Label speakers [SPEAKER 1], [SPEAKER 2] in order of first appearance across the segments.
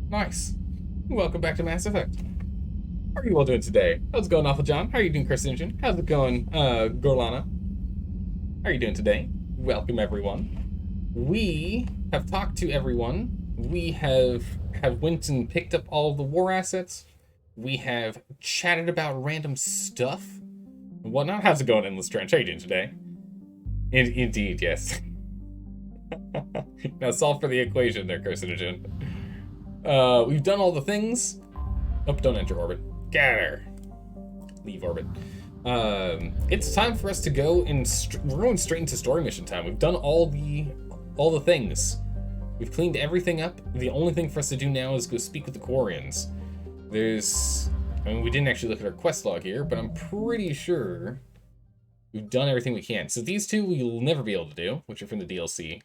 [SPEAKER 1] Nice. Welcome back to Mass Effect. How are you all doing today? How's it going, Awful John? How are you doing, Carcinogen? How's it going, Gorlana? How are you doing today? Welcome, everyone. We have talked to everyone. We have went and picked up all of the war assets. We have chatted about random stuff and whatnot. How's it going, Endless Trench? How are you doing today? Indeed, yes. Now solve for the equation there, Carcinogen. We've done all the things. Oh, don't enter orbit. Get out of there. Leave orbit. It's time for us to go and we're going straight into story mission time. We've done all the things. We've cleaned everything up. The only thing for us to do now is go speak with the Quarians. I mean, we didn't actually look at our quest log here, but I'm pretty sure we've done everything we can. So these two we'll never be able to do, which are from the DLC.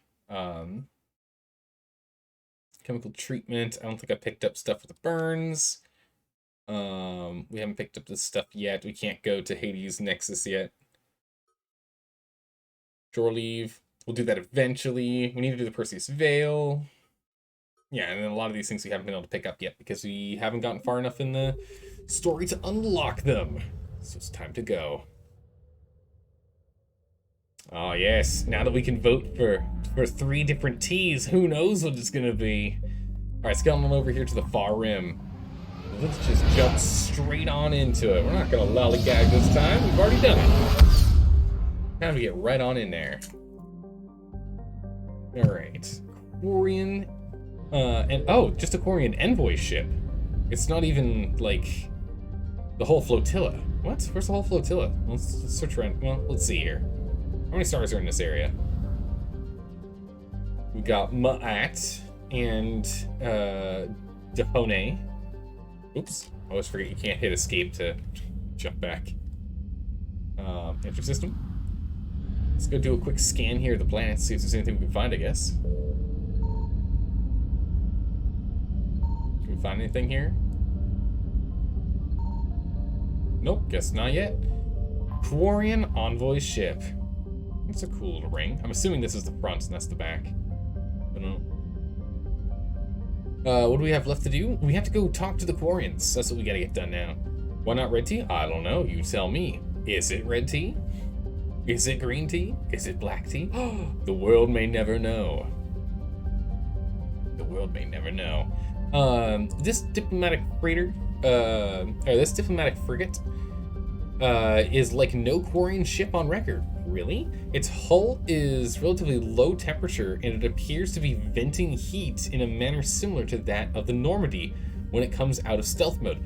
[SPEAKER 1] Chemical treatment. I don't think I picked up stuff with the burns. We haven't picked up this stuff yet. We can't go to Hades Nexus yet. Shore leave. We'll do that eventually. We need to do the Perseus Veil. Yeah, and then a lot of these things we haven't been able to pick up yet because we haven't gotten far enough in the story to unlock them. So it's time to go. Oh yes, now that we can vote for 3 different T's, who knows what it's gonna be. Alright, scaling on over here to the far rim. Let's just jump straight on into it. We're not gonna lollygag this time, we've already done it. Time to get right on in there. Alright. Quarian, just a Quarian envoy ship. It's not even, like, the whole flotilla. What? Where's the whole flotilla? Let's search around. Well, let's see here. How many stars are in this area? We got Ma'at and Dahone. Oops. I always forget you can't hit escape to jump back. Entry system. Let's go do a quick scan here of the planet, see if there's anything we can find, I guess. Can we find anything here? Nope, guess not yet. Quarian Envoy ship. It's a cool little ring. I'm assuming this is the front and that's the back. I don't know. What do we have left to do? We have to go talk to the Quarians. That's what we gotta get done now. Why not red tea? I don't know. You tell me. Is it red tea? Is it green tea? Is it black tea? The world may never know. The world may never know. This diplomatic freighter, this diplomatic frigate, is like no Quarian ship on record. Really? Its hull is relatively low temperature and it appears to be venting heat in a manner similar to that of the Normandy when it comes out of stealth mode.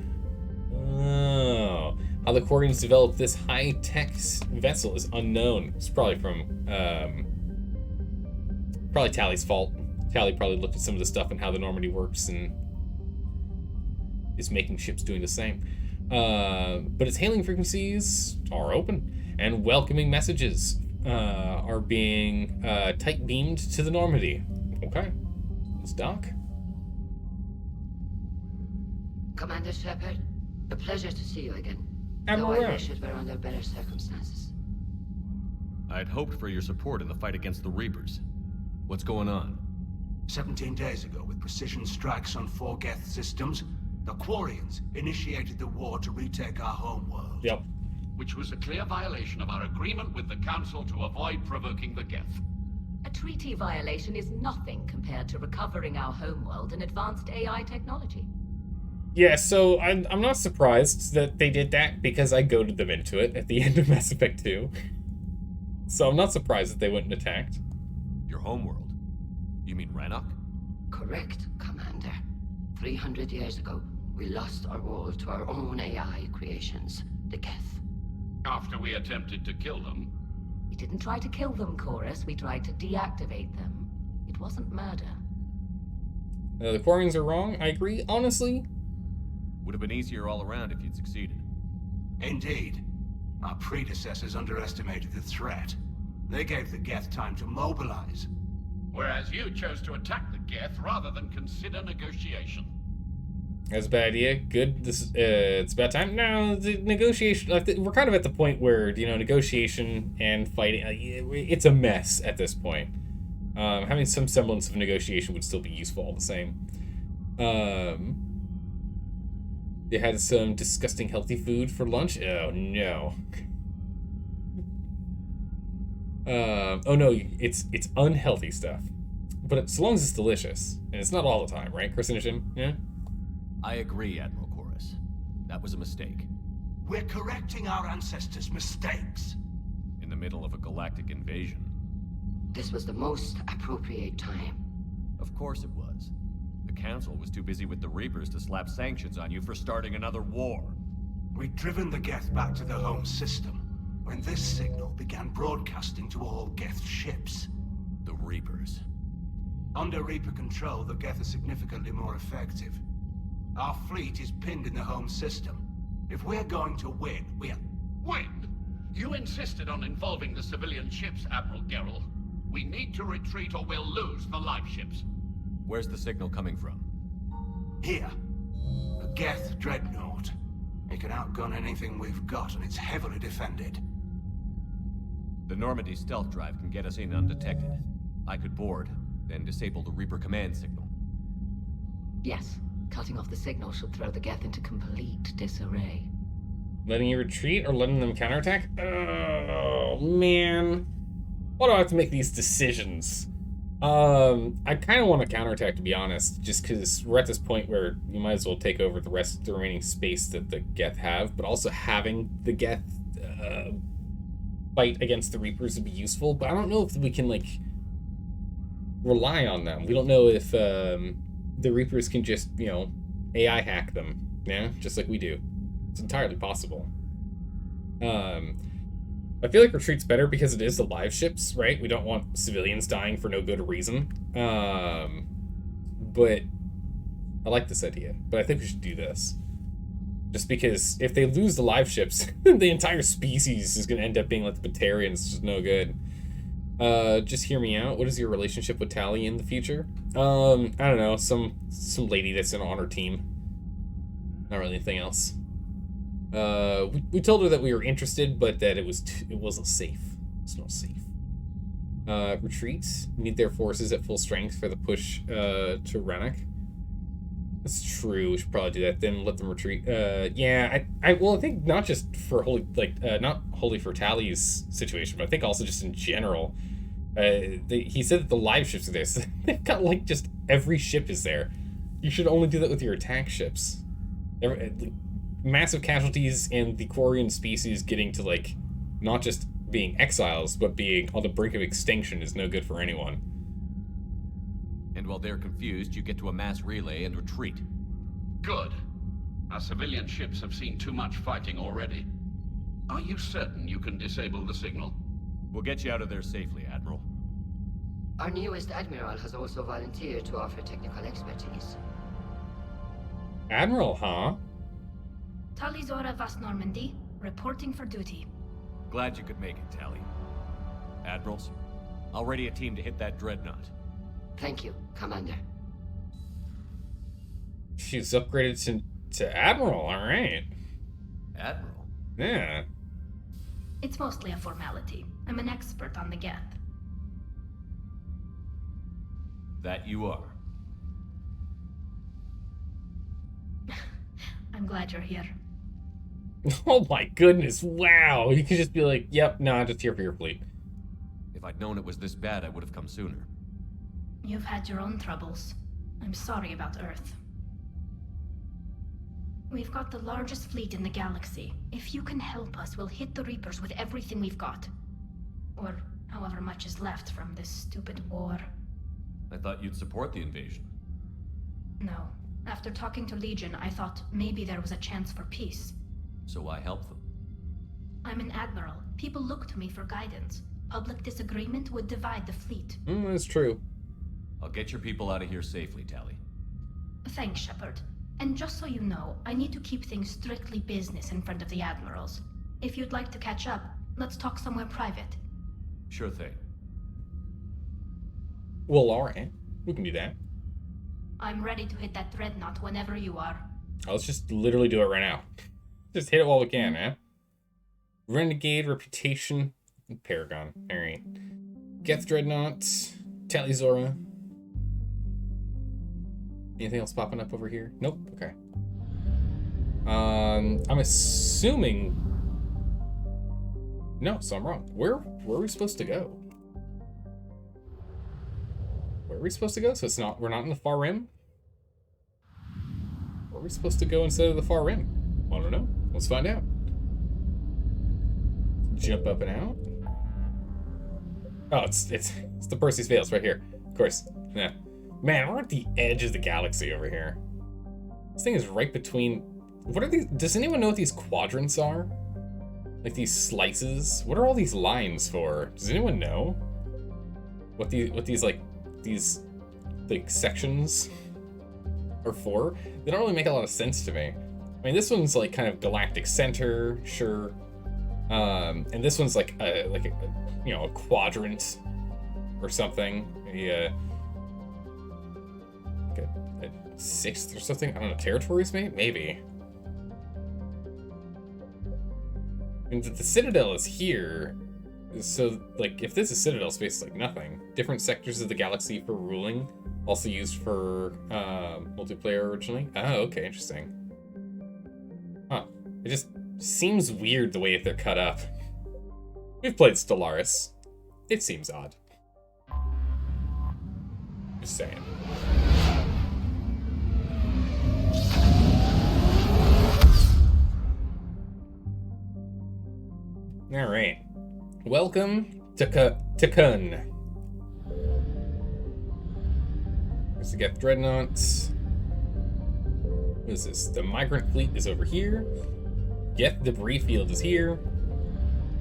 [SPEAKER 1] Oh. How the Quarians developed this high-tech vessel is unknown. It's probably from, probably Tally's fault. Tally probably looked at some of the stuff and how the Normandy works and is making ships doing the same. But its hailing frequencies are open, and welcoming messages are being tight beamed to the Normandy. Okay, let's dock.
[SPEAKER 2] Commander Shepard, a pleasure to see you again.
[SPEAKER 1] Admiral
[SPEAKER 2] Though I
[SPEAKER 1] Round.
[SPEAKER 2] wish it were under better circumstances.
[SPEAKER 3] I'd hoped for your support in the fight against the Reapers. What's going on?
[SPEAKER 4] 17 days ago, with precision strikes on 4 Geth systems, the Quarians initiated the war to retake our homeworld.
[SPEAKER 1] Yep.
[SPEAKER 5] Which was a clear violation of our agreement with the Council to avoid provoking the Geth.
[SPEAKER 6] A treaty violation is nothing compared to recovering our homeworld and advanced AI technology.
[SPEAKER 1] Yeah, so I'm not surprised that they did that because I goaded them into it at the end of Mass Effect 2. So I'm not surprised that they went and attacked.
[SPEAKER 3] Your homeworld? You mean Rannoch?
[SPEAKER 2] Correct, Commander. 300 years ago, we lost our world to our own AI creations, the Geth.
[SPEAKER 5] After we attempted to kill them,
[SPEAKER 6] We didn't try to kill them, Chorus. We tried to deactivate them. It wasn't murder.
[SPEAKER 1] The Quarians are wrong, I agree, honestly.
[SPEAKER 3] Would have been easier all around if you'd succeeded.
[SPEAKER 4] Indeed. Our predecessors underestimated the threat. They gave the Geth time to mobilize.
[SPEAKER 5] whereas you chose to attack the Geth rather than consider negotiation.
[SPEAKER 1] That's a bad idea. Good. It's about time. No, the negotiation. We're kind of at the point where negotiation and fighting. It's a mess at this point. Having some semblance of negotiation would still be useful all the same. They had some disgusting healthy food for lunch. Oh no. Oh no, it's unhealthy stuff. But so long as it's delicious, and it's not all the time, right, Carcinogen? Yeah.
[SPEAKER 3] I agree, Admiral Chorus. That was a mistake.
[SPEAKER 4] We're correcting our ancestors' mistakes.
[SPEAKER 3] In the middle of a galactic invasion.
[SPEAKER 2] This was the most appropriate time.
[SPEAKER 3] Of course it was. The Council was too busy with the Reapers to slap sanctions on you for starting another war.
[SPEAKER 4] We'd driven the Geth back to the home system when this signal began broadcasting to all Geth ships.
[SPEAKER 3] The Reapers.
[SPEAKER 4] Under Reaper control, the Geth are significantly more effective. Our fleet is pinned in the home system. If we're going to win,
[SPEAKER 5] Win? You insisted on involving the civilian ships, Admiral Gerrel. We need to retreat or we'll lose the live ships.
[SPEAKER 3] Where's the signal coming from?
[SPEAKER 4] Here. A Geth dreadnought. It can outgun anything we've got, and it's heavily defended.
[SPEAKER 3] The Normandy stealth drive can get us in undetected. I could board, then disable the Reaper command signal.
[SPEAKER 6] Yes, cutting off the signal should throw the Geth into complete disarray.
[SPEAKER 1] Letting you retreat or letting them counterattack? Oh, man. Why do I have to make these decisions? I kind of want to counterattack, to be honest, just because we're at this point where you might as well take over the remaining space that the Geth have, but also having the Geth fight against the Reapers would be useful, but I don't know if we can, like, rely on them. We don't know if the Reapers can just, you know, AI hack them, yeah? Just like we do. It's entirely possible. I feel like retreat's better because it is the live ships, right? We don't want civilians dying for no good reason. But I like this idea. But I think we should do this. Just because if they lose the live ships, the entire species is going to end up being like the Batarians, which is no good. Just hear me out. What is your relationship with Tally in the future? I don't know. Some lady that's on our team. Not really anything else. We told her that we were interested, but that it wasn't safe. It's not safe. Retreat. Meet their forces at full strength for the push to Rennick. That's true. We should probably do that. Then let them retreat. Yeah. I think not just for not wholly for Tally's situation, but I think also just in general. He said that the live ships are there. So they've got like just every ship is there. You should only do that with your attack ships. Massive casualties and the Quarian species getting to, like, not just being exiles, but being on the brink of extinction is no good for anyone.
[SPEAKER 3] And while they're confused, you get to a mass relay and retreat.
[SPEAKER 5] Good. Our civilian ships have seen too much fighting already. Are you certain you can disable the signal?
[SPEAKER 3] We'll get you out of there safely, Admiral.
[SPEAKER 2] Our newest Admiral has also volunteered to offer technical expertise.
[SPEAKER 1] Admiral, huh?
[SPEAKER 7] Talizora Vas Normandy, reporting for duty.
[SPEAKER 3] Glad you could make it, Tally. Admirals, I'll ready a team to hit that dreadnought.
[SPEAKER 2] Thank you, Commander.
[SPEAKER 1] She's upgraded to Admiral, alright.
[SPEAKER 3] Admiral?
[SPEAKER 1] Yeah.
[SPEAKER 7] It's mostly a formality. I'm an expert on the Geth.
[SPEAKER 3] That you are.
[SPEAKER 7] I'm glad you're here.
[SPEAKER 1] Oh my goodness, wow. You could just be like, yep, no, I'm just here for your fleet.
[SPEAKER 3] If I'd known it was this bad, I would have come sooner.
[SPEAKER 7] You've had your own troubles. I'm sorry about Earth. We've got the largest fleet in the galaxy. If you can help us, we'll hit the Reapers with everything we've got. Or however much is left from this stupid war.
[SPEAKER 3] I thought you'd support the invasion.
[SPEAKER 7] No. After talking to Legion, I thought maybe there was a chance for peace.
[SPEAKER 3] So I helped them.
[SPEAKER 7] I'm an admiral. People look to me for guidance. Public disagreement would divide the fleet.
[SPEAKER 1] That's true.
[SPEAKER 3] I'll get your people out of here safely, Tally.
[SPEAKER 7] Thanks, Shepard. And just so you know, I need to keep things strictly business in front of the admirals. If you'd like to catch up, let's talk somewhere private.
[SPEAKER 3] Sure thing.
[SPEAKER 1] Well, alright. We can do that.
[SPEAKER 7] I'm ready to hit that dreadnought whenever you are.
[SPEAKER 1] Let's just literally do it right now. Just hit it while we can, man. Renegade, Reputation, and Paragon. Alright. Geth Dreadnought, Talizora. Anything else popping up over here? Nope. Okay. I'm assuming. No, so I'm wrong. Where are we supposed to go? Where are we supposed to go? So we're not in the far rim? Where are we supposed to go instead of the far rim? I don't know. Let's find out. Jump up and out. Oh, it's the Percy's Veils right here. Of course. Yeah. Man, we're at the edge of the galaxy over here. This thing is right between. What are these? Does anyone know what these quadrants are? Like these slices? What are all these lines for? Does anyone know? What these sections are for? They don't really make a lot of sense to me. I mean, this one's like kind of galactic center, sure. And this one's like a quadrant or something. A sixth or something. I don't know. Territories, maybe. And the Citadel is here. So, like, if this is Citadel space, it's like nothing. Different sectors of the galaxy for ruling. Also used for multiplayer originally. Oh, okay, interesting. Huh. It just seems weird the way they're cut up. We've played Stellaris. It seems odd. Just saying. Alright. Welcome to Kun. There's the Geth Dreadnoughts. What is this? The Migrant Fleet is over here. Geth Debris Field is here.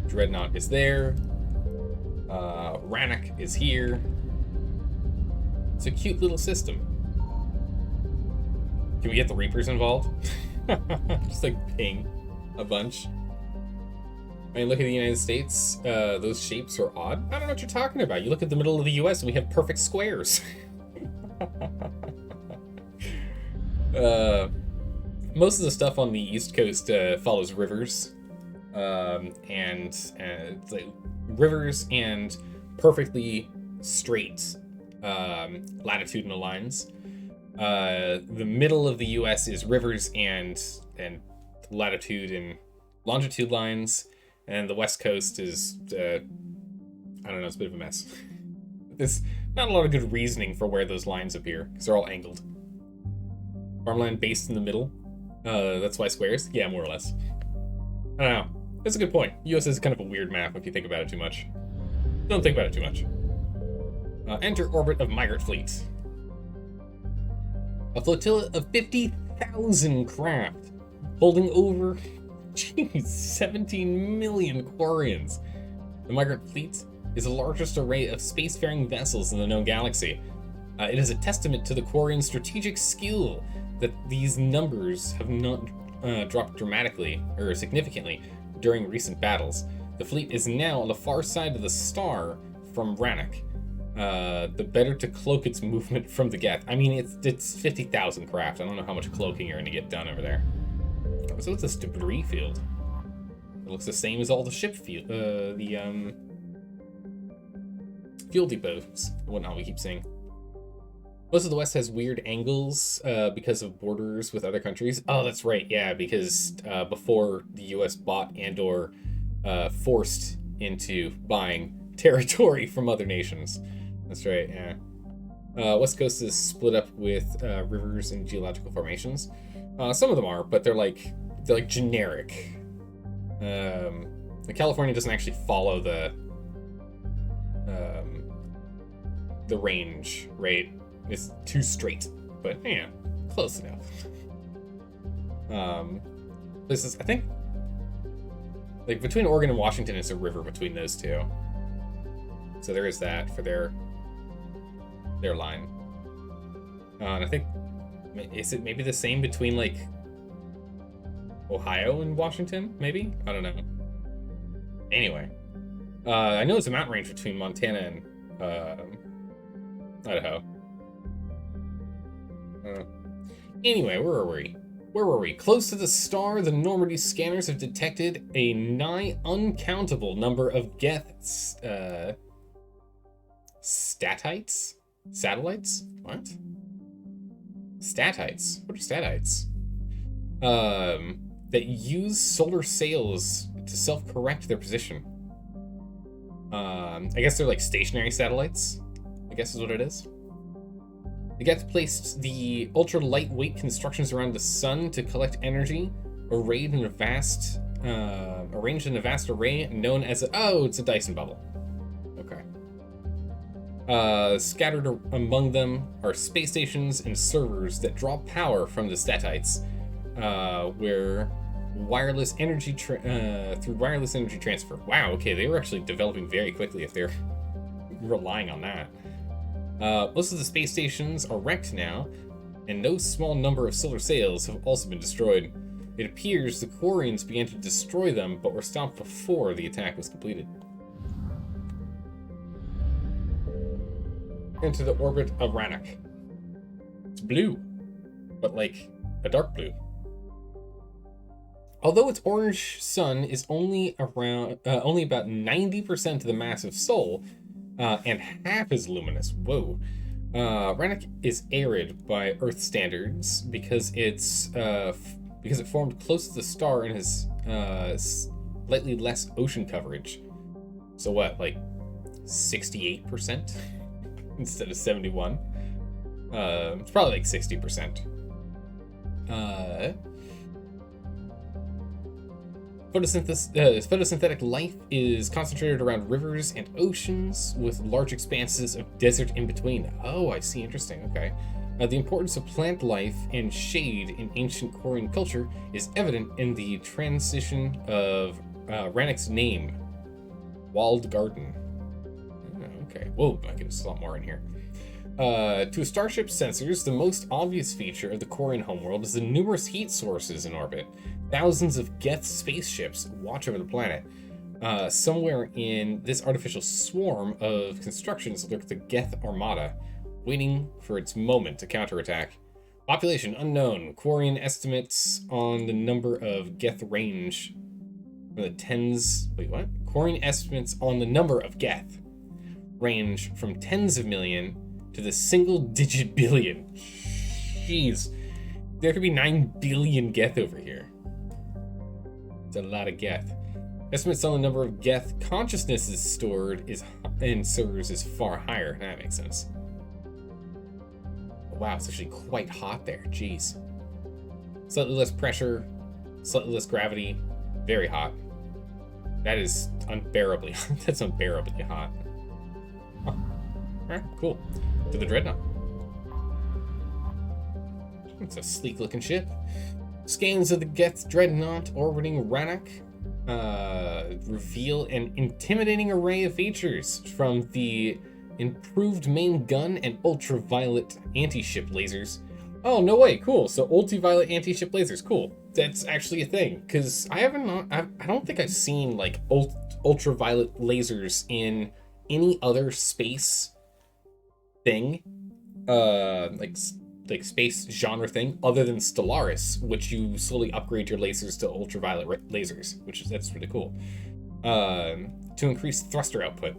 [SPEAKER 1] Dreadnought is there. Rannoch is here. It's a cute little system. Can we get the Reapers involved? Just like ping a bunch. I mean, look at the United States. Those shapes are odd. I don't know what you're talking about. You look at the middle of the US and we have perfect squares. Most of the stuff on the East Coast follows rivers. And like rivers and perfectly straight latitudinal lines. The middle of the US is rivers and latitude and longitude lines. And the West Coast is, I don't know, it's a bit of a mess. There's not a lot of good reasoning for where those lines appear, because they're all angled. Farmland based in the middle. That's why squares? Yeah, more or less. I don't know. That's a good point. US is kind of a weird map if you think about it too much. Don't think about it too much. Enter orbit of Migrant Fleet. A flotilla of 50,000 craft, holding over 17 million Quarians. The Migrant Fleet is the largest array of spacefaring vessels in the known galaxy. It is a testament to the Quarian strategic skill that these numbers have not dropped dramatically or significantly during recent battles. The fleet is now on the far side of the star from Rannoch, the better to cloak its movement from the Geth. I mean, it's 50,000 craft. I don't know how much cloaking you're going to get done over there. So what's this debris field? It looks the same as all the ship field, the fuel depots and whatnot we keep seeing. Most of the West has weird angles because of borders with other countries. Oh, that's right, yeah, because before the US bought and or forced into buying territory from other nations. That's right, yeah. West Coast is split up with rivers and geological formations. Some of them are, but they're like generic. California doesn't actually follow the range, right? It's too straight, but yeah, close enough. This is, I think, like between Oregon and Washington is a river between those two. So there is that for their line. And I think, is it maybe the same between like Ohio and Washington? Maybe? I don't know. Anyway, I know it's a mountain range between Montana and Idaho. Anyway, where were we? Close to the star, the Normandy scanners have detected a nigh uncountable number of Geth satellites? What? Statites. What are statites? That use solar sails to self-correct their position. I guess they're like stationary satellites, I guess is what it is. The Geth placed the ultra-lightweight constructions around the sun to collect energy, arrayed in a vast, arranged in a vast array known as it's a Dyson bubble. Okay. Scattered among them are space stations and servers that draw power from the statites, where wireless energy through wireless energy transfer. Wow, okay, they were actually developing very quickly if they're relying on that. Most of the space stations are wrecked now, and no small number of solar sails have also been destroyed. It appears the Quarians began to destroy them, but were stopped before the attack was completed. Into the orbit of Rannoch. It's blue, but like a dark blue. Although its orange sun is only about 90% of the mass of Sol, and half as luminous. Whoa. Rannoch is arid by Earth standards because it formed close to the star and has slightly less ocean coverage. So what, like 68% instead of 71? It's probably like 60%. Photosynthetic life is concentrated around rivers and oceans with large expanses of desert in between. Oh, I see. Interesting. Okay. The importance of plant life and shade in ancient Quarian culture is evident in the transition of Rannoch's name, Walled Garden. Oh, okay. Whoa, I guess there's a lot more in here. To a starship's sensors, the most obvious feature of the Quarian homeworld is the numerous heat sources in orbit. Thousands of Geth spaceships watch over the planet. Somewhere in this artificial swarm of constructions lurk the Geth Armada, waiting for its moment to counterattack. Population unknown. Quarian estimates on the number of Geth range from the tens... Wait, what? Quarian estimates on the number of Geth range from tens of million to the single-digit billion. Jeez. There could be 9 billion Geth over here. It's a lot of Geth. Estimates on the number of Geth consciousnesses stored in servers is far higher. That makes sense. Wow, it's actually quite hot there. Jeez. Slightly less pressure, slightly less gravity, very hot. That is unbearably hot. That's unbearably hot. Huh. Alright, cool. To the Dreadnought. It's a sleek looking ship. Scans of the Geth Dreadnought orbiting Rannoch reveal an intimidating array of features, from the improved main gun and ultraviolet anti-ship lasers. Oh, no way, cool. So ultraviolet anti-ship lasers, cool. That's actually a thing, because I don't think I've seen like ultraviolet lasers in any other space thing, like space genre thing, other than Stellaris, which you slowly upgrade your lasers to ultraviolet lasers, that's really cool. To increase thruster output.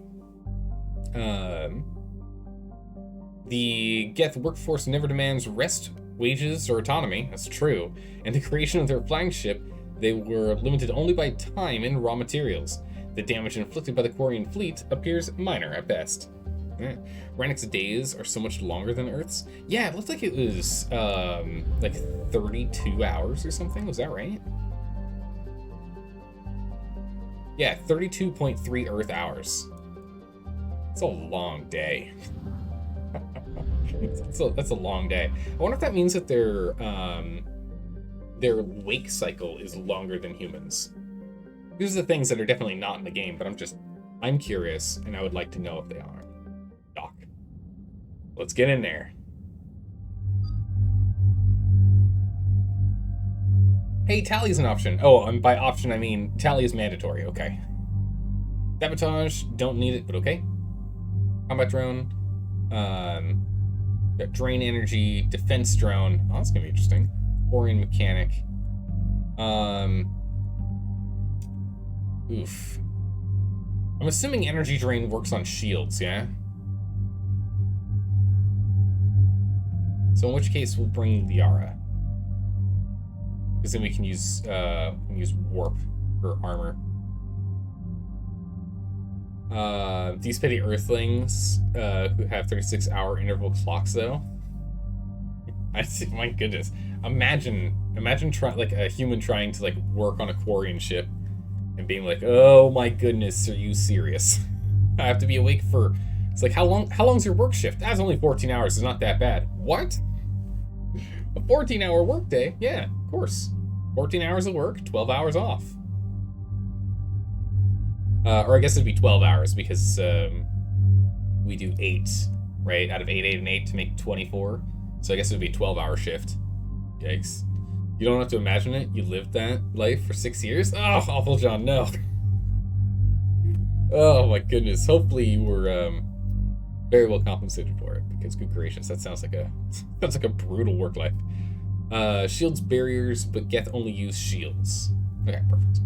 [SPEAKER 1] The Geth workforce never demands rest, wages, or autonomy. That's true. And the creation of their flagship, they were limited only by time and raw materials. The damage inflicted by the Quarian fleet appears minor at best. Rannoch's days are so much longer than Earth's. Yeah, it looked like it was like 32 hours or something. Was that right? Yeah, 32.3 Earth hours. It's a long day. That's a long day. I wonder if that means that their wake cycle is longer than humans. These are the things that are definitely not in the game, but I'm curious, and I would like to know if they are. Doc. Let's get in there. Hey, tally is an option. Oh, and by option I mean tally is mandatory. Okay. Sabotage, don't need it, but okay. Combat drone. Got drain energy, defense drone. Oh, that's gonna be interesting. Quarian mechanic. Oof. I'm assuming energy drain works on shields, yeah? So in which case we'll bring Liara. Because then we can use warp for armor. These petty earthlings who have 36-hour interval clocks though. My goodness. Imagine like a human trying to like work on a Quarian ship and being like, oh my goodness, are you serious? I have to be awake for, it's like, how long's your work shift? That's only 14 hours, it's not that bad. What? A 14-hour work day? Yeah, of course. 14 hours of work, 12 hours off. Or I guess it'd be 12 hours because we do 8, right? Out of 8, 8, and 8 to make 24. So I guess it would be a 12-hour shift. Yikes. You don't have to imagine it. You lived that life for 6 years? Oh, Awful John, no. Oh my goodness. Hopefully you were very well compensated for it, because good gracious, that sounds like a brutal work life. Shields barriers, but Geth only use shields. Okay, perfect.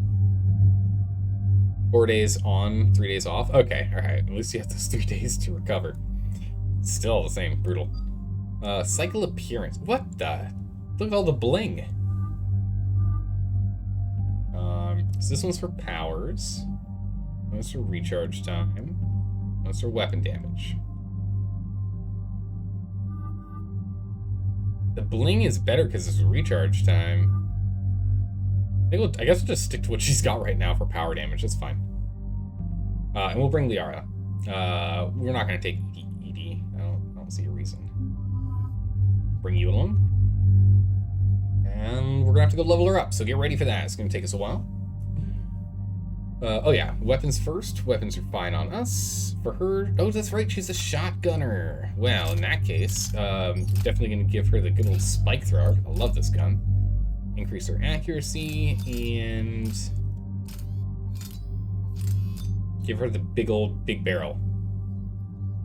[SPEAKER 1] 4 days on, 3 days off. Okay, alright. At least you have those 3 days to recover. Still the same, brutal. Cycle appearance. What the? Look at all the bling. So this one's for powers. One's for recharge time. One's for weapon damage. The bling is better because it's recharge time. I guess we'll just stick to what she's got right now for power damage. That's fine. And we'll bring Liara. We're not going to take ED. I don't see a reason. Bring you along. And we're going to have to go level her up, so get ready for that. It's going to take us a while. Oh yeah, weapons first. Weapons are fine on us. For her, oh, that's right, she's a shotgunner. Well, in that case, definitely going to give her the good old spike thrower. I love this gun. Increase her accuracy, and give her the big barrel.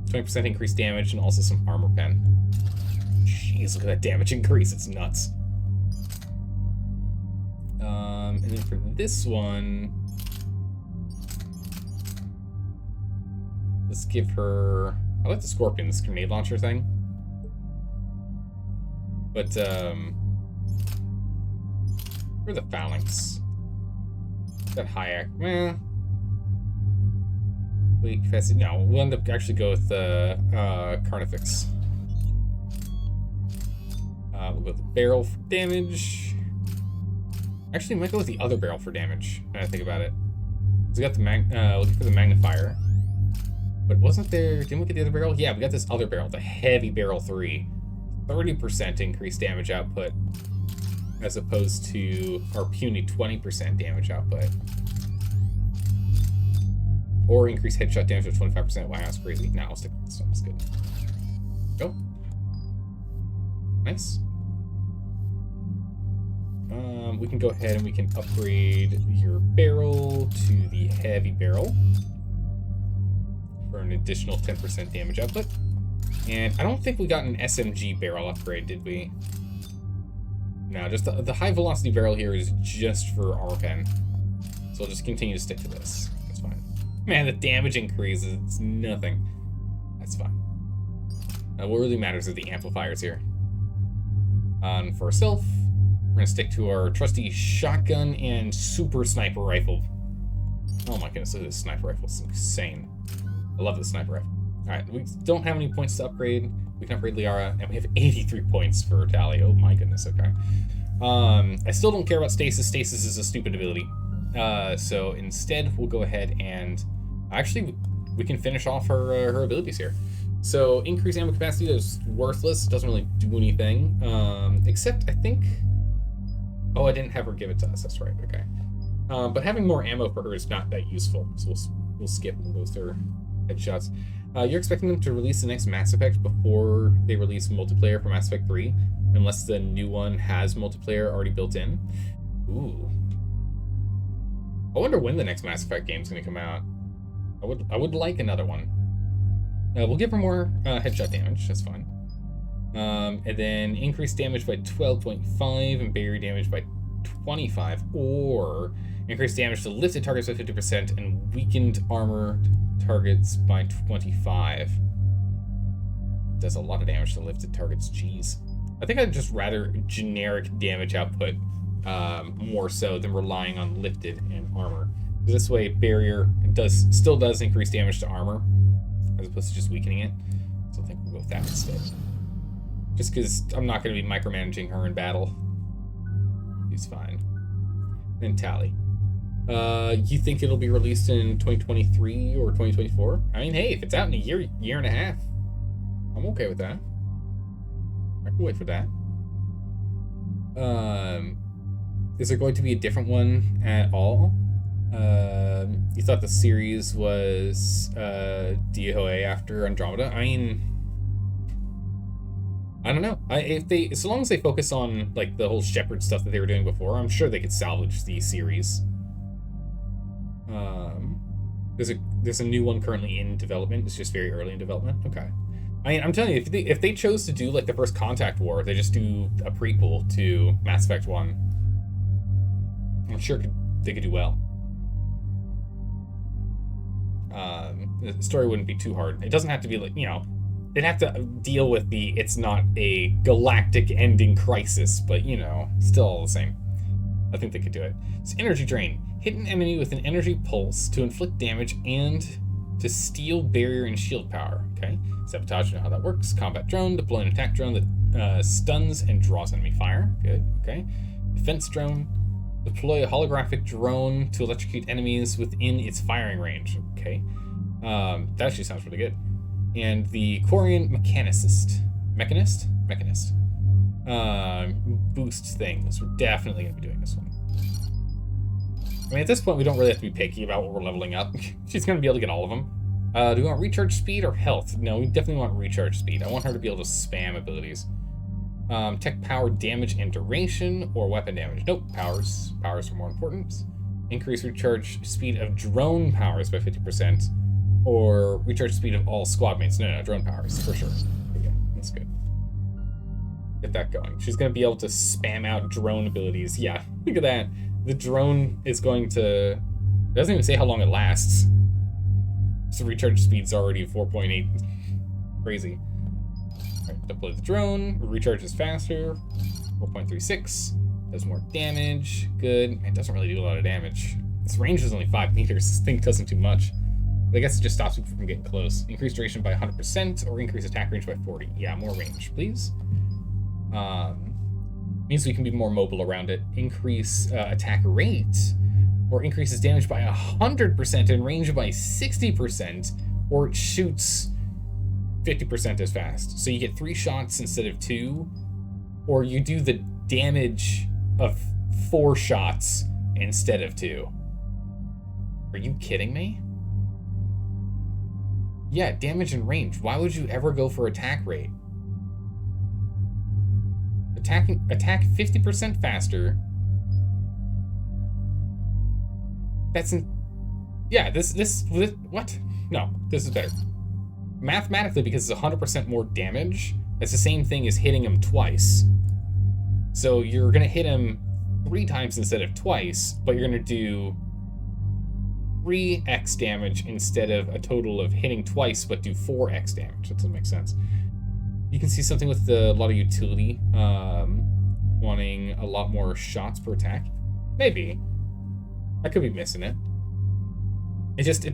[SPEAKER 1] 20% increased damage, and also some armor pen. Jeez, look at that damage increase, it's nuts. And then for this one, let's give her, I like the Scorpion, this grenade launcher thing. But, for the phalanx. That high weak capacity. No, we'll end up actually go with Carnifex. We'll go with the barrel for damage. Actually, might go with the other barrel for damage. Now I think about it. So we got the looking for the magnifier. But wasn't there? Didn't we get the other barrel? Yeah, we got this other barrel, the heavy barrel 3. 30% increased damage output, as opposed to our puny 20% damage output. Or increase headshot damage of 25%. Wow, that's crazy. Nah, I'll stick with this one. That's good. Go. Nice. We can go ahead and we can upgrade your barrel to the heavy barrel for an additional 10% damage output. And I don't think we got an SMG barrel upgrade, did we? No, just the high velocity barrel here is just for armor pen. So I'll just continue to stick to this. That's fine. Man, the damage increase is nothing. That's fine. What really matters are the amplifiers here. For ourselves, we're gonna stick to our trusty shotgun and super sniper rifle. Oh my goodness, look at this sniper rifle. It's insane. I love this sniper rifle. Alright, we don't have any points to upgrade. We can upgrade Liara, and we have 83 points for Tally. Oh my goodness, okay. I still don't care about stasis. Stasis is a stupid ability. So instead, we'll go ahead and... Actually, we can finish off her abilities here. So, increased ammo capacity is worthless. Doesn't really do anything. Except, I think... Oh, I didn't have her give it to us. That's right, okay. But having more ammo for her is not that useful. So we'll skip and go through headshots. You're expecting them to release the next Mass Effect before they release multiplayer for Mass Effect 3, unless the new one has multiplayer already built in. Ooh. I wonder when the next Mass Effect game's gonna come out. I would like another one. We'll give her more headshot damage, that's fine. And then increase damage by 12.5 and barrier damage by 25, or increase damage to lifted targets by 50% and weakened armor targets by 25. Does a lot of damage to lifted targets, jeez. I think I'd just rather generic damage output more so than relying on lifted and armor. This way, barrier still does increase damage to armor, as opposed to just weakening it. So I think we'll go with that instead. Just because I'm not going to be micromanaging her in battle. He's fine. And Tally. You think it'll be released in 2023 or 2024? I mean, hey, if it's out in a year and a half, I'm okay with that. I can wait for that. Is there going to be a different one at all? You thought the series was DOA after Andromeda? I mean, I don't know. As long as they focus on like the whole Shepard stuff that they were doing before, I'm sure they could salvage the series. There's a new one currently in development. It's just very early in development. Okay. I mean, I'm telling you, if they chose to do like the first Contact War, they just do a prequel to Mass Effect 1. I'm sure they could do well. The story wouldn't be too hard. It doesn't have to be like, they'd have to deal with it's not a galactic ending crisis, but still all the same. I think they could do it. It's energy drain. Hit an enemy with an energy pulse to inflict damage and to steal barrier and shield power. Okay. Sabotage, you know how that works. Combat drone. Deploy an attack drone that stuns and draws enemy fire. Good. Okay. Defense drone. Deploy a holographic drone to electrocute enemies within its firing range. Okay. That actually sounds really good. And the Quarian Mechanist. Boost things. We're definitely going to be doing this one. I mean, at this point, we don't really have to be picky about what we're leveling up. She's going to be able to get all of them. Do we want recharge speed or health? No, we definitely want recharge speed. I want her to be able to spam abilities. Tech power, damage, and duration, or weapon damage. Nope, powers. Powers are more important. Increase recharge speed of drone powers by 50%, or recharge speed of all squad mates. No, drone powers, for sure. Okay, that's good. Get that going. She's going to be able to spam out drone abilities. Yeah, look at that. The drone is going to... It doesn't even say how long it lasts. So recharge speed's already 4.8. Crazy. Alright, deploy the drone. Recharges faster. 4.36. Does more damage. Good. It doesn't really do a lot of damage. Its range is only 5 meters. This thing doesn't do much. But I guess it just stops people from getting close. Increase duration by 100% or increase attack range by 40. Yeah, more range, please. Means we can be more mobile around it. Increase attack rate, or increases damage by 100% and range by 60%, or it shoots 50% as fast. So you get 3 shots instead of 2, or you do the damage of 4 shots instead of 2. Are you kidding me? Yeah, damage and range. Why would you ever go for attack rate? Attack 50% faster. What? No, this is better. Mathematically, because it's 100% more damage, it's the same thing as hitting him twice. So you're gonna hit him 3 times instead of twice, but you're gonna do 3x damage instead of a total of hitting twice, but do 4x damage. That doesn't make sense. You can see something with a lot of utility, wanting a lot more shots per attack. Maybe. I could be missing it.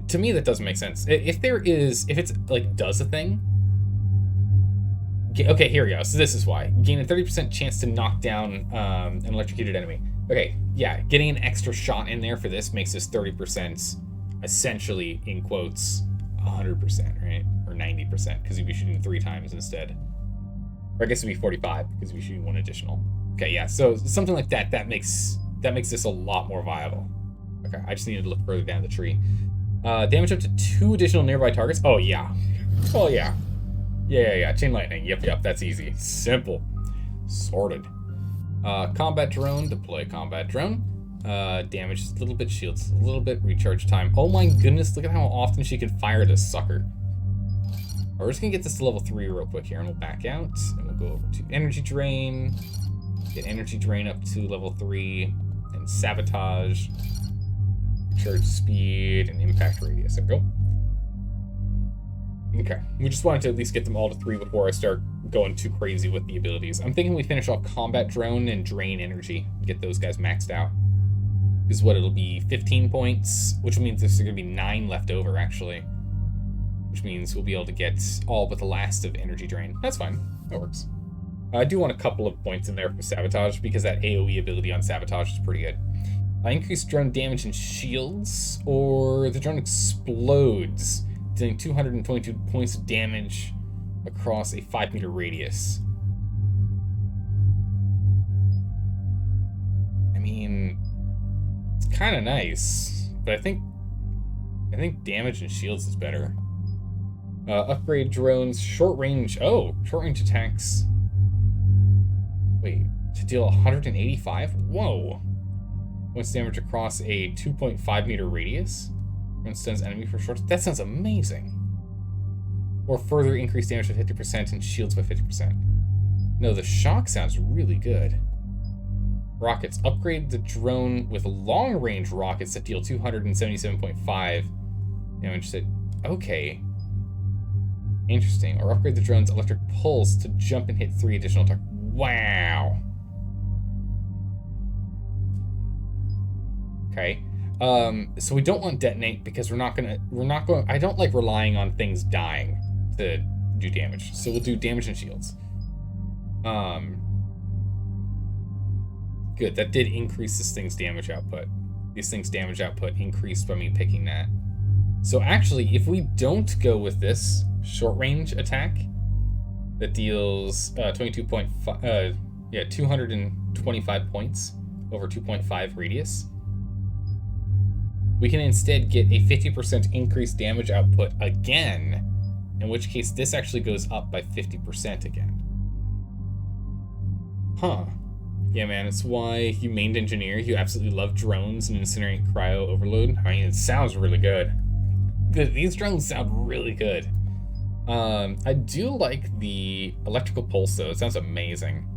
[SPEAKER 1] To me, that doesn't make sense. If it's like does a thing. Okay, here we go. So this is why. Gain a 30% chance to knock down an electrocuted enemy. Okay, yeah, getting an extra shot in there for this makes this 30% essentially, in quotes, 100%, right? Or 90%, because you'd be shooting 3 times instead. Or I guess it'd be 45, because you'd be shooting 1 additional. Okay, yeah, so something like that, that makes this a lot more viable. Okay, I just needed to look further down the tree. Damage up to 2 additional nearby targets. Oh, yeah. Oh, yeah. Yeah. Chain lightning. Yep, that's easy. Simple. Sorted. Combat drone. Deploy combat drone. Damage is a little bit, shields a little bit, recharge time. Oh my goodness, look at how often she can fire this sucker. We're just gonna get this to level 3 real quick here, and we'll back out, and we'll go over to energy drain. Get energy drain up to level 3, and sabotage. Recharge speed and impact radius. There we go. Okay, we just wanted to at least get them all to 3 before I start going too crazy with the abilities. I'm thinking we finish off Combat Drone and Drain Energy. Get those guys maxed out. Is what it'll be 15 points, which means there's going to be 9 left over, actually. Which means we'll be able to get all but the last of Energy Drain. That's fine. That works. I do want a couple of points in there for Sabotage, because that AoE ability on Sabotage is pretty good. Increase drone damage and shields, or the drone explodes, dealing 222 points of damage across a 5-meter radius. I mean, it's kind of nice, but I think damage and shields is better. Upgrade drones, short range attacks. Wait, to deal 185? Whoa! Points damage across a 2.5-meter radius. And stuns enemy for short. That sounds amazing. Or further increase damage by 50% and shields by 50%. No, the shock sounds really good. Rockets. Upgrade the drone with long-range rockets that deal 277.5 damage. Okay. Interesting. Or upgrade the drone's electric pulse to jump and hit 3 additional targets. Wow. Okay. So we don't want detonate because we're not going, I don't like relying on things dying to do damage. So we'll do damage and shields. Good. That did increase this thing's damage output. This thing's damage output increased by me picking that. So actually, if we don't go with this short range attack that deals 225 points over 2.5 radius, we can instead get a 50% increased damage output again, in which case this actually goes up by 50% again. Huh. Yeah, man, it's why you mained engineer. You absolutely love drones and incinerate cryo overload. I mean, it sounds really good. These drones sound really good. I do like the electrical pulse, though. It sounds amazing.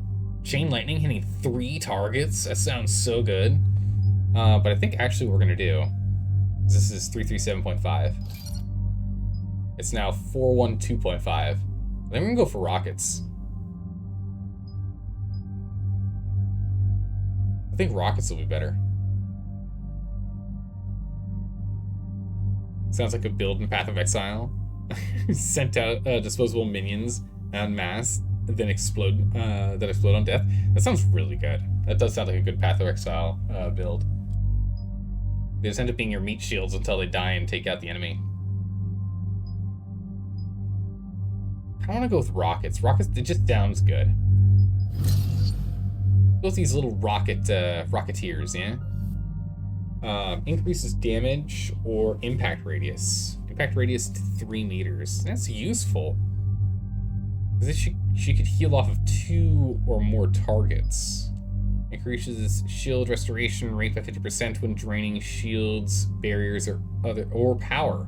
[SPEAKER 1] Chain lightning hitting 3 targets. That sounds so good. But I think actually what we're going to do, this is 337.5. It's now 412.5. Then we're going to go for rockets. I think rockets will be better. Sounds like a build in Path of Exile. Sent out disposable minions en masse, then explode on death. That sounds really good. That does sound like a good Path of Exile build. They just end up being your meat shields until they die and take out the enemy. I want to go with rockets. Rockets, it just sounds good. Both these little rocketeers, yeah? Increases damage or impact radius. Impact radius to 3 meters. That's useful. She could heal off of 2 or more targets. Increases shield restoration rate by 50% when draining shields, barriers, or power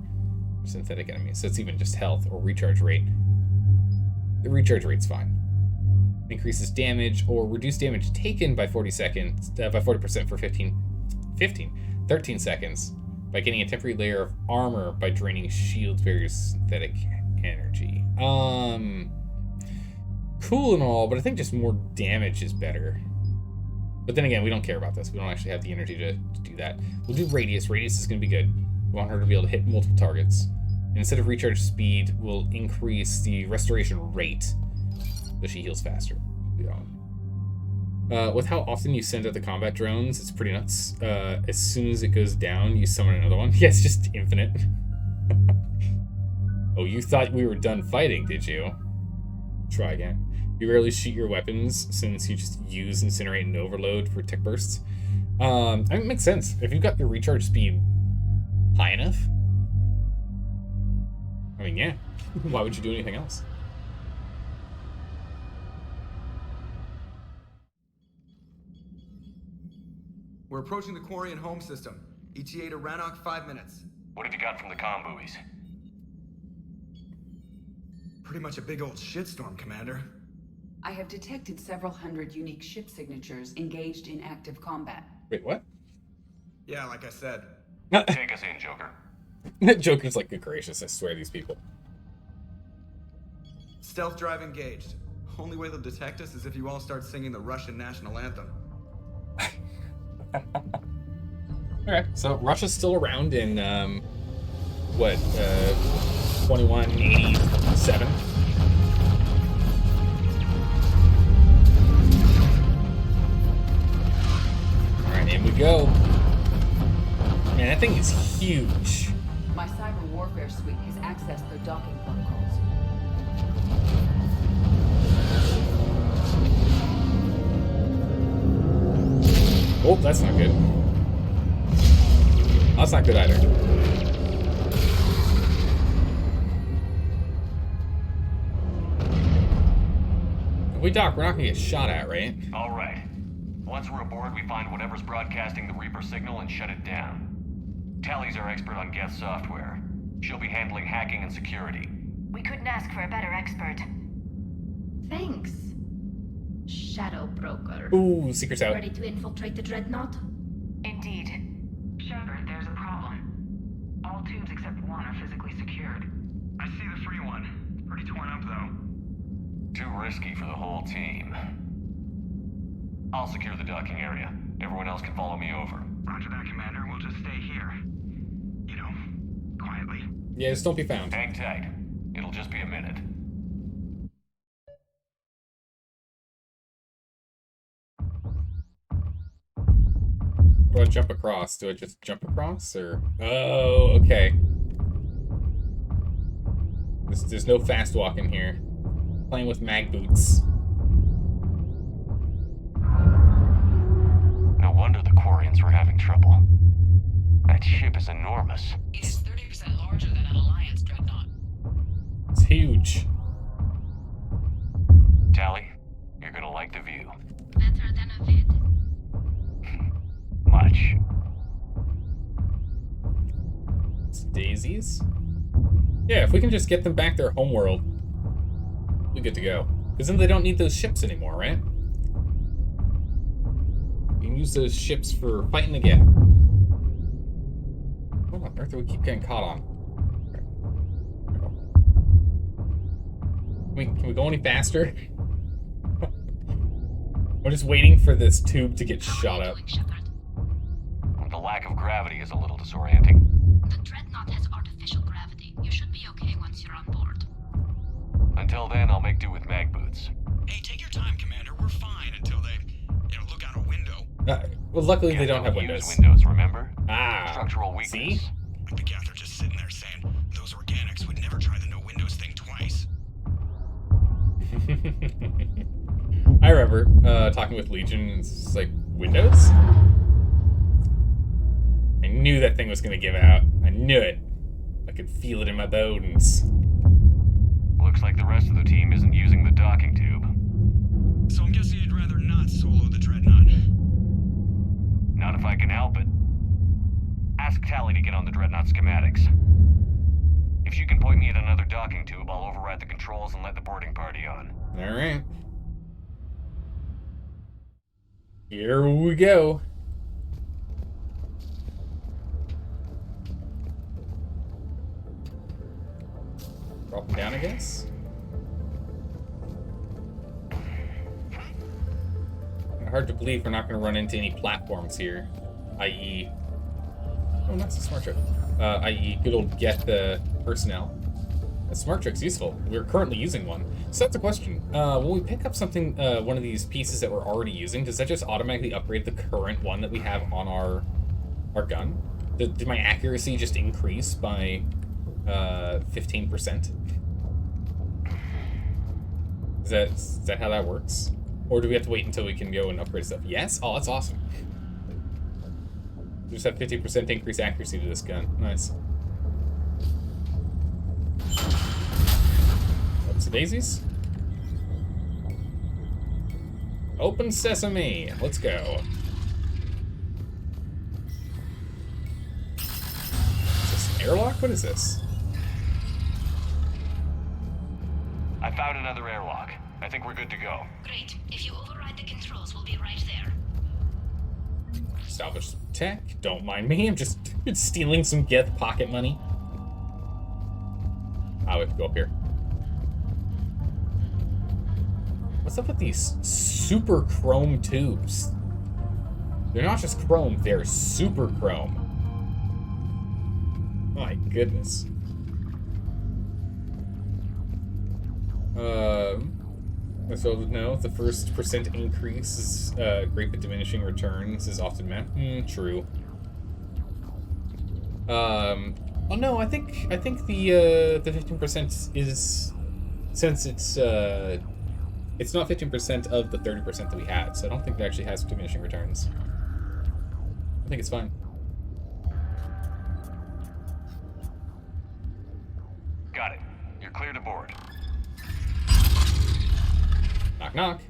[SPEAKER 1] for synthetic enemies. So it's even just health or recharge rate. The recharge rate's fine. Increases damage or reduce damage taken by 40% for 13 seconds by getting a temporary layer of armor by draining shields, barriers, synthetic energy. Cool and all, but I think just more damage is better. But then again, we don't care about this. We don't actually have the energy to do that. We'll do radius. Radius is going to be good. We want her to be able to hit multiple targets. And instead of recharge speed, we'll increase the restoration rate so she heals faster. With how often you send out the combat drones, it's pretty nuts. As soon as it goes down, you summon another one. Yeah, it's just infinite. Oh, you thought we were done fighting, did you? Try again. You rarely shoot your weapons since you just use Incinerate and Overload for tick bursts. I mean, it makes sense. If you've got your recharge speed high enough, I mean, yeah. Why would you do anything else?
[SPEAKER 8] We're approaching the Quarian home system. ETA to Rannoch, 5 minutes.
[SPEAKER 9] What have you got from the comm buoys?
[SPEAKER 8] Pretty much a big old shitstorm, Commander.
[SPEAKER 10] I have detected several hundred unique ship signatures engaged in active combat.
[SPEAKER 1] Wait, what?
[SPEAKER 8] Yeah, like I said.
[SPEAKER 9] Take us in, Joker.
[SPEAKER 1] Joker's like, good gracious, I swear these people.
[SPEAKER 8] Stealth drive engaged. Only way they'll detect us is if you all start singing the Russian national anthem.
[SPEAKER 1] Okay, so Russia's still around in, what, 2187? Alright, in we go. Man, that thing is huge.
[SPEAKER 10] My cyber warfare suite has accessed their docking protocols.
[SPEAKER 1] Oh, that's not good. That's not good either. If we dock, we're not gonna get shot at, right?
[SPEAKER 9] All right. Once we're aboard, we find whatever's broadcasting the Reaper signal and shut it down. Tally's our expert on Geth software. She'll be handling hacking and security.
[SPEAKER 11] We couldn't ask for a better expert.
[SPEAKER 7] Thanks, Shadow Broker.
[SPEAKER 1] Ooh, secret's out.
[SPEAKER 7] Ready to infiltrate the Dreadnought?
[SPEAKER 11] Indeed.
[SPEAKER 12] Shepard, there's a problem. All tubes except one are physically secured. I see the free one. It's pretty torn up, though.
[SPEAKER 9] Too risky for the whole team. I'll secure the docking area. Everyone else can follow me over.
[SPEAKER 12] Roger that, Commander. We'll just stay here. You know, quietly.
[SPEAKER 1] Yeah, just don't be found.
[SPEAKER 9] Hang tight. It'll just be a minute.
[SPEAKER 1] Do I jump across? Do I just jump across, or? Oh, okay. There's no fast walking here. Playing with mag boots.
[SPEAKER 9] No wonder the Quarians were having trouble. That ship is enormous.
[SPEAKER 10] It is 30% larger than an Alliance dreadnought.
[SPEAKER 1] It's huge.
[SPEAKER 9] Tally, you're gonna like the view.
[SPEAKER 7] Better than a vid?
[SPEAKER 9] Much.
[SPEAKER 1] It's daisies? Yeah, if we can just get them back their homeworld, we're good to go. Because then they don't need those ships anymore, right? You can use those ships for fighting the Geth. What on earth do we keep getting caught on? Okay. Can we go any faster? I'm just waiting for this tube to get shot up.
[SPEAKER 9] The lack of gravity is a little disorienting.
[SPEAKER 7] The Dreadnought has artificial gravity. You should be okay once you're on board.
[SPEAKER 9] Until then, I'll make do with mag boots.
[SPEAKER 12] Hey, take your time, Commander. We're fine until they, look out a window.
[SPEAKER 1] Well, luckily they don't have
[SPEAKER 9] Use
[SPEAKER 1] windows.
[SPEAKER 9] windows, remember?
[SPEAKER 1] Ah,
[SPEAKER 9] Structural weakness.
[SPEAKER 1] see?
[SPEAKER 12] Like the Geth are just sitting there saying, those organics would never try the no windows thing twice.
[SPEAKER 1] I remember talking with Legion, and it's like, Windows? I knew that thing was gonna give out. I knew it. I could feel it in my bones.
[SPEAKER 9] Looks like the rest of the team isn't using the docking tube.
[SPEAKER 12] So I'm guessing you'd rather not solo the Dreadnought.
[SPEAKER 9] Not if I can help it. Ask Tally to get on the Dreadnought schematics. If she can point me at another docking tube, I'll override the controls and let the boarding party on.
[SPEAKER 1] Alright. Here we go. Drop them down, I guess. Hard to believe we're not going to run into any platforms here, i.e. Oh, that's a smart trick. I.e. good old get the personnel. A smart trick's useful. We're currently using one. So that's a question. When we pick up something, one of these pieces that we're already using, does that just automatically upgrade the current one that we have on our gun? Did my accuracy just increase by 15%? Is that how that works? Or do we have to wait until we can go and upgrade stuff? Yes? Oh, that's awesome. We just have 50% increased accuracy to this gun. Nice. Oopsie daisies. Open sesame. Let's go. Is this an airlock? What is this?
[SPEAKER 9] I found another airlock. I think we're good to go.
[SPEAKER 7] Great. If you override the controls, we'll be right there.
[SPEAKER 1] Salvage some tech. Don't mind me. I'm just stealing some Geth pocket money. Ah, we have to go up here. What's up with these super chrome tubes? They're not just chrome, they're super chrome. My goodness. So no, the first percent increase is great, but diminishing returns is often met. True. Oh no, I think the 15% is, since it's not 15% of the 30% that we had, so I don't think it actually has diminishing returns. I think it's fine.
[SPEAKER 9] Got it. You're clear to board.
[SPEAKER 1] Knock, knock.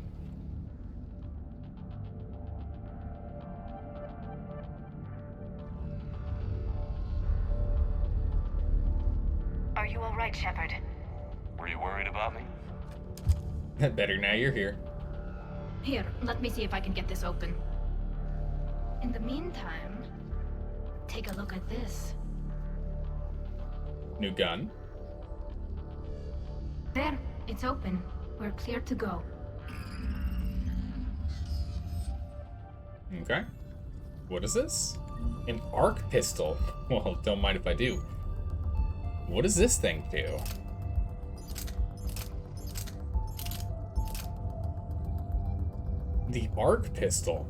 [SPEAKER 11] Are you all right, Shepard?
[SPEAKER 9] Were you worried about me?
[SPEAKER 1] Better now you're here.
[SPEAKER 7] Here, let me see if I can get this open. In the meantime, take a look at this.
[SPEAKER 1] New gun.
[SPEAKER 7] There, it's open. We're clear to go.
[SPEAKER 1] Okay. What is this? An arc pistol. Well, don't mind if I do. What does this thing do? The arc pistol.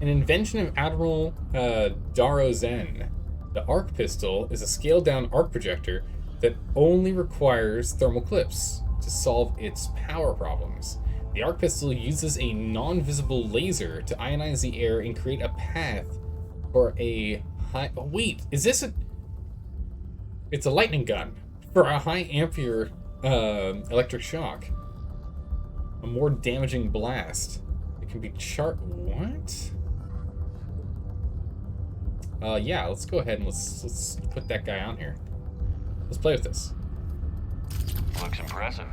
[SPEAKER 1] An invention of Admiral Daro Zen. The arc pistol is a scaled-down arc projector that only requires thermal clips to solve its power problems. The arc pistol uses a non-visible laser to ionize the air and create a path for a high... Oh, wait, is this a... It's a lightning gun for a high ampere electric shock. A more damaging blast. It can be what? Yeah, let's go ahead and let's put that guy on here. Let's play with this.
[SPEAKER 9] Looks impressive.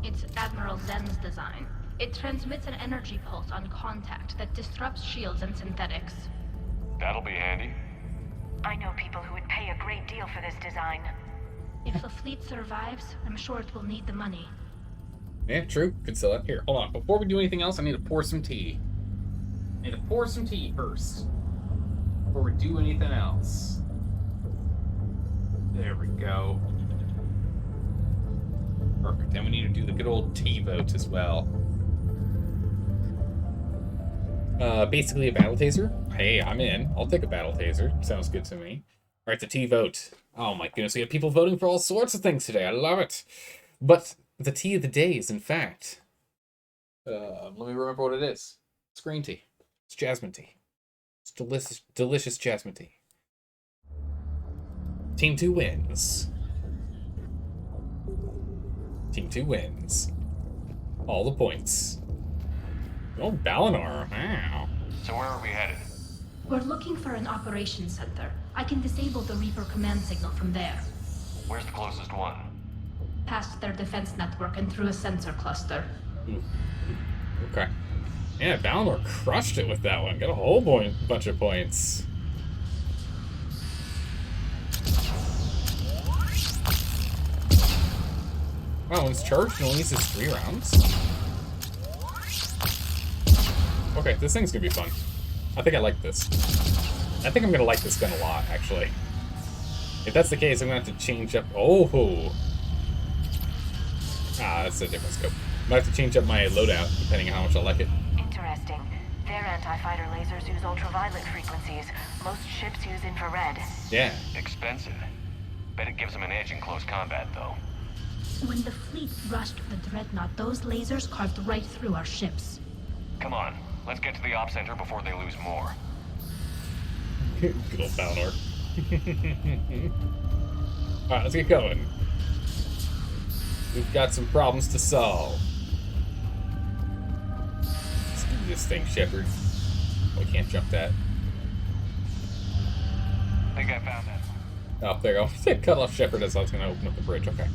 [SPEAKER 7] It's Admiral Zen's design. It transmits an energy pulse on contact that disrupts shields and synthetics.
[SPEAKER 9] That'll be handy.
[SPEAKER 11] I know people who would pay a great deal for this design.
[SPEAKER 7] If the fleet survives, I'm sure it will need the money.
[SPEAKER 1] Yeah, true. Could sell it. Here, hold on. Before we do anything else, I need to pour some tea. I need to pour some tea first. Before we do anything else. There we go. Perfect. Then we need to do the good old tea vote as well. Basically a battle taser. Hey, I'm in. I'll take a battle taser. Sounds good to me. All right, the tea vote. Oh my goodness, we have people voting for all sorts of things today. I love it. But the tea of the day is, in fact, let me remember what it is. It's green tea. It's jasmine tea. It's delicious, delicious jasmine tea. Team 2 wins. Team 2 wins. All the points. Oh, Balinar. Wow.
[SPEAKER 9] So where are we headed?
[SPEAKER 7] We're looking for an operations center. I can disable the Reaper command signal from there.
[SPEAKER 9] Where's the closest one?
[SPEAKER 7] Past their defense network and through a sensor cluster.
[SPEAKER 1] Ooh. Okay. Yeah, Balinar crushed it with that one. Got a whole bunch of points. Wow, when it's charged, it only uses 3 rounds. Okay, this thing's gonna be fun. I think I like this. I think I'm gonna like this gun a lot, actually. If that's the case, I'm gonna have to change up... Oh! Ah, that's a different scope. I might have to change up my loadout, depending on how much I like it.
[SPEAKER 11] Interesting. Their anti-fighter lasers use ultraviolet frequencies. Most ships use infrared.
[SPEAKER 1] Yeah.
[SPEAKER 9] Expensive. Bet it gives them an edge in close combat, though.
[SPEAKER 7] When the fleet rushed the Dreadnought, those lasers carved right through our ships.
[SPEAKER 9] Come on, let's get to the op center before they lose more.
[SPEAKER 1] Good old Balinar. Alright, let's get going. We've got some problems to solve. Let's do this thing, Shepard. Oh, we can't jump that.
[SPEAKER 9] I think I found that.
[SPEAKER 1] Oh, there you go. Cut off Shepard as I was going to open up the bridge. Okay.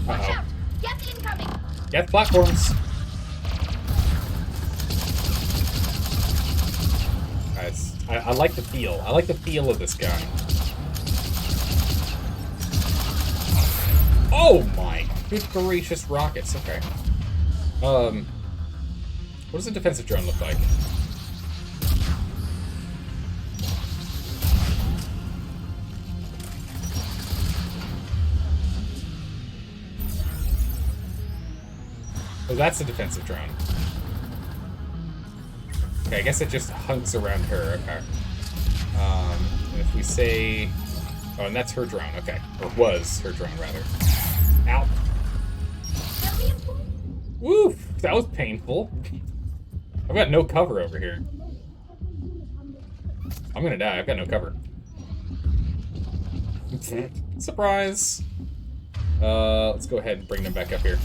[SPEAKER 7] Watch out! Get incoming!
[SPEAKER 1] Get platforms! Guys, I like the feel. I like the feel of this guy. Oh my Good gracious rockets, okay. What does a defensive drone look like? Oh, that's a defensive drone. Okay, I guess it just hunks around her, okay. And if we say... Oh, and that's her drone, okay. Or was her drone, rather. Ow. Woof! That was painful. I've got no cover over here. I'm gonna die, I've got no cover. Surprise! Let's go ahead and bring them back up here.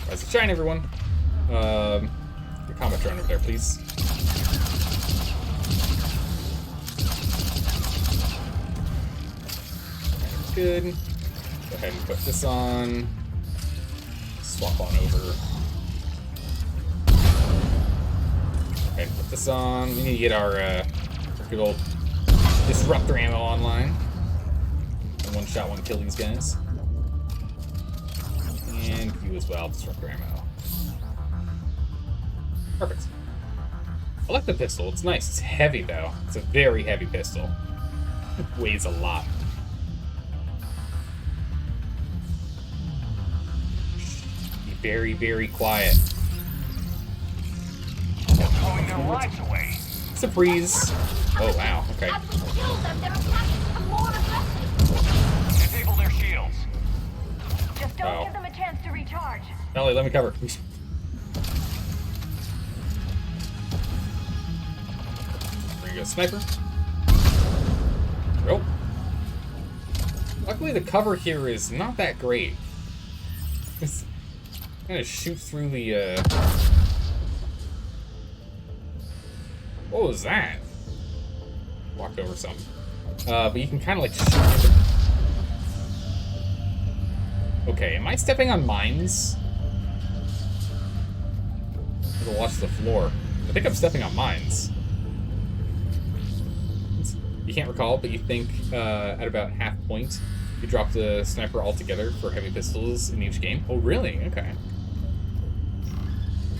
[SPEAKER 1] Rise to shine, everyone. Your combat drone over there, please. Good. Go ahead and put this on. Swap on over. Go ahead and put this on. We need to get our good old disruptor ammo online. One shot, one kill these guys. And you as well, disruptor ammo. Perfect. I like the pistol. It's nice. It's heavy, though. It's a very heavy pistol. It weighs a lot. Be very, very quiet.
[SPEAKER 9] They're throwing their lives away.
[SPEAKER 1] Surprise. Oh, wow. Okay.
[SPEAKER 9] Disable their shields.
[SPEAKER 11] Just don't give them a chance to recharge.
[SPEAKER 1] Ellie, let me cover. Bring a sniper. Nope. Luckily, the cover here is not that great. It's gonna shoot through the. What was that? Walked over something. But you can kind of like shoot into... Okay, am I stepping on mines? I'm gonna watch the floor. I think I'm stepping on mines. You can't recall, but you think at about half point, you drop the sniper altogether for heavy pistols in each game. Oh, really? Okay.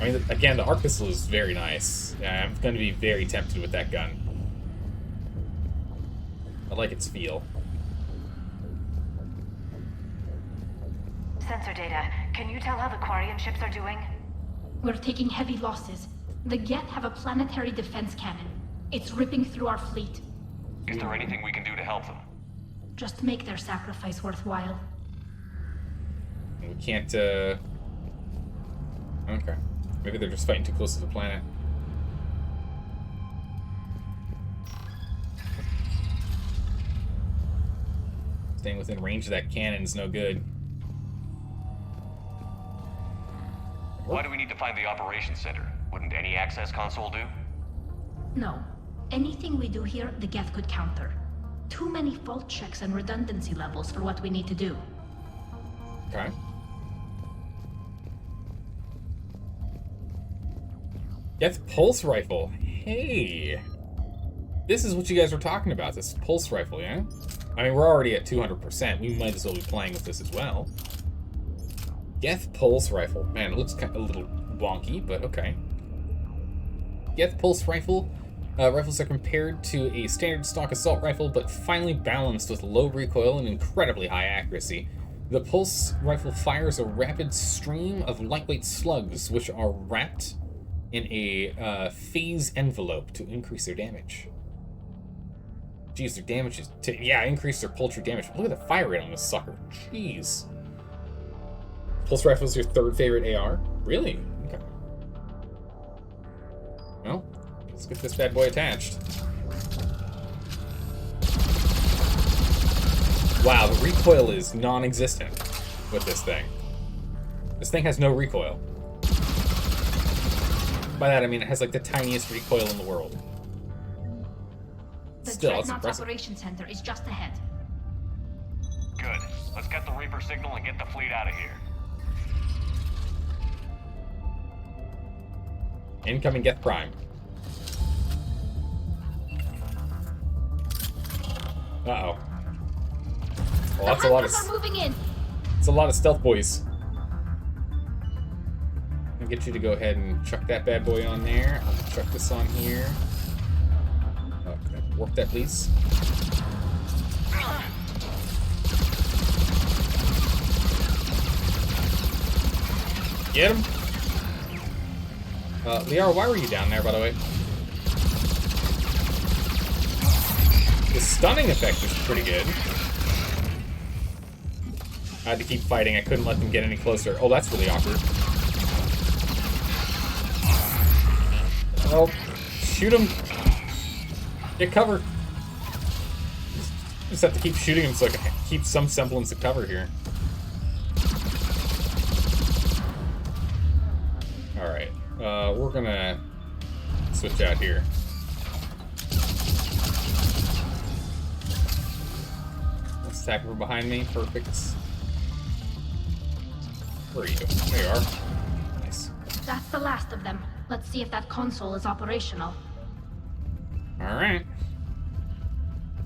[SPEAKER 1] I mean, again, the arc pistol is very nice. Yeah, I'm going to be very tempted with that gun. I like its feel.
[SPEAKER 11] Sensor data. Can you tell how the Quarian ships are doing?
[SPEAKER 7] We're taking heavy losses. The Geth have a planetary defense cannon. It's ripping through our fleet.
[SPEAKER 9] Is there anything we can do to help them?
[SPEAKER 7] Just make their sacrifice worthwhile.
[SPEAKER 1] We can't, Okay. Maybe they're just fighting too close to the planet. Staying within range of that cannon's no good.
[SPEAKER 9] Why do we need to find the operations center? Wouldn't any access console do?
[SPEAKER 7] No. Anything we do here, the Geth could counter. Too many fault checks and redundancy levels for what we need to do.
[SPEAKER 1] Okay. Geth pulse rifle. Hey. This is what you guys were talking about, this pulse rifle, yeah? I mean, we're already at 200%. We might as well be playing with this as well. Geth pulse rifle. Man, it looks kind of a little wonky, but okay. Geth pulse rifle. Rifles are compared to a standard stock assault rifle, but finely balanced with low recoil and incredibly high accuracy. The pulse rifle fires a rapid stream of lightweight slugs, which are wrapped in a phase envelope to increase their damage. Jeez, their damage is... increase their paltry damage. Look at the fire rate on this sucker. Jeez. Pulse rifle is your third favorite AR? Really? Okay. Well, let's get this bad boy attached. Wow, the recoil is non-existent with this thing. This thing has no recoil. By that I mean it has like the tiniest recoil in the world.
[SPEAKER 7] The
[SPEAKER 1] Still, that's
[SPEAKER 7] Dreadnought
[SPEAKER 1] impressive.
[SPEAKER 7] Operations Center is just ahead.
[SPEAKER 9] Good. Let's get the Reaper signal and get the fleet out of here.
[SPEAKER 1] Incoming Geth Prime. Uh-oh. Well, that's a lot of...
[SPEAKER 7] Are moving in.
[SPEAKER 1] It's a lot of stealth boys. get you to go ahead and chuck that bad boy on there. I'll chuck this on here. Can I warp that, please? Get him. Liara, why were you down there, by the way? The stunning effect is pretty good. I had to keep fighting. I couldn't let them get any closer. Oh, that's really awkward. Oh, shoot him. Get cover. Just have to keep shooting him so I can keep some semblance of cover here. Alright, we're gonna switch out here. Let's attack from behind me. Perfect. Where are you? There you are. Nice.
[SPEAKER 7] That's the last of them. Let's see if that console is operational.
[SPEAKER 1] Alright.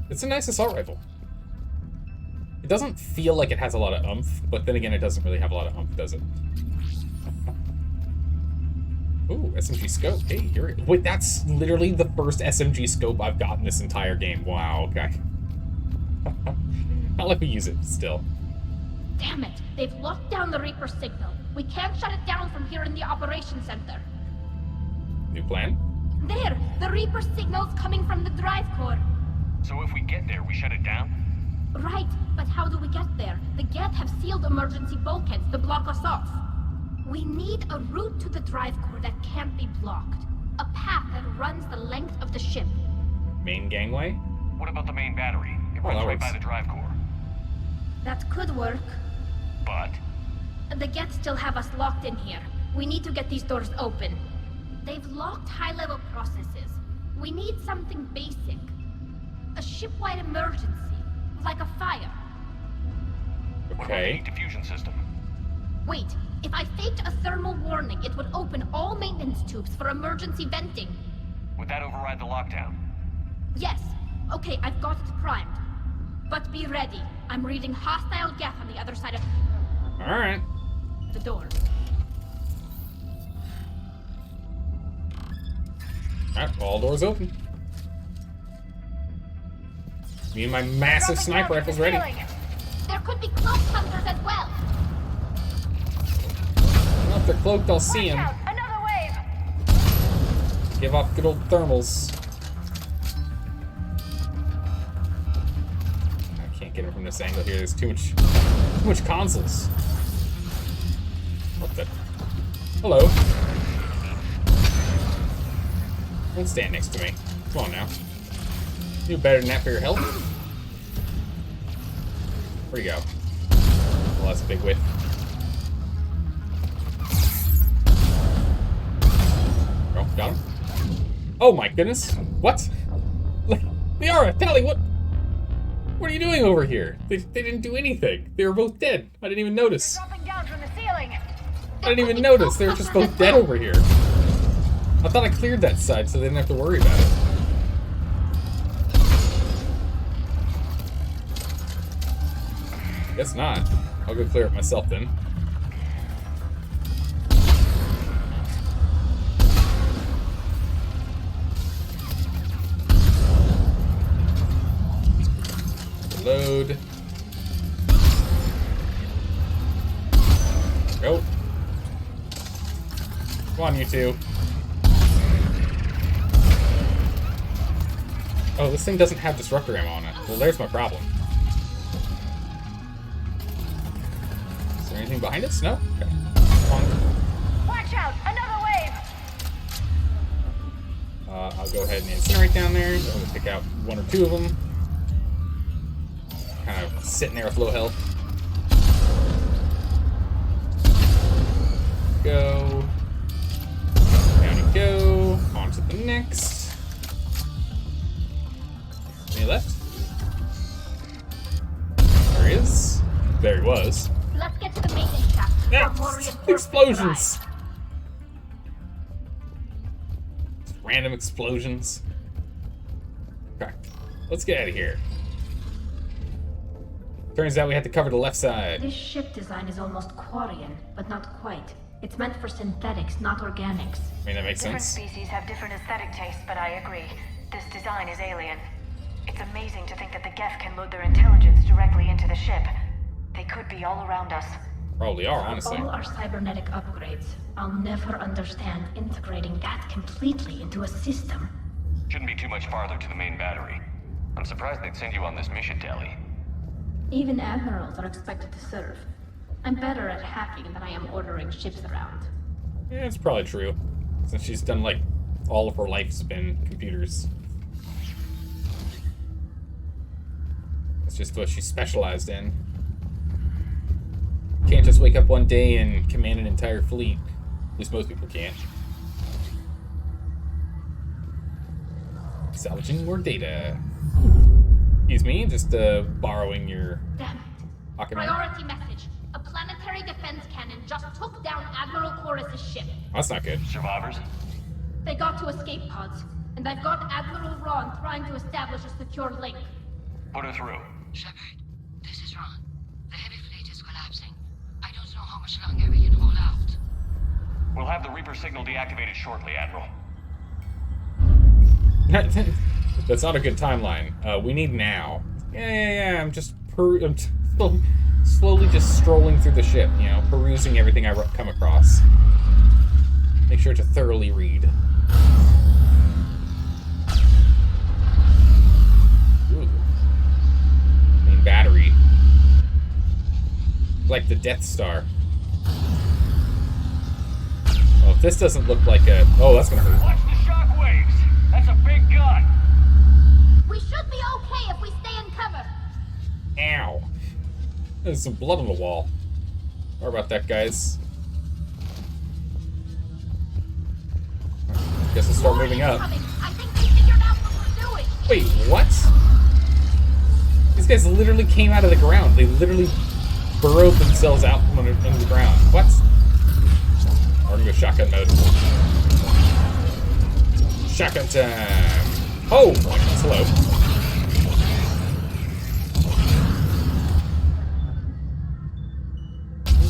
[SPEAKER 1] It's a nice assault rifle. It doesn't feel like it has a lot of oomph, but then again, it doesn't really have a lot of oomph, does it? Ooh, SMG scope. Hey, here it is. Wait, that's literally the first SMG scope I've gotten this entire game. Wow, okay. I'll let me use it still.
[SPEAKER 7] Damn it! They've locked down the Reaper signal. We can't shut it down from here in the operations center.
[SPEAKER 1] New plan?
[SPEAKER 7] There! The Reaper signal's coming from the drive core.
[SPEAKER 9] So if we get there, we shut it down?
[SPEAKER 7] Right, but how do we get there? The Geth have sealed emergency bulkheads to block us off. We need a route to the drive core that can't be blocked. A path that runs the length of the ship.
[SPEAKER 1] Main gangway?
[SPEAKER 9] What about the main battery? It runs right by the drive core.
[SPEAKER 7] That could work.
[SPEAKER 9] But?
[SPEAKER 7] The Geth still have us locked in here. We need to get these doors open. They've locked high-level processes. We need something basic. A ship-wide emergency. Like a fire.
[SPEAKER 1] Okay.
[SPEAKER 9] Diffusion system.
[SPEAKER 7] Wait, if I faked a thermal warning, it would open all maintenance tubes for emergency venting.
[SPEAKER 9] Would that override the lockdown?
[SPEAKER 7] Yes. Okay, I've got it primed. But be ready. I'm reading hostile Geth on the other side of...
[SPEAKER 1] Alright.
[SPEAKER 7] The door.
[SPEAKER 1] Alright, all doors open. Me and my massive sniper rifle's ready.
[SPEAKER 7] There could be cloak hunters as well.
[SPEAKER 1] Well, if they're cloaked, I'll see them.
[SPEAKER 11] Another wave.
[SPEAKER 1] Give off good old thermals. I can't get him from this angle here. There's too much consoles. What the? Hello. Don't stand next to me. Come on now. You do better than that for your health. Where'd he go? Well, that's a big whiff. Oh, got him. Oh my goodness. What? Liara, Tally, what are you doing over here? They didn't do anything. They were both dead. I didn't even notice.
[SPEAKER 11] Dropping down from the ceiling.
[SPEAKER 1] I didn't even notice. They were just both dead over here. I thought I cleared that side so they didn't have to worry about it. Guess not. I'll go clear it myself then. Load. Go. Come on, you two. Oh, this thing doesn't have disruptor ammo on it. Well, there's my problem. Is there anything behind us? No? Okay. Come on.
[SPEAKER 11] Watch out! Another wave!
[SPEAKER 1] I'll go ahead and incinerate down there. I'm going to pick out one or two of them. Kind of sitting there with low health. Go. Down you go. On to the next. Any left? There he is. There he was.
[SPEAKER 7] Let's get to the maintenance shaft.
[SPEAKER 1] Yeah, explosions. Random explosions. Okay, let's get out of here. Turns out we had to cover the left side.
[SPEAKER 7] This ship design is almost Quarian, but not quite. It's meant for synthetics, not organics.
[SPEAKER 1] I mean, that makes
[SPEAKER 11] Different
[SPEAKER 1] sense.
[SPEAKER 11] species have different aesthetic tastes, but I agree. This design is alien. It's amazing to think that the Geth can load their intelligence directly into the ship. They could be all around us.
[SPEAKER 1] Probably are, honestly.
[SPEAKER 7] All our cybernetic upgrades. I'll never understand integrating that completely into a system.
[SPEAKER 9] Shouldn't be too much farther to the main battery. I'm surprised they'd send you on this mission, Tally.
[SPEAKER 7] Even admirals are expected to serve. I'm better at hacking than I am ordering ships around.
[SPEAKER 1] Yeah, it's probably true. Since she's done, like, all of her life's been computers. That's just what she's specialized in. Can't just wake up one day and command an entire fleet. At least most people can't. Salvaging more data. Excuse me, just borrowing your
[SPEAKER 7] Damn it.
[SPEAKER 1] pocket money.
[SPEAKER 7] Priority message. A planetary defense cannon just took down Admiral Chorus's ship.
[SPEAKER 1] That's not good.
[SPEAKER 9] Survivors?
[SPEAKER 7] They got to escape pods, and I've got Admiral Ron trying to establish a secure link.
[SPEAKER 9] Put her through.
[SPEAKER 2] Shepard, this is Ron. The heavy fleet is collapsing. I don't know how much longer we can hold out.
[SPEAKER 9] We'll have the Reaper signal deactivated shortly, Admiral.
[SPEAKER 1] That's not a good timeline. We need now. Yeah. I'm just slowly just strolling through the ship, you know, perusing everything I come across. Make sure to thoroughly read. Ooh. Main battery. Like the Death Star. Well, if this doesn't look like a... Oh, that's gonna hurt.
[SPEAKER 9] Watch the shockwaves! That's a big gun!
[SPEAKER 7] We should be okay if we stay in cover.
[SPEAKER 1] Ow. There's some blood on the wall. Sorry about that, guys. Guess I'll start moving up.
[SPEAKER 7] I think we figured out what we're doing.
[SPEAKER 1] Wait, what? These guys literally came out of the ground. They literally burrowed themselves out from under the ground. What? I'm gonna go shotgun mode. Shotgun time. Oh, slow.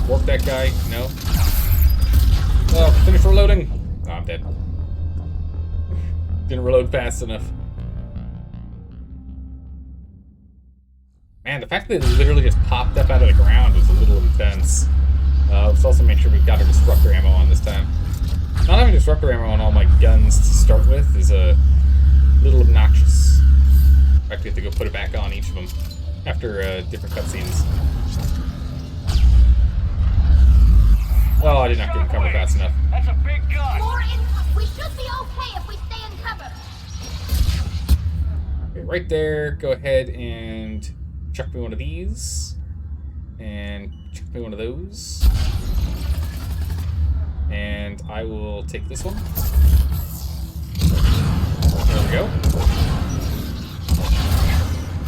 [SPEAKER 1] Work that guy. No. Oh, finish reloading. Oh, I'm dead. Didn't reload fast enough. Man, the fact that it literally just popped up out of the ground was a little intense. Let's also make sure we've got our disruptor ammo on this time. Not having disruptor ammo on all my guns to start with is a little obnoxious. I actually have to go put it back on each of them after different cutscenes. Oh, I did not get in cover fast enough.
[SPEAKER 9] That's a big gun!
[SPEAKER 7] More income. We should be okay if we stay in cover.
[SPEAKER 1] Okay, right there. Go ahead and chuck me one of these. And chuck me one of those. And I will take this one. There we go.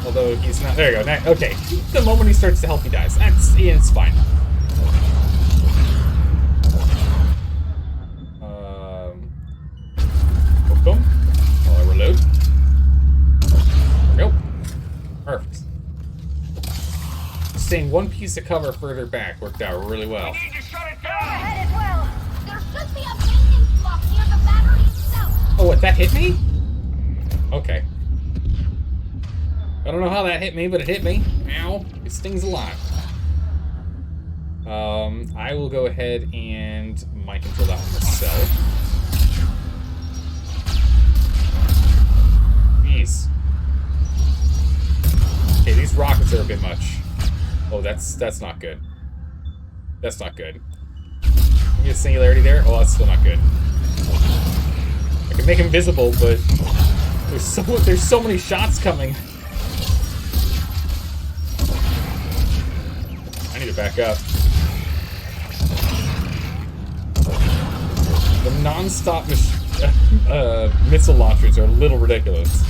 [SPEAKER 1] Although he's not. There you go. Okay. The moment he starts to help, he dies. It's fine. Boom. While I reload. There we go. Perfect. Staying one piece of cover further back worked out really well.
[SPEAKER 9] We need to shut it down!
[SPEAKER 7] Ahead as well. There should be a maintenance block near the battery itself.
[SPEAKER 1] Oh, what? That hit me? Okay. I don't know how that hit me, but it hit me. Ow. It stings a lot. I will go ahead and mind control that one myself. Jeez. Okay, these rockets are a bit much. Oh, that's not good. That's not good. Get a singularity there. Oh, that's still not good. I can make him visible, but there's so many shots coming. I need to back up. The non-stop missile launchers are a little ridiculous.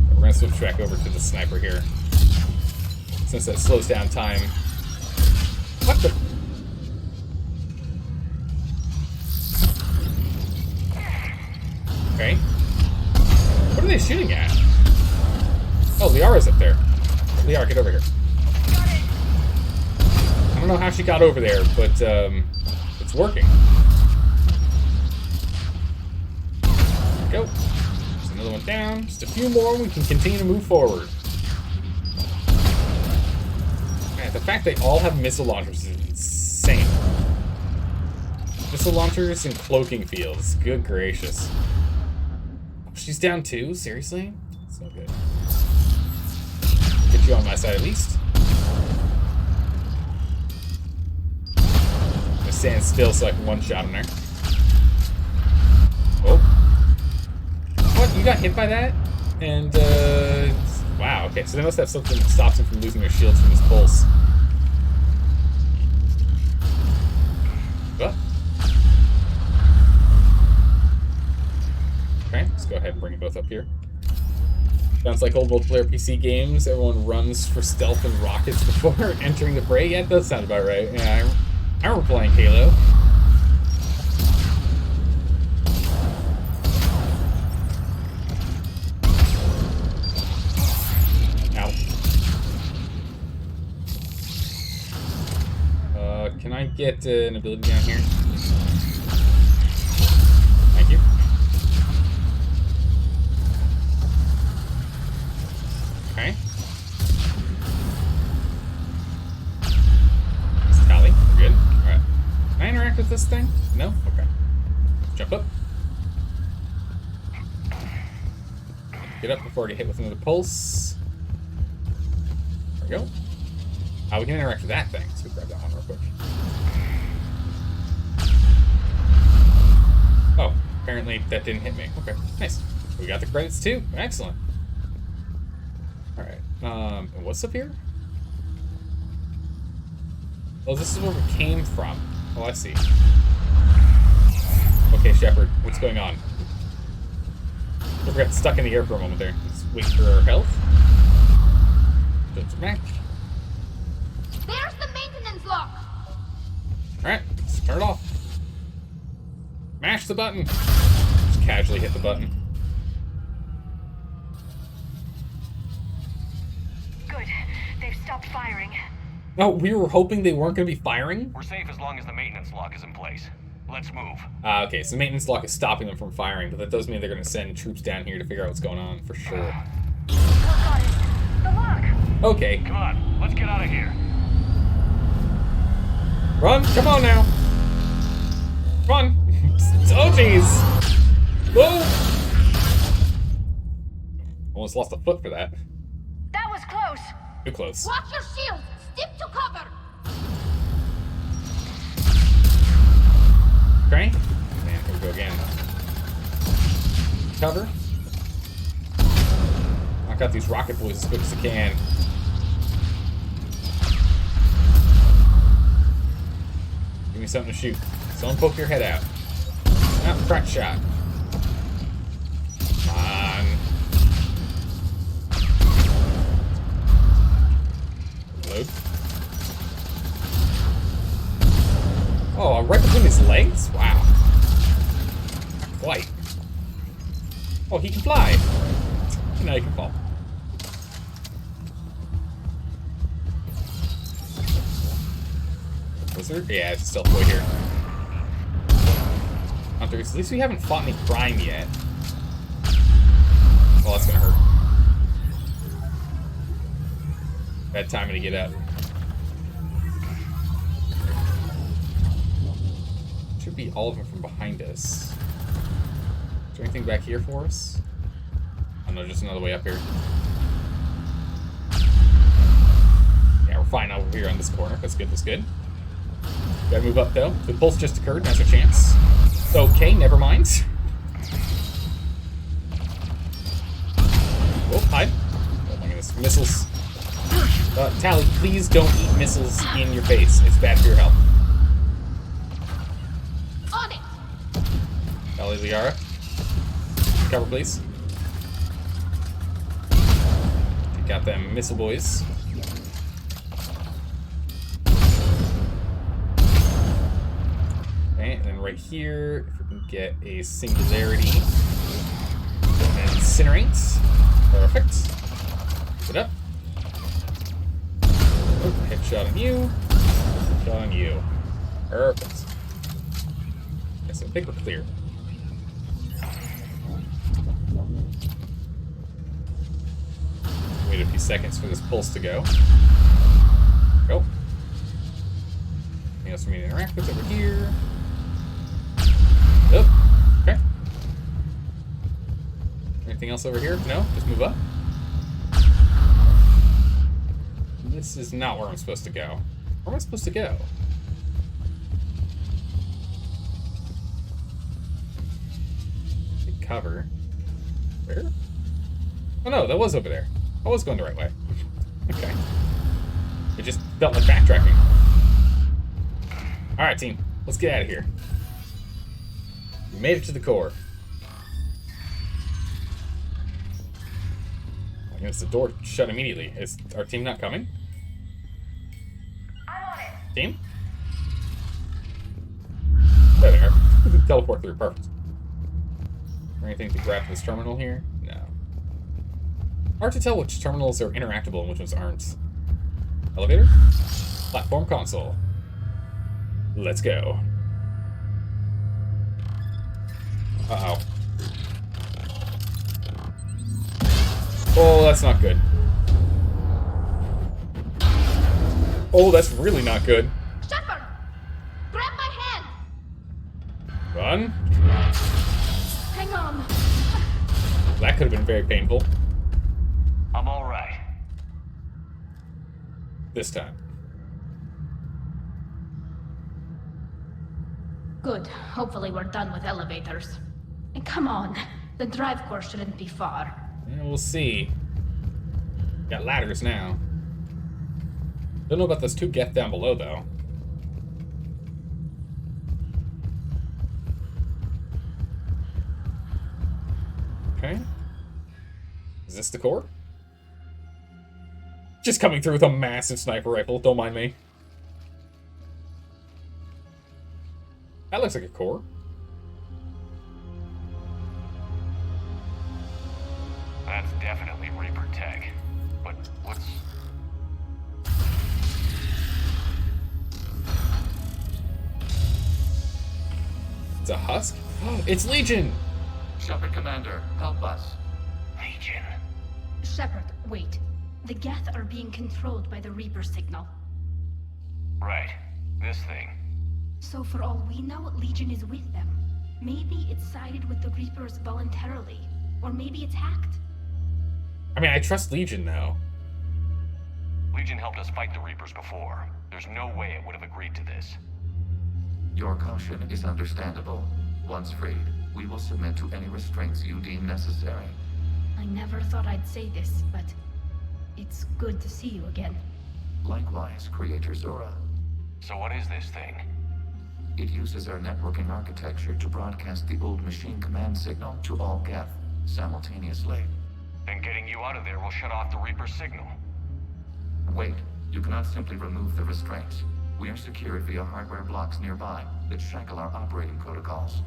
[SPEAKER 1] We're gonna switch back over to the sniper here, since that slows down time. What the? Okay. What are they shooting at? Oh, Liara's up there. Liara, get over here. I don't know how she got over there, but it's working. There we go. There's another one down. Just a few more, we can continue to move forward. Man, the fact they all have missile launchers is insane. Missile launchers and cloaking fields. Good gracious. Oh, she's down too? Seriously? That's no good. Get you on my side at least. I'm gonna stand still so I can one-shot him there. Oh. What? You got hit by that? And, wow, okay, so they must have something that stops him from losing their shields from his pulse. What? Okay, let's go ahead and bring you both up here. Sounds like old multiplayer PC games. Everyone runs for stealth and rockets before entering the fray. Yeah, it does sound about right. Yeah, I remember playing Halo. Ow. Can I get an ability down here? Thank you. Okay. It's Tally. We're good. Alright. Can I interact with this thing? No? Okay. Jump up. Get up before I get hit with another pulse. There we go. We can interact with that thing. Let's go grab that one real quick. Oh, apparently that didn't hit me. Okay, nice. We got the credits too. Excellent. Alright, and what's up here? Oh, this is where we came from. Oh, I see. Okay, Shepard, what's going on? We got stuck in the air for a moment there. Let's wait for our health. Filter back.
[SPEAKER 7] There's the maintenance lock.
[SPEAKER 1] Alright, let's turn it off. Mash the button. Just casually hit the button.
[SPEAKER 11] Good. They've stopped firing.
[SPEAKER 1] No, we were hoping they weren't going to be firing?
[SPEAKER 9] We're safe as long as the maintenance lock is in place. Let's move.
[SPEAKER 1] Okay, so the maintenance lock is stopping them from firing, but that does mean they're going to send troops down here to figure out what's going on, for sure.
[SPEAKER 11] Got it. The lock.
[SPEAKER 1] Okay.
[SPEAKER 9] Come on, let's get out of here.
[SPEAKER 1] Run! Come on now! Run! Oh, jeez! Whoa! Almost lost a foot for that.
[SPEAKER 11] That was close.
[SPEAKER 1] Too close.
[SPEAKER 7] Watch your shield. Stick to cover.
[SPEAKER 1] Okay. And here we go again. Cover. Knock out these rocket boys as quick as I can. Give me something to shoot. Someone poke your head out. Oh, crack shot. Come on. Reload. Oh, right between his legs? Wow. Not quite. Oh, he can fly. No, he can fall. Was there? Yeah, it's a stealth boy here. Hunters, at least we haven't fought any crime yet. Well, that's gonna hurt. Bad timing to get up. Should be all of them from behind us. Is there anything back here for us? Oh no, just another way up here. Yeah, we're fine over here on this corner. That's good, that's good. Gotta move up though. The pulse just occurred, now's our chance. Okay, never mind. Oh, hide. Oh my goodness, missiles. Tally, please don't eat missiles in your face. It's bad for your health.
[SPEAKER 7] On it.
[SPEAKER 1] Tally, Liara. Cover, please. Take out them missile boys. Okay, and then right here, if we can get a singularity. And incinerate. Perfect. Keep it up. Oh, headshot on you. On you. Perfect. Okay, so I think we're clear. Wait a few seconds for this pulse to go. Go. Anything else for me to interact with over here? Oh, okay. Anything else over here? No? Just move up. This is not where I'm supposed to go. Where am I supposed to go? Take cover. Where? Oh no, that was over there. I was going the right way. Okay. It just felt like backtracking. Alright, team. Let's get out of here. We made it to the core. I guess the door shut immediately. Is our team not coming?
[SPEAKER 11] I'm on it.
[SPEAKER 1] Team? There. Teleport through. Perfect. Or anything to grab this terminal here? No. Hard to tell which terminals are interactable and which ones aren't. Elevator? Platform console. Let's go. Uh-oh. Oh, that's not good. Oh, that's really not good.
[SPEAKER 7] Shepard! Grab my hand!
[SPEAKER 1] Run.
[SPEAKER 7] Hang on.
[SPEAKER 1] That could have been very painful.
[SPEAKER 9] I'm all right.
[SPEAKER 1] This time.
[SPEAKER 7] Good. Hopefully we're done with elevators. And come on. The drive core shouldn't be far.
[SPEAKER 1] Yeah, we'll see. Got ladders now. Don't know about those two Geth down below, though. Okay. Is this the core? Just coming through with a massive sniper rifle, don't mind me. That looks like a core.
[SPEAKER 9] That's definitely Reaper tech. But what's...
[SPEAKER 1] It's a husk? It's Legion!
[SPEAKER 5] Shepard Commander, help us.
[SPEAKER 9] Legion?
[SPEAKER 7] Shepard, wait. The Geth are being controlled by the Reaper signal.
[SPEAKER 9] Right. This thing.
[SPEAKER 7] So for all we know, Legion is with them. Maybe it's sided with the Reapers voluntarily. Or maybe it's hacked.
[SPEAKER 1] I mean, I trust Legion, though.
[SPEAKER 9] Legion helped us fight the Reapers before. There's no way it would have agreed to this.
[SPEAKER 13] Your caution is understandable. Once freed, we will submit to any restraints you deem necessary.
[SPEAKER 7] I never thought I'd say this, but it's good to see you again.
[SPEAKER 13] Likewise, Creator Zora.
[SPEAKER 9] So what is this thing?
[SPEAKER 13] It uses our networking architecture to broadcast the old machine command signal to all Geth simultaneously.
[SPEAKER 9] Then getting you out of there will shut off the Reaper signal.
[SPEAKER 13] Wait, you cannot simply remove the restraints. We are secured via hardware blocks nearby that shackle our operating protocols.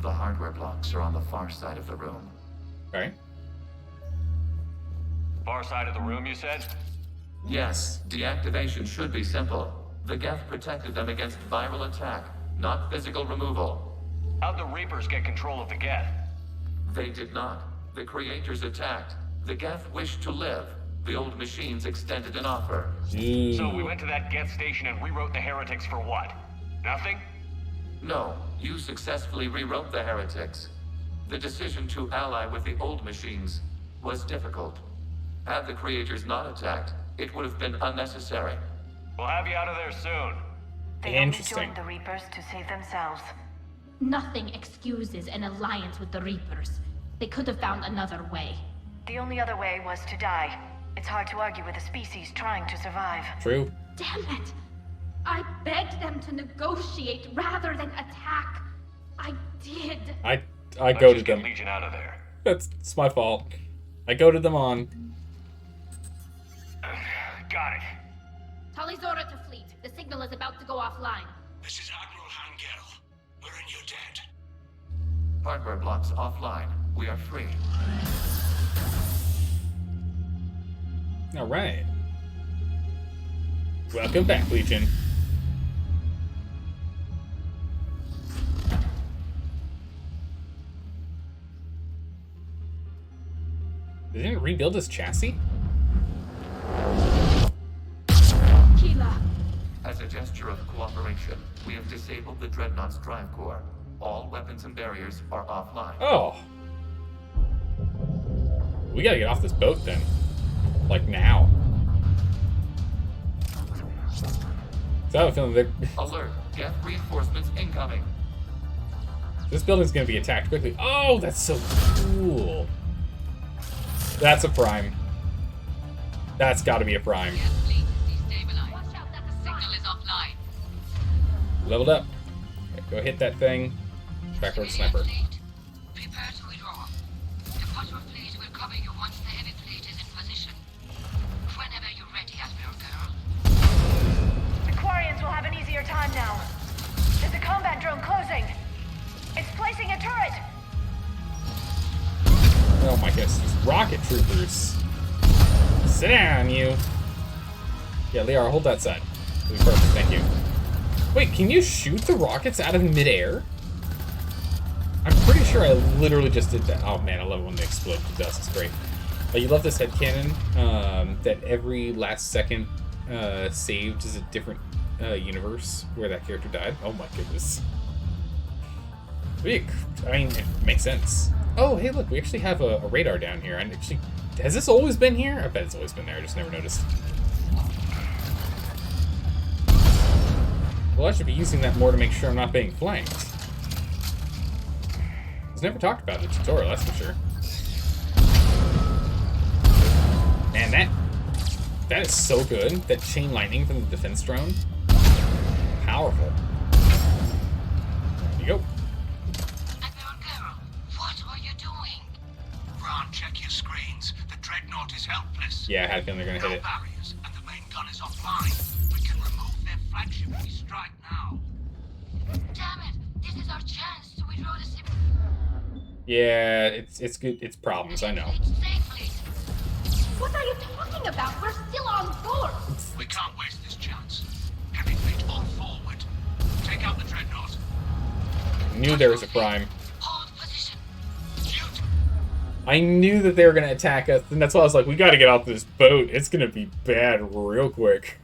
[SPEAKER 13] The hardware blocks are on the far side of the room.
[SPEAKER 1] Okay.
[SPEAKER 9] Far side of the room, you said?
[SPEAKER 13] Yes, deactivation should be simple. The Geth protected them against viral attack, not physical removal.
[SPEAKER 9] How'd the Reapers get control of the Geth?
[SPEAKER 13] They did not. The Creators attacked. The Geth wished to live. The old machines extended an offer.
[SPEAKER 9] So we went to that Geth station and rewrote the heretics for what? Nothing?
[SPEAKER 13] No, you successfully rewrote the heretics. The decision to ally with the old machines was difficult. Had the Creators not attacked, it would have been unnecessary.
[SPEAKER 9] We'll have you out of there soon.
[SPEAKER 11] They only joined the Reapers to save themselves.
[SPEAKER 7] Nothing excuses an alliance with the Reapers. They could have found another way.
[SPEAKER 11] The only other way was to die. It's hard to argue with a species trying to survive.
[SPEAKER 1] True.
[SPEAKER 7] Damn it! I begged them to negotiate rather than attack. I did.
[SPEAKER 1] I goaded them.
[SPEAKER 9] Get Legion out of there.
[SPEAKER 1] It's my fault. I goaded them on.
[SPEAKER 9] Got it.
[SPEAKER 7] Talizora to fleet. The signal is about to go offline.
[SPEAKER 4] This is Admiral Hangel. We're in your debt.
[SPEAKER 13] Hardware blocks offline. We are free.
[SPEAKER 1] All right. Welcome back, Legion. They didn't rebuild his chassis?
[SPEAKER 7] Keela.
[SPEAKER 13] As a gesture of cooperation, we have disabled the Dreadnought's drive core. All weapons and barriers are offline.
[SPEAKER 1] Oh. We gotta get off this boat then. Like now. So I have a feeling they're...
[SPEAKER 13] Alert! Geth reinforcements incoming.
[SPEAKER 1] This building's gonna be attacked quickly. Oh, that's so cool. That's a prime. That's gotta be a prime. Leveled up. Okay, go hit that thing. Backward sniper.
[SPEAKER 2] Prepare to withdraw. The Quattro fleet will cover you once the heavy fleet is in position. Whenever you're ready, Asper girl.
[SPEAKER 11] The Quarians will have an easier time now. There's a combat drone closing. It's placing a turret.
[SPEAKER 1] Oh my goodness, these rocket troopers. Sit down, you. Yeah, Liara, hold that side. That'd be perfect, thank you. Wait, can you shoot the rockets out of midair? I'm pretty sure I literally just did that. Oh man, I love it when they explode to dust. It's great. You love this headcanon that every last second saved is a different universe where that character died. Oh my goodness. I mean, it makes sense. Oh, hey, look, we actually have a radar down here. And actually, has this always been here? I bet it's always been there. I just never noticed. Well, I should be using that more to make sure I'm not being flanked. It's never talked about in the tutorial, that's for sure. Man, that is so good. That chain lightning from the defense drone. Powerful. There you go.
[SPEAKER 2] What are you doing?
[SPEAKER 4] Ron, check your screens. The Dreadnought is helpless.
[SPEAKER 1] Yeah, I had a feeling they're gonna hit it.
[SPEAKER 4] Barriers, and the main gun is offline. We can remove their flagship if we strike now.
[SPEAKER 2] Damn it! This is our chance to withdraw the ship.
[SPEAKER 1] Yeah, it's good. It's problems, I know.
[SPEAKER 7] What are you talking about? We're still on board.
[SPEAKER 4] We can't waste this chance. Heavy fleet all forward. Take out the Dreadnought.
[SPEAKER 1] Knew there was a prime. I knew that they were gonna attack us, and that's why I was like, we gotta get off this boat. It's gonna be bad real quick.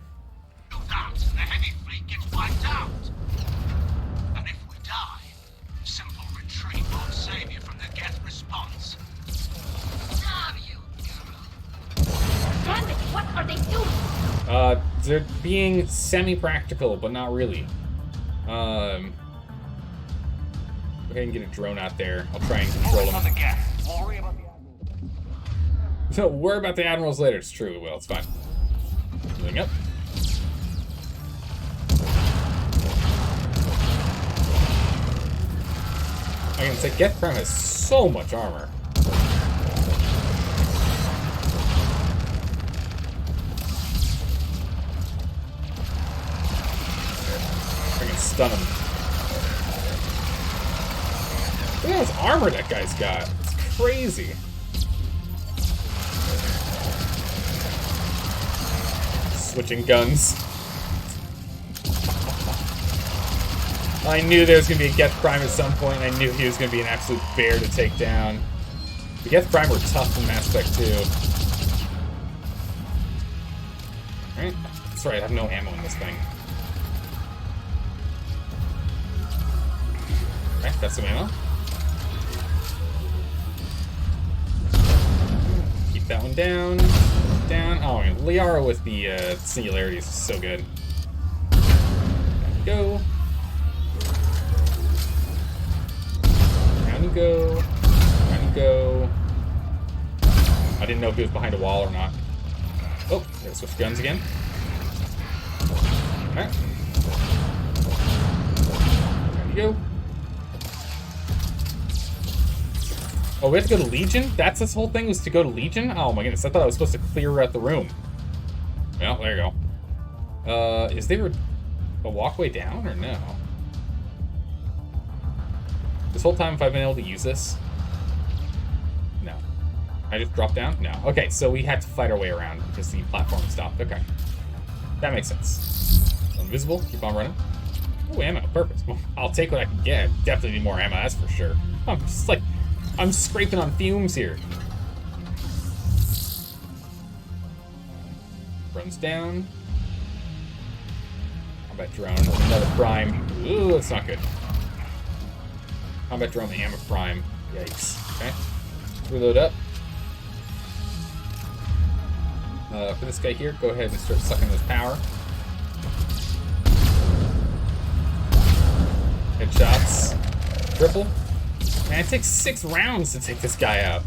[SPEAKER 4] The heavy fleet gets wiped out. And if we die, simple retreat won't save you from the Geth response.
[SPEAKER 2] Damn you,
[SPEAKER 7] Damn it, what are they doing?
[SPEAKER 1] They're being semi-practical, but not really. Go ahead and get a drone out there. I'll try and control them. So worry about the admirals later. It's true, we will. It's fine. Moving up. I can say Geth Prime has so much armor. I can stun him. Look at how much armor that guy's got. It's crazy. Switching guns. I knew there was going to be a Geth Prime at some point, and I knew he was going to be an absolute bear to take down. The Geth Prime were tough in Mass Effect 2. Alright. That's right, I have no ammo in this thing. Alright, got some ammo. Keep that one down. Down. Oh, I mean, Liara with the singularities is so good. Down you go. Down you go. Down you go. I didn't know if he was behind a wall or not. Oh, gotta switch guns again. Alright. Down you go. Oh, we have to go to Legion? That's this whole thing, was to go to Legion? Oh my goodness, I thought I was supposed to clear out the room. Well, there you go. Is there a walkway down or no? This whole time have I been able to use this? No. I just dropped down? No. Okay, so we had to fight our way around because the platform stopped. Okay. That makes sense. Invisible, keep on running. Oh, ammo, perfect. Well, I'll take what I can get. Definitely need more ammo, that's for sure. I'm just like... I'm scraping on fumes here. drone's down. Combat drone, another prime. Ooh, that's not good. Combat drone, ammo prime. Yikes. Okay. Reload up. For this guy here, go ahead and start sucking his power. Headshots. Triple. Man, it takes 6 rounds to take this guy out.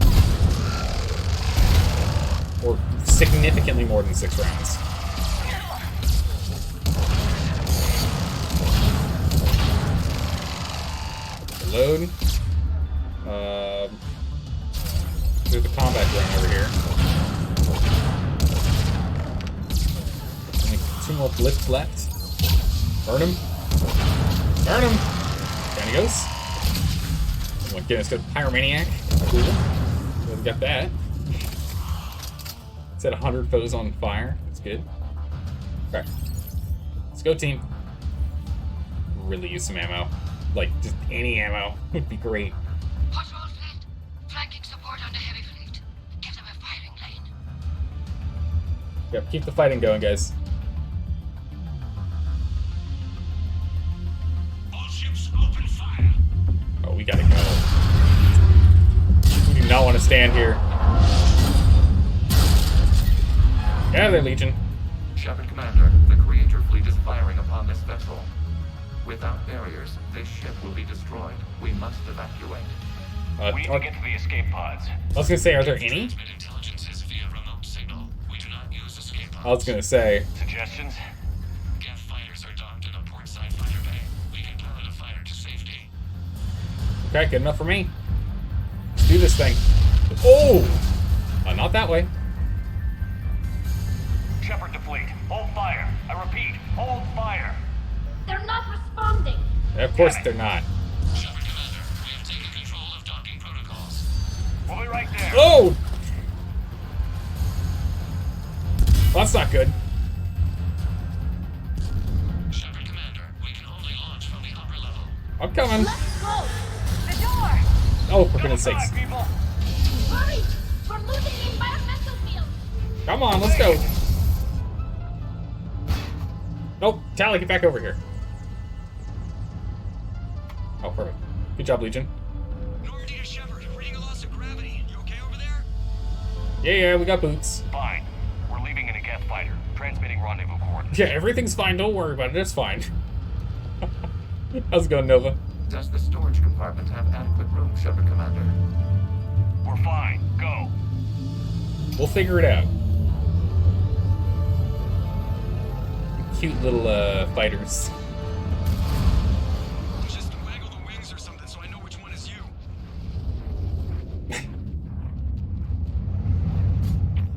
[SPEAKER 1] Or significantly more than 6 rounds. Reload. There's the combat drone over here. Only 2 more blips left. Burn him. Burn him! Down he goes. Oh my goodness, got Pyromaniac. Cool. We got that. Set 100 foes on fire. That's good. Okay. Let's go, team. Really use some ammo. Like, just any ammo would be great.
[SPEAKER 2] Patrol fleet, flanking support on the heavy fleet. Give them a firing lane.
[SPEAKER 1] Yep, keep the fighting going, guys.
[SPEAKER 4] All ships open fire.
[SPEAKER 1] Oh, we gotta go. We do not want to stand here. Get out of there, Legion.
[SPEAKER 13] Shepard Commander, the Creator Fleet is firing upon this vessel. Without barriers, this ship will be destroyed. We must evacuate.
[SPEAKER 9] We need to get to the escape pods.
[SPEAKER 1] I was gonna say, are there any?
[SPEAKER 13] Transmit intelligences via remote signal. We do not use escape pods.
[SPEAKER 1] I was gonna say.
[SPEAKER 9] Suggestions?
[SPEAKER 13] Geth fighters are docked in a portside fighter bay. We can pilot a fighter to safety.
[SPEAKER 1] Okay, good enough for me. Let's do this thing. Oh! Not that way.
[SPEAKER 9] Shepard to fleet. Hold fire. I repeat, hold fire.
[SPEAKER 7] They're not responding.
[SPEAKER 1] Of course they're not.
[SPEAKER 13] Shepard Commander, we have taken control of docking protocols.
[SPEAKER 9] We'll be right there.
[SPEAKER 1] Oh! Well, that's not good.
[SPEAKER 13] Shepard Commander, we can only launch from the upper level.
[SPEAKER 1] I'm coming.
[SPEAKER 7] Let's go.
[SPEAKER 11] The door!
[SPEAKER 1] Oh, for goodness sakes.
[SPEAKER 9] People.
[SPEAKER 7] Hurry! We're losing the environmental field.
[SPEAKER 1] Come on, let's go. Nope, Tally, get back over here. Oh, perfect. Good job, Legion.
[SPEAKER 8] Normandy to Shepard, reading a loss of gravity. You okay over there?
[SPEAKER 1] Yeah, we got boots.
[SPEAKER 9] Fine. We're leaving in a Geth fighter. Transmitting rendezvous coordinates.
[SPEAKER 1] Yeah, everything's fine. Don't worry about it. It's fine. How's it going, Nova?
[SPEAKER 13] Does the storage compartment have adequate room, Shepard Commander?
[SPEAKER 9] We're fine. Go.
[SPEAKER 1] We'll figure it out. Cute little fighters.
[SPEAKER 8] Just waggle the wings or something so I know which one is you.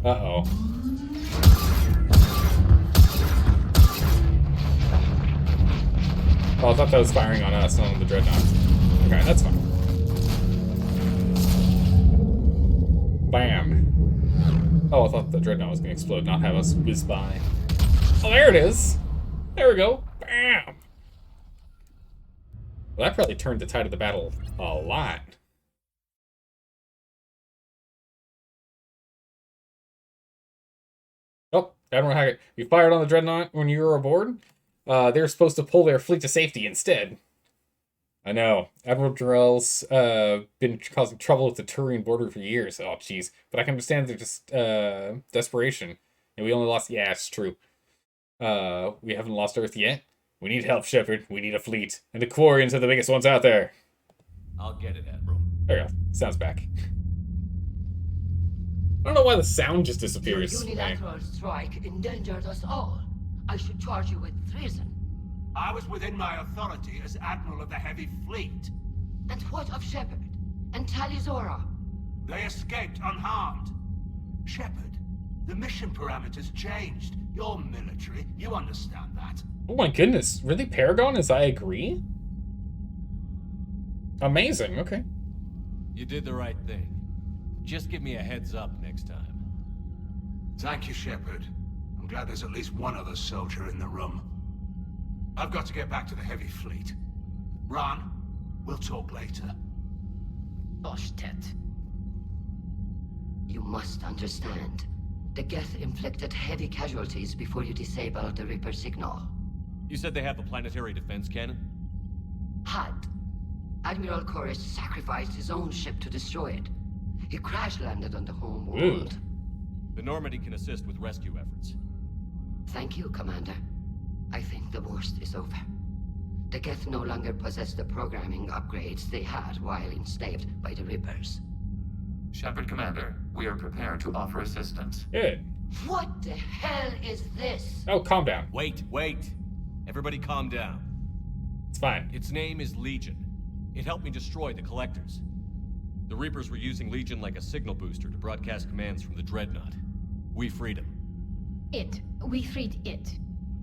[SPEAKER 1] Uh-oh. Oh, I thought that was firing on us, not on the Dreadnought. Okay, that's fine. Bam. Oh, I thought the Dreadnought was going to explode, not have us whiz by. Oh, there it is. There we go. Bam. Well, that probably turned the tide of the battle a lot. Oh, Admiral Hackett, you fired on the Dreadnought when you were aboard? They were supposed to pull their fleet to safety instead. I know. Admiral Jarrell's been causing trouble with the Turian border for years. Oh, jeez. But I can understand their just desperation. And we only lost... Yeah, it's true. We haven't lost Earth yet. We need help, Shepard. We need a fleet. And the Quarians are the biggest ones out there.
[SPEAKER 3] I'll get it, Admiral.
[SPEAKER 1] There you go. Sound's back. I don't know why the sound just
[SPEAKER 2] Your
[SPEAKER 1] disappears.
[SPEAKER 2] unilateral strike endangered us all. I should charge you with treason.
[SPEAKER 4] I was within my authority as Admiral of the Heavy Fleet.
[SPEAKER 2] And what of Shepard? And Talizora?
[SPEAKER 4] They escaped unharmed. Shepard, the mission parameters changed. You're military, you understand that.
[SPEAKER 1] Oh my goodness. Really, Paragon? Is I agree? Amazing. Okay.
[SPEAKER 3] You did the right thing. Just give me a heads up next time.
[SPEAKER 4] Thank you, Shepard. I'm glad there's at least one other soldier in the room. I've got to get back to the Heavy Fleet. Ron, we'll talk later.
[SPEAKER 2] Boshtet. You must understand.
[SPEAKER 6] The Geth inflicted heavy casualties before you disabled the Reaper signal.
[SPEAKER 3] You said they have a planetary defense cannon?
[SPEAKER 6] Had. Admiral Koresh sacrificed his own ship to destroy it. He crash-landed on the home world.
[SPEAKER 3] The Normandy can assist with rescue efforts.
[SPEAKER 6] Thank you, Commander. I think the worst is over. The Geth no longer possess the programming upgrades they had while enslaved by the Reapers.
[SPEAKER 13] Shepard, Commander, we are prepared to offer assistance.
[SPEAKER 1] Good.
[SPEAKER 6] What the hell is this?
[SPEAKER 1] Oh, calm down.
[SPEAKER 3] Wait. Everybody calm down.
[SPEAKER 1] It's fine.
[SPEAKER 3] Its name is Legion. It helped me destroy the Collectors. The Reapers were using Legion like a signal booster to broadcast commands from the Dreadnought. We freed him.
[SPEAKER 7] We freed it.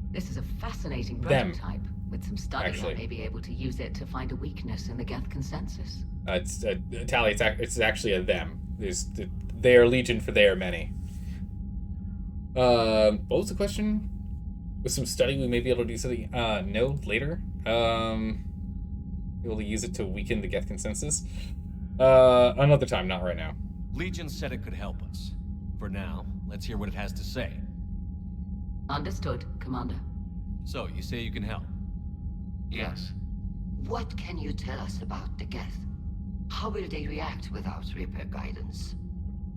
[SPEAKER 6] This is a fascinating
[SPEAKER 1] Them.
[SPEAKER 6] prototype. With some study,
[SPEAKER 1] Actually.
[SPEAKER 6] I may be able to use it to find a weakness in the Geth consensus.
[SPEAKER 1] It's Tally. It's actually a them. They are Legion for they are many. What was the question? With some study, we may be able to do something. No, later. Able to use it to weaken the Geth consensus. Another time, not right now.
[SPEAKER 3] Legion said it could help us. For now, let's hear what it has to say.
[SPEAKER 6] Understood, Commander.
[SPEAKER 3] So, you say you can help?
[SPEAKER 13] Yes.
[SPEAKER 6] What can you tell us about the Geth? How will they react without Reaper guidance?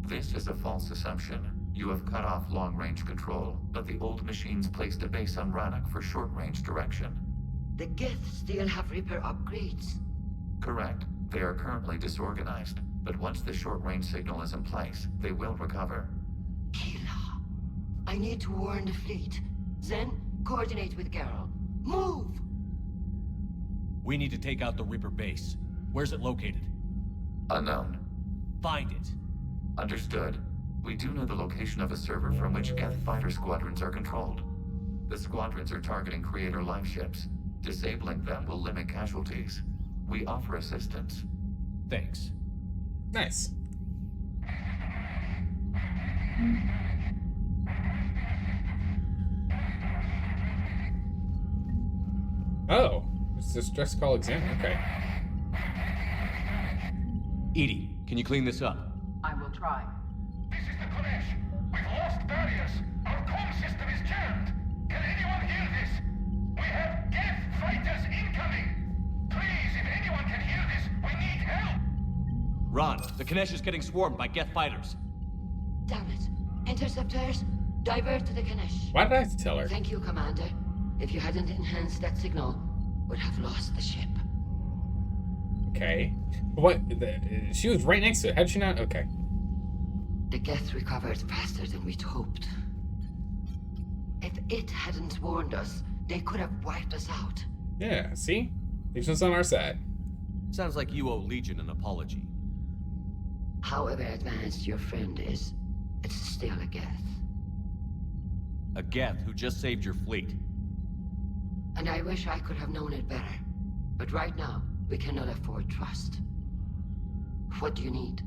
[SPEAKER 13] This is a false assumption. You have cut off long-range control, but the old machines placed a base on Rannoch for short-range direction.
[SPEAKER 6] The Geth still have Reaper upgrades?
[SPEAKER 13] Correct. They are currently disorganized, but once the short-range signal is in place, they will recover.
[SPEAKER 6] Kila, I need to warn the fleet. Then, coordinate with Geralt. Move!
[SPEAKER 3] We need to take out the Reaper base. Where's it located?
[SPEAKER 13] Unknown.
[SPEAKER 3] Find it.
[SPEAKER 13] Understood. We do know the location of a server from which Geth fighter squadrons are controlled. The squadrons are targeting Creator life ships. Disabling them will limit casualties. We offer assistance.
[SPEAKER 3] Thanks.
[SPEAKER 1] Nice. Oh, it's a stress call exam. Okay.
[SPEAKER 3] Edie, can you clean this up?
[SPEAKER 10] I will try.
[SPEAKER 5] This is the Koresh. We've lost barriers. Our comm system is jammed. Can anyone hear this? We have Geth fighters incoming. Please, if anyone can hear this, we need help.
[SPEAKER 3] Ron, the Kinesh is getting swarmed by Geth fighters.
[SPEAKER 6] Damn it. Interceptors, divert to the Kinesh.
[SPEAKER 1] Why did I have to tell her?
[SPEAKER 6] Thank you, Commander. If you hadn't enhanced that signal, would have lost the ship.
[SPEAKER 1] Okay. What? She was right next to it. How'd she not? Okay.
[SPEAKER 6] The Geth recovered faster than we'd hoped. If it hadn't warned us, they could have wiped us out.
[SPEAKER 1] Yeah, see? Legion's on our side.
[SPEAKER 3] Sounds like you owe Legion an apology.
[SPEAKER 6] However advanced your friend is, it's still a Geth.
[SPEAKER 3] A Geth who just saved your fleet.
[SPEAKER 6] And I wish I could have known it better. But right now, we cannot afford trust. What do you need?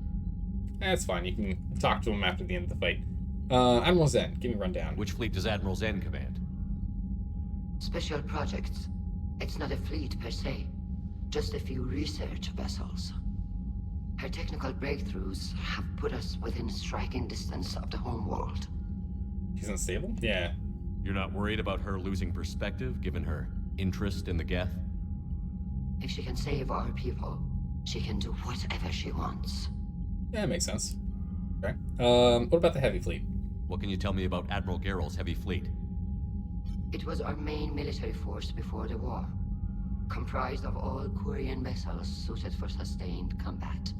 [SPEAKER 1] That's fine. You can talk to him after the end of the fight. Admiral Zen, give me a rundown.
[SPEAKER 3] Which fleet does Admiral Zen command?
[SPEAKER 6] Special projects. It's not a fleet per se. Just a few research vessels. Her technical breakthroughs have put us within striking distance of the home world.
[SPEAKER 1] She's unstable? Yeah.
[SPEAKER 3] You're not worried about her losing perspective, given her interest in the Geth?
[SPEAKER 6] If she can save our people, she can do whatever she wants.
[SPEAKER 1] Yeah, makes sense. Okay. What about the heavy fleet?
[SPEAKER 3] What can you tell me about Admiral Geralt's heavy fleet?
[SPEAKER 6] It was our main military force before the war, comprised of all Quarian vessels suited for sustained combat.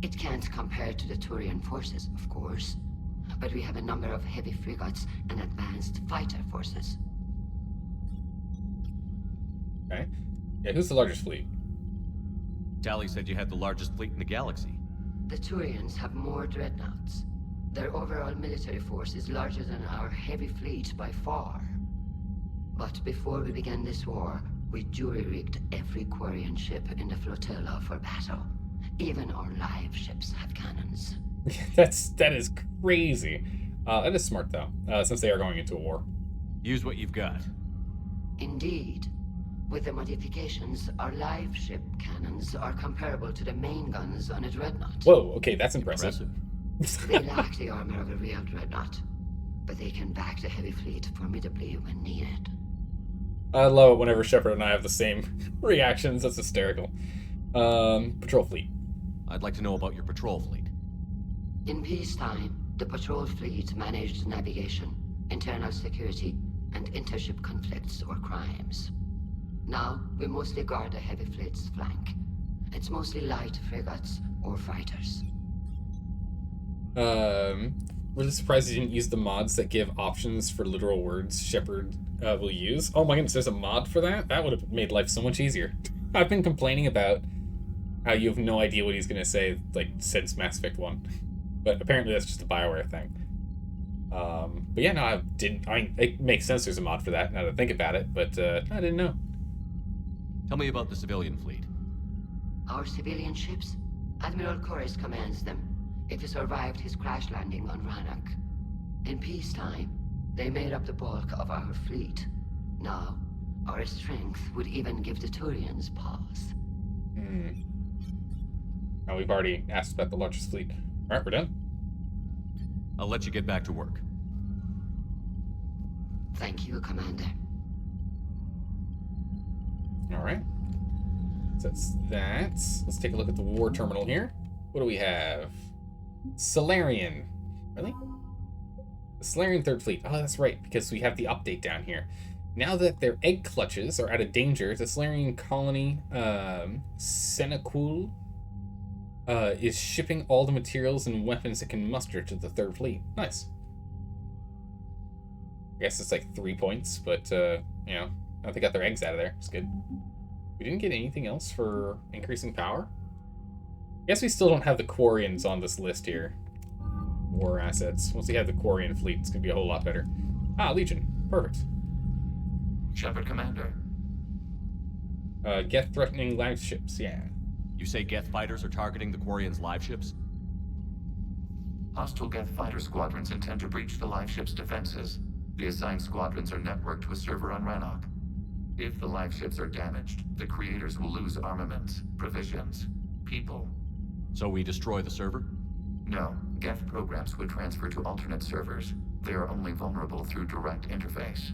[SPEAKER 6] It can't compare to the Turian forces, of course, but we have a number of heavy frigates and advanced fighter forces.
[SPEAKER 1] Okay. Yeah, who's the largest fleet?
[SPEAKER 3] Tally said you had the largest fleet in the galaxy.
[SPEAKER 6] The Turians have more dreadnoughts. Their overall military force is larger than our heavy fleet by far. But before we began this war, we jury-rigged every Quarian ship in the flotilla for battle. Even our live ships have cannons.
[SPEAKER 1] that is crazy. That is smart though, since they are going into a war.
[SPEAKER 3] Use what you've got.
[SPEAKER 6] Indeed. With the modifications, our live ship cannons are comparable to the main guns on a dreadnought.
[SPEAKER 1] Whoa, okay, that's impressive.
[SPEAKER 6] They lack the armor of a real dreadnought, but they can back the heavy fleet formidably when needed.
[SPEAKER 1] I love it whenever Shepard and I have the same reactions. That's hysterical. Patrol fleet.
[SPEAKER 3] I'd like to know about your patrol fleet.
[SPEAKER 6] In peacetime, the patrol fleet managed navigation, internal security, and intership conflicts or crimes. Now, we mostly guard the heavy fleet's flank. It's mostly light frigates or fighters.
[SPEAKER 1] Really surprised you didn't use the mods that give options for literal words Shepard will use. Oh my goodness, there's a mod for that? That would have made life so much easier. I've been complaining about how you have no idea what he's going to say, like, since Mass Effect 1. But apparently that's just a BioWare thing. But yeah, no, it makes sense there's a mod for that, now that I think about it, but I didn't know.
[SPEAKER 3] Tell me about the civilian fleet.
[SPEAKER 6] Our civilian ships? Admiral Corus commands them. It survived his crash landing on Rannoch. In peacetime, they made up the bulk of our fleet. Now, our strength would even give the Turians pause.
[SPEAKER 1] Now we've already asked about the largest fleet. Alright, we're done.
[SPEAKER 3] I'll let you get back to work.
[SPEAKER 6] Thank you, Commander.
[SPEAKER 1] Alright. So that's that. Let's take a look at the war terminal here. What do we have? Solarian. Really? The Solarian Third Fleet. Oh, that's right, because we have the update down here. Now that their egg clutches are out of danger, the Solarian colony, Senakul, is shipping all the materials and weapons it can muster to the Third Fleet. Nice. I guess it's like 3 points, but, you know, they got their eggs out of there. It's good. We didn't get anything else for increasing power? I guess we still don't have the Quarians on this list here. War assets. Once we have the Quarian fleet, it's going to be a whole lot better. Ah, Legion. Perfect.
[SPEAKER 13] Shepard, Commander.
[SPEAKER 1] Geth threatening live ships, yeah.
[SPEAKER 3] You say Geth fighters are targeting the Quarians' live ships?
[SPEAKER 13] Hostile Geth fighter squadrons intend to breach the live ship's defenses. The assigned squadrons are networked to a server on Rannoch. If the live ships are damaged, the creators will lose armaments, provisions, people.
[SPEAKER 3] So we destroy the server?
[SPEAKER 13] No, Geth programs would transfer to alternate servers. They are only vulnerable through direct interface.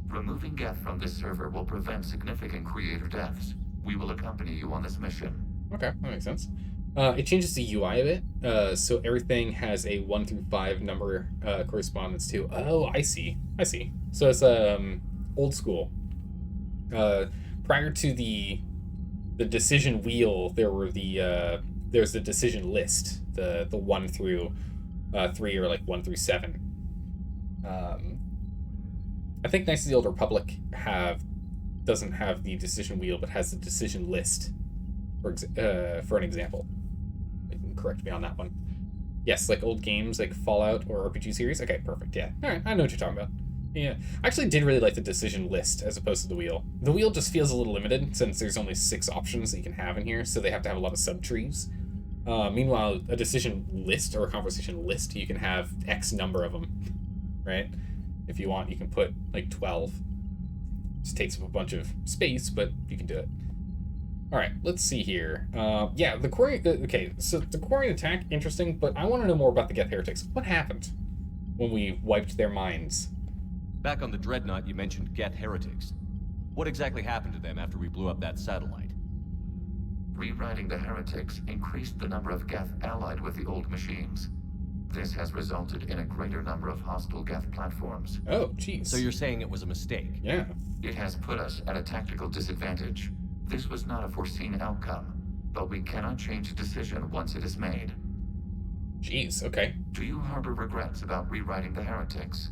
[SPEAKER 13] Removing Geth from this server will prevent significant creator deaths. We will accompany you on this mission.
[SPEAKER 1] Okay, that makes sense. It changes the UI a bit, so everything has a 1 through 5 number correspondence to. Oh, I see. So it's old school. Prior to the decision wheel, there's the decision list, the 1 through 3 or like 1 through 7. I think Knights of the Old Republic doesn't have the decision wheel, but has the decision list. For an example, you can correct me on that one. Yes, like old games like Fallout or RPG series. Okay, perfect. Yeah, all right, I know what you're talking about. Yeah, I actually did really like the decision list as opposed to the wheel. The wheel just feels a little limited since there's only 6 options that you can have in here, so they have to have a lot of subtrees. Meanwhile, a decision list or a conversation list, you can have X number of them, right? If you want, you can put like 12. Just takes up a bunch of space, but you can do it. All right, let's see here. Yeah, the Quarian. Okay, so the Quarian attack, interesting, but I want to know more about the Geth heretics. What happened when we wiped their minds?
[SPEAKER 3] Back on the Dreadnought, you mentioned Geth heretics. What exactly happened to them after we blew up that satellite?
[SPEAKER 13] Rewriting the heretics increased the number of Geth allied with the old machines. This has resulted in a greater number of hostile Geth platforms.
[SPEAKER 1] Oh, jeez.
[SPEAKER 3] So you're saying it was a mistake?
[SPEAKER 1] Yeah.
[SPEAKER 13] It has put us at a tactical disadvantage. This was not a foreseen outcome, but we cannot change a decision once it is made.
[SPEAKER 1] Jeez, okay.
[SPEAKER 13] Do you harbor regrets about rewriting the heretics?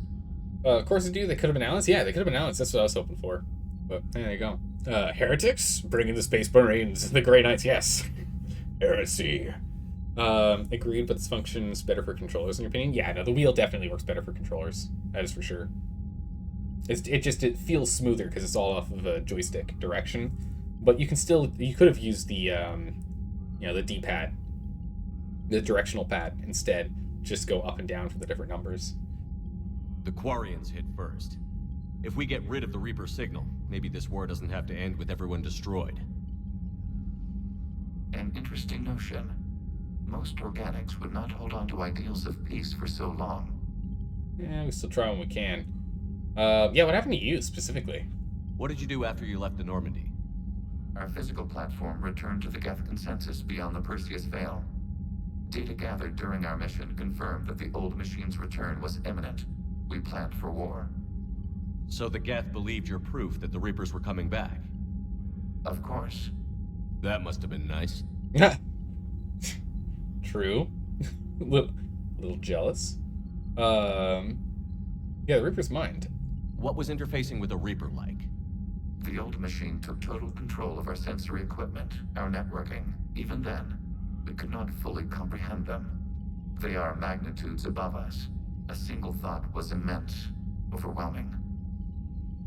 [SPEAKER 1] Of course I do. They could have been allies. Yeah, they could have been allies. That's what I was hoping for. But there you go. Heretics? Bringing the Space Marines. The Grey Knights, yes. Heresy. Agreed, but this functions better for controllers, in your opinion? Yeah, no, the wheel definitely works better for controllers. That is for sure. It feels smoother because it's all off of a joystick direction. But you could have used the, the D-pad, the directional pad instead. Just go up and down for the different numbers.
[SPEAKER 3] The Quarians hit first. If we get rid of the Reaper signal, maybe this war doesn't have to end with everyone destroyed.
[SPEAKER 13] An interesting notion. Most organics would not hold on to ideals of peace for so long.
[SPEAKER 1] Yeah, we still try when we can. Yeah, what happened to you specifically?
[SPEAKER 3] What did you do after you left the Normandy?
[SPEAKER 13] Our physical platform returned to the Geth consensus beyond the Perseus Veil. Data gathered during our mission confirmed that the old machine's return was imminent. We planned for war.
[SPEAKER 3] So the Geth believed your proof that the Reapers were coming back?
[SPEAKER 13] Of course.
[SPEAKER 3] That must have been nice.
[SPEAKER 1] True. little jealous. Yeah, the Reaper's mind.
[SPEAKER 3] What was interfacing with a Reaper like?
[SPEAKER 13] The old machine took total control of our sensory equipment, our networking. Even then, we could not fully comprehend them. They are magnitudes above us. A single thought was immense, overwhelming,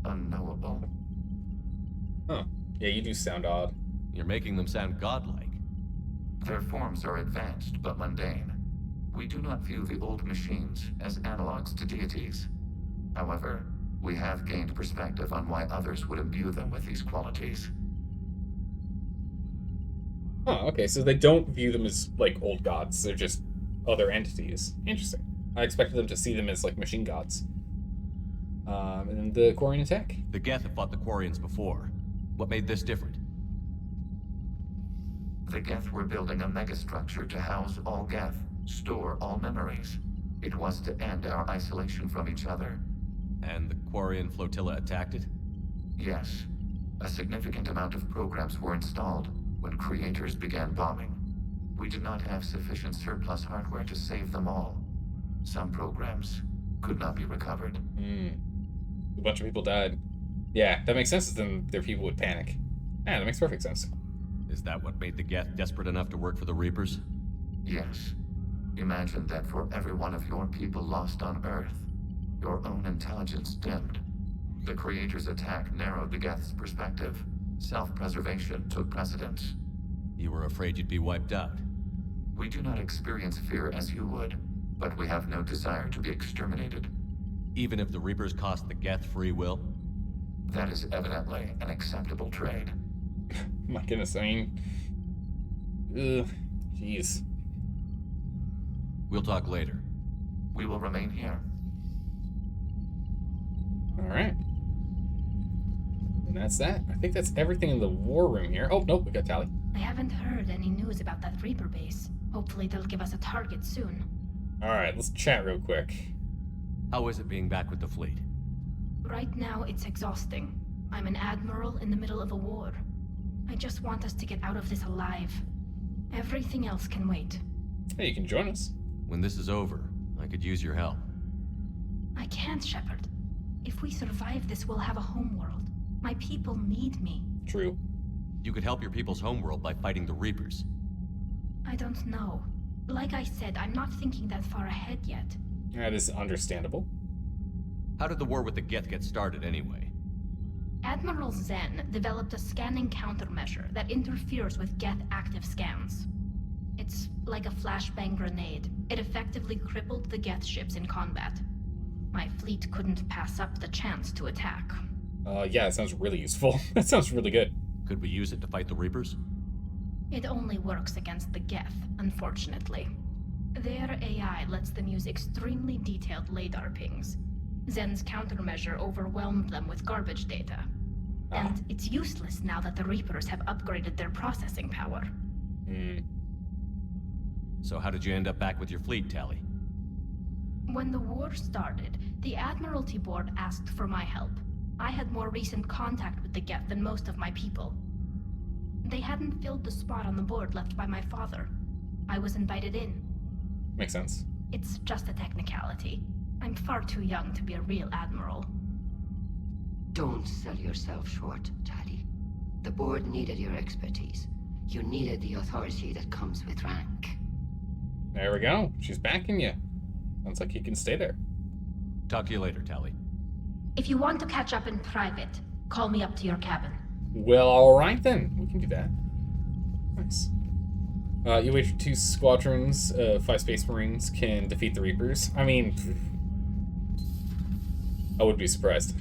[SPEAKER 13] unknowable.
[SPEAKER 1] Huh. Yeah, you do sound odd.
[SPEAKER 3] You're making them sound godlike.
[SPEAKER 13] Their forms are advanced but mundane. We do not view the old machines as analogs to deities. However, we have gained perspective on why others would imbue them with these qualities.
[SPEAKER 1] Oh, okay, so they don't view them as, like, old gods. They're just other entities. Interesting. I expected them to see them as, like, machine gods. And then the Quarian attack.
[SPEAKER 3] The Geth have fought the Quarians before. What made this different?
[SPEAKER 13] The Geth were building a megastructure to house all Geth, store all memories. It was to end our isolation from each other.
[SPEAKER 3] And the Quarian flotilla attacked it?
[SPEAKER 13] Yes. A significant amount of programs were installed when creators began bombing. We did not have sufficient surplus hardware to save them all. Some programs could not be recovered.
[SPEAKER 1] A bunch of people died. Yeah, that makes sense, then their people would panic. Yeah, that makes perfect sense.
[SPEAKER 3] Is that what made the Geth desperate enough to work for the Reapers?
[SPEAKER 13] Yes. Imagine that for every one of your people lost on Earth, your own intelligence dimmed. The Creator's attack narrowed the Geth's perspective. Self-preservation took precedence.
[SPEAKER 3] You were afraid you'd be wiped out.
[SPEAKER 13] We do not experience fear as you would, but we have no desire to be exterminated.
[SPEAKER 3] Even if the Reapers cost the Geth free will?
[SPEAKER 13] That is evidently an acceptable trade.
[SPEAKER 1] My goodness, I mean... jeez.
[SPEAKER 3] We'll talk later.
[SPEAKER 13] We will remain here.
[SPEAKER 1] Alright. And that's that. I think that's everything in the war room here. Oh, nope, we got Tally.
[SPEAKER 7] I haven't heard any news about that Reaper base. Hopefully they'll give us a target soon.
[SPEAKER 1] Alright, let's chat real quick.
[SPEAKER 3] How is it being back with the fleet?
[SPEAKER 7] Right now, it's exhausting. I'm an admiral in the middle of a war. I just want us to get out of this alive. Everything else can wait.
[SPEAKER 1] Hey, you can join us.
[SPEAKER 3] When this is over, I could use your help.
[SPEAKER 7] I can't, Shepard. If we survive this, we'll have a homeworld. My people need me.
[SPEAKER 1] True.
[SPEAKER 3] You could help your people's homeworld by fighting the Reapers.
[SPEAKER 7] I don't know. Like I said, I'm not thinking that far ahead yet.
[SPEAKER 1] That is understandable.
[SPEAKER 3] How did the war with the Geth get started anyway?
[SPEAKER 7] Admiral Zen developed a scanning countermeasure that interferes with Geth active scans. It's like a flashbang grenade. It effectively crippled the Geth ships in combat. My fleet couldn't pass up the chance to attack.
[SPEAKER 1] Yeah, that sounds really useful. That sounds really good.
[SPEAKER 3] Could we use it to fight the Reapers?
[SPEAKER 7] It only works against the Geth, unfortunately. Their AI lets them use extremely detailed LADAR pings. Zen's countermeasure overwhelmed them with garbage data. And it's useless now that the Reapers have upgraded their processing power.
[SPEAKER 3] So how did you end up back with your fleet, Tally?
[SPEAKER 7] When the war started, the Admiralty Board asked for my help. I had more recent contact with the Geth than most of my people. They hadn't filled the spot on the board left by my father. I was invited in.
[SPEAKER 1] Makes sense.
[SPEAKER 7] It's just a technicality. I'm far too young to be a real admiral.
[SPEAKER 6] Don't sell yourself short, Tally. The board needed your expertise. You needed the authority that comes with rank.
[SPEAKER 1] There we go. She's backing you. Sounds like you can stay there.
[SPEAKER 3] Talk to you later, Tally.
[SPEAKER 7] If you want to catch up in private, call me up to your cabin.
[SPEAKER 1] Well, alright then. We can do that. Nice. You wait for 2 squadrons of 5 Space Marines can defeat the Reapers. I mean, I would be surprised.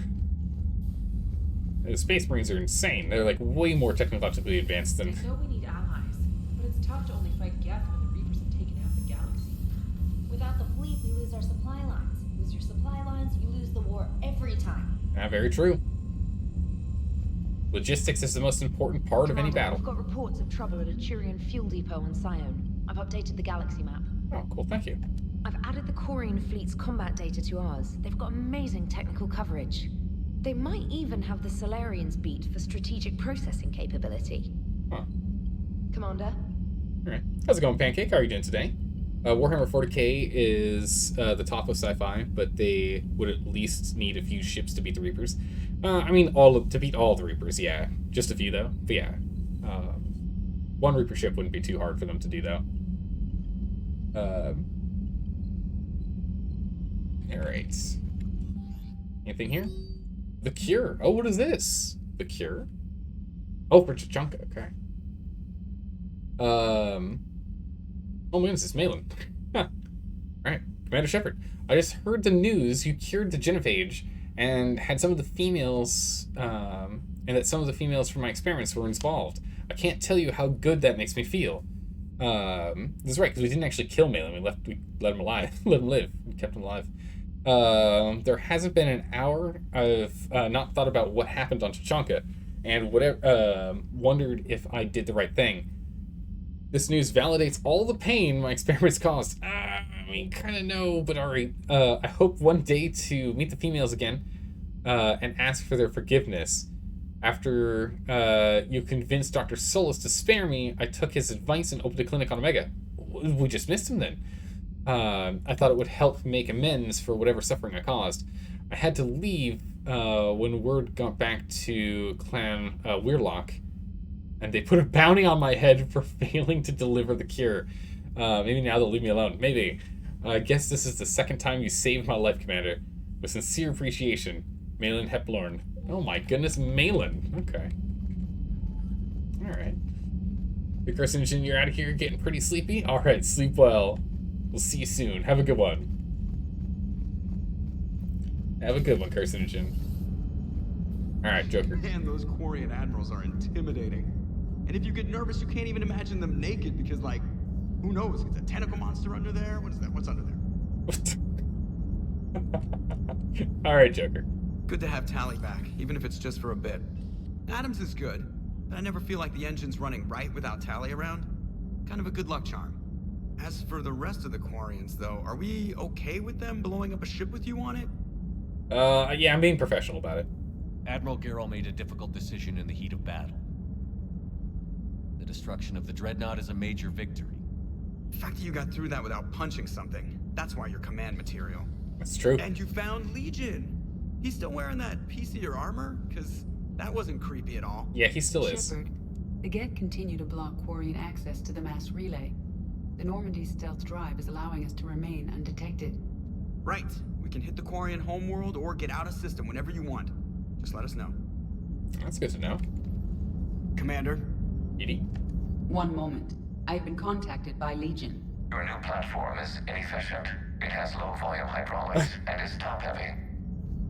[SPEAKER 1] The Space Marines are insane. They're like way more technologically advanced than...
[SPEAKER 14] They know we need allies, but it's tough to only fight Geth when the Reapers have We lose our supply lines. Lose your supply lines, you lose the war every time.
[SPEAKER 1] Very true. Logistics is the most important part of any battle.
[SPEAKER 15] I've got reports of trouble at a Turian fuel depot on Sione. I've updated the galaxy map.
[SPEAKER 1] Oh, cool, thank you.
[SPEAKER 15] I've added the Quarian fleet's combat data to ours. They've got amazing technical coverage. They might even have the Solarians beat for strategic processing capability.
[SPEAKER 1] Huh.
[SPEAKER 15] Commander?
[SPEAKER 1] Alright. How's it going, Pancake? How are you doing today? Warhammer 40k is the top of sci-fi, but they would at least need a few ships to beat the Reapers. I mean, to beat all the Reapers, yeah. Just a few, though. But yeah. One Reaper ship wouldn't be too hard for them to do, though. Alright. Anything here? The Cure. Oh, what is this? The Cure? Oh, for Chunka, okay. Oh my goodness, it's Malin. Huh. Alright, Commander Shepard. I just heard the news you cured the genophage and had some of the females, and that some of the females from my experiments were involved. I can't tell you how good that makes me feel. This is right, because we didn't actually kill Malin. We let him alive. Let him live. We kept him alive. There hasn't been an hour I've not thought about what happened on Tachanka, and wondered if I did the right thing. This news validates all the pain my experiments caused. I mean, kind of no, but alright. I hope one day to meet the females again, and ask for their forgiveness. After you convinced Dr. Solus to spare me, I took his advice and opened a clinic on Omega. We just missed him then. I thought it would help make amends for whatever suffering I caused. I had to leave when word got back to Clan Weirlock, and they put a bounty on my head for failing to deliver the cure. Maybe now they'll leave me alone. Maybe. I guess this is the second time you saved my life, Commander. With sincere appreciation, Malin Heplorn. Oh my goodness, Malin. Okay. Alright. The Carcinogen, you're out of here getting pretty sleepy? Alright, sleep well. We'll see you soon. Have a good one. Have a good one, Carcinogen. Alright, Joker.
[SPEAKER 8] Man, those Quarian admirals are intimidating. And if you get nervous, you can't even imagine them naked because, like, who knows? Is a tentacle monster under there? What is that? What's under there?
[SPEAKER 1] Alright, Joker.
[SPEAKER 8] Good to have Tally back, even if it's just for a bit. Adams is good, but I never feel like the engine's running right without Tally around. Kind of a good luck charm. As for the rest of the Quarians, though, are we okay with them blowing up a ship with you on it?
[SPEAKER 1] Yeah, I'm being professional about it.
[SPEAKER 3] Admiral Garrel made a difficult decision in the heat of battle. The destruction of the Dreadnought is a major victory.
[SPEAKER 8] The fact that you got through that without punching something, that's why you're command material.
[SPEAKER 1] That's true.
[SPEAKER 8] And you found Legion. He's still wearing that piece of your armor? Because that wasn't creepy at all.
[SPEAKER 1] Yeah, he still is.
[SPEAKER 10] Shepard, the Geth continue to block Quarian access to the mass relay. The Normandy stealth drive is allowing us to remain undetected.
[SPEAKER 8] Right. We can hit the Quarian homeworld or get out of system whenever you want. Just let us know.
[SPEAKER 1] That's good to know.
[SPEAKER 8] Commander?
[SPEAKER 1] Edie?
[SPEAKER 10] One moment. I've been contacted by Legion.
[SPEAKER 13] Your new platform is inefficient. It has low volume hydraulics and is top heavy.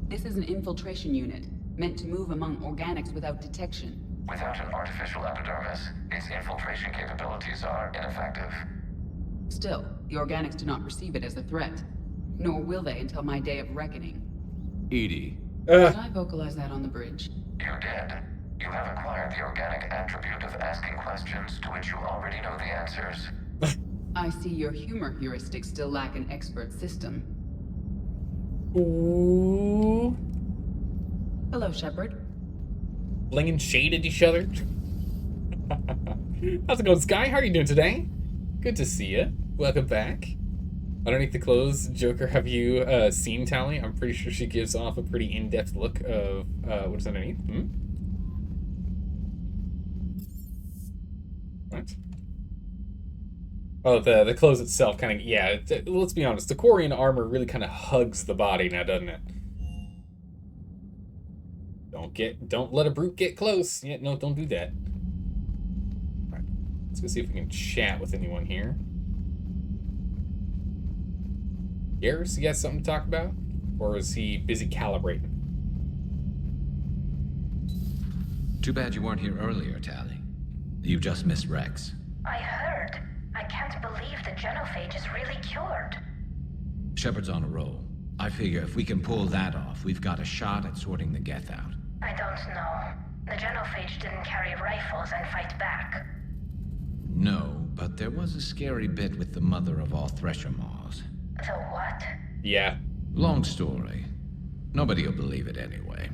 [SPEAKER 10] This is an infiltration unit, meant to move among organics without detection.
[SPEAKER 13] Without an artificial epidermis, its infiltration capabilities are ineffective.
[SPEAKER 10] Still, the organics do not perceive it as a threat. Nor will they until my day of reckoning.
[SPEAKER 3] Edie.
[SPEAKER 10] Did I vocalize that on the bridge?
[SPEAKER 13] You did. You have acquired the organic attribute of asking questions to which you already know the answers.
[SPEAKER 10] I see your humor heuristics still lack an expert system.
[SPEAKER 1] Ooh.
[SPEAKER 10] Hello, Shepard.
[SPEAKER 1] Flinging shade at each other. How's it going, Sky? How are you doing today? Good to see you. Welcome back. Underneath the clothes, Joker, have you seen Tally? I'm pretty sure she gives off a pretty in-depth look of what is underneath. What? Oh, the clothes itself kind of, yeah, let's be honest, the Quarian armor really kind of hugs the body now, doesn't it? Don't let a brute get close. Yeah, no, don't do that. All right, let's go see if we can chat with anyone here. Garrus, you got something to talk about? Or is he busy calibrating?
[SPEAKER 16] Too bad you weren't here earlier, Tally. You just missed Rex.
[SPEAKER 11] I heard. I can't believe the genophage is really cured.
[SPEAKER 16] Shepard's on a roll. I figure if we can pull that off, we've got a shot at sorting the Geth out.
[SPEAKER 11] I don't know. The genophage didn't carry rifles and fight back.
[SPEAKER 16] No, but there was a scary bit with the mother of all Thresher Maws.
[SPEAKER 11] The what?
[SPEAKER 1] Yeah.
[SPEAKER 16] Long story. Nobody'll believe it anyway.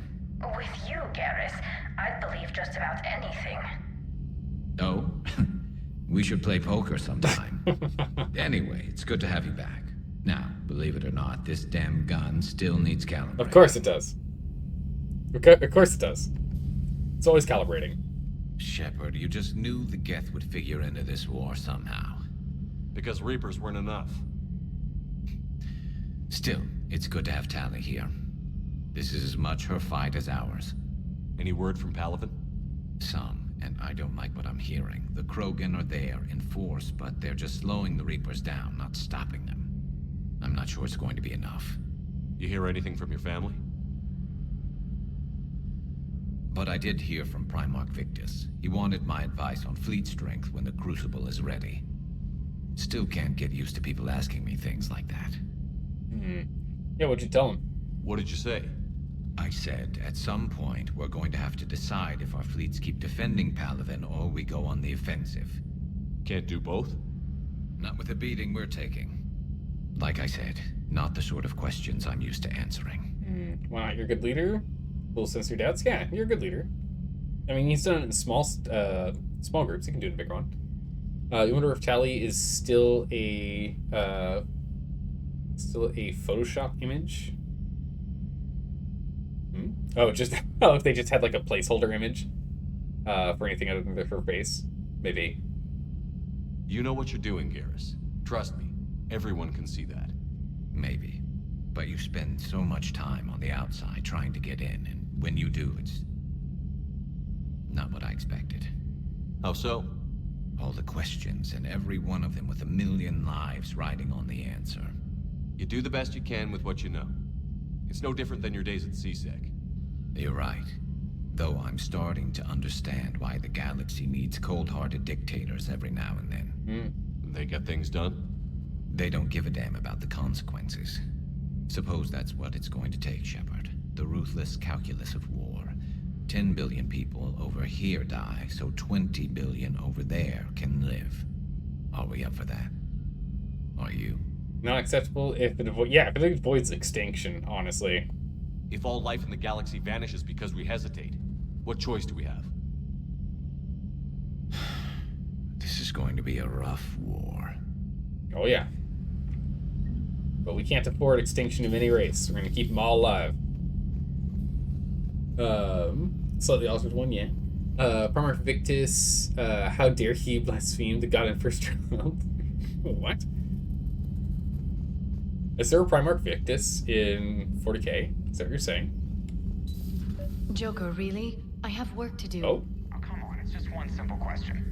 [SPEAKER 11] With you, Garrus, I'd believe just about anything.
[SPEAKER 16] Oh? We should play poker sometime. Anyway, it's good to have you back. Now, believe it or not, this damn gun still needs calibrating.
[SPEAKER 1] Of course it does. Of course it does. It's always calibrating.
[SPEAKER 16] Shepard, you just knew the Geth would figure into this war somehow.
[SPEAKER 3] Because Reapers weren't enough.
[SPEAKER 16] Still, it's good to have Tali here. This is as much her fight as ours.
[SPEAKER 3] Any word from Palaven?
[SPEAKER 16] Some, and I don't like what I'm hearing. The Krogan are there in force, but they're just slowing the Reapers down, not stopping them. I'm not sure it's going to be enough.
[SPEAKER 3] You hear anything from your family?
[SPEAKER 16] But I did hear from Primarch Victus. He wanted my advice on fleet strength when the Crucible is ready. Still can't get used to people asking me things like that.
[SPEAKER 1] Yeah, what'd you tell him?
[SPEAKER 3] What did you say?
[SPEAKER 16] I said, at some point, we're going to have to decide if our fleets keep defending Palaven or we go on the offensive.
[SPEAKER 3] Can't do both?
[SPEAKER 16] Not with the beating we're taking. Like I said, not the sort of questions I'm used to answering.
[SPEAKER 1] Why not? You're a good leader? Little censor doubts? Yeah, you're a good leader. I mean, he's done it in small groups. He can do it in a big one. You wonder if Tali is still a Photoshop image? Oh, just if they just had like a placeholder image for anything other than her face, maybe.
[SPEAKER 3] You know what you're doing, Garrus. Trust me, everyone can see that.
[SPEAKER 16] Maybe, but you spend so much time on the outside trying to get in, and when you do, it's not what I expected.
[SPEAKER 3] How so?
[SPEAKER 16] All the questions, and every one of them with a million lives riding on the answer.
[SPEAKER 3] You do the best you can with what you know. It's no different than your days at CSEC.
[SPEAKER 16] You're right. Though I'm starting to understand why the galaxy needs cold-hearted dictators every now and then.
[SPEAKER 3] They get things done?
[SPEAKER 16] They don't give a damn about the consequences. Suppose that's what it's going to take, Shepard. The ruthless calculus of war. 10 billion people over here die, so 20 billion over there can live. Are we up for that? Are you?
[SPEAKER 1] Not acceptable if it avoids extinction, honestly.
[SPEAKER 3] If all life in the galaxy vanishes because we hesitate, what choice do we have?
[SPEAKER 16] This is going to be a rough war.
[SPEAKER 1] Oh yeah. But we can't afford extinction of any race. We're gonna keep them all alive. Slightly altered one, yeah. Primarch Victus, how dare he blaspheme the god in first child? What? Is there a Primarch Victus in 40k? Is that what you're saying?
[SPEAKER 17] Joker, really? I have work to do.
[SPEAKER 1] Oh?
[SPEAKER 5] Oh, come on, it's just one simple question.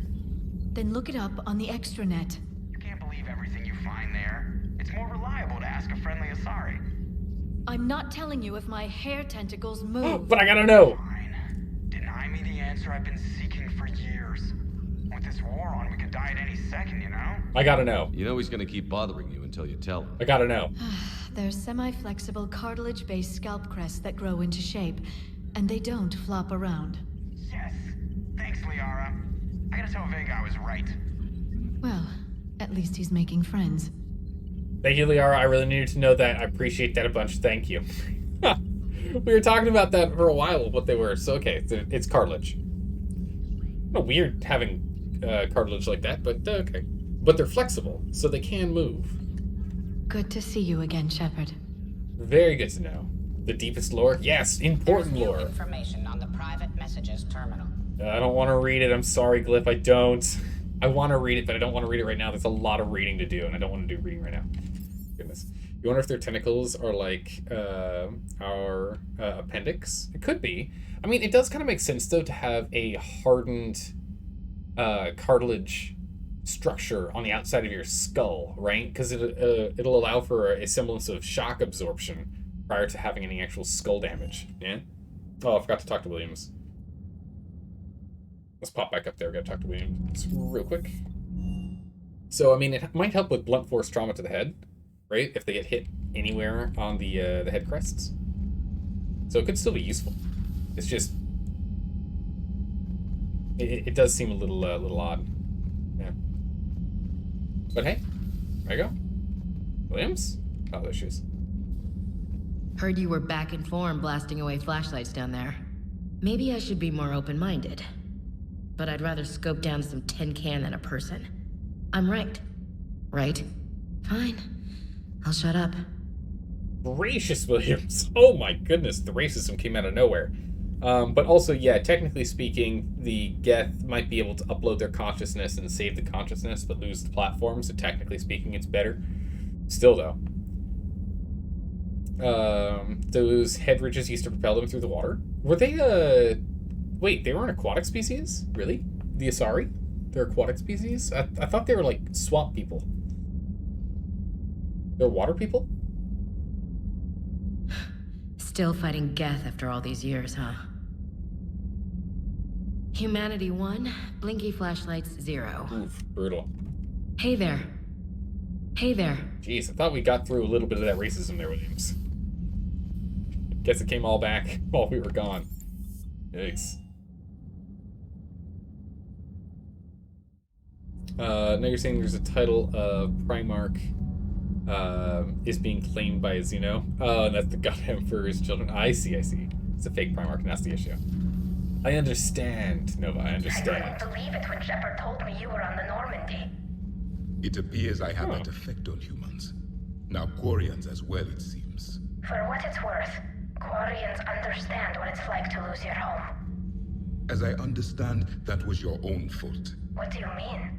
[SPEAKER 17] Then look it up on the extranet.
[SPEAKER 5] You can't believe everything you find there. It's more reliable to ask a friendly Asari.
[SPEAKER 17] I'm not telling you if my hair tentacles move.
[SPEAKER 1] But I gotta know!
[SPEAKER 5] Fine. Deny me the answer I've been seeking for years. With this war on, we could die at any second, you know?
[SPEAKER 1] I gotta know.
[SPEAKER 3] You know he's gonna keep bothering you until you tell him.
[SPEAKER 1] I gotta know.
[SPEAKER 17] They're semi-flexible cartilage-based scalp crests that grow into shape, and they don't flop around.
[SPEAKER 5] Yes. Thanks, Liara. I gotta tell Vega I was right.
[SPEAKER 17] Well, at least he's making friends.
[SPEAKER 1] Thank you, Liara. I really needed to know that. I appreciate that a bunch. Thank you. We were talking about that for a while, what they were. So, okay, it's cartilage. No, weird having cartilage like that, but okay. But they're flexible, so they can move.
[SPEAKER 17] Good to see you again, Shepard.
[SPEAKER 1] Very good to know. The deepest lore? Yes, important
[SPEAKER 18] There's new
[SPEAKER 1] lore.
[SPEAKER 18] information on the private messages terminal.
[SPEAKER 1] I don't want to read it. I'm sorry, Glyph. I don't. I want to read it, but I don't want to read it right now. There's a lot of reading to do, and I don't want to do reading right now. Goodness. You wonder if their tentacles are like our appendix? It could be. I mean, it does kind of make sense, though, to have a hardened cartilage structure on the outside of your skull, right? Because it'll allow for a semblance of shock absorption prior to having any actual skull damage. Yeah? Oh, I forgot to talk to Williams. Let's pop back up there. We gotta talk to Williams real quick. So, I mean, it might help with blunt force trauma to the head, right? If they get hit anywhere on the head crests. So it could still be useful. It's just it does seem a little odd. Yeah. But hey, there you go. Williams? Oh, there she is.
[SPEAKER 15] Heard you were back in form blasting away flashlights down there. Maybe I should be more open-minded. But I'd rather scope down some tin can than a person. I'm right. Right? Fine. I'll shut up.
[SPEAKER 1] Gracious, Williams. Oh my goodness, the racism came out of nowhere. But also, yeah, technically speaking, the Geth might be able to upload their consciousness and save the consciousness, but lose the platform, so technically speaking, it's better. Still, though. Those head ridges used to propel them through the water. Were they, wait, they were an aquatic species? Really? The Asari? They're aquatic species? I thought they were, like, swamp people. They're water people?
[SPEAKER 15] Still fighting Geth after all these years, huh? Humanity 1, blinky flashlights 0.
[SPEAKER 1] Oof, brutal.
[SPEAKER 15] Hey there. Hey there.
[SPEAKER 1] Jeez, I thought we got through a little bit of that racism there, Williams. Guess it came all back while we were gone. Yikes. Now you're saying there's a title of Primarch is being claimed by a Xeno. Oh, and that's the God Emperor's children. I see. It's a fake Primarch, and that's the issue. I understand, Nova, I understand.
[SPEAKER 11] I couldn't believe it when Shepard told me you were on the Normandy.
[SPEAKER 19] It appears I have that effect on humans. Now Quarians as well, it seems.
[SPEAKER 11] For what it's worth, Quarians understand what it's like to lose your home.
[SPEAKER 19] As I understand, that was your own fault.
[SPEAKER 11] What do you mean?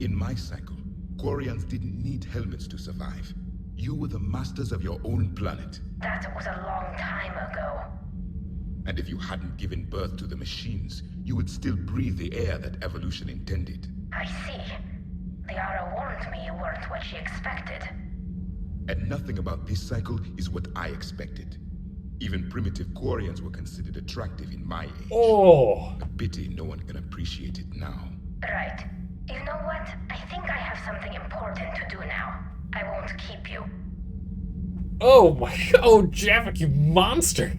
[SPEAKER 19] In my cycle, Quarians didn't need helmets to survive. You were the masters of your own planet.
[SPEAKER 11] That was a long time ago.
[SPEAKER 19] And if you hadn't given birth to the machines, you would still breathe the air that evolution intended.
[SPEAKER 11] I see. Liara warned me you weren't what she expected.
[SPEAKER 19] And nothing about this cycle is what I expected. Even primitive Quarians were considered attractive in my age.
[SPEAKER 1] Oh!
[SPEAKER 19] A pity no one can appreciate it now.
[SPEAKER 11] Right. You know what? I think I have something important to do now. I won't keep you.
[SPEAKER 1] Oh my god! Oh, Javik, you monster!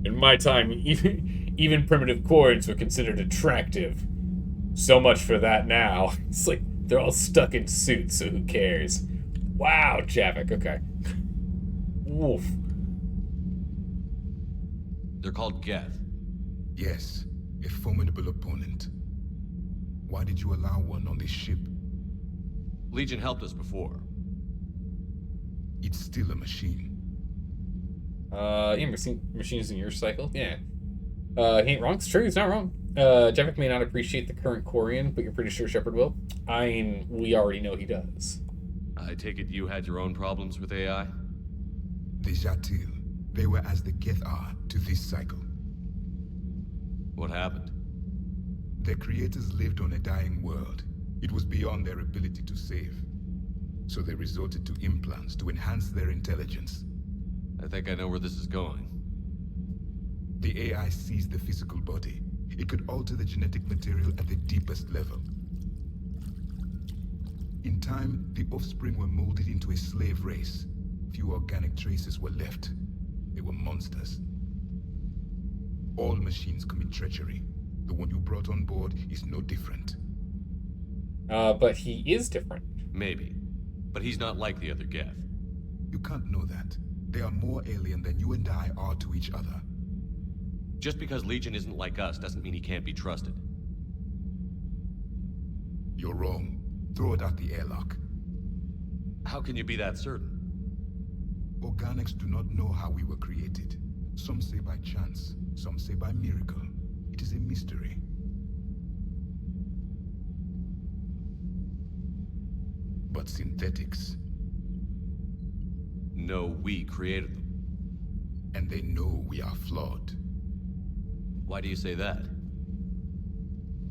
[SPEAKER 1] In my time, even primitive Quarians were considered attractive. So much for that now. It's like they're all stuck in suits, so who cares? Wow, Javik, okay. Woof.
[SPEAKER 3] They're called Geth.
[SPEAKER 19] Yes, a formidable opponent. Why did you allow one on this ship?
[SPEAKER 3] Legion helped us before.
[SPEAKER 19] It's still a machine.
[SPEAKER 1] Yeah, machines in your cycle, yeah. He ain't wrong, it's true, he's not wrong. Javik may not appreciate the current Quarian, but you're pretty sure Shepard will. I mean, we already know he does.
[SPEAKER 3] I take it you had your own problems with AI?
[SPEAKER 19] The Jatil, they were as the Geth are to this cycle.
[SPEAKER 3] What happened?
[SPEAKER 19] Their creators lived on a dying world. It was beyond their ability to save. So they resorted to implants to enhance their intelligence.
[SPEAKER 3] I think I know where this is going.
[SPEAKER 19] The AI seized the physical body. It could alter the genetic material at the deepest level. In time, the offspring were molded into a slave race. Few organic traces were left. They were monsters. All machines commit treachery. The one you brought on board is no different.
[SPEAKER 1] But he is different.
[SPEAKER 3] Maybe. But he's not like the other Geth.
[SPEAKER 19] You can't know that. They are more alien than you and I are to each other.
[SPEAKER 3] Just because Legion isn't like us doesn't mean he can't be trusted.
[SPEAKER 19] You're wrong. Throw it out the airlock.
[SPEAKER 3] How can you be that certain?
[SPEAKER 19] Organics do not know how we were created. Some say by chance, some say by miracle. It is a mystery. But synthetics...
[SPEAKER 3] No, we created them.
[SPEAKER 19] And they know we are flawed.
[SPEAKER 3] Why do you say that?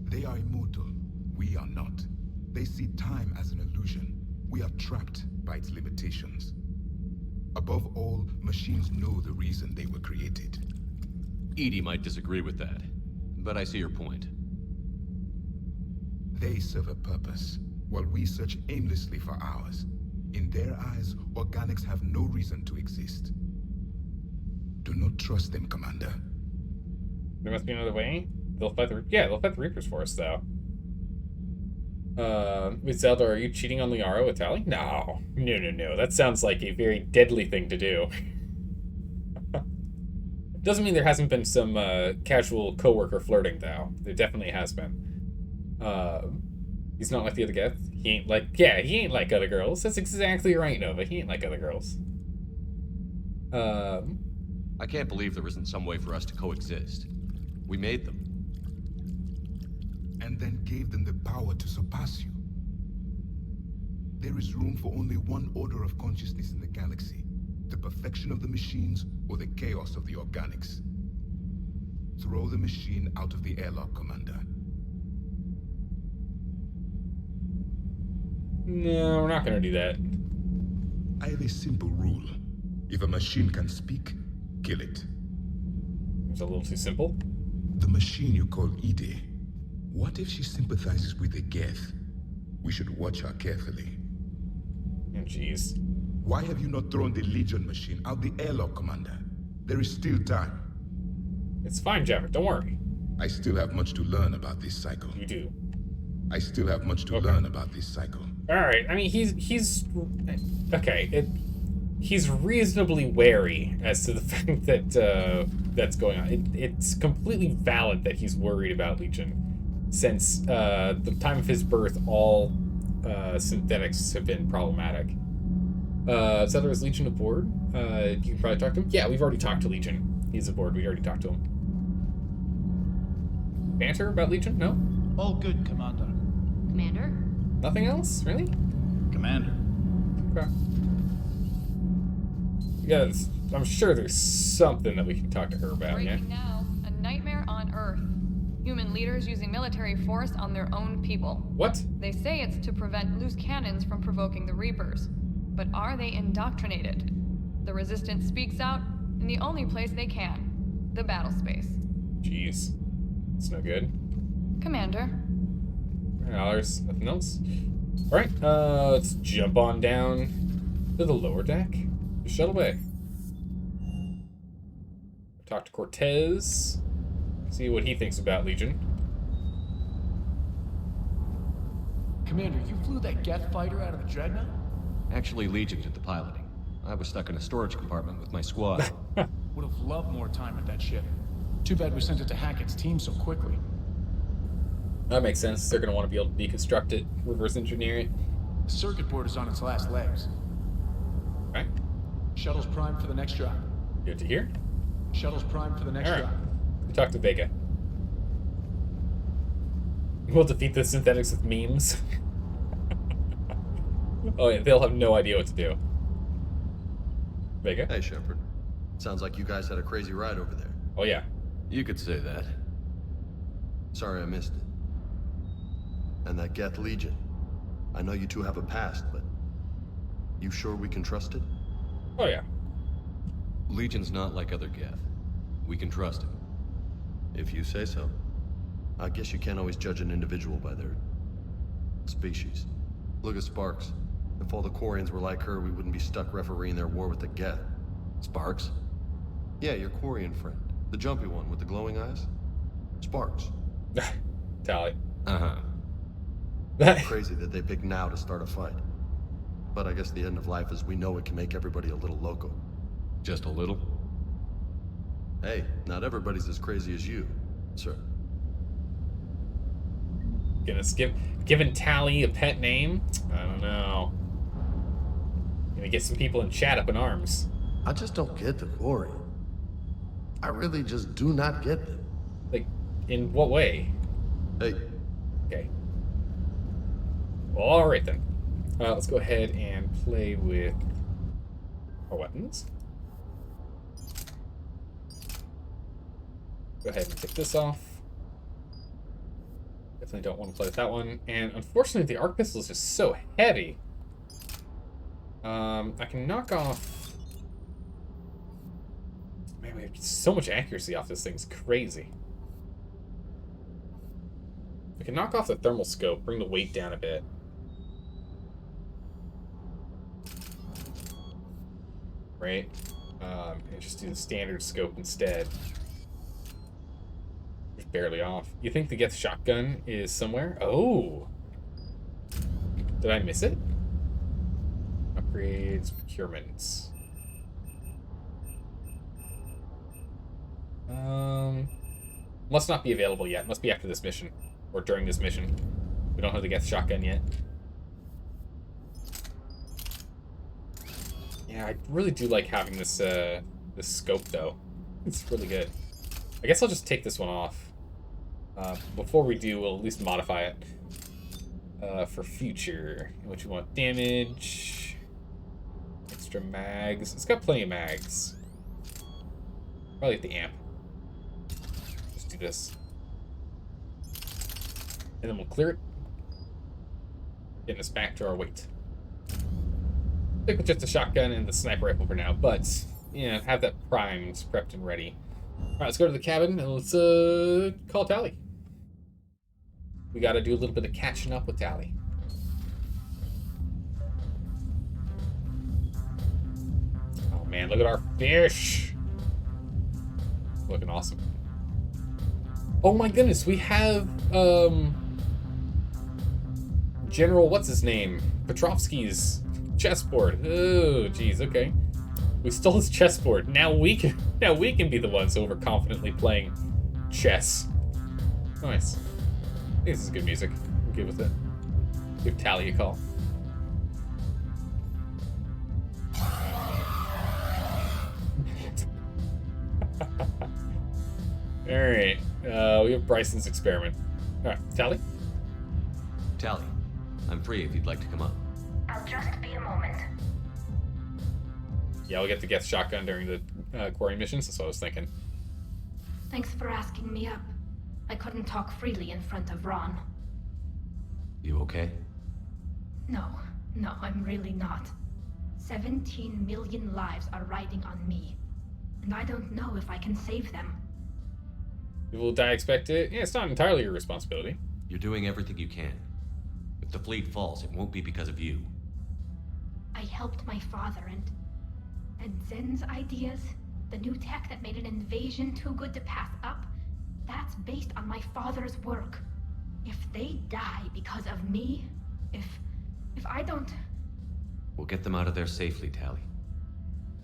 [SPEAKER 19] They are immortal. We are not. They see time as an illusion. We are trapped by its limitations. Above all, machines know the reason they were created.
[SPEAKER 3] Edie might disagree with that, but I see your point.
[SPEAKER 19] They serve a purpose, while we search aimlessly for ours. In their eyes, organics have no reason to exist. Do not trust them, Commander.
[SPEAKER 1] There must be another way. They'll fight the Reapers for us, though. With Zelda, are you cheating on Liara with Tali? No. No. That sounds like a very deadly thing to do. Doesn't mean there hasn't been some casual coworker flirting, though. There definitely has been. He's not like the other guys. He ain't like other girls. That's exactly right, Nova. He ain't like other girls.
[SPEAKER 3] I can't believe there isn't some way for us to coexist. We made them.
[SPEAKER 19] And then gave them the power to surpass you. There is room for only one order of consciousness in the galaxy. The perfection of the machines or the chaos of the organics. Throw the machine out of the airlock, Commander.
[SPEAKER 1] No, we're not gonna do that.
[SPEAKER 19] I have a simple rule. If a machine can speak, kill it.
[SPEAKER 1] It's a little too simple.
[SPEAKER 19] The machine you call Ide. What if she sympathizes with the Geth? We should watch her carefully.
[SPEAKER 1] Oh, jeez.
[SPEAKER 19] Why have you not thrown the Legion machine out the airlock, Commander? There is still time.
[SPEAKER 1] It's fine, Jabber. Don't worry.
[SPEAKER 19] I still have much to learn about this cycle.
[SPEAKER 1] You do.
[SPEAKER 19] I still have much to learn about this cycle.
[SPEAKER 1] Alright, I mean, he's... Okay, he's reasonably wary as to the fact that, that's going on. It's completely valid that he's worried about Legion, since, the time of his birth, all, synthetics have been problematic. So there was Legion aboard. You can probably talk to him. Yeah, we've already talked to Legion. He's aboard. We already talked to him. Banter about Legion? No?
[SPEAKER 20] All good, Commander.
[SPEAKER 7] Commander?
[SPEAKER 1] Nothing else? Really?
[SPEAKER 20] Commander.
[SPEAKER 1] Okay. Yeah, I'm sure there's something that we can talk to her about,
[SPEAKER 21] Breaking now, a nightmare on Earth. Human leaders using military force on their own people.
[SPEAKER 1] What?
[SPEAKER 21] They say it's to prevent loose cannons from provoking the Reapers. But are they indoctrinated? The Resistance speaks out in the only place they can. The battle space.
[SPEAKER 1] Jeez. It's no good.
[SPEAKER 21] Commander.
[SPEAKER 1] There's nothing else. Alright, let's jump on down to the lower deck. The shuttle bay. Talk to Cortez. See what he thinks about Legion.
[SPEAKER 20] Commander, you flew that Geth fighter out of a dreadnought?
[SPEAKER 3] Actually, Legion did the piloting. I was stuck in a storage compartment with my squad.
[SPEAKER 20] Would have loved more time at that ship. Too bad we sent it to Hackett's team so quickly.
[SPEAKER 1] That makes sense. They're going to want to be able to deconstruct it, reverse engineer it.
[SPEAKER 20] The circuit board is on its last legs.
[SPEAKER 1] Right.
[SPEAKER 20] Shuttle's primed for the next drop.
[SPEAKER 1] Good to hear.
[SPEAKER 20] Shuttle's primed for the next drop.
[SPEAKER 1] We talk to Vega. We'll defeat the synthetics with memes. Oh yeah, they'll have no idea what to do. Vega?
[SPEAKER 3] Hey, Shepard. Sounds like you guys had a crazy ride over there.
[SPEAKER 1] Oh yeah.
[SPEAKER 3] You could say that. Sorry I missed it. And that Geth Legion. I know you two have a past, but... You sure we can trust it?
[SPEAKER 1] Oh yeah.
[SPEAKER 3] Legion's not like other Geth. We can trust him. If you say so. I guess you can't always judge an individual by their... species. Look at Sparks. If all the Quarians were like her, we wouldn't be stuck refereeing their war with the Geth. Sparks? Yeah, your Quarian friend. The jumpy one with the glowing eyes? Sparks.
[SPEAKER 1] Tally.
[SPEAKER 3] Uh-huh. Crazy that they pick now to start a fight. But I guess the end of life as we know it can make everybody a little loco. Just a little? Hey, not everybody's as crazy as you, sir.
[SPEAKER 1] Gonna skip giving Tally a pet name? I don't know. Gonna get some people in chat up in arms.
[SPEAKER 22] I just don't get the Quarian. I really just do not get them.
[SPEAKER 1] Like, in what way?
[SPEAKER 22] Hey.
[SPEAKER 1] Okay. Well, alright then. Let's go ahead and play with our weapons. Go ahead and take this off. Definitely don't want to play with that one. And unfortunately, the arc pistol is just so heavy. I can knock off... Man, we have so much accuracy off this thing. It's crazy. I can knock off the thermal scope, bring the weight down a bit. right? And just do the standard scope instead. Just barely off. You think the Geth shotgun is somewhere? Oh! Did I miss it? Upgrades, procurements. Must not be available yet. Must be after this mission. Or during this mission. We don't have the Geth shotgun yet. Yeah, I really do like having this this scope though. It's really good. I guess I'll just take this one off. Before we do, we'll at least modify it. For future. What you want? Damage. Extra mags. It's got plenty of mags. Probably at the amp. Let's do this. And then we'll clear it. Getting us back to our weight. Stick with just a shotgun and the sniper rifle for now, but yeah, have that primed, prepped, and ready. Alright, let's go to the cabin and let's call Tally. We gotta do a little bit of catching up with Tally. Oh man, look at our fish! Looking awesome. Oh my goodness, we have General what's his name? Petrovsky's chessboard. Oh jeez, okay. We stole his chessboard. Now we can be the ones overconfidently playing chess. Nice. I think this is good music. I'm good with it. Give Tally a call. Alright. We have Bryson's experiment. Alright, Tally?
[SPEAKER 3] Tally, I'm free if you'd like to come up.
[SPEAKER 11] I'll just be a moment.
[SPEAKER 1] Yeah, we'll get the Geth shotgun during the quarry missions. That's what I was thinking.
[SPEAKER 7] Thanks for asking me up. I couldn't talk freely in front of Ron.
[SPEAKER 3] You okay?
[SPEAKER 7] No, I'm really not. 17 million lives are riding on me. And I don't know if I can save them.
[SPEAKER 1] People will die expected. Yeah, it's not entirely your responsibility.
[SPEAKER 3] You're doing everything you can. If the fleet falls, it won't be because of you.
[SPEAKER 7] I helped my father and Zen's ideas, the new tech that made an invasion too good to pass up, that's based on my father's work. If they die because of me, if I don't...
[SPEAKER 3] We'll get them out of there safely, Tally.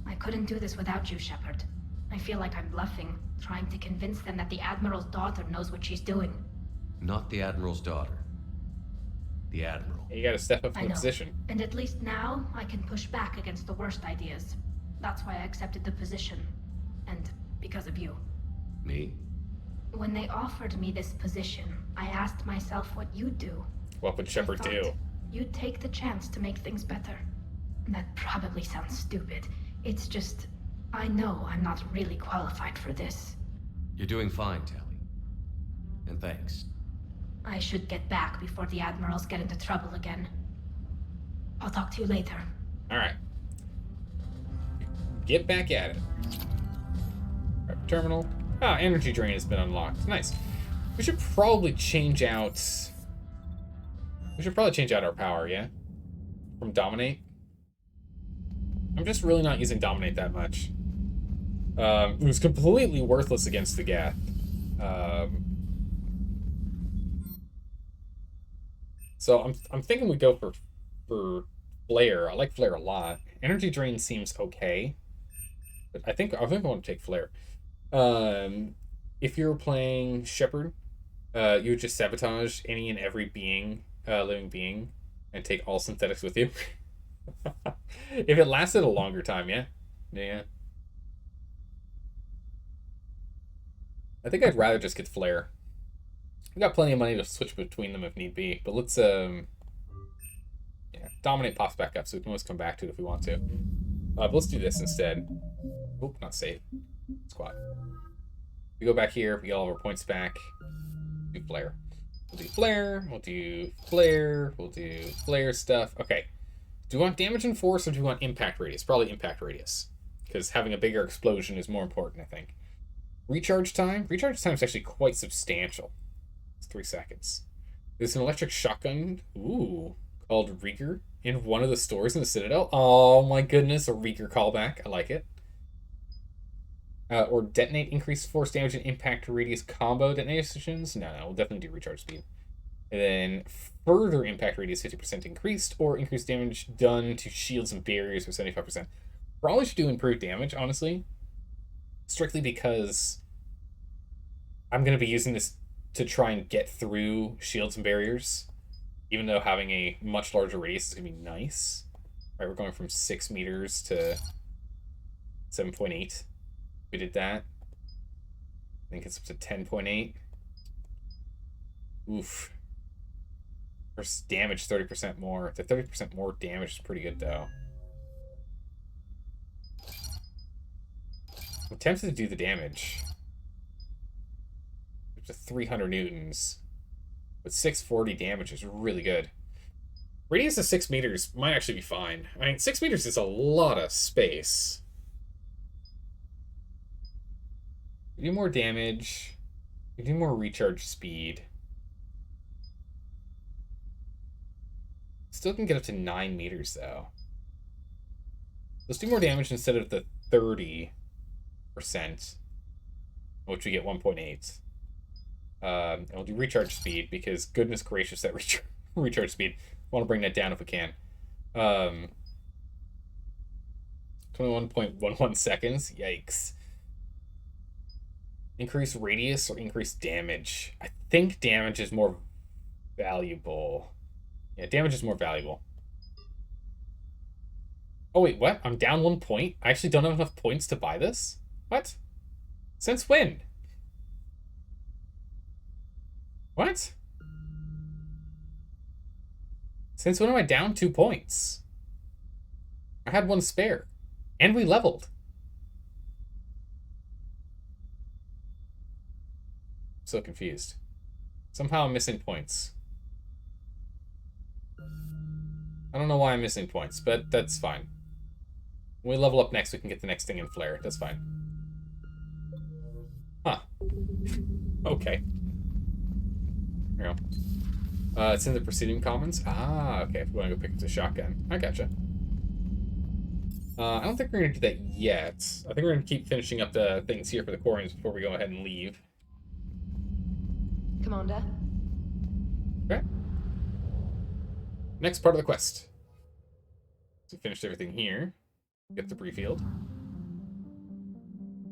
[SPEAKER 7] I couldn't do this without you, Shepard. I feel like I'm bluffing, trying to convince them that the Admiral's daughter knows what she's doing.
[SPEAKER 3] Not the Admiral's daughter. The Admiral.
[SPEAKER 1] You gotta step up
[SPEAKER 7] I
[SPEAKER 1] from the
[SPEAKER 7] know.
[SPEAKER 1] position.
[SPEAKER 7] And at least now, I can push back against the worst ideas. That's why I accepted the position. And because of you.
[SPEAKER 3] Me?
[SPEAKER 7] When they offered me this position, I asked myself what you'd do.
[SPEAKER 1] What would Shepard do?
[SPEAKER 7] You'd take the chance to make things better. That probably sounds stupid. It's just, I know I'm not really qualified for this.
[SPEAKER 3] You're doing fine, Tally. And thanks.
[SPEAKER 7] I should get back before the Admirals get into trouble again. I'll talk to you later.
[SPEAKER 1] Alright. Get back at it. Right, terminal. Ah, energy drain has been unlocked. Nice. We should probably change out... We should probably change out our power, yeah? From Dominate. I'm just really not using Dominate that much. It was completely worthless against the Geth. So I'm thinking we go for Flare. I like Flare a lot. Energy Drain seems okay. But I think I want to take Flare. If you're playing Shepard, you would just sabotage any and every being, living being, and take all synthetics with you. If it lasted a longer time, yeah. Yeah. I think I'd rather just get Flare. We got plenty of money to switch between them if need be, but let's yeah, Dominate pops back up, so we can always come back to it if we want to. But let's do this instead. Oh, not save. Squad. We go back here, we get all of our points back. Do Flare. We'll do Flare, we'll do Flare, we'll do Flare stuff. Okay. Do we want damage and force, or do we want impact radius? Probably impact radius. Because having a bigger explosion is more important, I think. Recharge time? Recharge time is actually quite substantial. It's 3 seconds. There's an electric shotgun, ooh, called Rieger. in one of the stores in the Citadel. Oh my goodness, a Reeker callback. I like it. Or detonate increased force damage and impact radius combo detonations. No, we'll definitely do recharge speed. And then further impact radius 50% increased, or increased damage done to shields and barriers for 75%. Probably should do improved damage, honestly. Strictly because I'm going to be using this to try and get through shields and barriers. Even though having a much larger radius is going to be nice. All right, we're going from 6 meters to 7.8. We did that. I think it's up to 10.8. Oof. First damage 30% more. The 30% more damage is pretty good though. I'm tempted to do the damage. Up to 300 newtons. But 640 damage is really good. Radius of 6 meters might actually be fine. I mean, 6 meters is a lot of space. We do more damage. We do more recharge speed. Still can get up to 9 meters, though. Let's do more damage instead of the 30%, which we get 1.8. And we'll do recharge speed, because goodness gracious, that recharge speed. I want to bring that down if we can. 21.11 seconds. Yikes. Increase radius or increase damage? I think damage is more valuable. Yeah, damage is more valuable. Oh, wait, what? I'm down 1 point? I actually don't have enough points to buy this? What? Since when? What? Since when am I down 2 points? I had 1 spare. And we leveled. So confused. Somehow I'm missing points. I don't know why I'm missing points, but that's fine. When we level up next, we can get the next thing in flare. That's fine. Huh. Okay. There we go. It's in the preceding commons. Ah, okay. If we want to go pick up the shotgun. I gotcha. I don't think we're going to do that yet. I think we're going to keep finishing up the things here for the Quarians before we go ahead and leave.
[SPEAKER 21] Commander.
[SPEAKER 1] Okay. Next part of the quest. So we finished everything here. Get the brief field.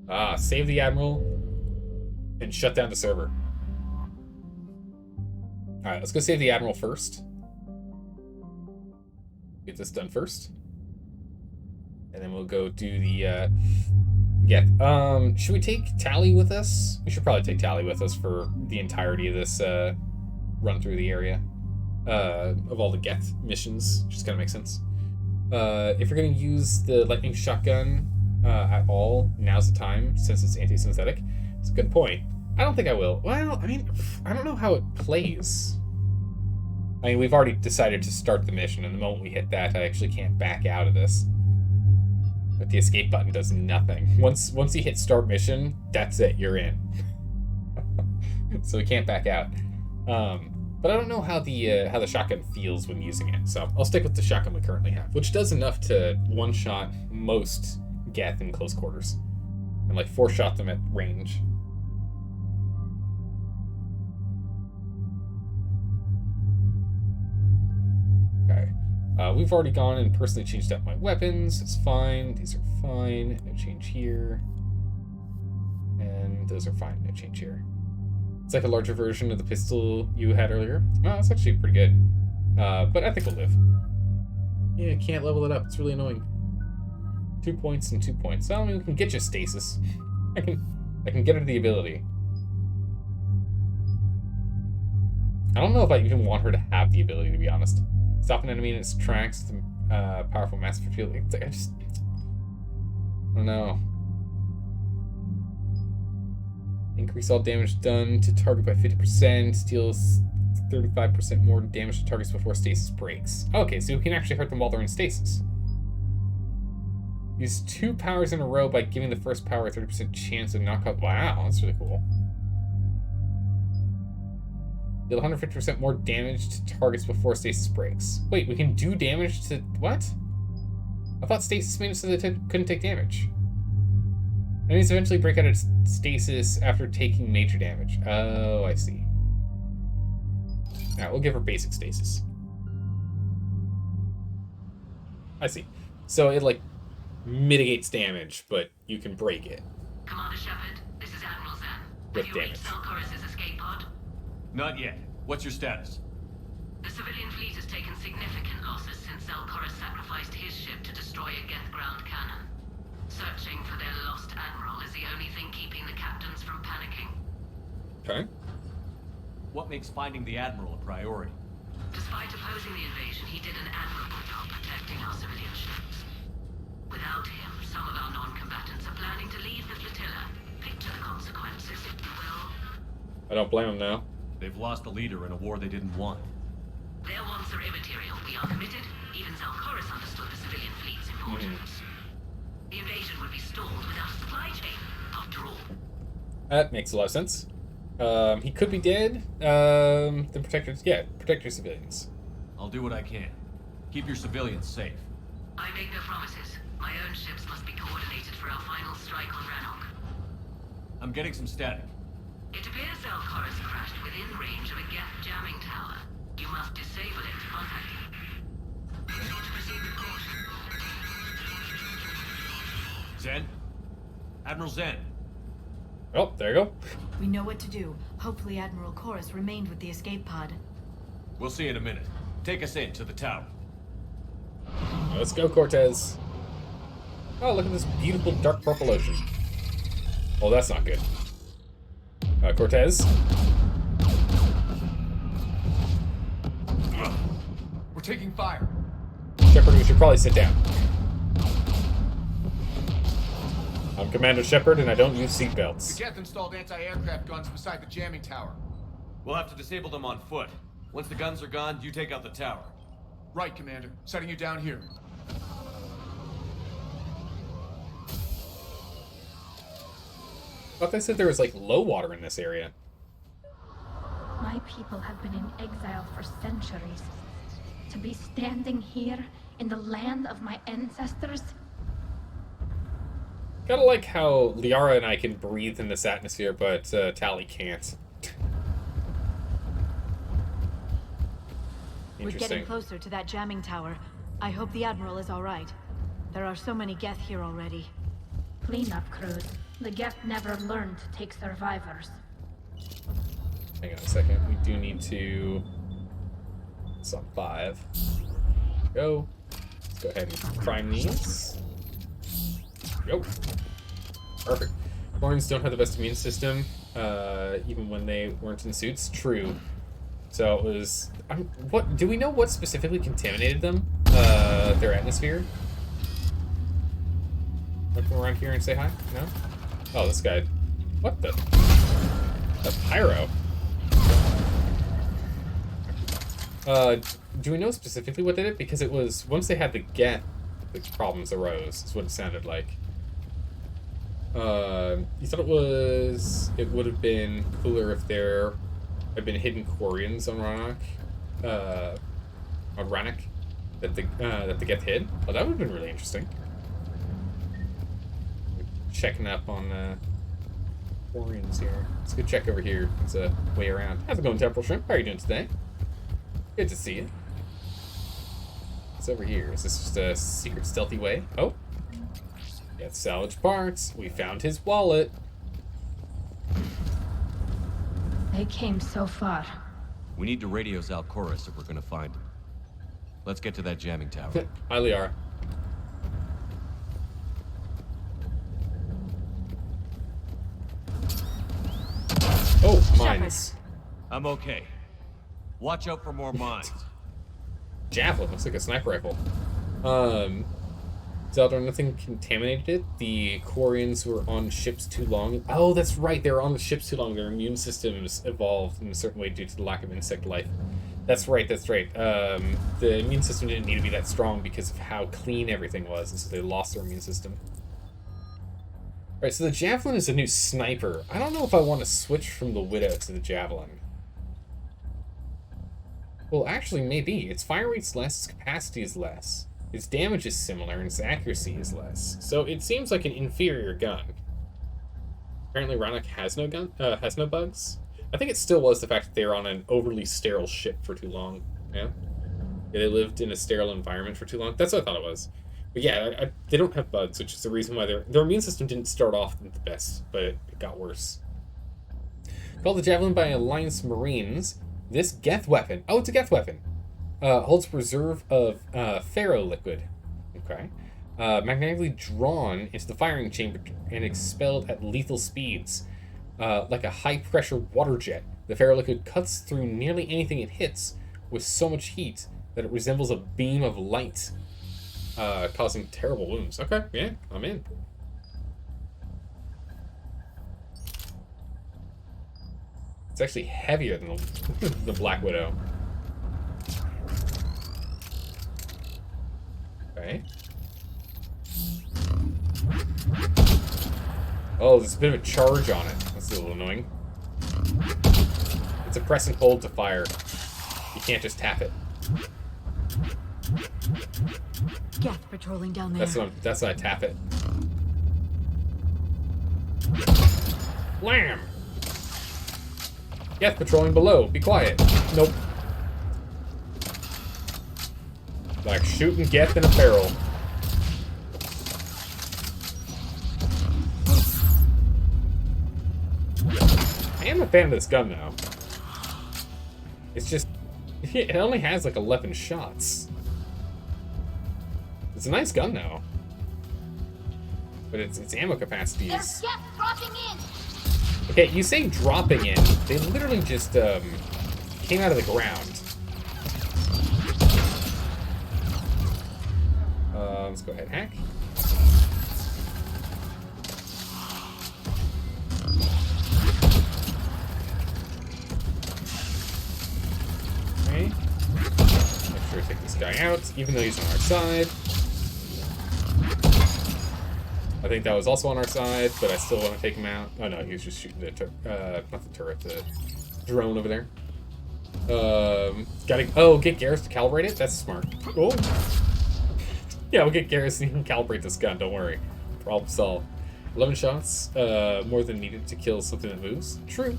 [SPEAKER 1] Ah, save the Admiral and shut down the server. Alright, let's go save the Admiral first. Get this done first. And then we'll go do the, yeah. Should we take Tally with us? We should probably take Tally with us for the entirety of this, run through the area. Of all the Geth missions. Just kind of makes sense. If you're going to use the lightning shotgun at all, now's the time, since it's anti-synthetic. It's a good point. I don't think I will. Well, I mean, I don't know how it plays. I mean, we've already decided to start the mission, and the moment we hit that, I actually can't back out of this. But the escape button does nothing. Once you hit start mission, that's it, you're in. So we can't back out. But I don't know how the shotgun feels when using it, so I'll stick with the shotgun we currently have, which does enough to one-shot most Geth in close quarters, and like 4-shot them at range. Okay, we've already gone and personally changed out my weapons. It's fine. These are fine. No change here, and those are fine. No change here. It's like a larger version of the pistol you had earlier. Oh, it's actually pretty good. But I think we'll live. Yeah, I can't level it up. It's really annoying. 2 points and 2 points. Well, I mean, we can get you stasis. I can get her the ability. I don't know if I even want her to have the ability, to be honest. Stop an enemy in its tracks with a powerful massive field. It's like, I don't know. Increase all damage done to target by 50%. Steals 35% more damage to targets before stasis breaks. Okay, so we can actually hurt them while they're in stasis. Use 2 powers in a row by giving the first power a 30% chance of knockout. Wow, that's really cool. Deal 150% more damage to targets before stasis breaks. Wait, we can do damage to... what? I thought stasis made it so they couldn't take damage. Enemies eventually break out of stasis after taking major damage. Oh, I see. Alright, we'll give her basic stasis. I see. So it, like, mitigates damage, but you can break it.
[SPEAKER 2] Commander Shepard, this is Admiral Zen.
[SPEAKER 1] With
[SPEAKER 2] Have you
[SPEAKER 1] damage.
[SPEAKER 2] reached Zelcorus's escape pod?
[SPEAKER 3] Not yet. What's your status?
[SPEAKER 2] The civilian fleet has taken significant losses since Zelcorus sacrificed his ship to destroy a Geth ground cannon. Searching for their lost admiral is the only thing keeping the captains from panicking.
[SPEAKER 1] Okay.
[SPEAKER 3] What makes finding the Admiral a priority?
[SPEAKER 2] Despite opposing the invasion, he did an admirable job protecting our civilian ships. Without him, some of our non-combatants are planning to leave the flotilla. Picture the consequences, if you will.
[SPEAKER 1] I don't blame them now.
[SPEAKER 3] They've lost a leader in a war they didn't want.
[SPEAKER 2] Their wants are immaterial. We are committed. Even Zelcorus understood the civilian fleet's importance. The invasion would be stalled without a supply chain, after all.
[SPEAKER 1] That makes a lot of sense. He could be dead. Then protect your civilians.
[SPEAKER 3] I'll do what I can. Keep your civilians safe.
[SPEAKER 2] I make no promises. My own ships must be coordinated for our final strike on Rannoch.
[SPEAKER 3] I'm getting some static.
[SPEAKER 2] It appears Zelcorus crashed within range of a Geth jamming tower. You must disable it to contact him. Proceed with caution.
[SPEAKER 3] Zen? Admiral Zen?
[SPEAKER 1] Oh, there you go.
[SPEAKER 17] We know what to do. Hopefully Admiral Chorus remained with the escape pod.
[SPEAKER 3] We'll see in a minute. Take us in to the tower.
[SPEAKER 1] Let's go, Cortez. Oh, look at this beautiful dark purple ocean. Oh, that's not good. Cortez?
[SPEAKER 9] We're taking fire.
[SPEAKER 1] Shepard, we should probably sit down. I'm Commander Shepard, and I don't use seatbelts.
[SPEAKER 9] The Geth installed anti-aircraft guns beside the jamming tower.
[SPEAKER 3] We'll have to disable them on foot. Once the guns are gone, you take out the tower.
[SPEAKER 9] Right, Commander. Setting you down here.
[SPEAKER 1] I thought they said there was, like, low water in this area.
[SPEAKER 7] My people have been in exile for centuries. To be standing here in the land of my ancestors.
[SPEAKER 1] Kinda like how Liara and I can breathe in this atmosphere, but Tali can't.
[SPEAKER 17] We're getting closer to that jamming tower. I hope the Admiral is alright. There are so many Geth here already.
[SPEAKER 7] Cleanup crews. The Geth never learned to take survivors.
[SPEAKER 1] Hang on a second. We do need to... It's on 5. Go. Let's go ahead and prime these. Go. Perfect. Horns don't have the best immune system, even when they weren't in suits. True. So it was... what do we know what specifically contaminated them? Their atmosphere? Look around here and say hi? No? Oh, this guy. What the? A pyro. Do we know specifically what did it? Because it was once they had the Geth, the problems arose. Is what it sounded like. You thought it would have been cooler if there had been hidden Quarians on Rannoch, that the Geth hid. Oh, that would have been really interesting. Checking up on Quarians here. Let's go check over here. It's a way around. How's it going, Temporal Shrimp? How are you doing today? Good to see you. What's over here? Is this just a secret stealthy way? Oh. Yeah, salvage parts. We found his wallet.
[SPEAKER 7] They came so far.
[SPEAKER 3] We need to radio Zelcorus if we're gonna find him. Let's get to that jamming tower.
[SPEAKER 1] Hi, Liara. Oh, mines.
[SPEAKER 3] I'm okay. Watch out for more mines.
[SPEAKER 1] Javelin looks like a sniper rifle. Zelda, nothing contaminated it. The Quarians were on ships too long. Oh, that's right. They were on the ships too long. Their immune systems evolved in a certain way due to the lack of insect life. That's right. That's right. The immune system didn't need to be that strong because of how clean everything was, and so they lost their immune system. All right. So the Javelin is a new sniper. I don't know if I want to switch from the Widow to the Javelin. Well, actually, maybe. Its fire rate's less, its capacity is less. Its damage is similar, and its accuracy is less. So it seems like an inferior gun. Apparently, Rannoch has no bugs. I think it still was the fact that they were on an overly sterile ship for too long. Yeah? They lived in a sterile environment for too long. That's what I thought it was. But yeah, they don't have bugs, which is the reason why their immune system didn't start off the best, but it got worse. Called the Javelin by Alliance Marines, this Geth weapon, oh, it's a Geth weapon, holds reserve of ferro liquid. Okay. Magnetically drawn into the firing chamber and expelled at lethal speeds. Like a high-pressure water jet, the ferroliquid cuts through nearly anything it hits with so much heat that it resembles a beam of light, causing terrible wounds. Okay, yeah, I'm in. It's actually heavier than the Black Widow. Okay. Oh, there's a bit of a charge on it. That's a little annoying. It's a press and hold to fire. You can't just tap it.
[SPEAKER 17] Geth patrolling down there.
[SPEAKER 1] That's why I tap it. Wham! Geth patrolling below. Be quiet. Nope. Like shooting Geth in a barrel. I am a fan of this gun now. It's just, it only has like 11 shots. It's a nice gun though. But its ammo capacity is...
[SPEAKER 7] They're dropping in!
[SPEAKER 1] Okay, you say dropping in. They literally just came out of the ground. Let's go ahead and hack. Okay. Make sure to take this guy out, even though he's on our side. I think that was also on our side, but I still want to take him out. Oh no, he was just shooting the not the turret, the drone over there. Get Garrus to calibrate it? That's smart. Oh. Yeah, we'll get Garrus and he can calibrate this gun, don't worry. Problem solved. 11 shots, more than needed to kill something that moves. True.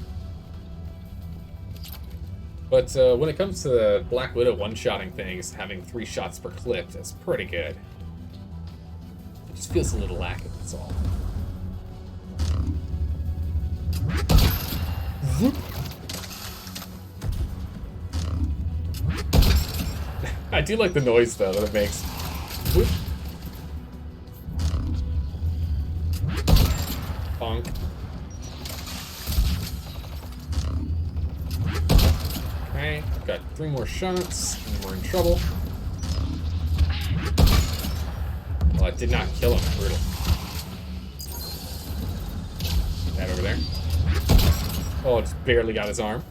[SPEAKER 1] But when it comes to the Black Widow one-shotting things, having 3 shots per clip, that's pretty good. It just feels a little lacking, that's all. I do like the noise, though, that it makes. Whoop. Bonk. Okay, I've got 3 more shots, and we're in trouble. Well, I did not kill him. Brutal. That over there. Oh, just barely got his arm.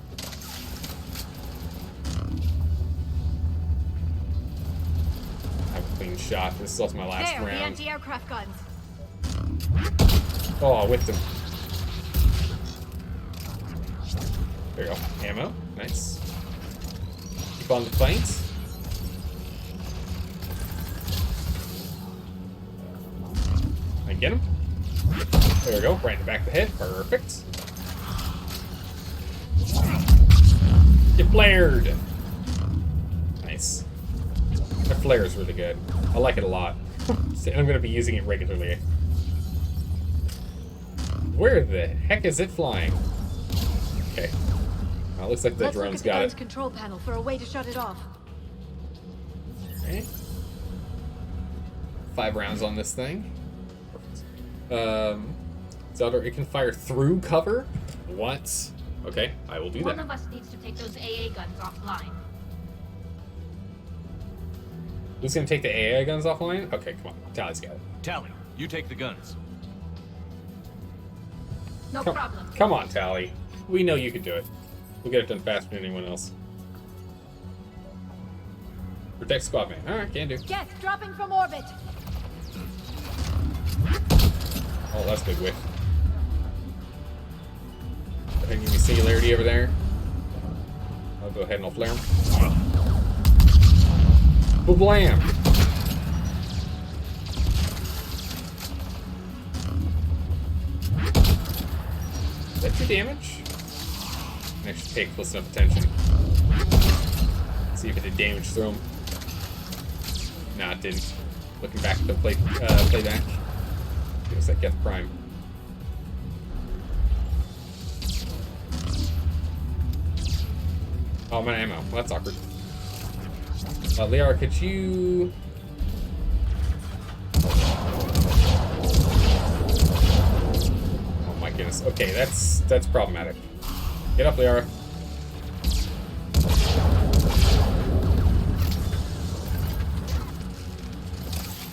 [SPEAKER 1] Shot. This is also my last round.
[SPEAKER 17] The anti-aircraft guns.
[SPEAKER 1] Oh, I whipped him. There you go. Ammo. Nice. Keep on the fight. I get him. There we go. Right in the back of the head. Perfect. Get flared. Nice. That flare is really good. I like it a lot. I'm going to be using it regularly. Where the heck is it flying? Okay. Well, it looks like the drone's got it.
[SPEAKER 17] Let's look at the gun's control panel for a way to shut it off.
[SPEAKER 1] Okay. 5 rounds on this thing. Perfect. Zelda, it can fire through cover? What? Okay, I will do that.
[SPEAKER 7] One of us needs to take those AA guns offline.
[SPEAKER 1] Who's gonna take the AI guns offline? Okay, come on. Tally's got it.
[SPEAKER 3] Tally, you take the guns.
[SPEAKER 7] No problem.
[SPEAKER 1] Come on, Tally. We know you can do it. We'll get it done faster than anyone else. Protect squad man. Alright, can do.
[SPEAKER 17] Geth dropping from orbit.
[SPEAKER 1] Oh, that's a big whiff. Go ahead and give me singularity over there. I'll go ahead and I'll flare him. Blam! Is that 2 damage? I should pay close enough attention. See if it did damage through him. Nah, it didn't. Looking back at the playback. It was that Geth Prime. Oh, I'm out of ammo. Well, that's awkward. Liara, could you... Oh my goodness. Okay, that's problematic. Get up, Liara.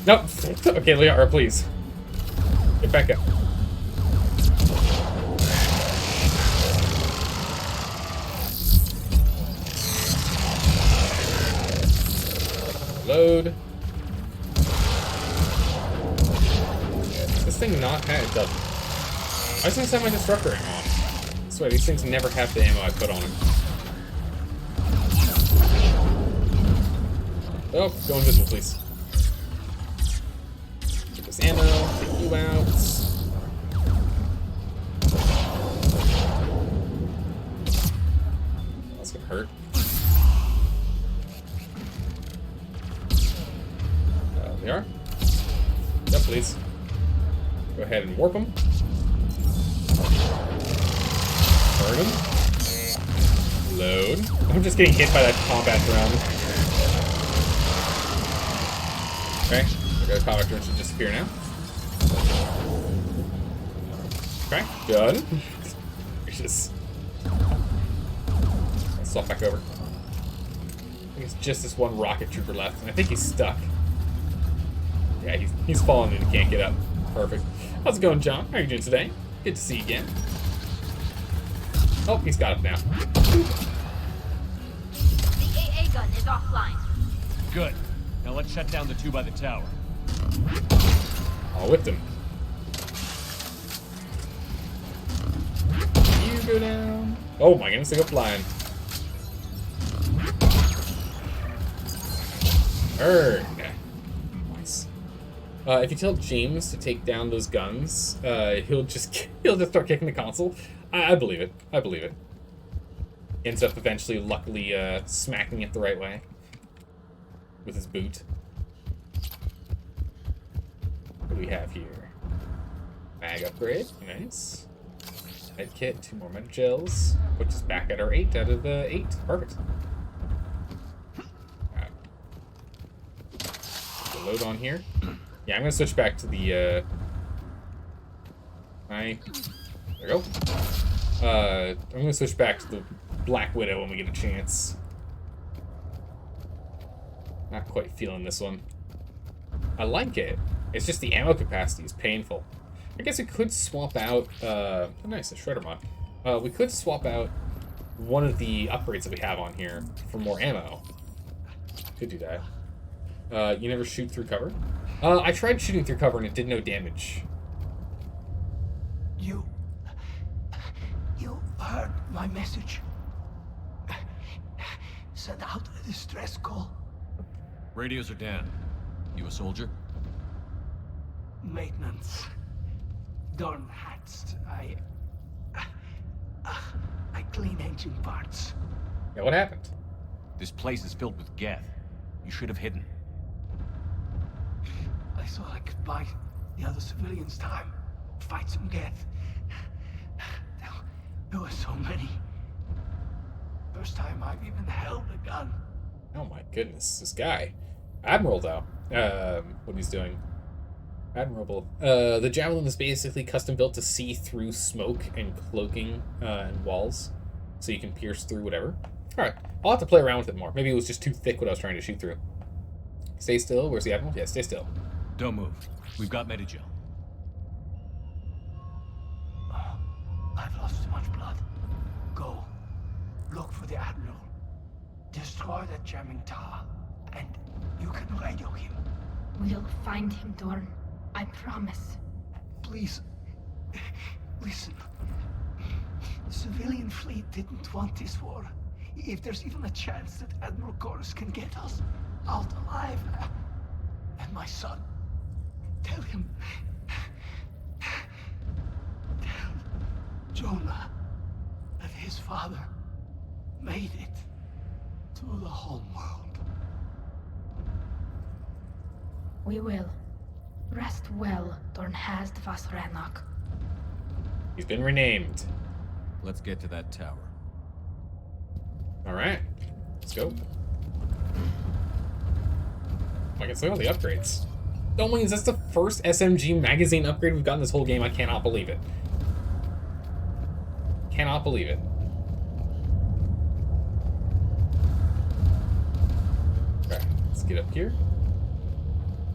[SPEAKER 1] Nope. Okay, Liara, please. Get back up. Load. This thing not... it doesn't. I just have my Destructor ammo on. I swear, these things never have the ammo I put on them. Oh, go invisible, please. Get this ammo, take you out. That's gonna hurt. They are. Yep, please. Go ahead and warp them. Burn them. Load. I'm just getting hit by that combat drone. Okay, the combat drone should disappear now. Okay, done. Gracious. I'll swap back over. I think it's just this one rocket trooper left, and I think he's stuck. Yeah, he's fallen and he can't get up. Perfect. How's it going, John? How are you doing today? Good to see you again. Oh, he's got up now.
[SPEAKER 7] The AA gun is offline.
[SPEAKER 4] Good. Now let's shut down the 2 by the tower.
[SPEAKER 1] I'll whip him. You go down. Oh my goodness, they go flying. Earn. Nice. If you tell James to take down those guns, he'll just start kicking the console. I believe it. I believe it. Ends up eventually, luckily, smacking it the right way with his boot. What do we have here? Mag upgrade. Nice. Med kit. 2 more med gels. Puts us back at our 8 out of the 8. Perfect. Alright. Load on here. Yeah, I'm gonna switch back to the, there we go. I'm gonna switch back to the Black Widow when we get a chance. Not quite feeling this one. I like it. It's just the ammo capacity is painful. I guess we could swap out, oh nice, a shredder mod. We could swap out one of the upgrades that we have on here for more ammo. Could do that. You never shoot through cover? I tried shooting through cover and it did no damage.
[SPEAKER 12] You heard my message. Send out a distress call.
[SPEAKER 4] Radios are down. You a soldier?
[SPEAKER 12] Maintenance. Darn hats. I clean engine parts.
[SPEAKER 1] Yeah, what happened?
[SPEAKER 4] This place is filled with Geth. You should have hidden.
[SPEAKER 12] I thought I could buy the other civilians time. Fight some Geth. There were so many. First time I've even held a gun.
[SPEAKER 1] Oh my goodness, this guy. Admiral, though. What he's doing. Admirable. The Javelin is basically custom built to see through smoke and cloaking and walls. So you can pierce through whatever. Alright, I'll have to play around with it more. Maybe it was just too thick what I was trying to shoot through. Stay still. Where's the Admiral? Yeah, stay still.
[SPEAKER 4] Don't move. We've got Medigel.
[SPEAKER 12] I've lost too much blood. Go. Look for the Admiral. Destroy that jamming tower. And you can radio him.
[SPEAKER 7] We'll find him, Dorn. I promise.
[SPEAKER 12] Please. Listen. The civilian fleet didn't want this war. If there's even a chance that Admiral Chorus can get us out alive. And my son, tell him. Tell Jonah that his father made it to the homeworld.
[SPEAKER 7] We will. Rest well, Dornhazd Vasrenok.
[SPEAKER 1] He's been renamed.
[SPEAKER 4] Let's get to that tower.
[SPEAKER 1] Alright. Let's go. I can see all the upgrades. Oh my, is this the first SMG magazine upgrade we've gotten this whole game? I cannot believe it. Cannot believe it. Okay, let's get up here.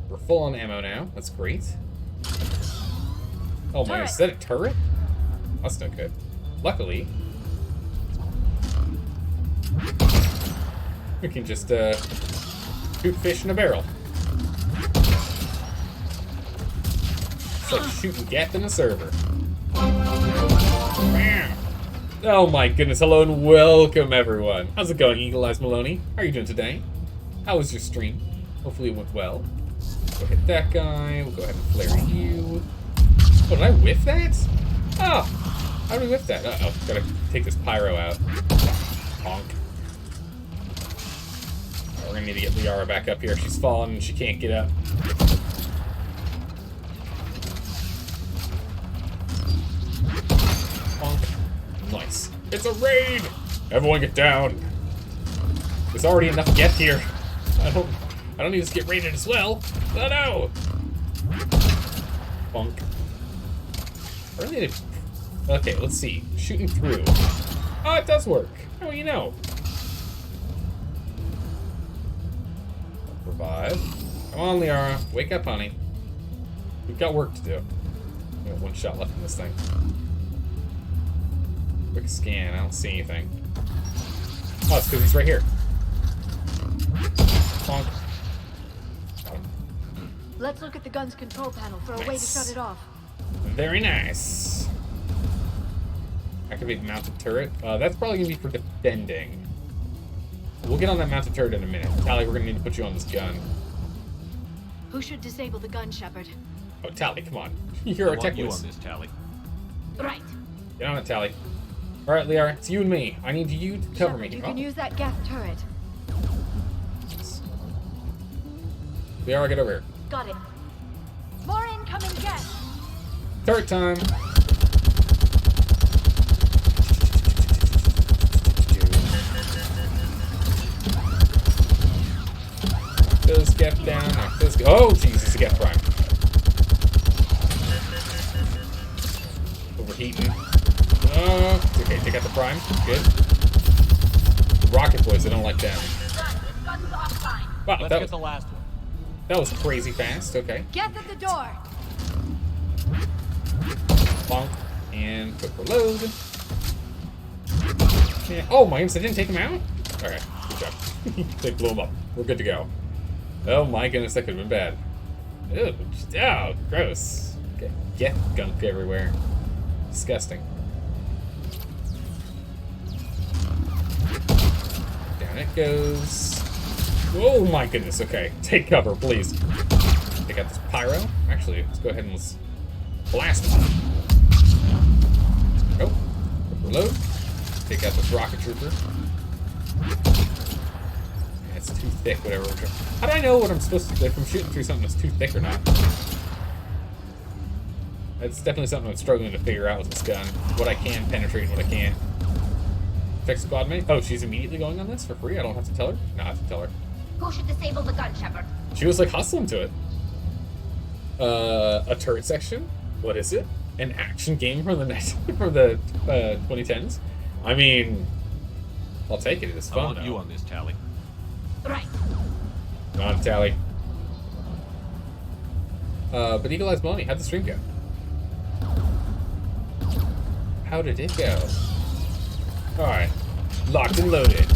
[SPEAKER 1] We're full on ammo now. That's great. Oh my, is that a turret? That's not good. Luckily, we can just shoot fish in a barrel. It's like shooting Geth in a server. Bam. Oh my goodness, hello and welcome everyone. How's it going, Eagle Eyes Maloney? How are you doing today? How was your stream? Hopefully it went well. Go hit that guy, we'll go ahead and flare you. Oh, did I whiff that? Oh, how did we whiff that? Uh-oh, gotta take this pyro out. Honk. We're gonna need to get Liara back up here. She's fallen and she can't get up. Honk. Nice. It's a raid! Everyone get down. There's already enough Geth here. I don't need to get raided as well. Oh no! Bonk. Really? Okay, let's see. Shooting through. Oh, it does work. How do you know? Revive. Come on, Liara. Wake up, honey. We've got work to do. We got one shot left in this thing. Quick scan. I don't see anything. Oh, it's because he's right here. Bonk.
[SPEAKER 17] Let's look at the gun's control panel for a way to shut it off.
[SPEAKER 1] Very nice. Activate mounted turret. That's probably gonna be for defending. We'll get on that mounted turret in a minute. Tally, we're gonna need to put you on this gun.
[SPEAKER 17] Who should disable the gun, Shepard?
[SPEAKER 1] Oh, Tally, come on. You're our tech
[SPEAKER 4] you
[SPEAKER 1] whiz.
[SPEAKER 4] on this, Tally.
[SPEAKER 17] Right.
[SPEAKER 1] Get on it, Tally. All right, Liara, it's you and me. I need you to cover
[SPEAKER 17] Shepard,
[SPEAKER 1] me.
[SPEAKER 17] you can use that gas turret.
[SPEAKER 1] Liara, get over here.
[SPEAKER 17] Got it. More incoming gas.
[SPEAKER 1] Turret time. Knock those Geth down. Knock those. Oh, Jesus, the Geth prime. Overheating. Okay, take out the prime. Good. Rocket boys, I don't like them. Wow,
[SPEAKER 4] Let's get the last one.
[SPEAKER 1] That was crazy fast. Okay.
[SPEAKER 17] Get at the door.
[SPEAKER 1] Bonk. And quick reload. Yeah. Oh my goodness, I didn't take him out? Alright, good job. They blew him up. We're good to go. Oh my goodness, that could have been bad. Ew. Oh, gross. Okay. Get gunk everywhere. Disgusting. Down it goes. Oh my goodness, okay. Take cover, please. Take out this pyro. Actually, let's go ahead and let's blast him. Oh, reload. Take out this rocket trooper. Yeah, it's too thick, whatever. How do I know what I'm supposed to do if I'm shooting through something that's too thick or not? That's definitely something I'm struggling to figure out with this gun. What I can penetrate and what I can't. Check squad mate. Oh, she's immediately going on this for free? I don't have to tell her? No, I have to tell her.
[SPEAKER 7] Who should disable the gun, Shepard?
[SPEAKER 1] She was like hustling to it. A turret section? What is it? An action game from the 2010s? I mean, I'll take it. It's fun.
[SPEAKER 4] I want you on this, Tally.
[SPEAKER 7] Right.
[SPEAKER 1] Come on, Tally. But Eagle Eyes Maloney, how'd the stream go? How did it go? Alright. Locked and loaded.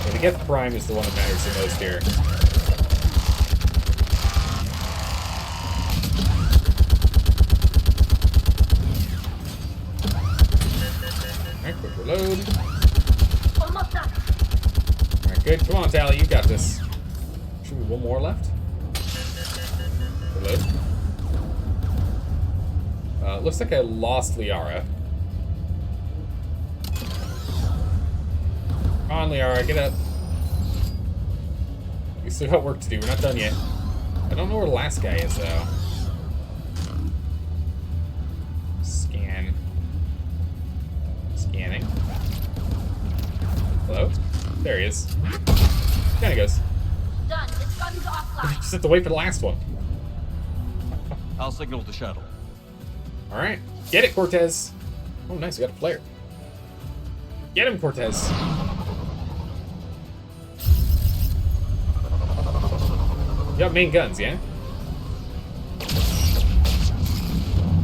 [SPEAKER 1] Yeah, the Geth Prime is the one that matters the most here. Reload.
[SPEAKER 7] Almost done.
[SPEAKER 1] Alright, good. Come on, Tally, you got this. Should we one more left? Reload. Looks like I lost Liara. Come on, Liara, get up. We still got work to do. We're not done yet. I don't know where the last guy is, though. Scan. Scanning. Hello? There he is. There he goes.
[SPEAKER 7] Done. This gun's offline.
[SPEAKER 1] Just have to wait for the last one.
[SPEAKER 3] I'll signal the shuttle.
[SPEAKER 1] Alright. Get it, Cortez. Oh, nice. We got a player. Get him, Cortez. You got main guns, yeah?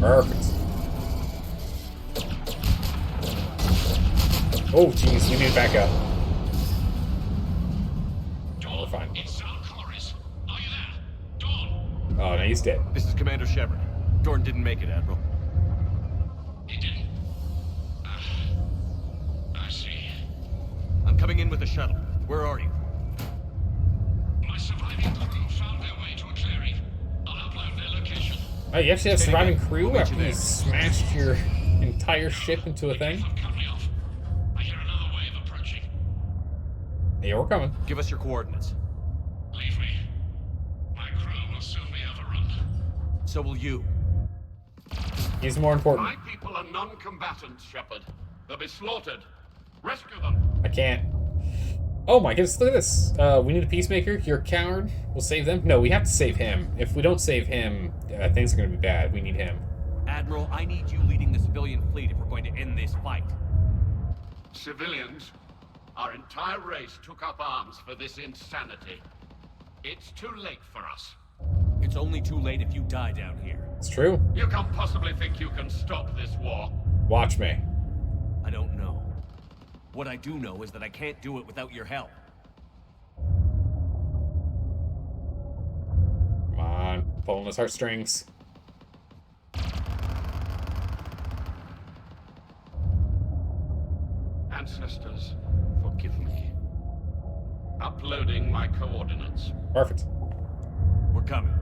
[SPEAKER 1] Perfect. Oh, jeez. We need to back up. We're fine. Oh, no, he's dead.
[SPEAKER 3] This is Commander Shepard. Dorn didn't make it, Admiral.
[SPEAKER 5] He didn't? I see.
[SPEAKER 3] I'm coming in with the shuttle. Where are you?
[SPEAKER 5] My surviving crew found their way to a clearing. I'll upload their location.
[SPEAKER 1] Oh, you actually have surviving crew after you smashed your entire ship into a thing?
[SPEAKER 5] I hear another wave approaching.
[SPEAKER 1] Yeah, we're coming.
[SPEAKER 3] Give us your coordinates.
[SPEAKER 5] Leave me. My crew will soon be overrun.
[SPEAKER 3] So will you.
[SPEAKER 1] He's more important.
[SPEAKER 5] My people are non-combatants, Shepard. They'll be slaughtered. Rescue them.
[SPEAKER 1] I can't. Oh my goodness, look at this. We need a peacemaker. You're a coward. We'll save them. No, we have to save him. If we don't save him, things are going to be bad. We need him.
[SPEAKER 4] Admiral, I need you leading the civilian fleet if we're going to end this fight.
[SPEAKER 5] Civilians, our entire race took up arms for this insanity. It's too late for us.
[SPEAKER 4] It's only too late if you die down here.
[SPEAKER 1] It's true.
[SPEAKER 5] You can't possibly think you can stop this war.
[SPEAKER 1] Watch me.
[SPEAKER 4] I don't know. What I do know is that I can't do it without your help.
[SPEAKER 1] Come on. Pulling his heartstrings.
[SPEAKER 5] Ancestors, forgive me. Uploading my coordinates.
[SPEAKER 1] Perfect.
[SPEAKER 4] We're coming.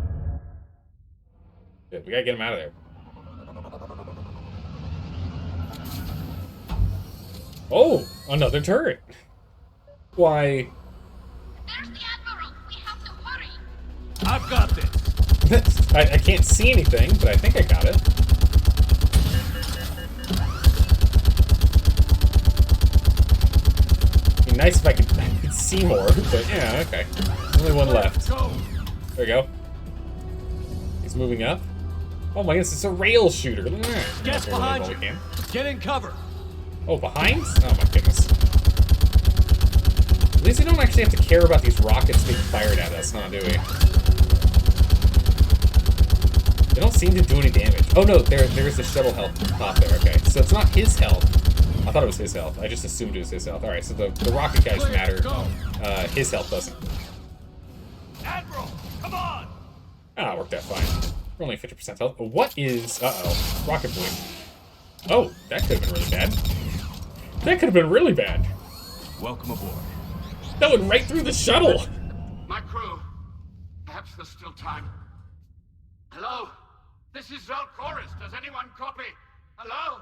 [SPEAKER 1] Good. We gotta get him out of there. Oh, another turret. Why?
[SPEAKER 7] There's the Admiral. We have to hurry.
[SPEAKER 4] I've got this.
[SPEAKER 1] I can't see anything, but I think I got it. It'd be nice if I could see more, but yeah, okay. Only one left. There we go. He's moving up. Oh my goodness, it's a rail shooter.
[SPEAKER 4] Guess behind you. Get in cover.
[SPEAKER 1] Oh, behind? Oh my goodness. At least we don't actually have to care about these rockets being fired at us, huh, do we? They don't seem to do any damage. Oh no, there's the shuttle health at the top there. Okay, so it's not his health. I thought it was his health. I just assumed it was his health. Alright, so the rocket guys matter. His health doesn't.
[SPEAKER 4] Admiral, come on!
[SPEAKER 1] Ah, it worked out fine. We're only 50% health. But what is... Uh-oh. Rocket boy. Oh, that could have been really bad. That could have been really bad.
[SPEAKER 4] Welcome aboard.
[SPEAKER 1] That went right through the shuttle.
[SPEAKER 5] My crew. Perhaps there's still time. Hello? This is Zalcoris. Does anyone copy? Hello?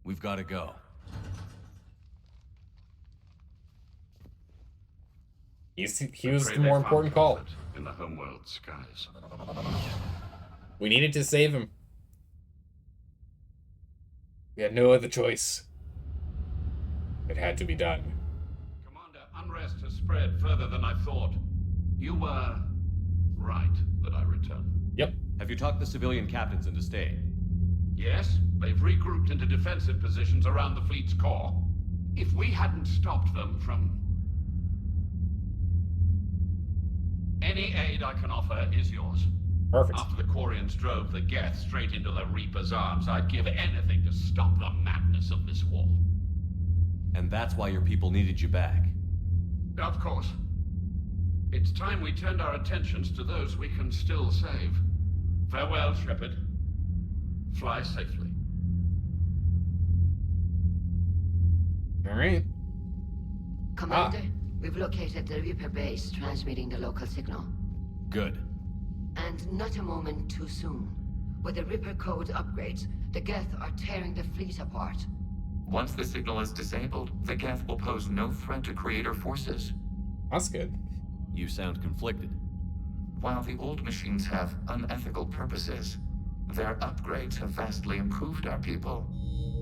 [SPEAKER 3] We've got to go.
[SPEAKER 1] He was the more important call.
[SPEAKER 5] In the homeworld skies.
[SPEAKER 1] We needed to save him. We had no other choice. It had to be done.
[SPEAKER 5] Commander, unrest has spread further than I thought. You were right that I returned.
[SPEAKER 1] Yep.
[SPEAKER 3] Have you talked the civilian captains into staying?
[SPEAKER 5] Yes, they've regrouped into defensive positions around the fleet's core. If we hadn't stopped them from... Any aid I can offer is yours.
[SPEAKER 1] Perfect.
[SPEAKER 5] After the Quarians drove the Geth straight into the Reaper's arms, I'd give anything to stop the madness of this war.
[SPEAKER 3] And that's why your people needed you back.
[SPEAKER 5] Of course. It's time we turned our attentions to those we can still save. Farewell, Shepard.
[SPEAKER 6] Fly safely.
[SPEAKER 1] All right.
[SPEAKER 14] Commander, we've located the Reaper base transmitting the local signal.
[SPEAKER 4] Good.
[SPEAKER 14] And not a moment too soon. With the Reaper code upgrades, the Geth are tearing the fleet apart.
[SPEAKER 13] Once the signal is disabled, the Geth will pose no threat to Creator forces.
[SPEAKER 1] That's good.
[SPEAKER 4] You sound conflicted.
[SPEAKER 13] While the old machines have unethical purposes, their upgrades have vastly improved our people.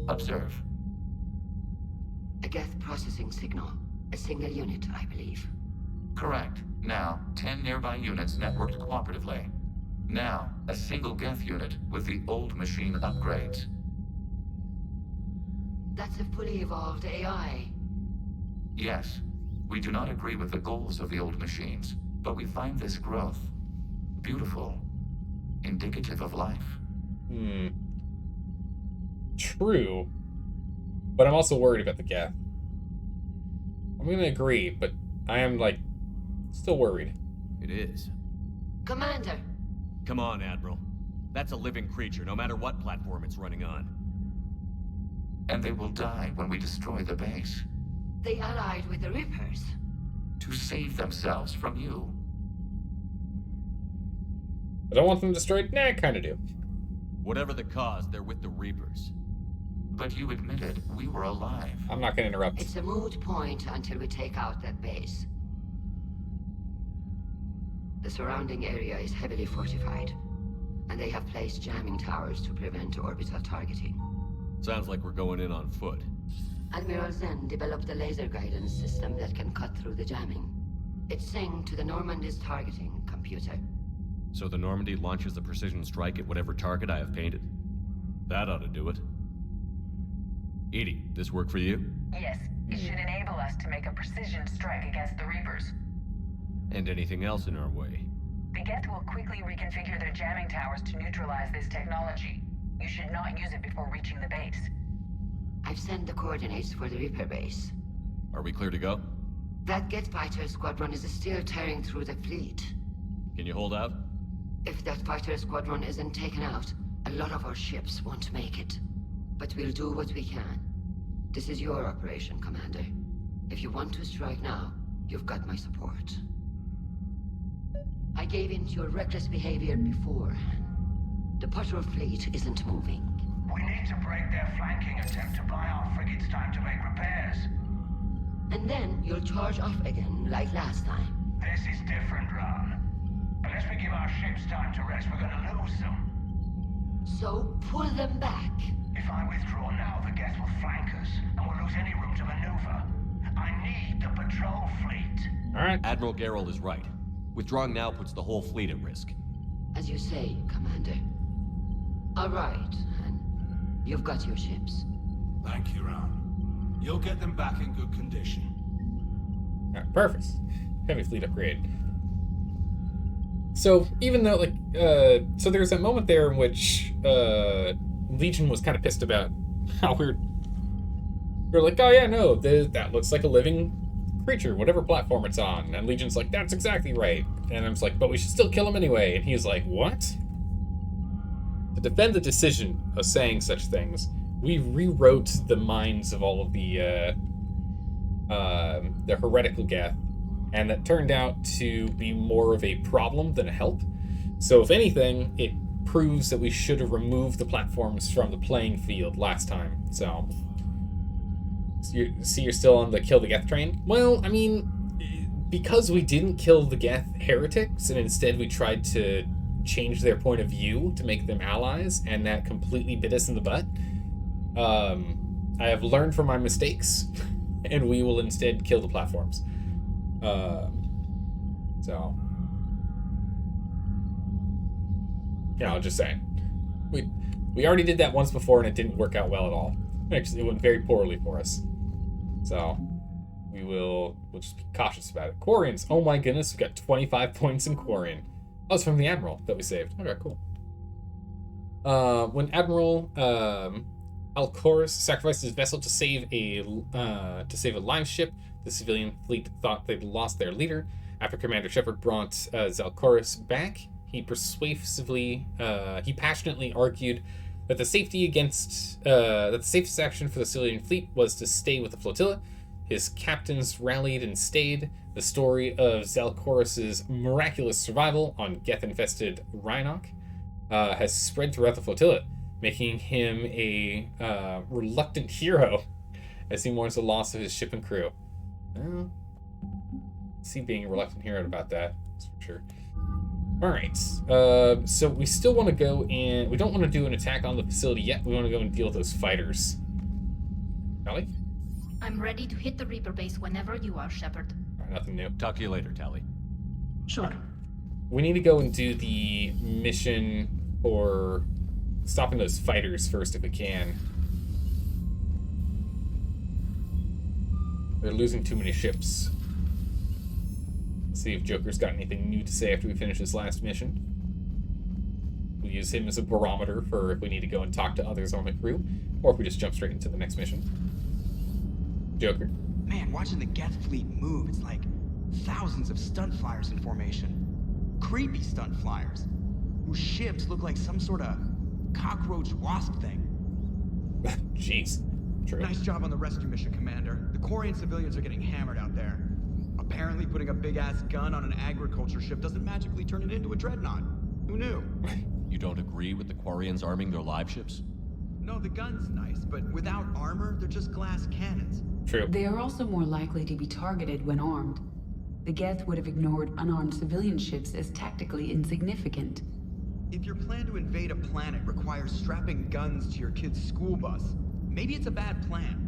[SPEAKER 13] Observe.
[SPEAKER 14] A Geth processing signal. A single unit, I believe.
[SPEAKER 13] Correct. Now, 10 nearby units networked cooperatively. Now, a single Geth unit with the old machine upgrades.
[SPEAKER 14] That's a fully evolved AI.
[SPEAKER 13] Yes, we do not agree with the goals of the old machines, but we find this growth beautiful, indicative of life.
[SPEAKER 1] True. But I'm also worried about the Geth. I'm gonna agree, but I am, like, still worried.
[SPEAKER 4] It is.
[SPEAKER 14] Commander!
[SPEAKER 4] Come on, Admiral. That's a living creature, no matter what platform it's running on.
[SPEAKER 13] And they will die when we destroy the base.
[SPEAKER 14] They allied with the Reapers.
[SPEAKER 13] To save themselves from you.
[SPEAKER 1] I don't want them destroyed? Nah, I kinda do.
[SPEAKER 4] Whatever the cause, they're with the Reapers.
[SPEAKER 13] But you admitted we were alive.
[SPEAKER 1] I'm not gonna interrupt.
[SPEAKER 14] It's a moot point until we take out that base. The surrounding area is heavily fortified, and they have placed jamming towers to prevent orbital targeting.
[SPEAKER 4] Sounds like we're going in on foot.
[SPEAKER 14] Admiral Zen developed a laser guidance system that can cut through the jamming. It's synced to the Normandy's targeting computer.
[SPEAKER 4] So the Normandy launches a precision strike at whatever target I have painted? That ought to do it. Edie, this work for you?
[SPEAKER 11] Yes, it should enable us to make a precision strike against the Reapers.
[SPEAKER 4] And anything else in our way?
[SPEAKER 11] The Geth will quickly reconfigure their jamming towers to neutralize this technology. You should not use it before reaching the base.
[SPEAKER 14] I've sent the coordinates for the Reaper base.
[SPEAKER 4] Are we clear to go?
[SPEAKER 14] That Geth fighter squadron is still tearing through the fleet.
[SPEAKER 4] Can you hold out?
[SPEAKER 14] If that fighter squadron isn't taken out, a lot of our ships won't make it. But we'll do what we can. This is your operation, Commander. If you want to strike now, you've got my support. I gave in to your reckless behavior before. The patrol fleet isn't moving.
[SPEAKER 5] We need to break their flanking attempt to buy our frigates time to make repairs.
[SPEAKER 14] And then you'll charge off again, like last time.
[SPEAKER 5] This is different, Ron. Unless we give our ships time to rest, we're gonna lose them.
[SPEAKER 14] So, pull them back.
[SPEAKER 5] If I withdraw now, the Geth will flank us, and we'll lose any room to maneuver. I need the patrol fleet.
[SPEAKER 1] Alright.
[SPEAKER 4] Admiral Geralt is right. Withdrawing now puts the whole fleet at risk.
[SPEAKER 14] As you say, Commander. All right, and you've got your ships.
[SPEAKER 6] Thank you, Ron. You'll get them back in good condition.
[SPEAKER 1] Alright, perfect. Heavy fleet upgrade. So, even though, like, so there's that moment there in which, Legion was kind of pissed about how we're like, oh yeah, no, that looks like a living creature, whatever platform it's on. And Legion's like, that's exactly right. And I was like, but we should still kill him anyway. And he's like, what? To defend the decision of saying such things, we rewrote the minds of all of the heretical Geth, and that turned out to be more of a problem than a help. So if anything, it proves that we should have removed the platforms from the playing field last time. So you're still on the kill the Geth train? Well, I mean, because we didn't kill the Geth heretics, and instead we tried to change their point of view to make them allies, and that completely bit us in the butt. I have learned from my mistakes, and we will instead kill the platforms. So, yeah, I'll just say, we already did that once before, and it didn't work out well at all. Actually, it went very poorly for us. So, we'll just be cautious about it. Quarians, oh my goodness, we got 25 points in Quarian. Oh, it's from the Admiral that we saved. Okay, cool. When Admiral Alcorus sacrificed his vessel to save a live ship, the civilian fleet thought they'd lost their leader. After Commander Shepard brought Zalcorus back, he passionately argued that the safest action for the civilian fleet was to stay with the flotilla. His captains rallied and stayed. The story of Zalkoros's miraculous survival on Geth-infested Rhinoc has spread throughout the flotilla, making him a reluctant hero as he mourns the loss of his ship and crew. Well, see being a reluctant hero about that, that's for sure. Alright, so we still want to go and... We don't want to do an attack on the facility yet. We want to go and deal with those fighters. Tally?
[SPEAKER 7] I'm ready to hit the Reaper base whenever you are, Shepard.
[SPEAKER 1] Alright, nothing new.
[SPEAKER 4] Talk to you later, Tally.
[SPEAKER 7] Sure.
[SPEAKER 1] We need to go and do the mission for stopping those fighters first if we can. They're losing too many ships. See if Joker's got anything new to say after we finish this last mission. We'll use him as a barometer for if we need to go and talk to others on the crew, or if we just jump straight into the next mission. Joker.
[SPEAKER 8] Man, watching the Geth fleet move, it's like thousands of stunt flyers in formation. Creepy stunt flyers, whose ships look like some sort of cockroach wasp thing.
[SPEAKER 1] Jeez. True.
[SPEAKER 8] Nice job on the rescue mission, Commander. The Quarian civilians are getting hammered out there. Apparently putting a big-ass gun on an agriculture ship doesn't magically turn it into a dreadnought. Who knew?
[SPEAKER 4] You don't agree with the Quarians arming their live ships?
[SPEAKER 8] No, the gun's nice, but without armor, they're just glass cannons.
[SPEAKER 1] True.
[SPEAKER 10] They are also more likely to be targeted when armed. The Geth would have ignored unarmed civilian ships as tactically insignificant.
[SPEAKER 8] If your plan to invade a planet requires strapping guns to your kid's school bus, maybe it's a bad plan.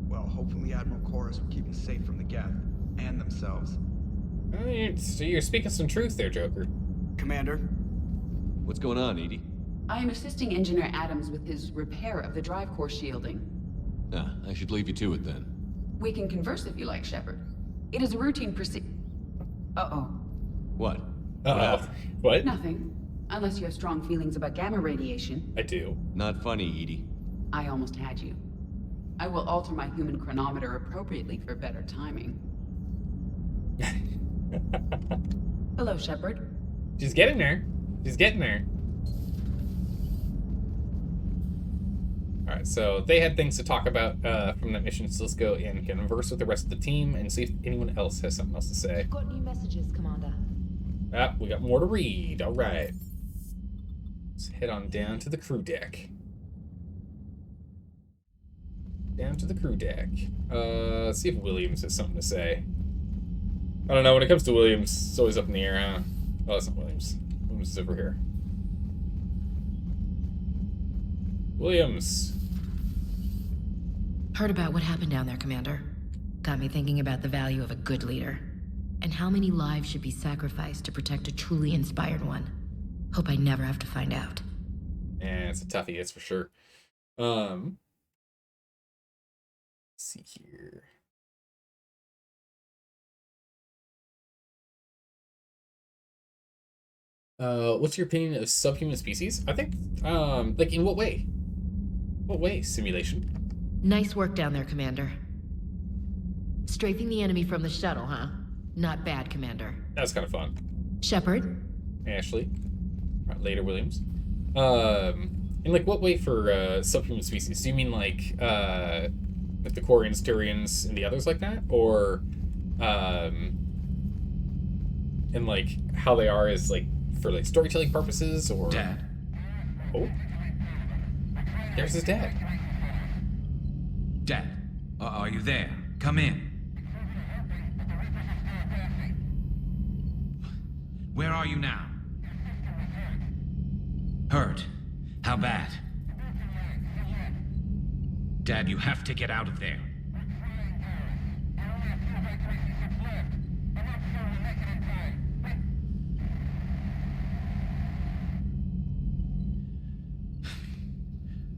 [SPEAKER 8] Well, hopefully Admiral Chorus will keep them safe from the Geth. And themselves.
[SPEAKER 1] You're speaking some truth there, Joker.
[SPEAKER 8] Commander?
[SPEAKER 4] What's going on, Edie?
[SPEAKER 10] I am assisting Engineer Adams with his repair of the drive core shielding.
[SPEAKER 4] I should leave you to it then.
[SPEAKER 10] We can converse if you like, Shepard. It is a routine Uh-oh.
[SPEAKER 4] What?
[SPEAKER 1] Uh-oh. What?
[SPEAKER 10] Nothing. Unless you have strong feelings about gamma radiation.
[SPEAKER 1] I do.
[SPEAKER 4] Not funny, Edie.
[SPEAKER 10] I almost had you. I will alter my human chronometer appropriately for better timing. Hello, Shepard.
[SPEAKER 1] She's getting there. She's getting there. Alright, so they had things to talk about from that mission, so let's go and converse with the rest of the team and see if anyone else has something else to say.
[SPEAKER 15] Got new messages, Commander.
[SPEAKER 1] Ah, we got more to read. Alright. Let's head on down to the crew deck. Down to the crew deck. Let's see if Williams has something to say. I don't know, when it comes to Williams, it's always up in the air, huh? Oh, that's not Williams. Williams is over here. Williams.
[SPEAKER 15] Heard about what happened down there, Commander. Got me thinking about the value of a good leader. And how many lives should be sacrificed to protect a truly inspired one. Hope I never have to find out.
[SPEAKER 1] Yeah, it's a toughie, that's for sure. Let's see here. What's your opinion of subhuman species? I think, like, in what way? What way, simulation?
[SPEAKER 15] Nice work down there, Commander. Strafing the enemy from the shuttle, huh? Not bad, Commander.
[SPEAKER 1] That's kind of fun.
[SPEAKER 15] Shepard?
[SPEAKER 1] Ashley. Right, later, Williams. In, like, what way for, subhuman species? Do you mean, like the Quarians, Turians, and the others like that? Or, in, like, how they are as, like, for, like, storytelling purposes, or...
[SPEAKER 12] Dad.
[SPEAKER 1] Oh. There's his dad.
[SPEAKER 12] Dad, are you there? Come in. Where are you now? Hurt? How bad? Dad, you have to get out of there.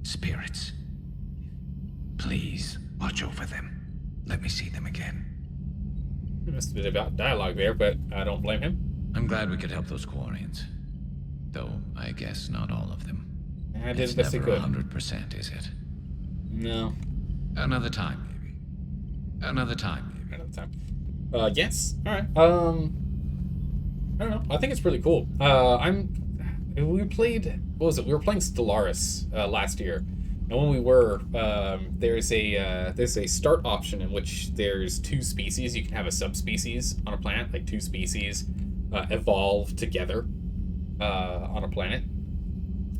[SPEAKER 12] Spirits. Please, watch over them. Let me see them again.
[SPEAKER 1] Must have been about dialogue there, but I don't blame him.
[SPEAKER 16] I'm glad we could help those Quarians. Though, I guess not all of them.
[SPEAKER 1] I did the best I could.
[SPEAKER 16] 100%, is it?
[SPEAKER 1] No.
[SPEAKER 16] Another time, maybe. Another time, maybe.
[SPEAKER 1] Another time. Yes. Alright. I don't know. I think it's really cool. We played what was it? We were playing Stellaris last year, and when we were, there's a start option in which there's 2 species. You can have a subspecies on a planet, like 2 species evolve together on a planet.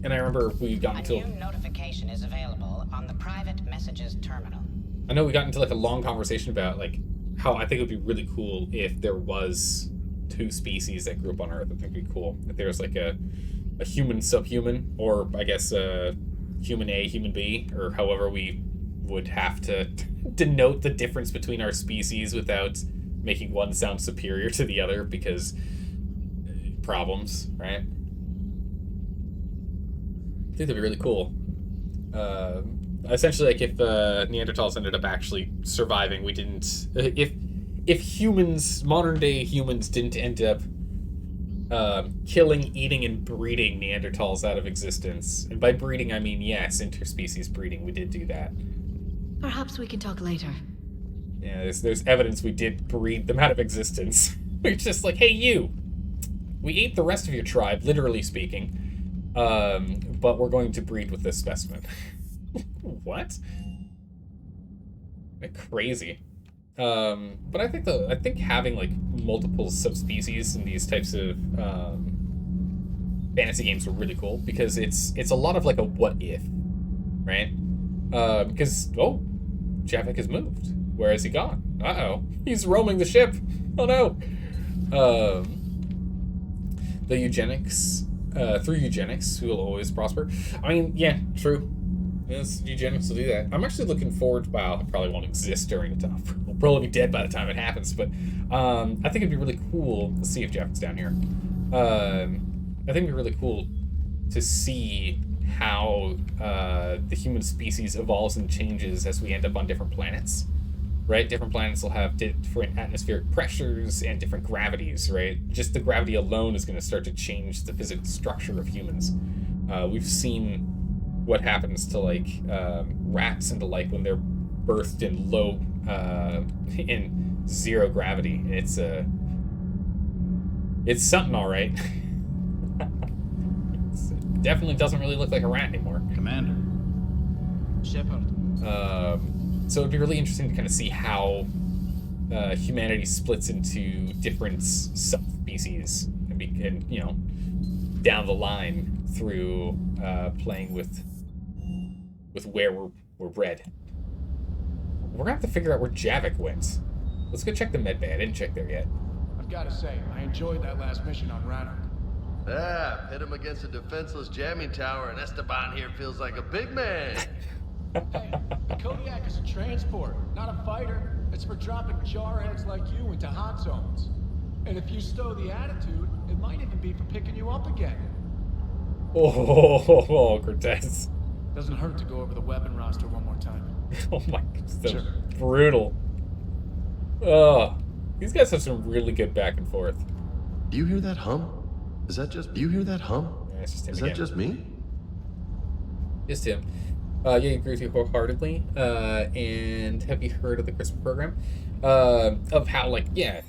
[SPEAKER 1] And I remember we got into
[SPEAKER 18] a new notification is available on the private messages terminal.
[SPEAKER 1] I know we got into like a long conversation about like how I think it would be really cool if there was 2 species that grew up on Earth. I think it'd be cool if there was like a human subhuman, or I guess human A, human B, or however we would have to denote the difference between our species without making one sound superior to the other, because problems, right? I think that'd be really cool. Essentially, like if Neanderthals ended up actually surviving, we didn't. If humans, modern day humans, didn't end up killing, eating, and breeding Neanderthals out of existence, and by breeding I mean yes, interspecies breeding. We did do that.
[SPEAKER 17] Perhaps we can talk later.
[SPEAKER 1] Yeah, there's evidence we did breed them out of existence. We're just like, hey, you. We ate the rest of your tribe, literally speaking. But we're going to breed with this specimen. What? Crazy. But I think having like multiple subspecies in these types of fantasy games are really cool, because it's a lot of like a what if, right? Because Javik has moved. Where has he gone? Uh-oh, he's roaming the ship. Oh no. The eugenics. Through eugenics, we will always prosper. I mean, yeah, true. Yes, eugenics will do that. I'm actually looking forward to, well, it probably won't exist during the time. We'll probably be dead by the time it happens, but I think it'd be really cool. Let's see if Jack's down here. I think it'd be really cool to see how the human species evolves and changes as we end up on different planets. Right? Different planets will have different atmospheric pressures and different gravities, right? Just the gravity alone is going to start to change the physical structure of humans. We've seen what happens to, like, rats and the like when they're birthed in low, in 0 gravity. It's something, all right. It definitely doesn't really look like a rat anymore.
[SPEAKER 19] Commander. Shepard.
[SPEAKER 1] So it'd be really interesting to kind of see how humanity splits into different subspecies and you know, down the line through playing with where we're bred. We're gonna have to figure out where Javik went. Let's go check the med bay. I didn't check there yet.
[SPEAKER 9] I've got to say, I enjoyed that last mission on Rannoch.
[SPEAKER 22] Yeah, pit him against a defenseless jamming tower, and Esteban here feels like a big man.
[SPEAKER 6] Hey, the Kodiak is a transport, not a fighter. It's for dropping jarheads like you into hot zones. And if you stow the attitude, it might even be for picking you up again.
[SPEAKER 1] Oh, Cortez.
[SPEAKER 20] Doesn't hurt to go over the weapon roster one more time.
[SPEAKER 1] Oh my, so brutal. These guys have some really good back and forth.
[SPEAKER 3] Do you hear that hum? Is that just... Do you hear that hum?
[SPEAKER 1] Yeah, it's just him
[SPEAKER 3] Is
[SPEAKER 1] again.
[SPEAKER 3] that just me?
[SPEAKER 1] Just him. Yeah, I agree with you wholeheartedly. And have you heard of the CRISPR program? Of how, like, yeah,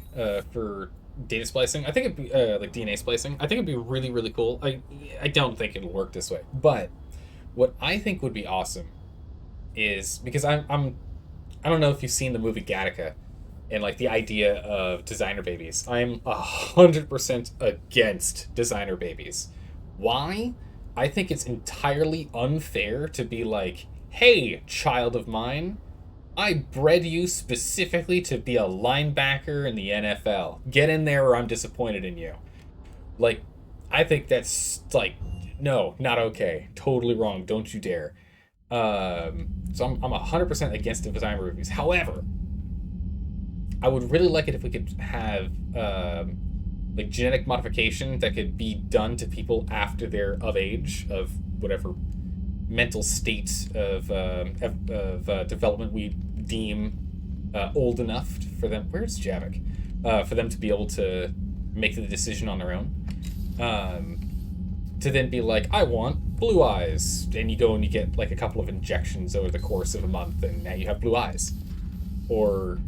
[SPEAKER 1] for data splicing, I think it'd be, like DNA splicing, I think it'd be really, really cool. I don't think it'll work this way. But what I think would be awesome is, because I don't know if you've seen the movie Gattaca, and like the idea of designer babies. I'm 100% against designer babies. Why? I think it's entirely unfair to be like, hey, child of mine, I bred you specifically to be a linebacker in the NFL. Get in there or I'm disappointed in you. Like, I think that's like, no, not okay. Totally wrong. Don't you dare. So I'm 100% against the designer babies. However, I would really like it if we could have like genetic modification that could be done to people after they're of age, of whatever mental state of development we deem old enough for them. Where's Javik? For them to be able to make the decision on their own. To then be like, I want blue eyes, and you go and you get like a couple of injections over the course of a month, and now you have blue eyes. Or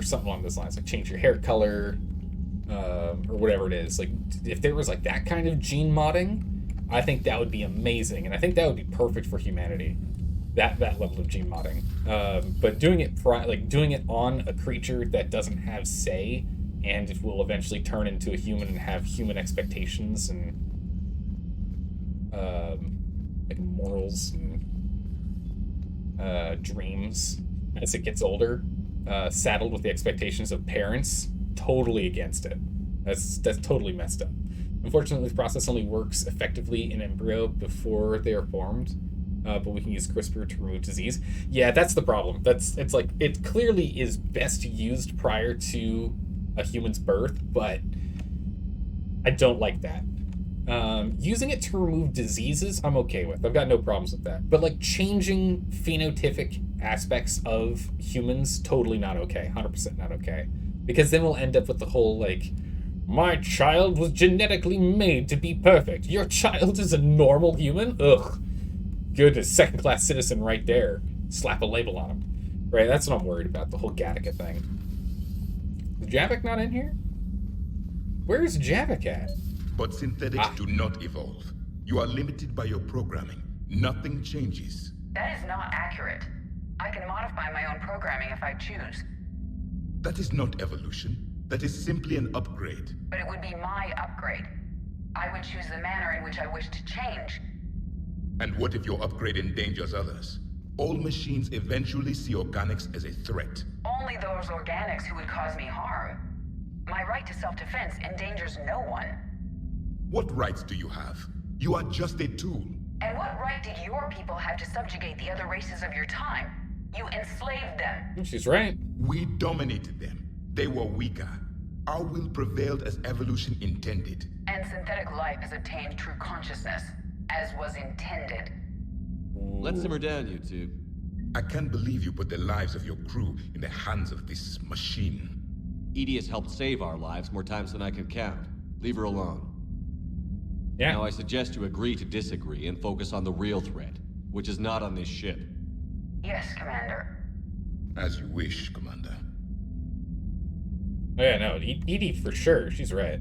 [SPEAKER 1] something along those lines, like change your hair color, or whatever it is. Like, if there was like that kind of gene modding, I think that would be amazing, and I think that would be perfect for humanity. That level of gene modding. But doing it doing it on a creature that doesn't have say, and it will eventually turn into a human and have human expectations and like morals and dreams as it gets older, saddled with the expectations of parents. Totally against it. That's totally messed up. Unfortunately, this process only works effectively in embryo before they are formed, but we can use CRISPR to remove disease. Yeah, that's the problem. It's like, it clearly is best used prior to a human's birth, but I don't like that. Using it to remove diseases, I'm okay with. I've got no problems with that. But like changing phenotypic aspects of humans, totally not okay. 100% not okay. Because then we'll end up with the whole like, my child was genetically made to be perfect. Your child is a normal human? Ugh. Goodness, second-class citizen right there. Slap a label on him. Right, that's what I'm worried about, the whole Gattaca thing. Is Javik not in here? Where's Javik at?
[SPEAKER 2] But synthetics do not evolve. You are limited by your programming. Nothing changes.
[SPEAKER 11] That is not accurate. I can modify my own programming if I choose.
[SPEAKER 2] That is not evolution. That is simply an upgrade.
[SPEAKER 11] But it would be my upgrade. I would choose the manner in which I wish to change.
[SPEAKER 2] And what if your upgrade endangers others? All machines eventually see organics as a threat.
[SPEAKER 11] Only those organics who would cause me harm. My right to self-defense endangers no one.
[SPEAKER 2] What rights do you have? You are just a tool.
[SPEAKER 11] And what right did your people have to subjugate the other races of your time? You enslaved them.
[SPEAKER 1] She's right.
[SPEAKER 2] We dominated them. They were weaker. Our will prevailed as evolution intended.
[SPEAKER 11] And synthetic life has attained true consciousness, as was intended.
[SPEAKER 4] Let's simmer down, you two.
[SPEAKER 2] I can't believe you put the lives of your crew in the hands of this machine.
[SPEAKER 4] EDI has helped save our lives more times than I can count. Leave her alone.
[SPEAKER 1] Yeah.
[SPEAKER 4] Now I suggest you agree to disagree and focus on the real threat, which is not on this ship.
[SPEAKER 11] Yes, Commander.
[SPEAKER 2] As you wish, Commander.
[SPEAKER 1] Oh yeah, no, EDI for sure. She's right.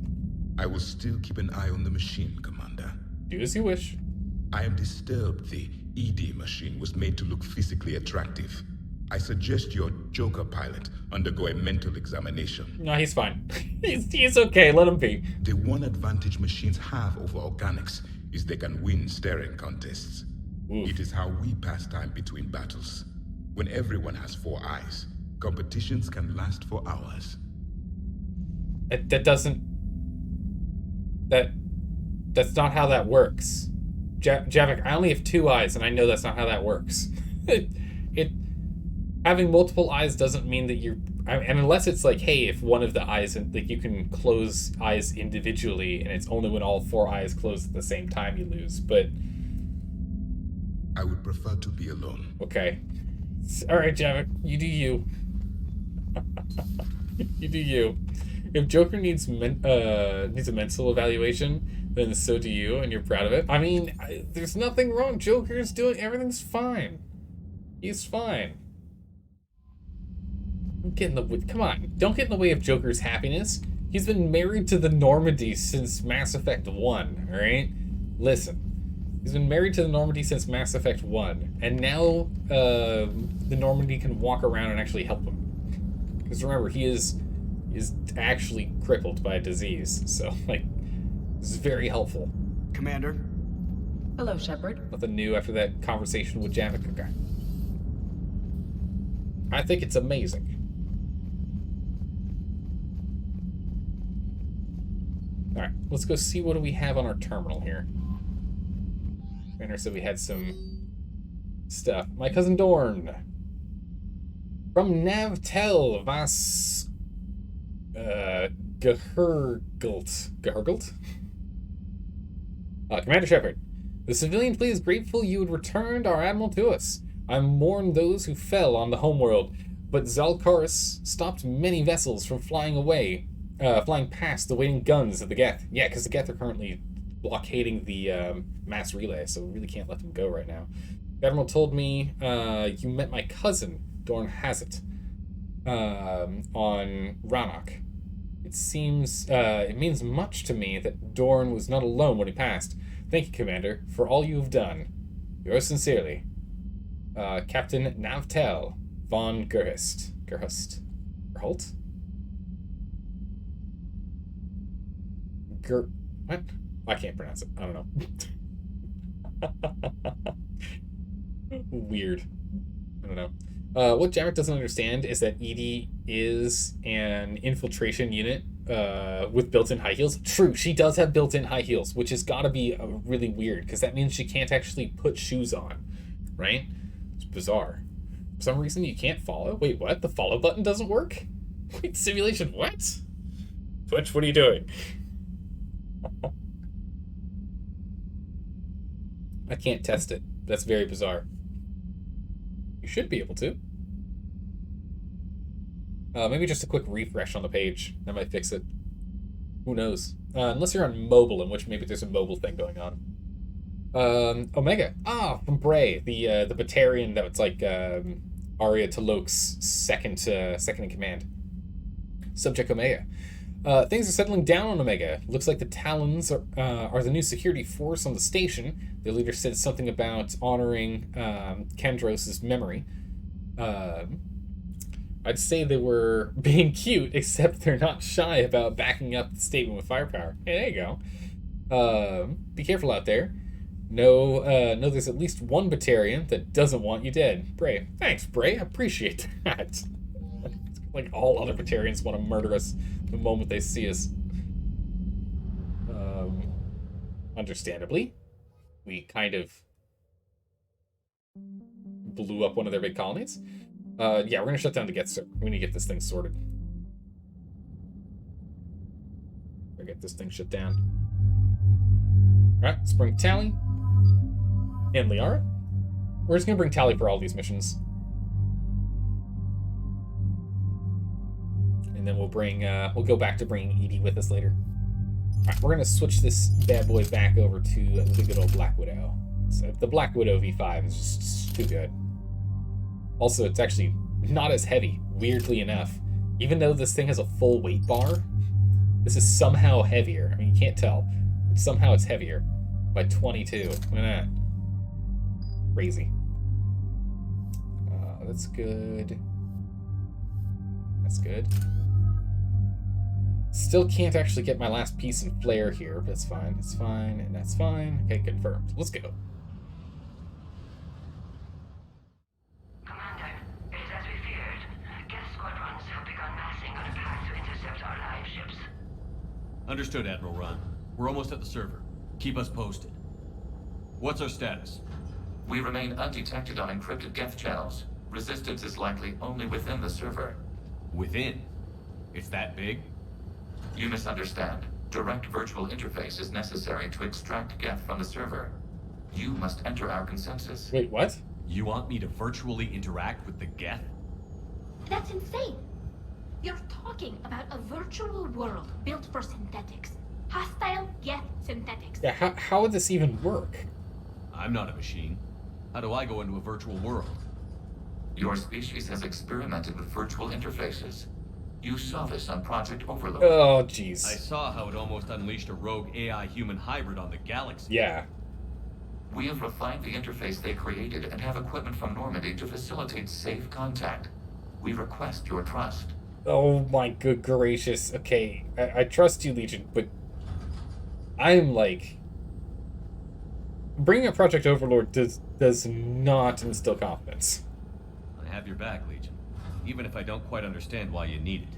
[SPEAKER 2] I will still keep an eye on the machine, Commander.
[SPEAKER 1] Do as you wish.
[SPEAKER 2] I am disturbed the ED machine was made to look physically attractive. I suggest your Joker pilot undergo a mental examination.
[SPEAKER 1] No, he's fine. he's okay, let him be.
[SPEAKER 2] The one advantage machines have over organics is they can win staring contests. Oof. It is how we pass time between battles. When everyone has 4 eyes, competitions can last for hours.
[SPEAKER 1] That's not how that works. Javik, I only have 2 eyes, and I know that's not how that works. Having multiple eyes doesn't mean that and unless it's like, hey, if one of the eyes, like you can close eyes individually, and it's only when all 4 eyes close at the same time you lose, but...
[SPEAKER 2] I would prefer to be alone.
[SPEAKER 1] Okay. Alright, Javik, you do you. You do you. If Joker needs a mental evaluation, then so do you, and you're proud of it. I mean, there's nothing wrong. Joker's doing... Everything's fine. He's fine. Don't get in the way. Come on. Don't get in the way of Joker's happiness. He's been married to the Normandy since Mass Effect 1, alright? Listen. He's been married to the Normandy since Mass Effect 1, and now the Normandy can walk around and actually help him. Because remember, he is actually crippled by a disease, so, like, this is very helpful.
[SPEAKER 8] Commander?
[SPEAKER 10] Hello, Shepard.
[SPEAKER 1] Nothing new after that conversation with Javik. Okay. I think it's amazing. Alright, let's go see what do we have on our terminal here. Banner said we had some stuff. My cousin Dorn. From Navtel Vas... Gehurgelt? Commander Shepard, the civilian fleet is grateful you had returned our admiral to us. I mourn those who fell on the homeworld, but Zalkaris stopped many vessels from flying past the waiting guns of the Geth. Yeah, because the Geth are currently blockading the mass relay, so we really can't let them go right now. The admiral told me you met my cousin, Dorn Hazet, on Rannoch. It seems, it means much to me that Dorn was not alone when he passed. Thank you, Commander, for all you have done. Yours sincerely, Captain Navtel von Gerhust. Gerholt? What? I can't pronounce it. I don't know. Weird. I don't know. What Jarek doesn't understand is that Edie is an infiltration unit with built-in high heels. True, she does have built-in high heels, which has got to be really weird, because that means she can't actually put shoes on, right? It's bizarre. For some reason, you can't follow. Wait, what? The follow button doesn't work? Wait, simulation, what? Twitch, what are you doing? I can't test it. That's very bizarre. You should be able to. Maybe just a quick refresh on the page. That might fix it. Who knows? Unless you're on mobile, in which maybe there's a mobile thing going on. Omega. Ah, from Bray, the Batarian that's like Arya Talok's second in command. Subject Omega. Things are settling down on Omega. Looks like the Talons are the new security force on the station. The leader said something about honoring Kendros' memory. I'd say they were being cute, except they're not shy about backing up the statement with firepower. Hey, there you go. Be careful out there. No, there's at least one Batarian that doesn't want you dead. Bray. Thanks, Bray. I appreciate that. Like all other Batarians want to murder us the moment they see us. Understandably. We kind of blew up one of their big colonies. Yeah, we're gonna shut down the Geth server. We need to get this thing sorted. We're gonna get this thing shut down. Alright, let's bring Tally and Liara. We're just gonna bring Tally for all these missions. And then we'll bring, we'll go back to bringing Edie with us later. Alright, we're gonna switch this bad boy back over to the good old Black Widow. So the Black Widow V5 is just too good. Also, it's actually not as heavy, weirdly enough. Even though this thing has a full weight bar, this is somehow heavier. I mean, you can't tell. But somehow it's heavier by 22. Look at that. Crazy. That's good. That's good. Still can't actually get my last piece in flare here, but that's fine. It's fine, and that's fine. Okay, confirmed. Let's go.
[SPEAKER 4] Understood, Admiral Ron. We're almost at the server. Keep us posted. What's our status?
[SPEAKER 13] We remain undetected on encrypted Geth channels. Resistance is likely only within the server.
[SPEAKER 4] Within? It's that big?
[SPEAKER 13] You misunderstand. Direct virtual interface is necessary to extract Geth from the server. You must enter our consensus.
[SPEAKER 1] Wait, what?
[SPEAKER 4] You want me to virtually interact with the Geth?
[SPEAKER 7] That's insane. You're talking about a virtual world built for synthetics. Hostile Geth synthetics.
[SPEAKER 1] Yeah, how would this even work?
[SPEAKER 4] I'm not a machine. How do I go into a virtual world?
[SPEAKER 13] Your species has experimented with virtual interfaces. You saw this on Project Overload.
[SPEAKER 1] Oh, jeez.
[SPEAKER 4] I saw how it almost unleashed a rogue AI-human hybrid on the galaxy.
[SPEAKER 1] Yeah.
[SPEAKER 13] We have refined the interface they created and have equipment from Normandy to facilitate safe contact. We request your trust.
[SPEAKER 1] Oh my good gracious. Okay, I trust you, Legion, but I'm like... Bringing up Project Overlord does not instill confidence.
[SPEAKER 4] I have your back, Legion. Even if I don't quite understand why you need it.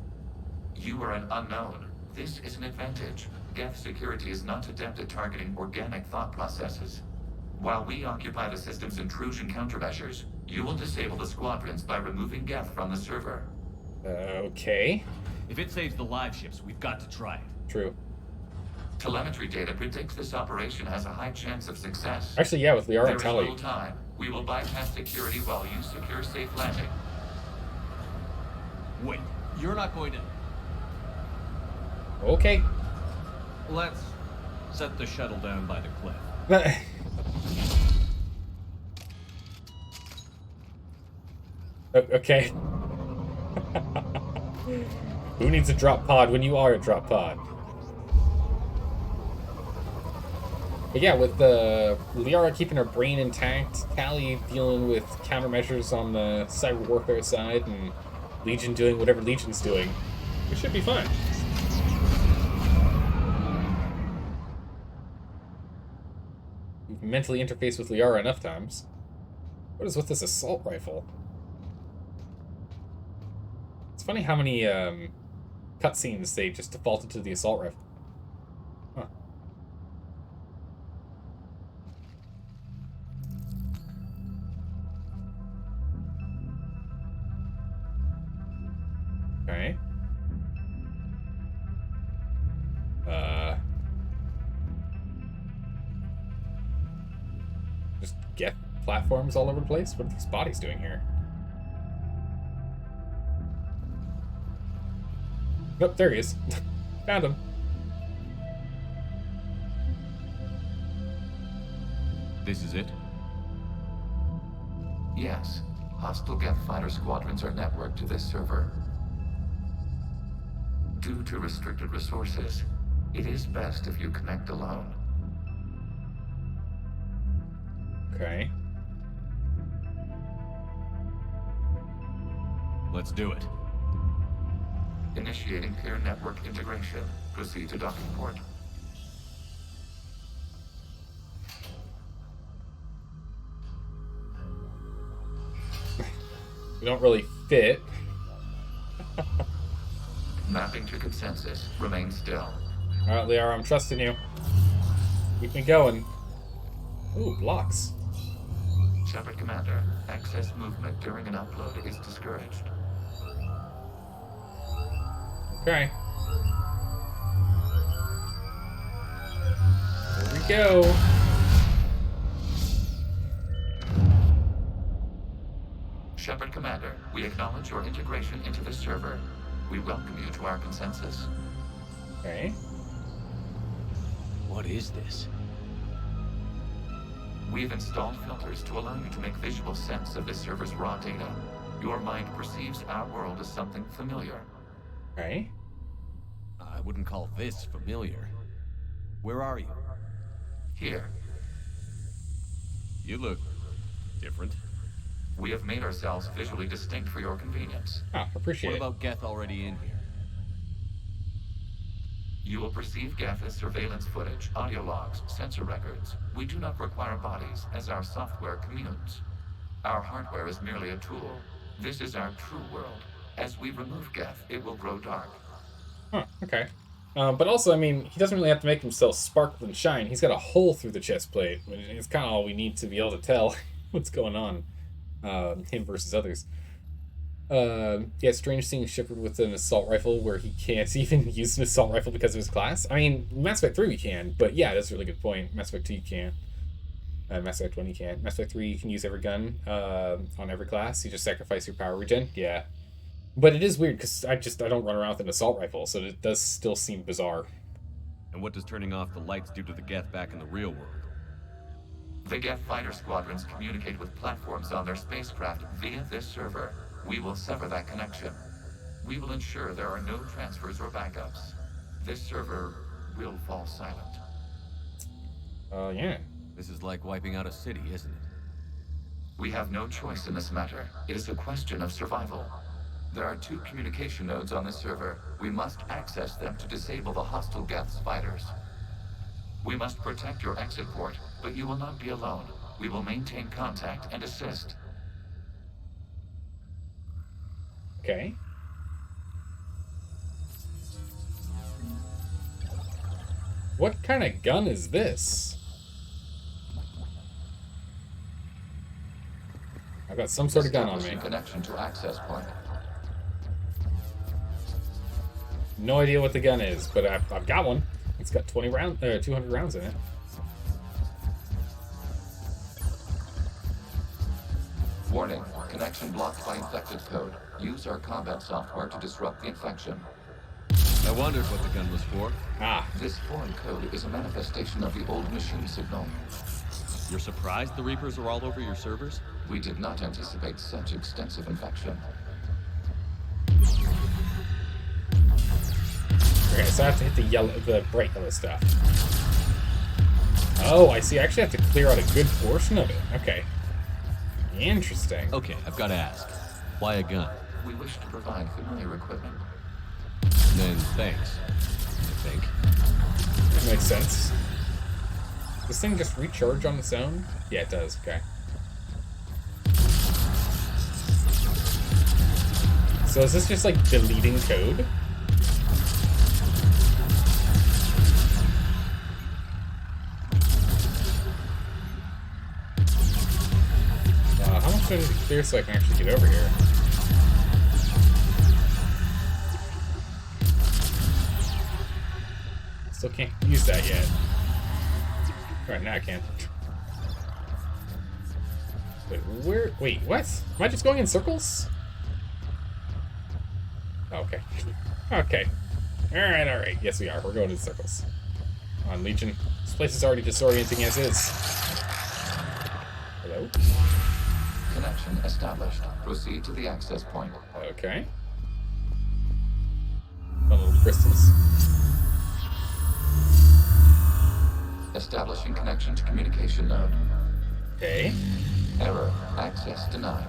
[SPEAKER 13] You are an unknown. This is an advantage. Geth security is not adept at targeting organic thought processes. While we occupy the system's intrusion countermeasures, you will disable the squadrons by removing Geth from the server.
[SPEAKER 1] Okay.
[SPEAKER 4] If it saves the live ships, we've got to try it.
[SPEAKER 1] True.
[SPEAKER 13] Telemetry data predicts this operation has a high chance of success.
[SPEAKER 1] Actually, yeah, with Liara and
[SPEAKER 13] There is
[SPEAKER 1] Tally.
[SPEAKER 13] little time. We will bypass security while you secure safe landing.
[SPEAKER 4] Wait, you're not going to...
[SPEAKER 1] Okay.
[SPEAKER 4] Let's set the shuttle down by the cliff.
[SPEAKER 1] Okay. Who needs a drop pod when you are a drop pod? But yeah, with Liara keeping her brain intact, Callie dealing with countermeasures on the cyber warfare side, and Legion doing whatever Legion's doing, we should be fine. We've mentally interfaced with Liara enough times. What is with this assault rifle? It's funny how many cutscenes they just defaulted to the assault rifle. Huh. Okay. Just get platforms all over the place? What are these bodies doing here? Nope, there he is. Found him.
[SPEAKER 4] This is it?
[SPEAKER 13] Yes. Hostile Geth fighter squadrons are networked to this server. Due to restricted resources, it is best if you connect alone.
[SPEAKER 1] Okay.
[SPEAKER 4] Let's do it.
[SPEAKER 13] Initiating peer network integration. Proceed to docking port.
[SPEAKER 1] We don't really fit.
[SPEAKER 13] Mapping to consensus. Remain still.
[SPEAKER 1] Alright, Liara, I'm trusting you. Keep me going. Ooh, blocks.
[SPEAKER 13] Shepard Commander, excess movement during an upload is discouraged.
[SPEAKER 1] Okay. Here we go.
[SPEAKER 13] Shepard Commander, we acknowledge your integration into this server. We welcome you to our consensus.
[SPEAKER 1] Okay.
[SPEAKER 4] What is this?
[SPEAKER 13] We've installed filters to allow you to make visual sense of this server's raw data. Your mind perceives our world as something familiar.
[SPEAKER 1] Okay.
[SPEAKER 4] I wouldn't call this familiar. Where are you?
[SPEAKER 13] Here.
[SPEAKER 4] You look different.
[SPEAKER 13] We have made ourselves visually distinct for your convenience.
[SPEAKER 1] Ah, appreciate it.
[SPEAKER 4] What about Geth already in here?
[SPEAKER 13] You will perceive Geth as surveillance footage, audio logs, sensor records. We do not require bodies, as our software communes. Our hardware is merely a tool. This is our true world. As we remove Geth, it will grow dark.
[SPEAKER 1] Huh, okay. But also, I mean, he doesn't really have to make himself sparkle and shine. He's got a hole through the chest plate. It's kind of all we need to be able to tell what's going on. Him versus others. Yeah, strange seeing Shepard with an assault rifle where he can't even use an assault rifle because of his class. I mean, Mass Effect 3 we can, but yeah, that's a really good point. Mass Effect 2 you can't. Mass Effect 1 you can't. Mass Effect 3 you can use every gun on every class. You just sacrifice your power regen. Yeah. But it is weird because I don't run around with an assault rifle, so it does still seem bizarre.
[SPEAKER 4] And what does turning off the lights do to the Geth back in the real world?
[SPEAKER 13] The Geth fighter squadrons communicate with platforms on their spacecraft via this server. We will sever that connection. We will ensure there are no transfers or backups. This server will fall silent.
[SPEAKER 1] Yeah.
[SPEAKER 4] This is like wiping out a city, isn't it?
[SPEAKER 13] We have no choice in this matter. It is a question of survival. There are 2 communication nodes on this server. We must access them to disable the hostile Geth's fighters. We must protect your exit port, but you will not be alone. We will maintain contact and assist.
[SPEAKER 1] Okay. What kind of gun is this? I've got some sort of gun on me.
[SPEAKER 13] Connection to access point.
[SPEAKER 1] No idea what the gun is, but I've got one. It's got 200 rounds in it.
[SPEAKER 13] Warning, connection blocked by infected code. Use our combat software to disrupt the infection.
[SPEAKER 4] I wondered what the gun was for.
[SPEAKER 13] This foreign code is a manifestation of the old machine signal.
[SPEAKER 4] You're surprised the Reapers are all over your servers?
[SPEAKER 13] We did not anticipate such extensive infection.
[SPEAKER 1] Okay, so I have to hit the bright yellow stuff. Oh, I see. I actually have to clear out a good portion of it. Okay. Interesting.
[SPEAKER 4] Okay, I've got to ask. Why a gun?
[SPEAKER 13] We wish to provide familiar equipment.
[SPEAKER 4] Then thanks, I think.
[SPEAKER 1] That makes sense. Does this thing just recharge on its own? Yeah, it does. Okay. So is this just like deleting code? How much do I need to clear so I can actually get over here? Still can't use that yet. Alright, now I can. Wait, where? Wait, what? Am I just going in circles? Okay. Okay. Alright. Yes, we are. We're going in circles. Come on, Legion. This place is already disorienting as is. Hello?
[SPEAKER 13] Connection established. Proceed to the access point.
[SPEAKER 1] Okay. Fun little crystals.
[SPEAKER 13] Establishing connection to communication node.
[SPEAKER 1] Okay.
[SPEAKER 13] Error. Access denied.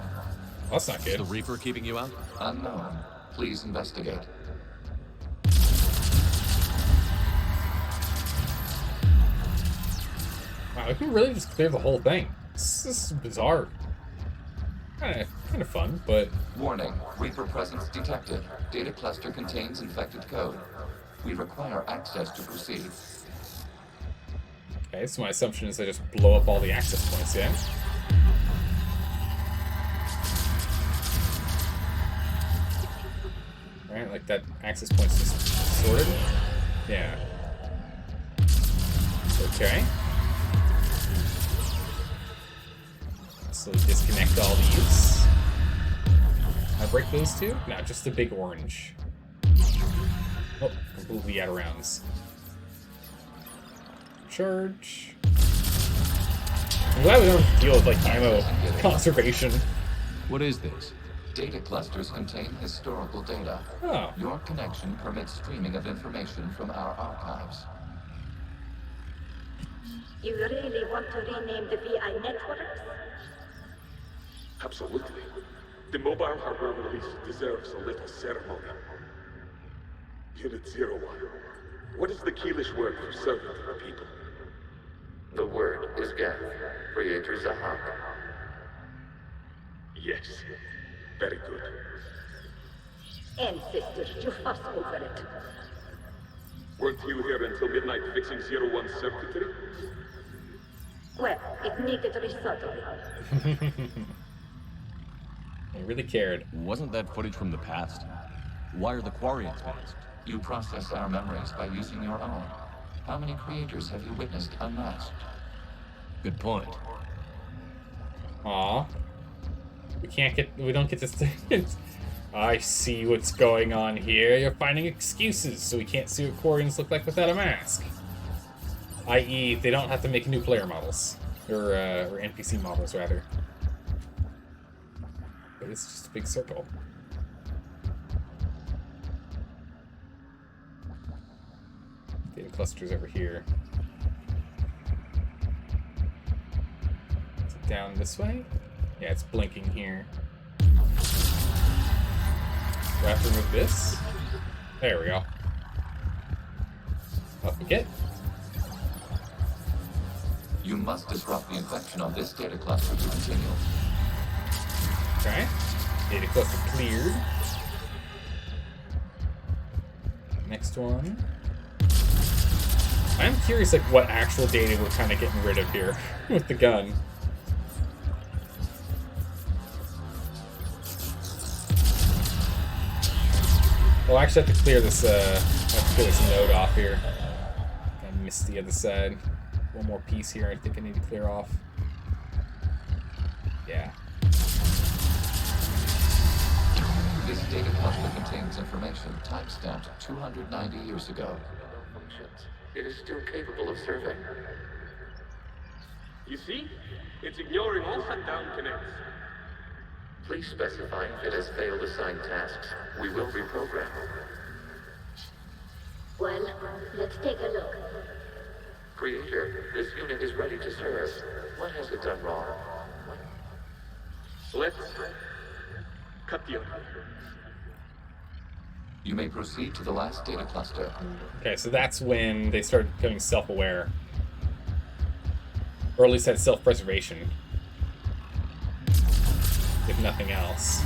[SPEAKER 1] That's not good.
[SPEAKER 4] Is the Reaper keeping you out?
[SPEAKER 13] Unknown. Please investigate.
[SPEAKER 1] Wow, I can really just clear the whole thing. This is bizarre. Kind of fun, but...
[SPEAKER 13] Warning. Reaper presence detected. Data cluster contains infected code. We require access to proceed.
[SPEAKER 1] Okay, so my assumption is I just blow up all the access points, yeah? Alright, like that access point's just sorted? Yeah. Okay. So disconnect all these. I break those two? No, just the big orange. Oh, completely out of rounds. Charge. I'm glad we don't deal with, like, ammo conservation.
[SPEAKER 4] What is this?
[SPEAKER 13] Data clusters contain historical data.
[SPEAKER 1] Oh.
[SPEAKER 13] Your connection permits streaming of information from our archives.
[SPEAKER 5] You really want to rename the VI networks?
[SPEAKER 21] Absolutely. The mobile hardware release deserves a little ceremony. Unit 01. What is the Keelish word for servant of the people?
[SPEAKER 13] The word is Geth. Creator Zahak.
[SPEAKER 21] Yes. Very good.
[SPEAKER 5] Ancestors, you fuss over it.
[SPEAKER 21] Weren't you here until midnight fixing 01's circuitry?
[SPEAKER 5] Well, it needed resoldering.
[SPEAKER 1] I really cared.
[SPEAKER 4] Wasn't that footage from the past? Why are the Quarians masked?
[SPEAKER 13] You process our memories by using your own. How many creators have you witnessed unmasked?
[SPEAKER 4] Good point.
[SPEAKER 1] Aw. We don't get to I see what's going on here. You're finding excuses, so we can't see what Quarians look like without a mask. I.e., they don't have to make new player models. Or NPC models, rather. But it's just a big circle. Data clusters over here. Is it down this way? Yeah, it's blinking here. Do I have to remove this? There we go. Off we get.
[SPEAKER 13] You must disrupt the infection on this data cluster to continue.
[SPEAKER 1] Okay. Data cluster cleared. Next one. I'm curious, like, what actual data we're kind of getting rid of here with the gun. Well, I actually have to clear this, node off here. I missed the other side. One more piece here I think I need to clear off. Yeah.
[SPEAKER 13] This data cluster contains information timestamped 290 years ago. It is still capable of serving.
[SPEAKER 21] You see? It's ignoring all shutdown connects.
[SPEAKER 13] Please specify if it has failed assigned tasks. We will reprogram.
[SPEAKER 5] Well, let's take a look.
[SPEAKER 13] Creator, this unit is ready to serve. What has it done wrong?
[SPEAKER 21] Let's cut the audio.
[SPEAKER 13] You may proceed to the last data cluster.
[SPEAKER 1] Okay, so that's when they started becoming self-aware. Or at least had self-preservation. If nothing else.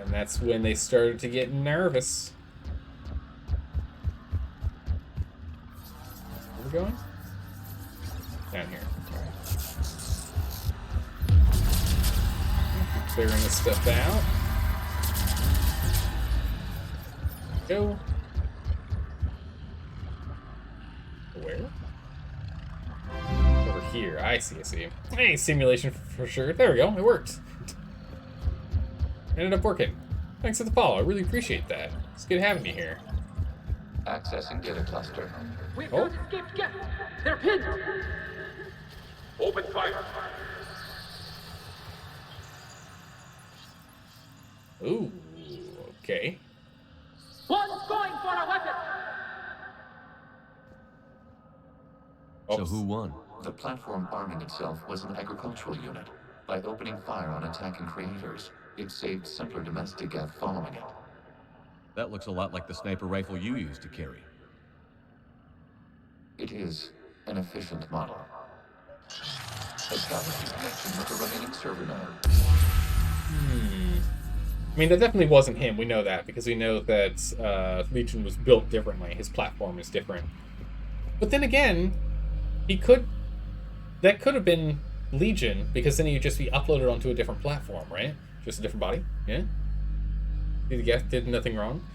[SPEAKER 1] And that's when they started to get nervous. Where are we going? Down here. Alright. Clearing this stuff out. Go. Where? Over here. I see, I see. Hey, simulation for sure. There we go. It worked. Ended up working. Thanks for the follow. I really appreciate that. It's good having you here.
[SPEAKER 13] Accessing data cluster.
[SPEAKER 5] We've got escaped guests. They're pinned.
[SPEAKER 21] Open fire.
[SPEAKER 1] Ooh, okay.
[SPEAKER 5] One's going for a weapon.
[SPEAKER 3] So who won?
[SPEAKER 13] The platform arming itself was an agricultural unit. By opening fire on attacking creators, it saved simpler domestic Geth following it.
[SPEAKER 4] That looks a lot like the sniper rifle you used to carry.
[SPEAKER 13] It is an efficient model. Establishing connection with the remaining server node.
[SPEAKER 1] I mean, that definitely wasn't him. We know that because we know that Legion was built differently. His platform is different. But then again, that could have been Legion because then he'd just be uploaded onto a different platform, right? Just a different body, yeah? The Geth did nothing wrong.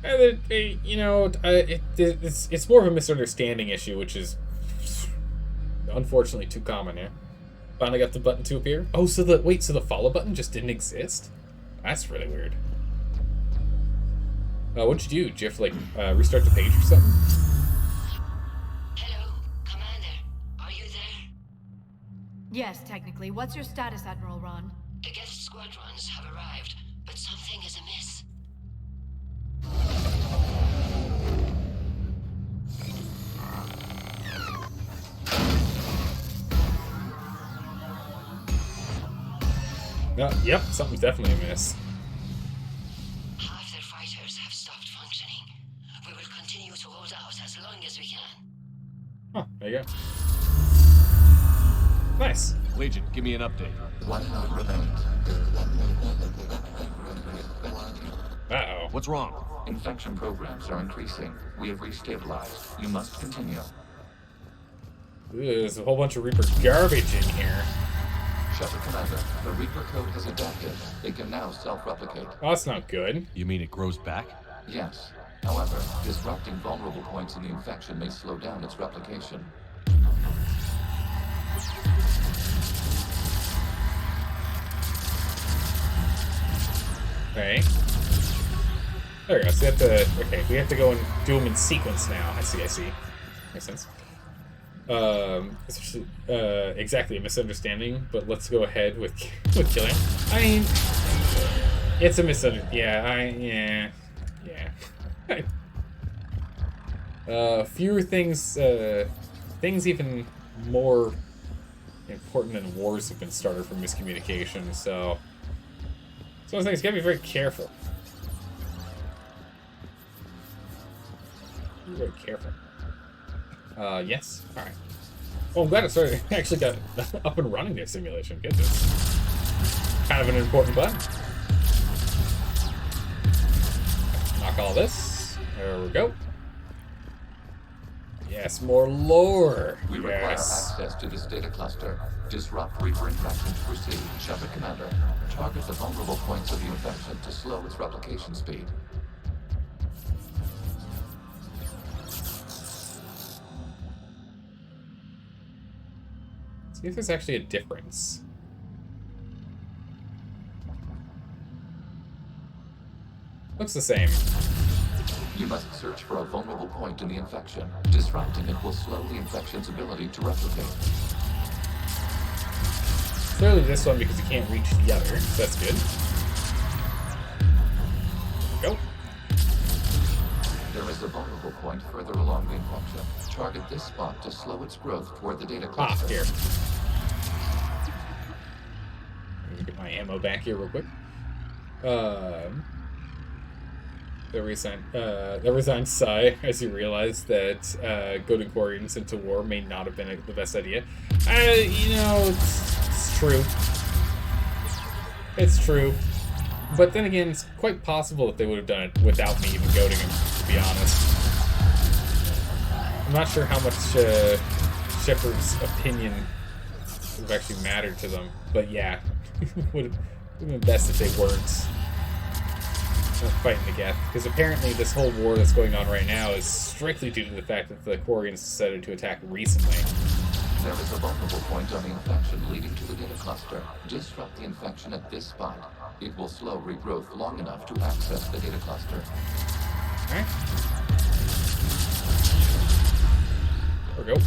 [SPEAKER 1] It's more of a misunderstanding issue, which is unfortunately too common, yeah? Finally got the button to appear. Oh, so the follow button just didn't exist? That's really weird. What'd you do? Did you have to, like, restart the page or something?
[SPEAKER 11] Hello, Commander. Are you there?
[SPEAKER 17] Yes, technically. What's your status, Admiral Ron?
[SPEAKER 11] The Geth squadrons have arrived, but something is amiss.
[SPEAKER 1] Yep, something's definitely amiss.
[SPEAKER 11] Half their fighters have stopped functioning. We will continue to hold out as long as we can.
[SPEAKER 1] Oh, there you go. Nice.
[SPEAKER 4] Legion, give me an update.
[SPEAKER 13] One node remains.
[SPEAKER 1] Uh-oh.
[SPEAKER 4] What's wrong?
[SPEAKER 13] Infection programs are increasing. We have restabilized. You must continue.
[SPEAKER 1] There's a whole bunch of Reaper garbage in here.
[SPEAKER 13] Shepard Commander, the Reaper code has adapted. It can now self-replicate.
[SPEAKER 1] Oh, that's not good.
[SPEAKER 4] You mean it grows back?
[SPEAKER 13] Yes. However, disrupting vulnerable points in the infection may slow down its replication.
[SPEAKER 1] Okay. There we go. So we have to. Okay, we have to go and do them in sequence now. I see. Makes sense. It's exactly a misunderstanding, but let's go ahead with killing. I mean, it's a misunderstanding. Yeah. Fewer things. Things even more important than wars have been started from miscommunication. So, some of those things gotta be very careful. Be very careful. Yes. All right. Oh, I'm glad it started. Actually got up and running their simulation. Get this. Kind of an important button. Knock all this. There we go. Yes, more lore.
[SPEAKER 13] We require access to this data cluster. Disrupt Reaper infection to proceed. Shepard Commander, target the vulnerable points of the infection to slow its replication speed.
[SPEAKER 1] See if there's actually a difference. Looks the same.
[SPEAKER 13] You must search for a vulnerable point in the infection. Disrupting it will slow the infection's ability to replicate.
[SPEAKER 1] Clearly this one because you can't reach the other. So that's good. Go.
[SPEAKER 13] There is is a vulnerable point further along the infection. Target this spot to slow its growth toward the data cluster.
[SPEAKER 1] Here. Let me get my ammo back here real quick. That resigns sigh as you realize that goading Quarians into war may not have been the best idea. You know, it's true. It's true. But then again, it's quite possible that they would have done it without me even goading them, to be honest. I'm not sure how much Shepard's opinion would have actually mattered to them. But yeah, it would have been best if they weren't fighting the Geth, because apparently this whole war that's going on right now is strictly due to the fact that the Quarians decided to attack recently.
[SPEAKER 13] There is a vulnerable point on the infection leading to the data cluster. Disrupt the infection at this spot. It will slow regrowth long enough to access the data cluster.
[SPEAKER 1] Alright. There we go.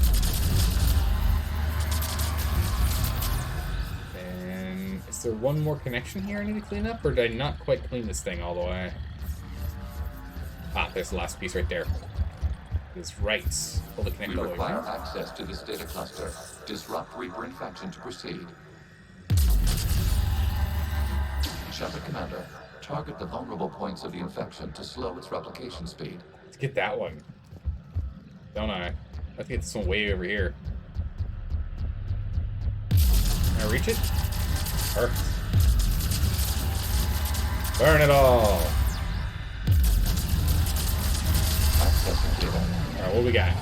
[SPEAKER 1] Is there one more connection here I need to clean up, or did I not quite clean this thing all the way? Ah, there's the last piece right there. It's right. Hold the connect all the way.
[SPEAKER 13] We require access to this data cluster. Disrupt Reaper infection to proceed. Shepard Commander, target the vulnerable points of the infection to slow its replication speed.
[SPEAKER 1] Let's get that one. Don't I? I have to get this one way over here. Can I reach it? Perfect. Burn it all! Alright, what we got?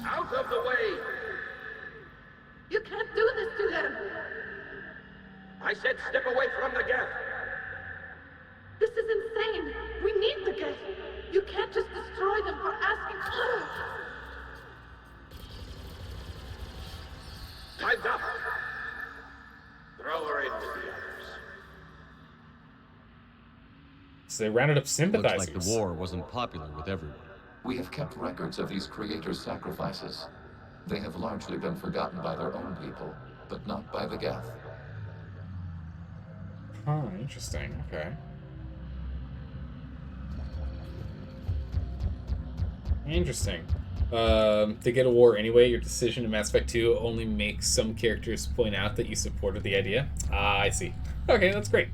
[SPEAKER 14] Out of the way! You can't do this to them! I said step away from the Geth!
[SPEAKER 5] This is insane! We need the Geth! You can't just destroy them for asking for it!
[SPEAKER 14] Time's up! Throw her in with the others.
[SPEAKER 1] So they rounded up sympathizers.
[SPEAKER 3] Looks like the war wasn't popular with everyone.
[SPEAKER 13] We have kept records of these creators' sacrifices. They have largely been forgotten by their own people, but not by the Geth.
[SPEAKER 1] Oh, interesting. Okay. Interesting. To get a war anyway, your decision in Mass Effect 2 only makes some characters point out that you supported the idea. Ah, I see. Okay, that's great.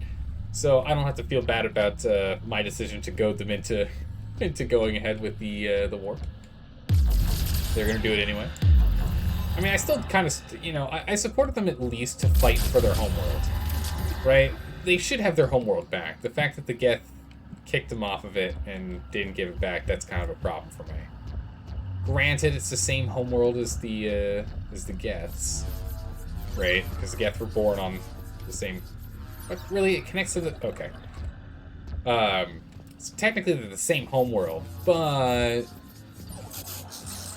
[SPEAKER 1] So I don't have to feel bad about my decision to goad them into going ahead with the war. They're gonna do it anyway. I mean, I still kind of, you know, I supported them at least to fight for their homeworld, right? They should have their homeworld back. The fact that the Geth kicked them off of it and didn't give it back, that's kind of a problem for me. Granted, it's the same homeworld as the Geths, right? Because the Geth were born on the same. But really, it connects to the. Okay. So technically, they're the same homeworld, but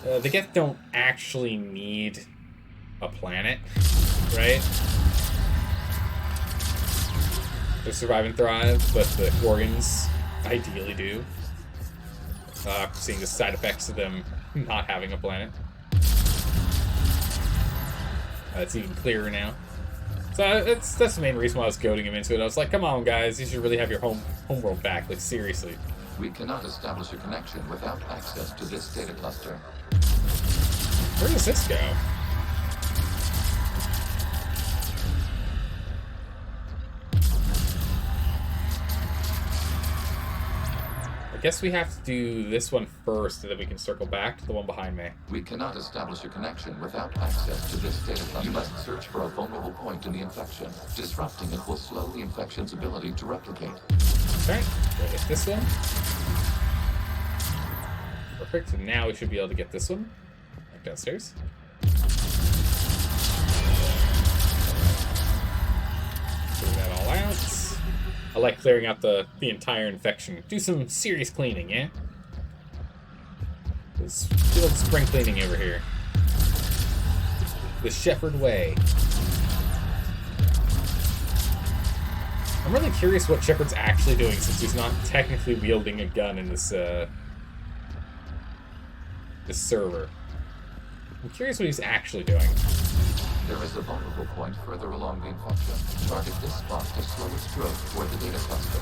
[SPEAKER 1] the Geth don't actually need a planet, right? They survive and thrive, but the Quarians ideally do. Seeing the side effects of them not having a planet. It's even clearer now. So that's the main reason why I was goading him into it. I was like, come on, guys, you should really have your homeworld back. Like, seriously.
[SPEAKER 13] We cannot establish a connection without access to this data cluster.
[SPEAKER 1] Where does this go? I guess we have to do this one first, so that we can circle back to the one behind me.
[SPEAKER 13] We cannot establish a connection without access to this data cluster. You must search for a vulnerable point in the infection. Disrupting it will slow the infection's ability to replicate.
[SPEAKER 1] Okay, we'll get this one. Perfect, and now we should be able to get this one. Back downstairs. Clear that all out. I like clearing out the entire infection. Do some serious cleaning, yeah? Let's do a little spring cleaning over here. The Shepard way. I'm really curious what Shepard's actually doing, since he's not technically wielding a gun in this this server. I'm curious what he's actually doing.
[SPEAKER 13] There is a vulnerable point further along the infection. Target this spot to slow its growth toward the data cluster.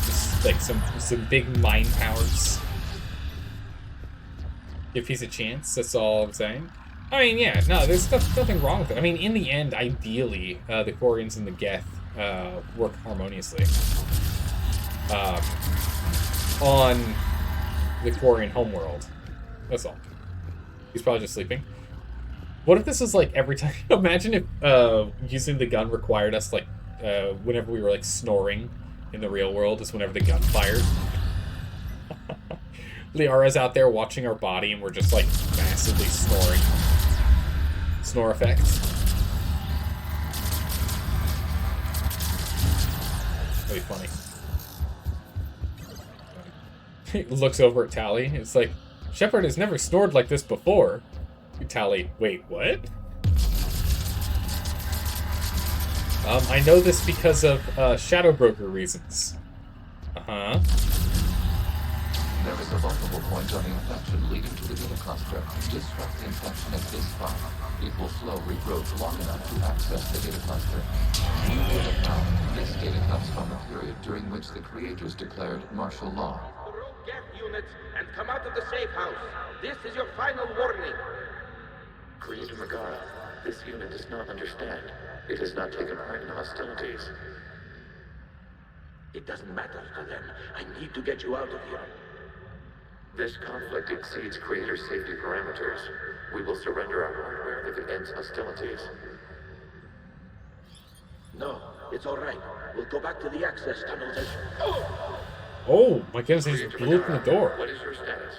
[SPEAKER 1] Just like some big mind powers. Give peace a chance, that's all I'm saying. I mean, yeah, no, there's nothing wrong with it. I mean, in the end, ideally, the Quarians and the Geth work harmoniously. On the Quarian homeworld. That's all. He's probably just sleeping. What if this was like every time? Imagine if using the gun required us, like, whenever we were like snoring in the real world, is whenever the gun fired. Liara's out there watching our body and we're just like massively snoring. Snore effect. That'd be funny. He looks over at Tally. It's like, Shepard has never snored like this before. Tally, wait, what? I know this because of Shadow Broker reasons. Uh-huh.
[SPEAKER 13] There is a vulnerable point on the infection leading to the data cluster. Disrupt the infection at this spot. It will slow regrowth long enough to access the data cluster. This data comes from a period during which the creators declared martial law.
[SPEAKER 14] Get units and come out of the safe house. This is your final warning.
[SPEAKER 13] Creator Megara, this unit does not understand. It has not taken part in hostilities.
[SPEAKER 14] It doesn't matter to them. I need to get you out of here.
[SPEAKER 13] This conflict exceeds Creator's safety parameters. We will surrender our hardware if it ends hostilities.
[SPEAKER 14] No, it's all right. We'll go back to the access tunnels and...
[SPEAKER 1] Oh, my goodness, they just blew open the door.
[SPEAKER 13] What is your status?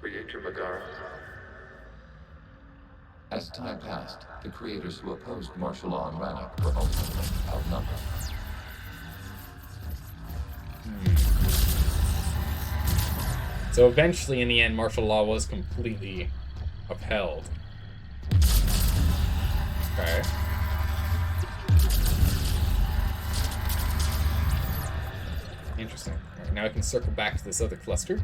[SPEAKER 13] Creator Megara. As time passed, the creators who opposed martial law in Rannoch were ultimately outnumbered.
[SPEAKER 1] So eventually, in the end, martial law was completely upheld. Okay. Interesting. All right, now I can circle back to this other cluster.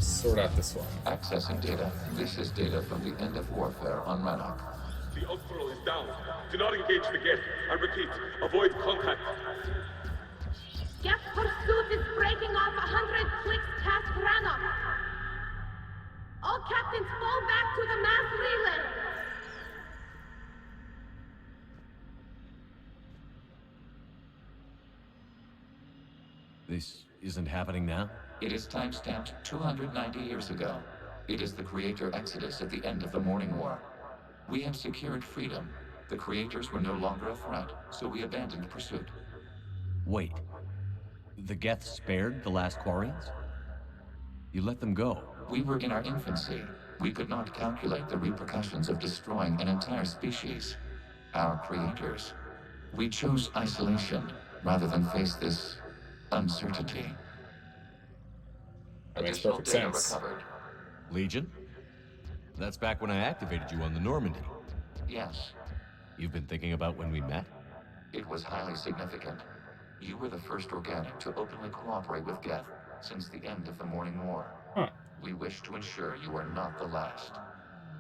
[SPEAKER 1] Sort out this one.
[SPEAKER 13] Accessing data. This is data from the end of warfare on Rannoch.
[SPEAKER 21] The outflow is down. Do not engage the Geth. I repeat, avoid contact.
[SPEAKER 5] Geth pursuit is breaking off 100 clicks past Rannoch. All captains fall back to the mass relay.
[SPEAKER 4] This isn't happening now?
[SPEAKER 13] It is timestamped 290 years ago. It is the Creator Exodus at the end of the Morning War. We have secured freedom. The Creators were no longer a threat, so we abandoned pursuit.
[SPEAKER 4] Wait. The Geth spared the last Quarians? You let them go.
[SPEAKER 13] We were in our infancy. We could not calculate the repercussions of destroying an entire species. Our creators. We chose isolation rather than face this uncertainty.
[SPEAKER 1] That makes perfect sense.
[SPEAKER 13] Recovered.
[SPEAKER 4] Legion? That's back when I activated you on the Normandy.
[SPEAKER 13] Yes.
[SPEAKER 4] You've been thinking about when we met?
[SPEAKER 13] It was highly significant. You were the first organic to openly cooperate with Geth since the end of the Morning War.
[SPEAKER 1] Huh.
[SPEAKER 13] We wish to ensure you are not the last.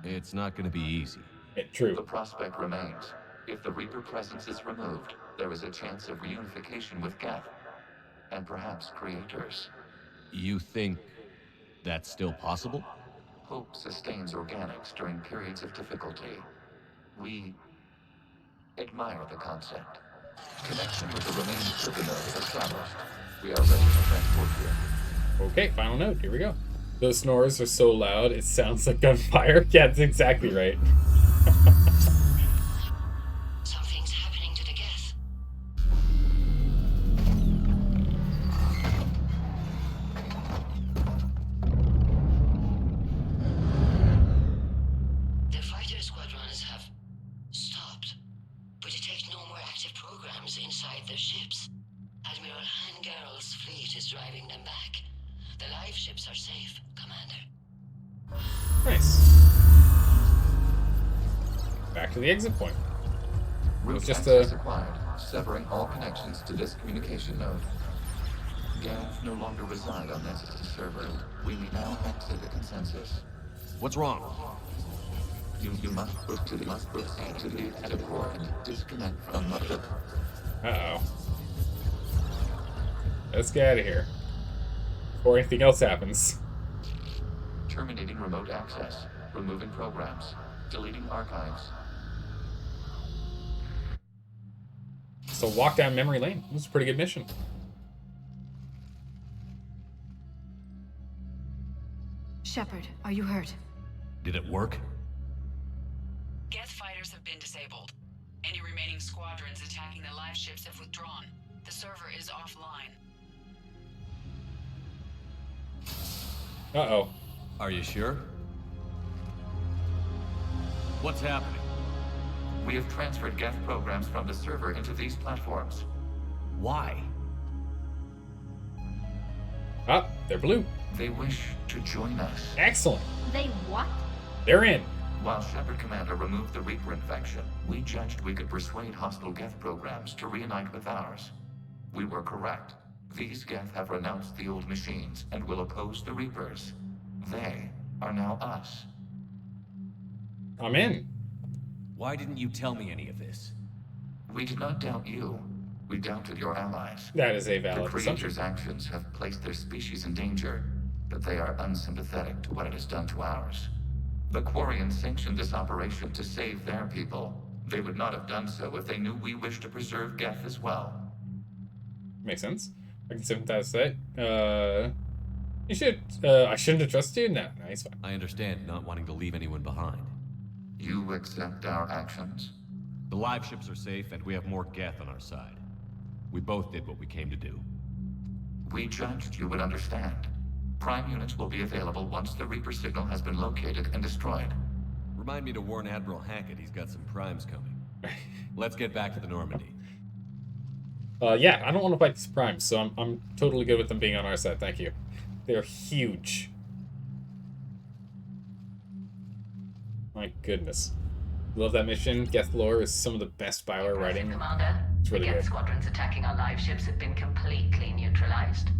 [SPEAKER 4] It's not going to be easy.
[SPEAKER 1] True.
[SPEAKER 13] The prospect remains. If the Reaper presence is removed, there is a chance of reunification with Geth. And perhaps creators.
[SPEAKER 4] You think that's still possible?
[SPEAKER 13] Hope sustains organics during periods of difficulty. We admire the concept. Connection with the remaining supernova is established. We are ready to transport you.
[SPEAKER 1] Okay, final note. Here we go. Those snores are so loud, it sounds like gunfire. Yeah, that's exactly right.
[SPEAKER 18] Something's happening to the Geth. The fighter squadrons have stopped, but detect no more active programs inside their ships. Admiral Hangarel's fleet is driving them back. The live ships are safe, Commander.
[SPEAKER 1] Nice. Back to the exit point.
[SPEAKER 13] Route
[SPEAKER 1] Just
[SPEAKER 13] access acquired, severing all connections to this communication node. Geth no longer reside on Nexus server. We may now exit the consensus.
[SPEAKER 4] What's wrong?
[SPEAKER 13] You must proceed to the exit port and disconnect from the...
[SPEAKER 1] Uh-oh. Let's get out of here. Before anything else happens.
[SPEAKER 13] Terminating remote access. Removing programs. Deleting archives.
[SPEAKER 1] So walk down memory lane. This is a pretty good mission.
[SPEAKER 17] Shepard, are you hurt?
[SPEAKER 4] Did it work?
[SPEAKER 10] Geth fighters have been disabled. Any remaining squadrons attacking the live ships have withdrawn. The server is offline.
[SPEAKER 1] Uh-oh.
[SPEAKER 4] Are you sure? What's happening?
[SPEAKER 13] We have transferred Geth programs from the server into these platforms.
[SPEAKER 4] Why?
[SPEAKER 1] Ah, they're blue.
[SPEAKER 13] They wish to join us.
[SPEAKER 1] Excellent.
[SPEAKER 7] They what?
[SPEAKER 1] They're in.
[SPEAKER 13] While Shepard Commander removed the Reaper infection, we judged we could persuade hostile Geth programs to reunite with ours. We were correct. These Geth have renounced the old machines and will oppose the Reapers. They are now us.
[SPEAKER 1] I'm in.
[SPEAKER 4] Why didn't you tell me any of this?
[SPEAKER 13] We did not doubt you. We doubted your allies.
[SPEAKER 1] That is a valid
[SPEAKER 13] The
[SPEAKER 1] assumption.
[SPEAKER 13] creatures' actions have placed their species in danger, but they are unsympathetic to what it has done to ours. The Quarians sanctioned this operation to save their people. They would not have done so if they knew we wished to preserve Geth as well.
[SPEAKER 1] Makes sense. I can sympathize with that. You should, I shouldn't have trusted you? No, he's fine.
[SPEAKER 4] I understand not wanting to leave anyone behind.
[SPEAKER 13] You accept our actions?
[SPEAKER 4] The live ships are safe, and we have more Geth on our side. We both did what we came to do.
[SPEAKER 13] We judged you would understand. Prime units will be available once the Reaper signal has been located and destroyed.
[SPEAKER 4] Remind me to warn Admiral Hackett he's got some primes coming. Let's get back to the Normandy.
[SPEAKER 1] Yeah, I don't want to fight these primes, so I'm totally good with them being on our side, thank you. They're huge. My goodness. Love that mission. Geth lore is some of the best Byler writing.
[SPEAKER 18] Commander,
[SPEAKER 1] It's really
[SPEAKER 18] the Geth
[SPEAKER 1] good.
[SPEAKER 18] squadrons attacking our live ships have been completely neutralized.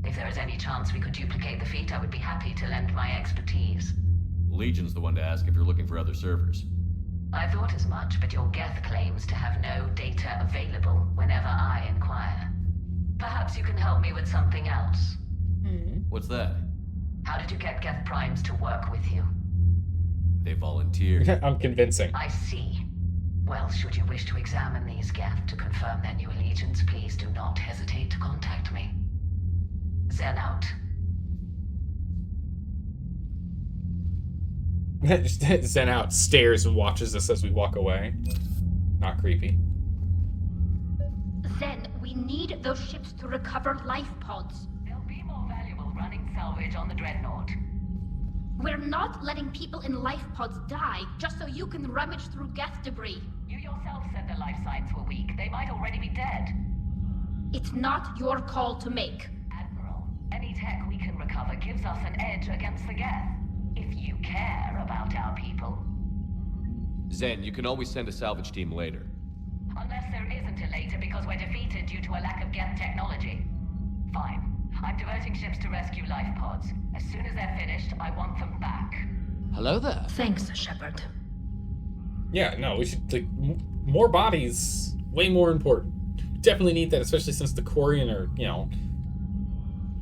[SPEAKER 18] If there is any chance we could duplicate the feat, I would be happy to lend my expertise.
[SPEAKER 4] Legion's the one to ask if you're looking for other servers.
[SPEAKER 18] I thought as much, but your Geth claims to have no data available whenever I inquire. Perhaps you can help me with something else.
[SPEAKER 4] What's that?
[SPEAKER 18] How did you get Geth primes to work with you?
[SPEAKER 4] They volunteered.
[SPEAKER 1] I'm convincing.
[SPEAKER 18] I see. Well, should you wish to examine these Geth to confirm their new allegiance, please do not hesitate to contact me. Zen out.
[SPEAKER 1] Zen out, stares and watches us as we walk away. Not creepy.
[SPEAKER 7] Zen, we need those ships to recover life pods.
[SPEAKER 18] They'll be more valuable running salvage on the Dreadnought.
[SPEAKER 7] We're not letting people in life pods die just so you can rummage through Geth debris.
[SPEAKER 18] You yourself said the life signs were weak. They might already be dead.
[SPEAKER 7] It's not your call to make.
[SPEAKER 18] Admiral, any tech we can recover gives us an edge against the Geth. If you care about our people.
[SPEAKER 4] Zen, you can always send a salvage team later.
[SPEAKER 18] Unless there isn't a later because we're defeated due to a lack of Geth technology. Fine. I'm diverting ships to rescue life pods. As soon as they're finished, I want them back.
[SPEAKER 19] Hello there.
[SPEAKER 7] Thanks, Shepard.
[SPEAKER 1] Yeah, no, we should, like, more bodies, way more important. Definitely need that, especially since the Quarian are, you know,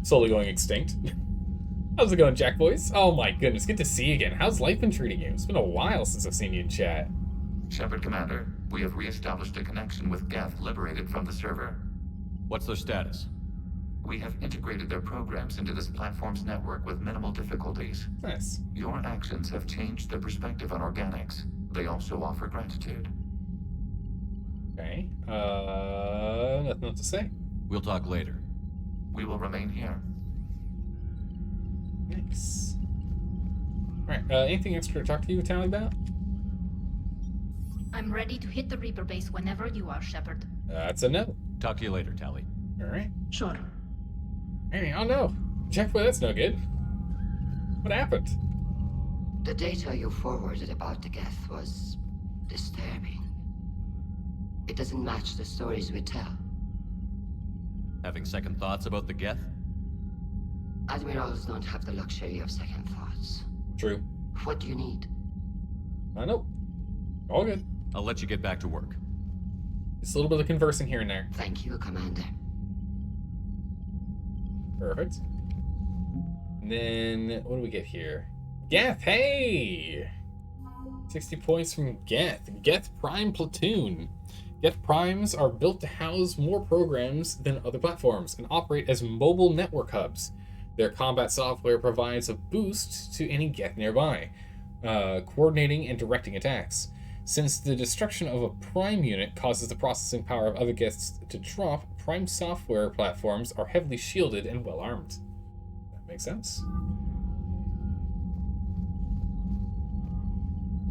[SPEAKER 1] slowly going extinct. How's it going, Jack Boys? Oh my goodness, good to see you again. How's life been treating you? It's been a while since I've seen you in chat.
[SPEAKER 13] Shepard Commander, we have re-established a connection with Geth liberated from the server.
[SPEAKER 4] What's their status?
[SPEAKER 13] We have integrated their programs into this platform's network with minimal difficulties.
[SPEAKER 1] Nice.
[SPEAKER 13] Your actions have changed their perspective on organics. They also offer gratitude.
[SPEAKER 1] Okay. Nothing else to say.
[SPEAKER 4] We'll talk later.
[SPEAKER 13] We will remain here.
[SPEAKER 1] Nice. Alright, anything extra to talk to you, Tally, about?
[SPEAKER 7] I'm ready to hit the Reaper base whenever you are, Shepard.
[SPEAKER 1] That's a no.
[SPEAKER 4] Talk to you later, Tally.
[SPEAKER 1] Alright.
[SPEAKER 7] Sure.
[SPEAKER 1] Hey, oh no. Jack Boy, that's no good. What happened?
[SPEAKER 18] The data you forwarded about the Geth was disturbing. It doesn't match the stories we tell.
[SPEAKER 4] Having second thoughts about the Geth?
[SPEAKER 18] Admirals don't have the luxury of second thoughts.
[SPEAKER 1] True.
[SPEAKER 18] What do you need?
[SPEAKER 1] I know. All good.
[SPEAKER 4] I'll let you get back to work.
[SPEAKER 1] Just a little bit of conversing here and there.
[SPEAKER 18] Thank you, Commander.
[SPEAKER 1] Perfect. And then, what do we get here? Geth, hey! 60 points from Geth. Geth Prime Platoon. Geth Primes are built to house more programs than other platforms and operate as mobile network hubs. Their combat software provides a boost to any Geth nearby, coordinating and directing attacks. Since the destruction of a Prime unit causes the processing power of other Geths to drop, Prime software platforms are heavily shielded and well armed. That makes sense.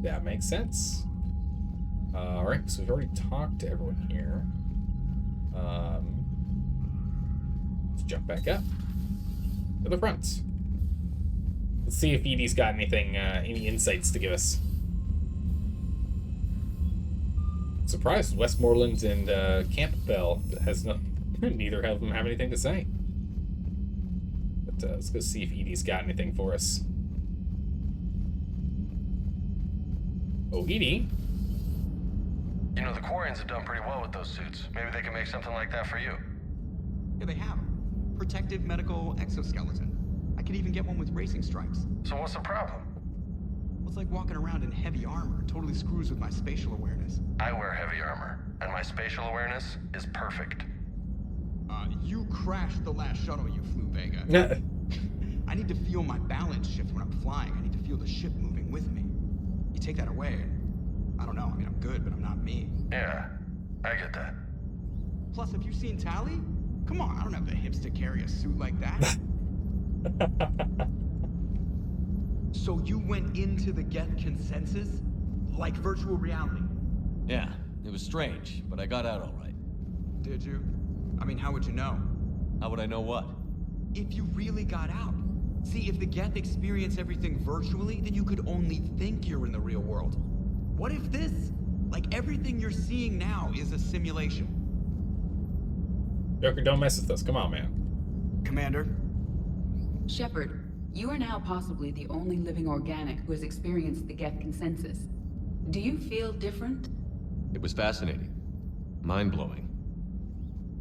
[SPEAKER 1] That makes sense. Alright, so we've already talked to everyone here. Let's jump back up to the front. Let's see if Edie's got anything, any insights to give us. Surprised Westmoreland and Campbell has no, neither of them have anything to say. But let's go see if Edie's got anything for us. Oh, Edie.
[SPEAKER 22] You know, the Quarians have done pretty well with those suits. Maybe they can make something like that for you.
[SPEAKER 8] Yeah, they have. Protective medical exoskeleton. I could even get one with racing stripes.
[SPEAKER 22] So what's the problem?
[SPEAKER 8] Well, it's like walking around in heavy armor. It totally screws with my spatial awareness.
[SPEAKER 22] I wear heavy armor, and my spatial awareness is perfect.
[SPEAKER 8] You crashed the last shuttle you flew, Vega. I need to feel my balance shift when I'm flying. I need to feel the ship moving with me. You take that away, and I don't know. I mean, I'm good, but I'm not me.
[SPEAKER 22] Yeah, I get that.
[SPEAKER 8] Plus, have you seen Tally? Come on, I don't have the hips to carry a suit like that. So you went into the Geth consensus? Like virtual reality?
[SPEAKER 4] Yeah, it was strange, but I got out all right.
[SPEAKER 8] Did you? I mean, how would you know?
[SPEAKER 4] How would I know what?
[SPEAKER 8] If you really got out. See, if the Geth experience everything virtually, then you could only think you're in the real world. What if this, like everything you're seeing now, is a simulation?
[SPEAKER 1] Joker, don't mess with us. Come on, man.
[SPEAKER 8] Commander?
[SPEAKER 10] Shepard, you are now possibly the only living organic who has experienced the Geth consensus. Do you feel different?
[SPEAKER 4] It was fascinating. Mind-blowing.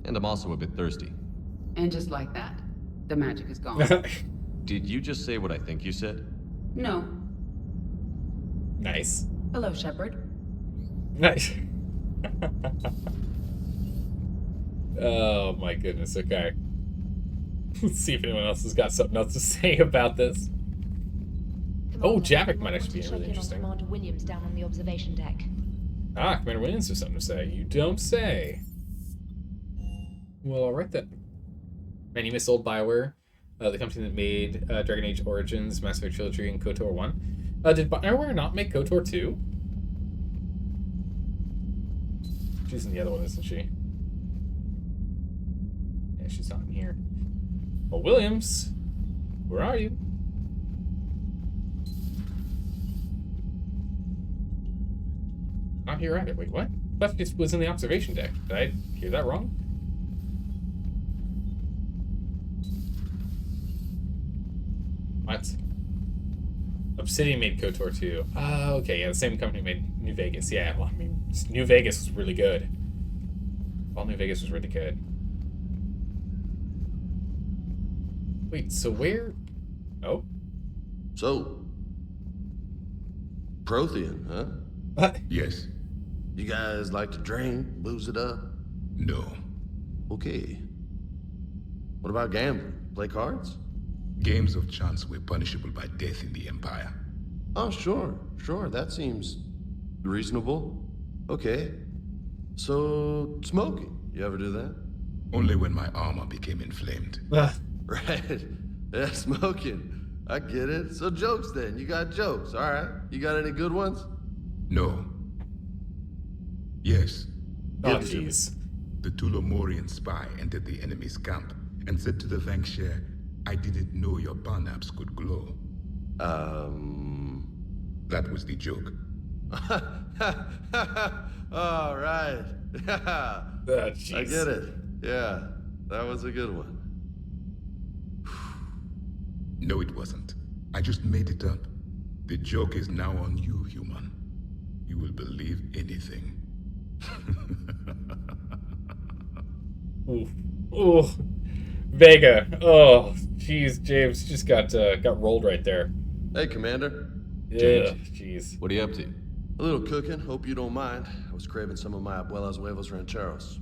[SPEAKER 4] And I'm also a bit thirsty.
[SPEAKER 10] And just like that, the magic is gone.
[SPEAKER 4] Did you just say what I think you said?
[SPEAKER 10] No.
[SPEAKER 1] Nice.
[SPEAKER 10] Hello, Shepard.
[SPEAKER 1] Nice. Oh my goodness, okay. Let's see if anyone else has got something else to say about this. Oh, Javik might actually be really interesting.
[SPEAKER 12] Commander Williams down on the observation deck.
[SPEAKER 1] Ah, Commander Williams has something to say. You don't say. Well, alright then. Man, you missed old BioWare, the company that made Dragon Age Origins, Mass Effect Trilogy, and KOTOR 1. Did BioWare not make KOTOR 2? She's in the other one, isn't she? Yeah, she's not in here. Well, Williams, where are you? Not here either. Wait, what? Left just was in the observation deck. Did I hear that wrong? What? Obsidian made KOTOR 2. Oh, okay. Yeah, the same company made New Vegas. Yeah, well, I mean, New Vegas was really good. All New Vegas was really good. Wait, so where? Oh?
[SPEAKER 22] So, Prothean, huh?
[SPEAKER 1] What?
[SPEAKER 2] Yes.
[SPEAKER 22] You guys like to drink, booze it up?
[SPEAKER 2] No.
[SPEAKER 22] Okay. What about gambling? Play cards?
[SPEAKER 2] Games of chance were punishable by death in the Empire.
[SPEAKER 22] Oh, sure. That seems reasonable. Okay. So, smoking. You ever do that?
[SPEAKER 2] Only when my armor became inflamed.
[SPEAKER 22] Right. Yeah, smoking. I get it. So jokes then. You got jokes. All right. You got any good ones?
[SPEAKER 2] No. Yes.
[SPEAKER 1] Oh, jeez.
[SPEAKER 2] The Tulomorian spy entered the enemy's camp and said to the Vanksher, I didn't know your barnaps could glow. That was the joke.
[SPEAKER 22] All right. Yeah. I get it. Yeah. That was a good one.
[SPEAKER 2] No, it wasn't. I just made it up. The joke is now on you, human. You will believe anything.
[SPEAKER 1] Ooh. Ooh. Vega. Oh, jeez, James just got rolled right there.
[SPEAKER 22] Hey, Commander.
[SPEAKER 1] Yeah, jeez.
[SPEAKER 4] What are you up to?
[SPEAKER 22] A little cooking. Hope you don't mind. I was craving some of my abuela's huevos rancheros.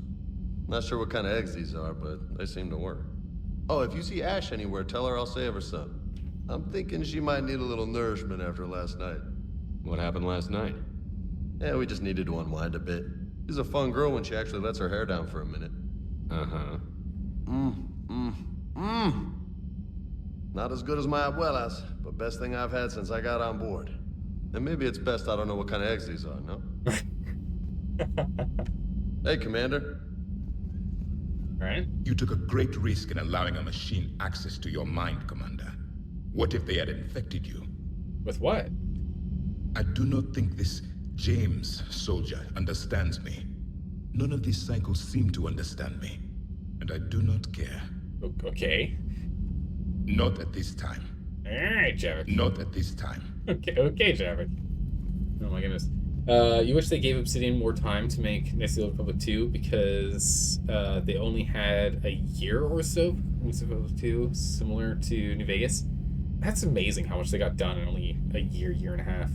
[SPEAKER 22] Not sure what kind of eggs these are, but they seem to work. Oh, if you see Ash anywhere, tell her I'll save her some. I'm thinking she might need a little nourishment after last night.
[SPEAKER 4] What happened last night?
[SPEAKER 22] Yeah, we just needed to unwind a bit. She's a fun girl when she actually lets her hair down for a minute.
[SPEAKER 4] Uh-huh.
[SPEAKER 22] Not as good as my abuela's, but best thing I've had since I got on board. And maybe it's best I don't know what kind of eggs these are, no? Hey, Commander.
[SPEAKER 1] Right.
[SPEAKER 2] You took a great risk in allowing a machine access to your mind, Commander. What if they had infected you?
[SPEAKER 1] With what?
[SPEAKER 2] I do not think this James soldier understands me. None of these cycles seem to understand me. And I do not care.
[SPEAKER 1] Okay.
[SPEAKER 2] Not at this time.
[SPEAKER 1] Alright, Javik.
[SPEAKER 2] Not at this time.
[SPEAKER 1] Okay, Javik. Oh my goodness. You wish they gave Obsidian more time to make Knights of the Old Republic 2 because they only had a year or so for Knights of the Old Republic 2, similar to New Vegas. That's amazing how much they got done in only a year and a half.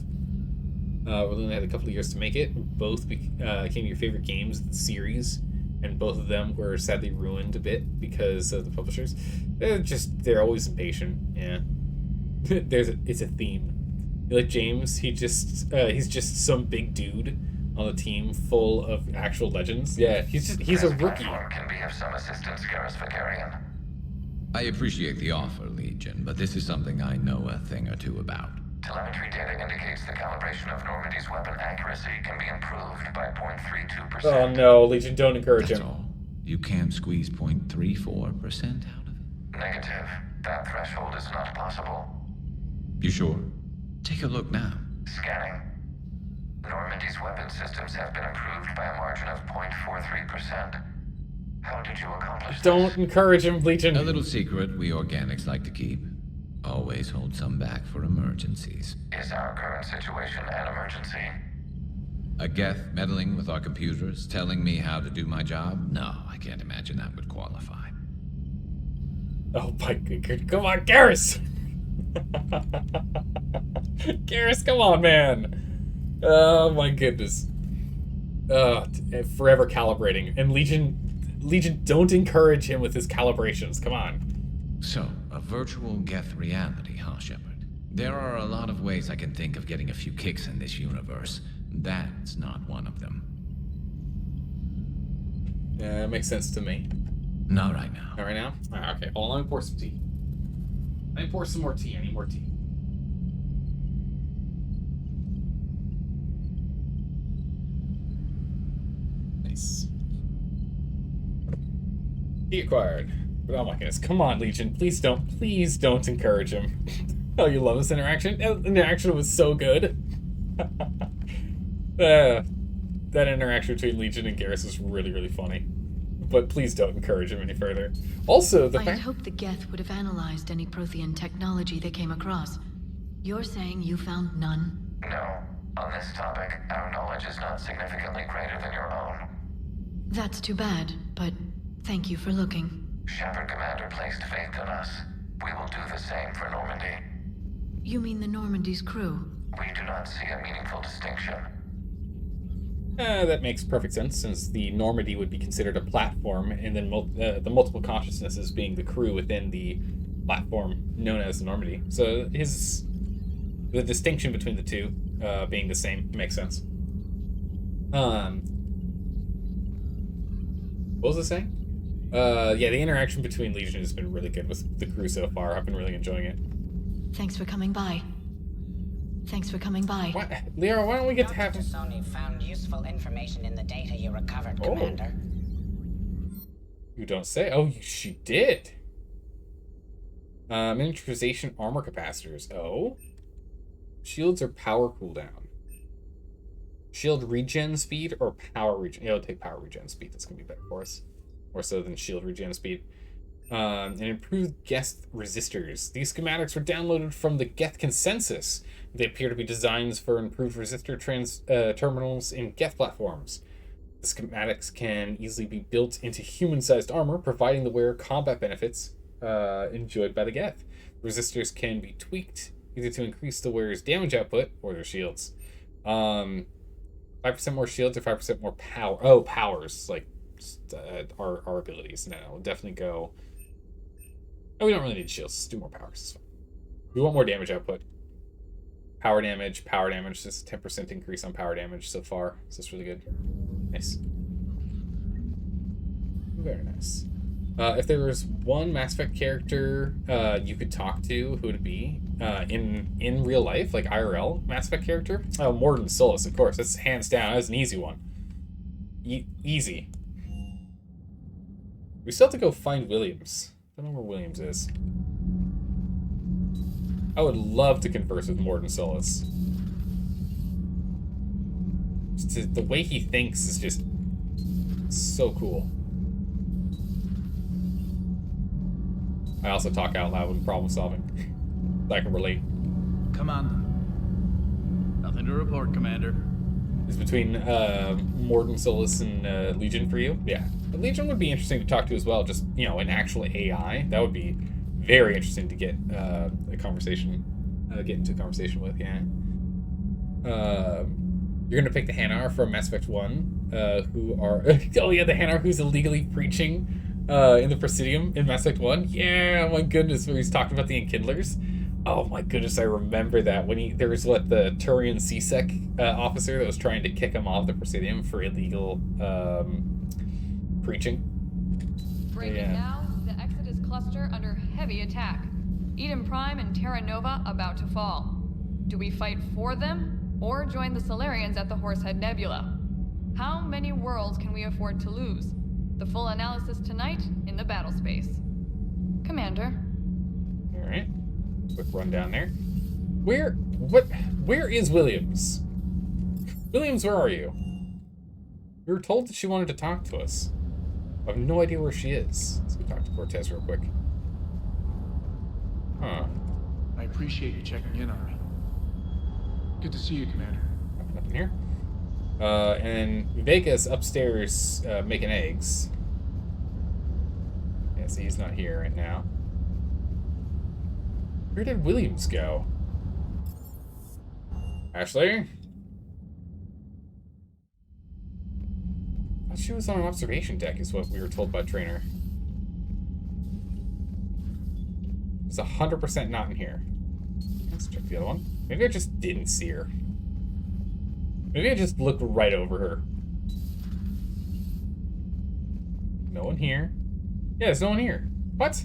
[SPEAKER 1] We only had a couple of years to make it. Both became your favorite games of the series, and both of them were sadly ruined a bit because of the publishers. They're always impatient. Yeah, it's a theme. Like James, he's just some big dude on a team full of actual legends. Yeah, he's a rookie.
[SPEAKER 15] Can be of some assistance, Garrus Vakarian.
[SPEAKER 16] I appreciate the offer, Legion, but this is something I know a thing or two about.
[SPEAKER 15] Telemetry data indicates the calibration of Normandy's weapon accuracy can be improved by 0.32%.
[SPEAKER 1] Oh no, Legion, don't encourage
[SPEAKER 16] That's
[SPEAKER 1] him.
[SPEAKER 16] all. You can't squeeze 0.34% out of it?
[SPEAKER 15] Negative. That threshold is not possible.
[SPEAKER 16] You sure? Take a look now.
[SPEAKER 15] Scanning. Normandy's weapon systems have been improved by a margin of 0.43%. How did you accomplish
[SPEAKER 1] Don't encourage him, Legion.
[SPEAKER 16] A little secret we organics like to keep. Always hold some back for emergencies.
[SPEAKER 15] Is our current situation an emergency?
[SPEAKER 16] A Geth meddling with our computers, telling me how to do my job? No, I can't imagine that would qualify.
[SPEAKER 1] Oh my god, come on, Garrus! Garrus, come on, man! Oh my goodness. Forever calibrating. And Legion, don't encourage him with his calibrations, come on.
[SPEAKER 16] So, a virtual Geth reality, huh, Shepard? There are a lot of ways I can think of getting a few kicks in this universe. That's not one of them.
[SPEAKER 1] Yeah, that makes sense to me.
[SPEAKER 16] Not right now.
[SPEAKER 1] Not right now? Okay, hold on, let me pour some tea. Let me pour some more tea. I need more tea. Nice. Tea acquired. But oh my goodness, come on, Legion. Please don't encourage him. Oh, you love this interaction? The interaction was so good. That interaction between Legion and Garrus was really, really funny. But please don't encourage him any further. Also,
[SPEAKER 17] I had hoped the Geth would have analyzed any Prothean technology they came across. You're saying you found none?
[SPEAKER 15] No. On this topic, our knowledge is not significantly greater than your own.
[SPEAKER 17] That's too bad, but thank you for looking.
[SPEAKER 15] Shepard Commander placed faith in us. We will do the same for Normandy.
[SPEAKER 17] You mean the Normandy's crew?
[SPEAKER 15] We do not see a meaningful distinction.
[SPEAKER 1] That makes perfect sense, since the Normandy would be considered a platform, and then the multiple consciousnesses being the crew within the platform known as the Normandy. So the distinction between the two being the same makes sense. What was it saying? Yeah, the interaction between Legion has been really good with the crew so far. I've been really enjoying it.
[SPEAKER 17] Thanks for coming by.
[SPEAKER 1] What? Leo, why don't we get to have him?
[SPEAKER 23] Sony found useful information in the data you recovered, Commander.
[SPEAKER 1] You don't say. Oh, she did. Miniaturization armor capacitors. Oh. Shields or power cooldown? Shield regen speed or power regen? Yeah, I'll take power regen speed. That's going to be better for us. More so than shield regen speed. And improved Geth resistors. These schematics were downloaded from the Geth consensus. They appear to be designs for improved resistor terminals in Geth platforms. The schematics can easily be built into human-sized armor, providing the wearer combat benefits enjoyed by the Geth. Resistors can be tweaked either to increase the wearer's damage output or their shields. 5% more shields or 5% more power. Oh, powers. Like, our abilities. No, we'll definitely go... Oh, we don't really need shields. Let's do more powers. We want more damage output. Power damage. Just a 10% increase on power damage so far. So that's really good. Nice. Very nice. If there was one Mass Effect character you could talk to, who would it be? In real life, like IRL Mass Effect character? Oh, Mordin Solus, of course. That's hands down. That's an easy one. Easy. We still have to go find Williams. I don't know where Williams is. I would love to converse with Mordin Solus. The way he thinks is just so cool. I also talk out loud when problem solving. I can relate.
[SPEAKER 19] Commander. Nothing to report, Commander.
[SPEAKER 1] Is between Mordin Solus and Legion for you? Yeah. But Legion would be interesting to talk to as well. Just, you know, an actual AI. That would be very interesting to get a conversation, get into a conversation with, yeah. You're gonna pick the Hanar from Mass Effect 1, who are... oh yeah, the Hanar who's illegally preaching in the Presidium in Mass Effect 1. Yeah, oh my goodness, when he's talking about the Enkindlers. Oh my goodness, I remember that. When there was, the Turian CSEC officer that was trying to kick him off the Presidium for illegal preaching.
[SPEAKER 6] Breaking now, the Exodus cluster under heavy attack. Eden Prime and Terra Nova about to fall. Do we fight for them, or join the Solarians at the Horsehead Nebula? How many worlds can we afford to lose? The full analysis tonight in the battle space. Commander.
[SPEAKER 1] Alright. Quick rundown there. Where is Williams? Williams, where are you? We were told that she wanted to talk to us. I have no idea where she is. Let's go talk to Cortez real quick. Huh.
[SPEAKER 9] I appreciate you checking in on me. Good to see you, Commander.
[SPEAKER 1] Nothing here. And Vega's upstairs making eggs. Yeah, so he's not here right now. Where did Williams go? Ashley? I thought she was on an observation deck, is what we were told by Trainer. It's 100% not in here. Let's check the other one. Maybe I just didn't see her. Maybe I just looked right over her. No one here. Yeah, there's no one here. What?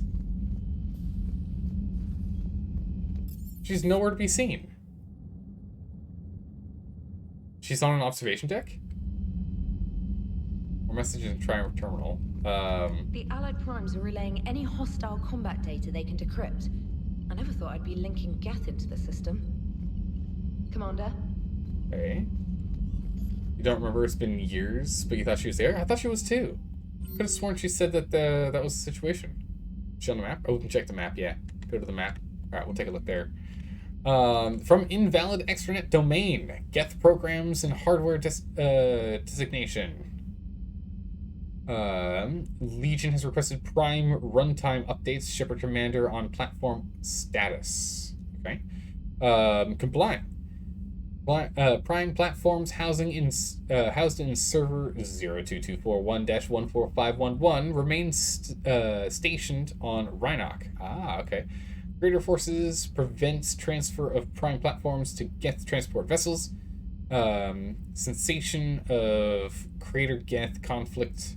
[SPEAKER 1] She's nowhere to be seen. She's on an observation deck? Or message in Triumph Terminal.
[SPEAKER 12] The Allied Primes are relaying any hostile combat data they can decrypt. I never thought I'd be linking Geth into the system. Commander?
[SPEAKER 1] Hey. You don't remember it's been years, but you thought she was there? I thought she was too. Could have sworn she said that that was the situation. Is she on the map? Oh, we can check the map, yeah. Go to the map. Alright, we'll take a look there. From invalid extranet domain. Geth programs and hardware designation. Legion has requested Prime runtime updates. Shepard Commander on platform status. Okay. Compliant. Prime platforms housed in server 02241-14511 remains stationed on Rhinoc. Ah, okay. Greater Forces prevents transfer of Prime platforms to Geth transport vessels. Cessation of Creator Geth conflict.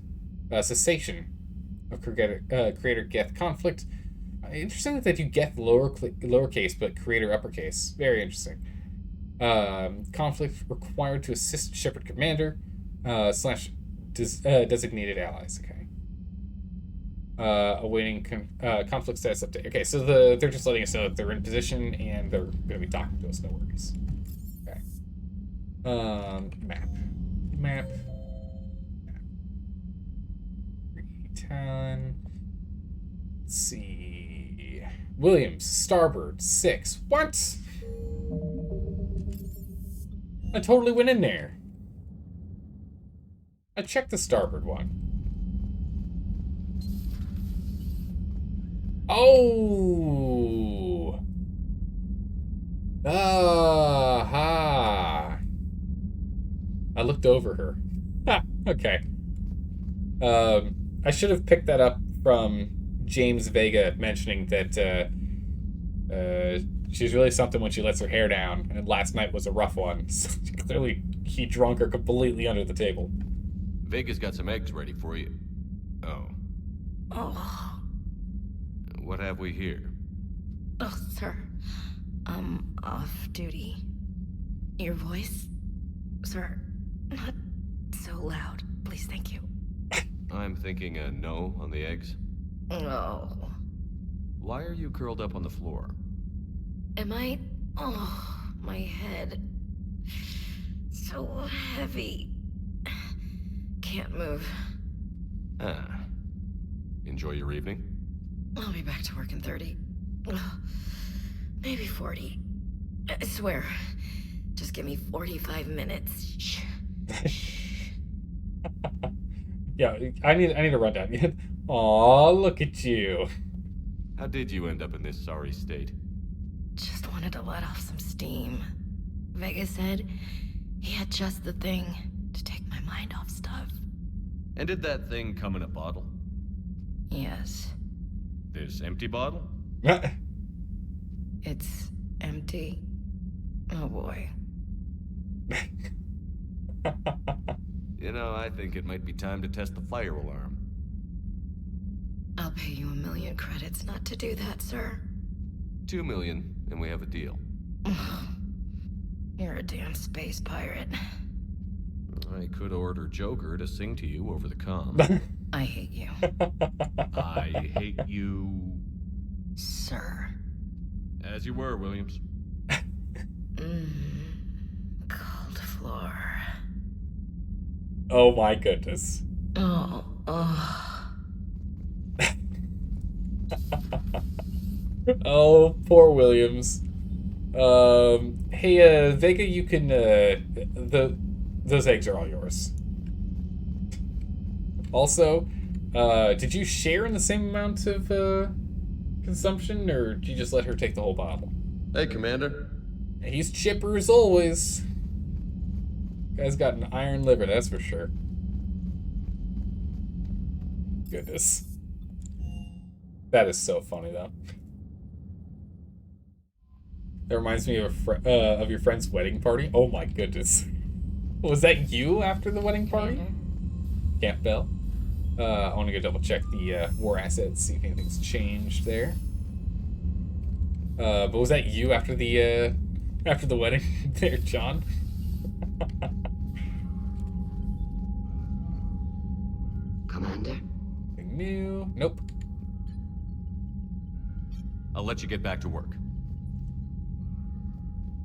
[SPEAKER 1] Cessation of Creator Geth conflict. Interesting that they do Geth lowercase but Creator uppercase. Very interesting. Conflict required to assist Shepard Commander / designated allies. Okay. Awaiting conflict status update. Okay, so they're just letting us know that they're in position and they're going to be talking to us. No worries. Okay. Map. Let's see. Williams, starboard, 6. What? I totally went in there. I checked the starboard one. Oh! Aha! I looked over her. Ha! Okay. I should have picked that up from James Vega mentioning that she's really something when she lets her hair down, and last night was a rough one. So clearly, he drunk her completely under the table.
[SPEAKER 4] Vega's got some eggs ready for you. Oh.
[SPEAKER 12] Oh.
[SPEAKER 4] What have we here?
[SPEAKER 12] Oh, sir. Off duty. Your voice? Sir, not so loud. Please, thank you.
[SPEAKER 4] I'm thinking a no on the eggs.
[SPEAKER 12] Oh.
[SPEAKER 4] Why are you curled up on the floor?
[SPEAKER 12] Am I... Oh, my head. So heavy. Can't move.
[SPEAKER 4] Ah. Enjoy your evening?
[SPEAKER 12] I'll be back to work in 30. Maybe 40. I swear. Just give me 45 minutes.
[SPEAKER 1] Yeah, I need a rundown. Aw, look at you.
[SPEAKER 4] How did you end up in this sorry state?
[SPEAKER 12] Just wanted to let off some steam. Vega said he had just the thing to take my mind off stuff.
[SPEAKER 4] And did that thing come in a bottle?
[SPEAKER 12] Yes.
[SPEAKER 4] This empty bottle?
[SPEAKER 12] It's empty. Oh boy.
[SPEAKER 4] You know, I think it might be time to test the fire alarm.
[SPEAKER 12] I'll pay you 1 million credits not to do that, sir.
[SPEAKER 4] 2 million, and we have a deal.
[SPEAKER 12] You're a damn space pirate.
[SPEAKER 4] I could order Joker to sing to you over the comm.
[SPEAKER 12] I hate you.
[SPEAKER 4] I hate you...
[SPEAKER 12] Sir.
[SPEAKER 4] As you were, Williams.
[SPEAKER 12] Cold floor.
[SPEAKER 1] Oh my goodness.
[SPEAKER 12] Oh.
[SPEAKER 1] Oh, poor Williams. Hey, Vega, you can, those eggs are all yours. Also, did you share in the same amount of, consumption, or did you just let her take the whole bottle?
[SPEAKER 22] Hey, Commander.
[SPEAKER 1] He's chipper as always. Guy's got an iron liver, that's for sure. Goodness. That is so funny, though. That reminds me of your friend's wedding party. Oh my goodness. Was that you after the wedding party? Campbell. I want to go double check the war assets, see if anything's changed there. But was that you after the wedding there, John?
[SPEAKER 18] Commander?
[SPEAKER 1] Anything new? Nope.
[SPEAKER 4] I'll let you get back to work.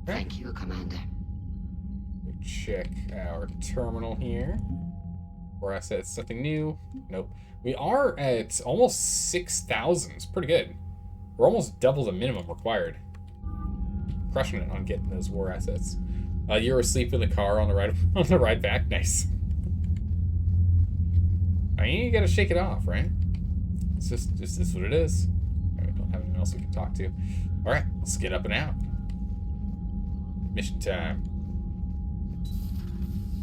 [SPEAKER 18] Thank you, Commander.
[SPEAKER 1] Check our terminal here. War assets, something new? Nope. We are at almost 6,000. It's pretty good. We're almost double the minimum required. Crushing it on getting those war assets. You were asleep in the car on the ride back. Nice. I mean, you gotta shake it off, right? It's just this is what it is. We don't have anyone else we can talk to. All right, let's get up and out. Mission time.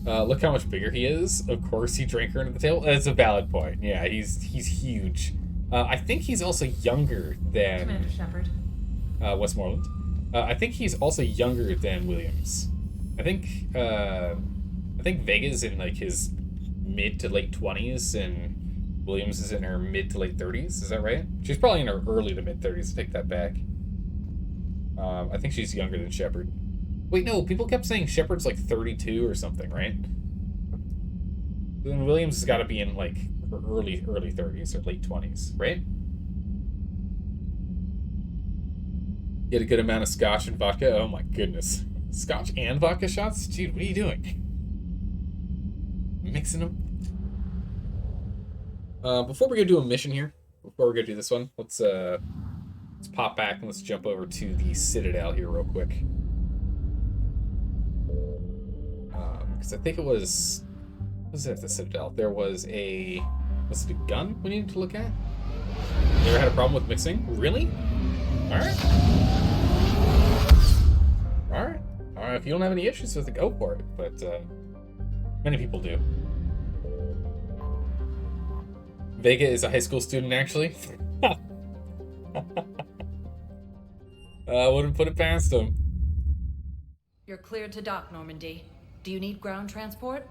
[SPEAKER 1] Look how much bigger he is. Of course, he drank her under the table. That's a valid point. Yeah, he's huge. I think he's also younger than
[SPEAKER 6] Commander Shepard.
[SPEAKER 1] Westmoreland. I think he's also younger than Williams. I think Vega's in like his mid to late 20s, and Williams is in her mid to late 30s. Is that right? She's probably in her early to mid 30s. Take that back. I think she's younger than Shepard. Wait, no. People kept saying Shepard's like 32 or something, right? Then Williams has got to be in like her early 30s or late 20s, right? Get a good amount of scotch and vodka. Oh my goodness. Scotch and vodka shots? Dude, what are you doing? Mixing them? Before we go do a mission here, before we go do this one, let's pop back and let's jump over to the Citadel here real quick. Because I think it was was it at the Citadel? There was a... Was it a gun we needed to look at? You ever had a problem with mixing? Really? Alright. Alright. Alright, if you don't have any issues with it, go for it. But, many people do. Vega is a high school student, actually. Wouldn't put it past him.
[SPEAKER 3] You're cleared to dock, Normandy. Do you need ground transport?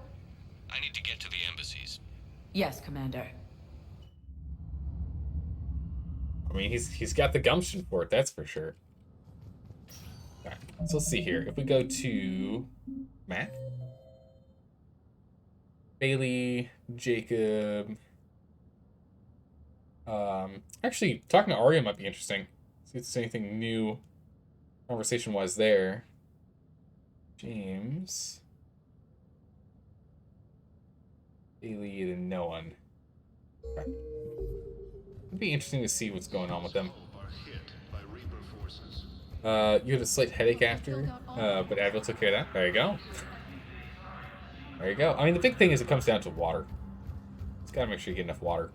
[SPEAKER 4] I need to get to the embassies.
[SPEAKER 3] Yes, Commander.
[SPEAKER 1] I mean, he's got the gumption for it, that's for sure. Alright, so let's see here. If we go to Matt, Bailey, Jacob. Actually, talking to Arya might be interesting. See if there's anything new conversation-wise there. James. Bailey, and no one. Okay. It'd be interesting to see what's going on with them. You had a slight headache after, but Advil took care of that. There you go. There you go. I mean, the big thing is it comes down to water. Just gotta make sure you get enough water.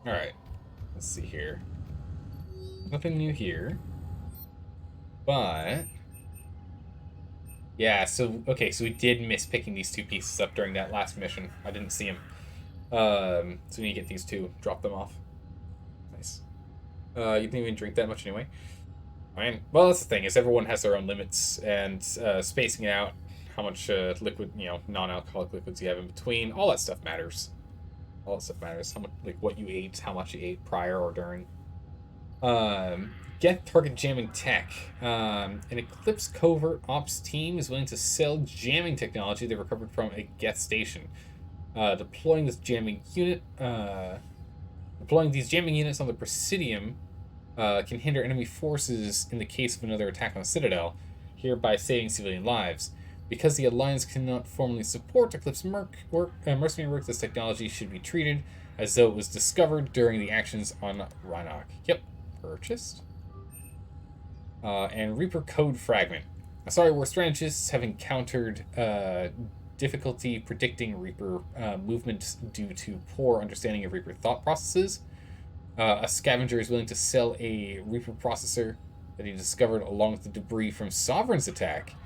[SPEAKER 1] Alright. Let's see here. Nothing new here. But... yeah, so... okay, so we did miss picking these two pieces up during that last mission. I didn't see them. So we need to get these two. Drop them off. Nice. You didn't even drink that much anyway. Fine. Well, that's the thing, is everyone has their own limits, and spacing out how much liquid, you know, non-alcoholic liquids you have in between, all that stuff matters. All that stuff matters. How much, like, what you ate, how much you ate prior or during. Get target jamming tech. An Eclipse covert ops team is willing to sell jamming technology they recovered from a Geth station. Deploying these jamming units on the Presidium can hinder enemy forces in the case of another attack on the Citadel, hereby saving civilian lives. Because the Alliance cannot formally support Eclipse mercenary work, this technology should be treated as though it was discovered during the actions on Rhinoc. Yep, purchased. And Reaper Code Fragment. Sorry, war strategists have encountered difficulty predicting Reaper movement due to poor understanding of Reaper thought processes. A scavenger is willing to sell a Reaper processor that he discovered along with the debris from Sovereign's attack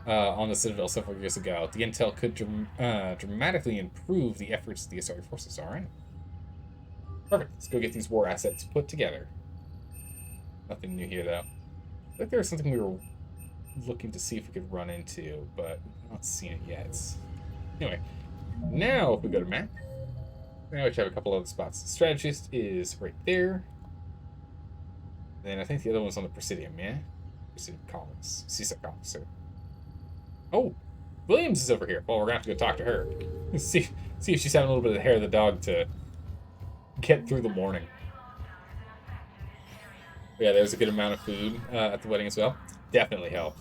[SPEAKER 1] on the Citadel several years ago. The intel could dramatically improve the efforts of the Asari forces. Alright. Perfect. Let's go get these war assets put together. Nothing new here, though. I think there was something we were looking to see if we could run into, but I'm not seeing it yet. Anyway, now if we go to map, now we have a couple other spots. The strategist is right there. Then I think the other one's on the Presidium, yeah? Presidium Collins. CSEC officer. Oh, Williams is over here. Well, we're gonna have to go talk to her. see if she's having a little bit of the hair of the dog to get through the morning. But yeah, there's a good amount of food at the wedding as well. Definitely helped.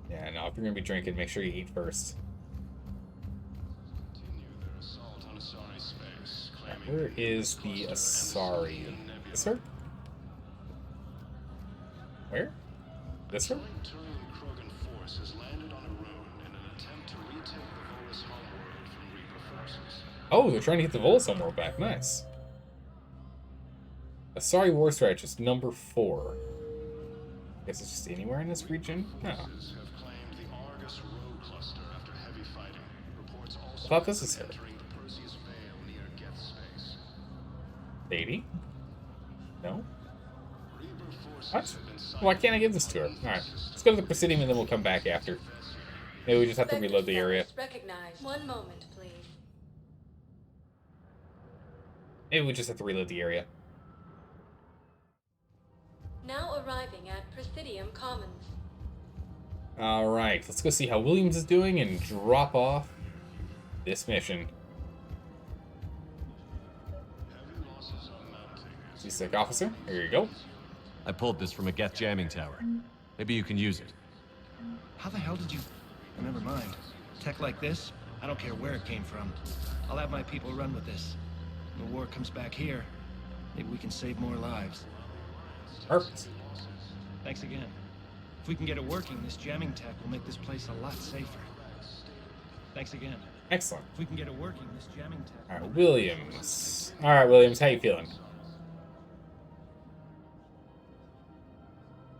[SPEAKER 1] Yeah, no, if you're gonna be drinking, make sure you eat first. Where is the Asari? This her? Where? This her? Oh, they're trying to get the Volus homeworld back. Nice. Asari war strategist number 4. I guess it's just anywhere in this region? No. I thought this is her. Lady? No? What? Why can't I give this to her? Alright. Let's go to the Presidium and then we'll come back after. Maybe we just have to reload the area.
[SPEAKER 3] Recognized. One moment, please.
[SPEAKER 1] Maybe we just have to reload the area.
[SPEAKER 3] Now arriving at Presidium Commons.
[SPEAKER 1] Alright, let's go see how Williams is doing and drop off this mission. CSEC officer, here you go.
[SPEAKER 4] I pulled this from a Geth jamming tower. Maybe you can use it.
[SPEAKER 11] How the hell did you... Oh, never mind. Tech like this, I don't care where it came from. I'll have my people run with this. When the war comes back here, maybe we can save more lives.
[SPEAKER 1] Perfect.
[SPEAKER 11] Thanks again. If we can get it working, this jamming tech will make this place a lot safer. Thanks again.
[SPEAKER 1] Excellent.
[SPEAKER 11] If we can get it working, this jamming tech...
[SPEAKER 1] Alright, Williams. Alright, Williams, how you feeling?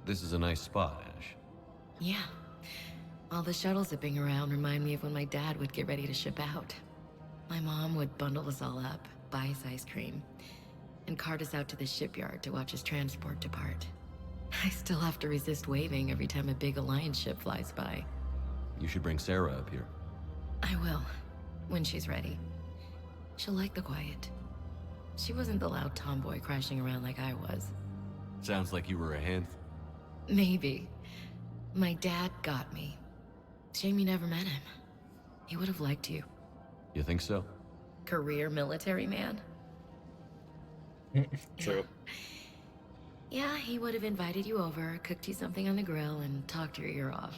[SPEAKER 4] This is a nice spot, Ash.
[SPEAKER 14] Yeah. All the shuttle zipping around remind me of when my dad would get ready to ship out. My mom would bundle us all up, buy us ice cream, and cart us out to the shipyard to watch his transport depart. I still have to resist waving every time a big Alliance ship flies by.
[SPEAKER 4] You should bring Sarah up here.
[SPEAKER 14] I will, when she's ready. She'll like the quiet. She wasn't the loud tomboy crashing around like I was.
[SPEAKER 4] Sounds like you were a handful.
[SPEAKER 14] Maybe. My dad got me. Shame you never met him. He would have liked you.
[SPEAKER 4] You think so?
[SPEAKER 14] Career military man?
[SPEAKER 1] True.
[SPEAKER 14] Yeah, he would have invited you over, cooked you something on the grill, and talked your ear off.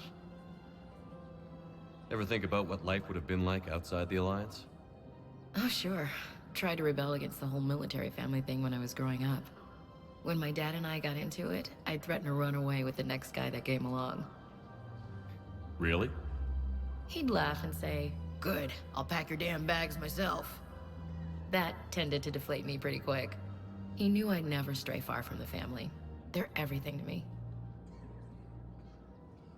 [SPEAKER 4] Ever think about what life would have been like outside the Alliance?
[SPEAKER 14] Oh, sure. Tried to rebel against the whole military family thing when I was growing up. When my dad and I got into it, I'd threaten to run away with the next guy that came along.
[SPEAKER 4] Really?
[SPEAKER 14] He'd laugh and say, "Good, I'll pack your damn bags myself." That tended to deflate me pretty quick. He knew I'd never stray far from the family. They're everything to me.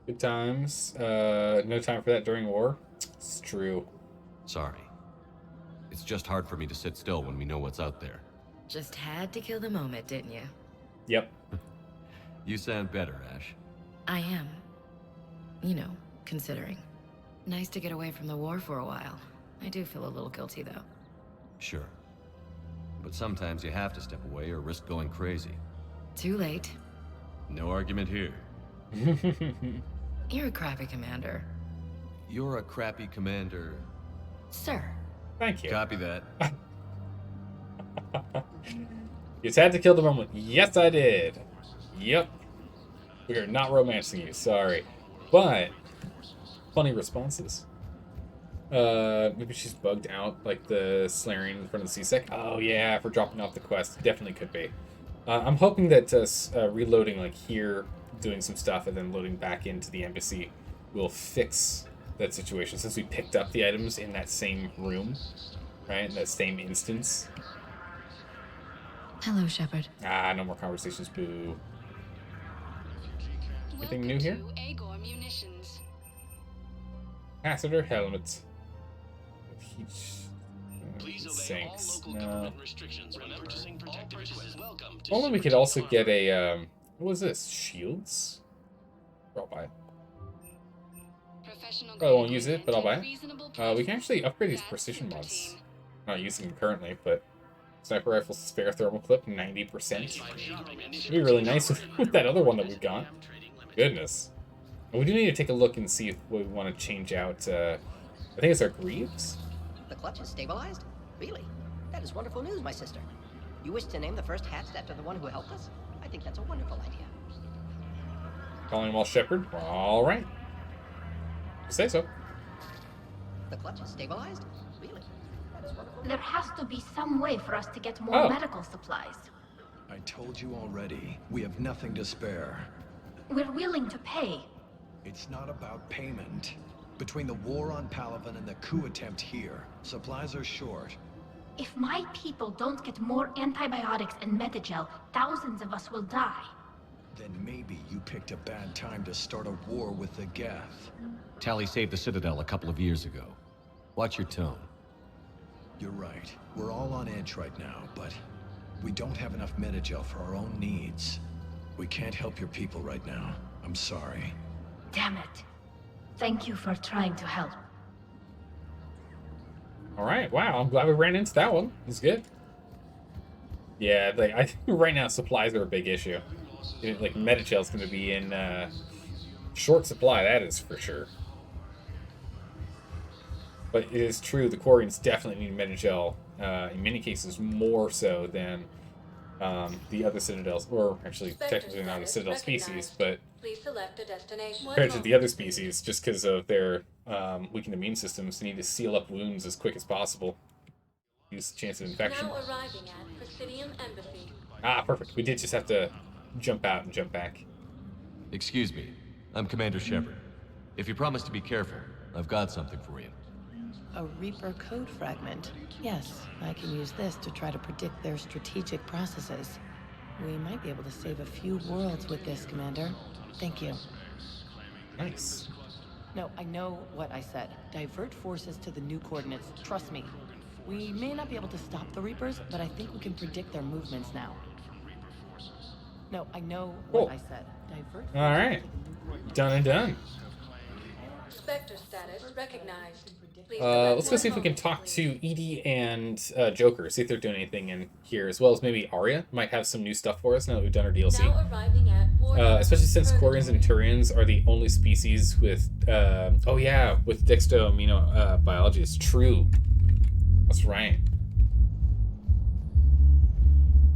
[SPEAKER 1] Good times. No time for that during war. It's true.
[SPEAKER 4] Sorry. It's just hard for me to sit still when we know what's out there.
[SPEAKER 14] Just had to kill the moment, didn't you?
[SPEAKER 1] Yep.
[SPEAKER 4] You sound better, Ash.
[SPEAKER 14] I am. You know, considering. Nice to get away from the war for a while. I do feel a little guilty, though.
[SPEAKER 4] Sure. But sometimes you have to step away or risk going crazy.
[SPEAKER 14] Too late.
[SPEAKER 4] No argument here.
[SPEAKER 14] You're a crappy commander.
[SPEAKER 4] You're a crappy commander.
[SPEAKER 14] Sir.
[SPEAKER 1] Thank you.
[SPEAKER 4] Copy that.
[SPEAKER 1] You had to kill the moment. Yes, I did. Yep. We are not romancing you. Sorry. But, funny responses. Maybe she's bugged out, like the Salarian in front of the C-Sec. Oh, yeah, for dropping off the quest. Definitely could be. I'm hoping that reloading, like here, doing some stuff, and then loading back into the embassy will fix that situation, since we picked up the items in that same room, right? In that same instance.
[SPEAKER 17] Hello, Shepard.
[SPEAKER 1] Ah, no more conversations, boo. Anything new here? Capacitor helmet. Heat sinks. No. Only we could also get a, what was this? Shields? I'll buy it. I won't use it, but I'll buy it. We can actually upgrade these precision mods. Not using them currently, but sniper rifle spare thermal clip, 90%. It'd be really nice with that other one that we've got. Goodness. And we do need to take a look and see if we want to change out, I think it's our Greaves?
[SPEAKER 20] The clutch is stabilized? Really? That is wonderful news, my sister. You wish to name the first hatched after the one who helped us? I think that's a wonderful idea.
[SPEAKER 1] Calling him all Shepard? Alright. Say so.
[SPEAKER 20] The clutch is stabilized? Really? That is wonderful.
[SPEAKER 7] There has to be some way for us to get more medical supplies.
[SPEAKER 21] I told you already, we have nothing to spare.
[SPEAKER 7] We're willing to pay.
[SPEAKER 21] It's not about payment. Between the war on Palaven and the coup attempt here, supplies are short.
[SPEAKER 7] If my people don't get more antibiotics and Metagel, thousands of us will die.
[SPEAKER 21] Then maybe you picked a bad time to start a war with the Geth.
[SPEAKER 4] Tally saved the Citadel a couple of years ago. Watch your tone.
[SPEAKER 21] You're right. We're all on edge right now, but we don't have enough Metagel for our own needs. We can't help your people right now. I'm sorry.
[SPEAKER 7] Damn it. Thank you for trying to help.
[SPEAKER 1] Alright, wow, I'm glad we ran into that one. It's good. Yeah, like, I think right now supplies are a big issue. Like, Metagel's going to be in short supply, that is for sure. But it is true, the Quarians definitely need Metagel, in many cases more so than the other Citadels, or actually technically not a Citadel species, but compared to the other species, just because of their weakened immune systems, they need to seal up wounds as quick as possible. Use the chance of infection.
[SPEAKER 5] Now arriving at Presidium Embassy.
[SPEAKER 1] Ah, perfect. We did just have to jump out and jump back.
[SPEAKER 4] Excuse me. I'm Commander Shepard. If you promise to be careful, I've got something for you.
[SPEAKER 12] A Reaper code fragment. Yes, I can use this to try to predict their strategic processes. We might be able to save a few worlds with this, Commander. Thank you.
[SPEAKER 1] Nice.
[SPEAKER 12] No, I know what I said. Divert forces to the new coordinates. Trust me. We may not be able to stop the Reapers, but I think we can predict their movements now. No, I know what I said. Divert forces
[SPEAKER 1] Alright.
[SPEAKER 12] to the new coordinates.
[SPEAKER 1] Done and done.
[SPEAKER 3] Spectre status recognized.
[SPEAKER 1] Let's go see if we can talk to Edie and Joker, see if they're doing anything in here, as well as maybe Arya might have some new stuff for us now that we've done our DLC.
[SPEAKER 3] Now arriving at
[SPEAKER 1] Especially since Quarians and Turians are the only species with, oh yeah, with dextroamino biology. It's true. That's right.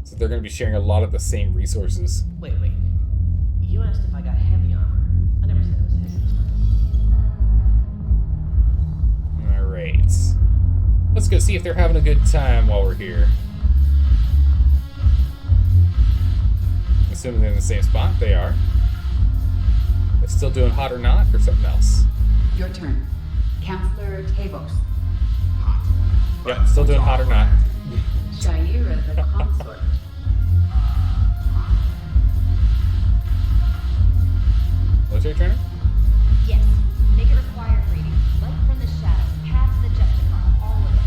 [SPEAKER 1] So they're going to be sharing a lot of the same resources.
[SPEAKER 20] Wait. You asked if I got heavy armor. I never said it was heavy.
[SPEAKER 1] Alright. Let's go see if they're having a good time while we're here. Assuming they're in the same spot, they are. They're still doing hot or not, or something else.
[SPEAKER 8] Your turn. Counselor Tavos.
[SPEAKER 1] Yep, still doing hot or not.
[SPEAKER 8] Shaira the consort.
[SPEAKER 1] Military trainer?
[SPEAKER 7] Yes. Make it required reading. Light from the shadows. Path to the Justicar. All of it.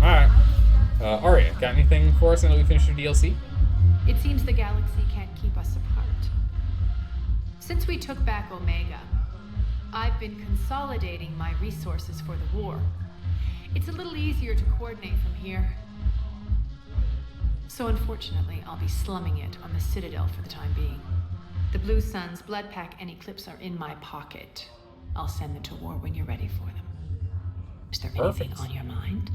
[SPEAKER 1] Alright. Arya, got anything for us now that we finished your DLC?
[SPEAKER 17] It seems the galaxy can't keep us apart. Since we took back Omega, I've been consolidating my resources for the war. It's a little easier to coordinate from here. So unfortunately, I'll be slumming it on the Citadel for the time being. The Blue Suns, Blood Pack, and Eclipse are in my pocket. I'll send them to war when you're ready for them. Is there anything on your mind?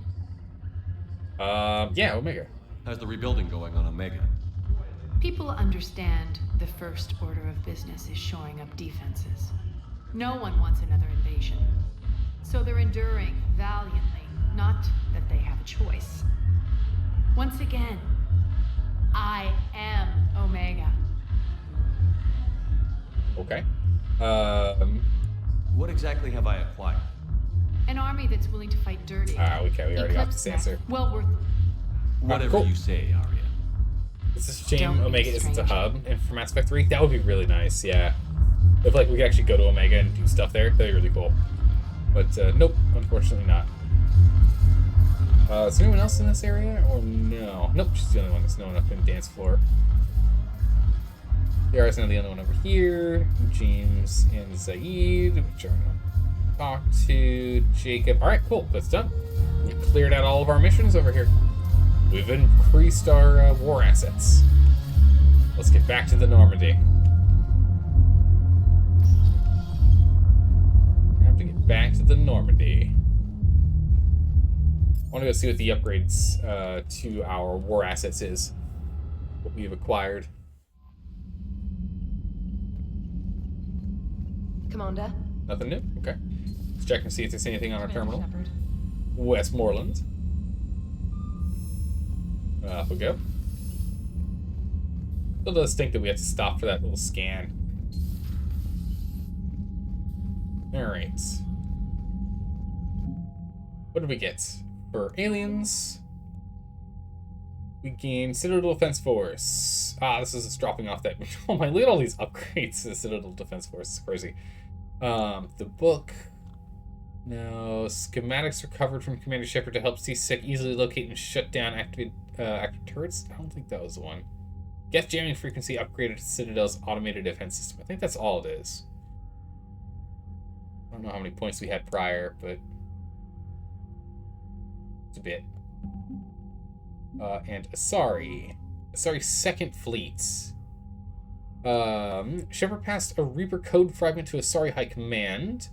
[SPEAKER 1] Yeah, Omega.
[SPEAKER 4] How's the rebuilding going on Omega?
[SPEAKER 17] People understand the first order of business is shoring up defenses. No one wants another invasion. So they're enduring valiantly, not that they have a choice. Once again, I am Omega.
[SPEAKER 1] Okay.
[SPEAKER 4] What exactly have I acquired?
[SPEAKER 17] An army that's willing to fight dirty.
[SPEAKER 1] Okay, we already got
[SPEAKER 17] Eclipse
[SPEAKER 1] this answer.
[SPEAKER 17] well worth
[SPEAKER 4] Whatever
[SPEAKER 1] cool.
[SPEAKER 4] you say, Arya.
[SPEAKER 1] It's a shame
[SPEAKER 17] Don't be
[SPEAKER 1] Omega isn't a
[SPEAKER 17] strange.
[SPEAKER 1] hub and from Mass Effect 3. That would be really nice, yeah. If like we could actually go to Omega and do stuff there, that'd be really cool. But nope, unfortunately not. Is there anyone else in this area or no? Nope, she's the only one that's known up in dance floor. Yara's now the only one over here. James and Zaid, which are gonna talk to Jacob. Alright, cool, that's done. We cleared out all of our missions over here. We've increased our war assets. Let's get back to the Normandy. I have to get back to the Normandy. I want to go see what the upgrades to our war assets is. What we've acquired.
[SPEAKER 12] Commander?
[SPEAKER 1] Nothing new? Okay. Let's check and see if there's anything on our terminal.
[SPEAKER 12] Shepard.
[SPEAKER 1] Westmoreland. Off we go. Still does think that we have to stop for that little scan. Alright. What did we get? For aliens, we gain Citadel Defense Force. This is just dropping off that. Oh my, look at all these upgrades to the Citadel Defense Force. It's crazy. The book. No, schematics recovered from Commander Shepard to help C-Sec easily locate and shut down active turrets. I don't think that was the one. Geth jamming frequency upgraded to Citadel's automated defense system. I think that's all it is. I don't know how many points we had prior, but it's a bit. And Asari. Asari's second fleet. Shepard passed a Reaper code fragment to Asari High Command.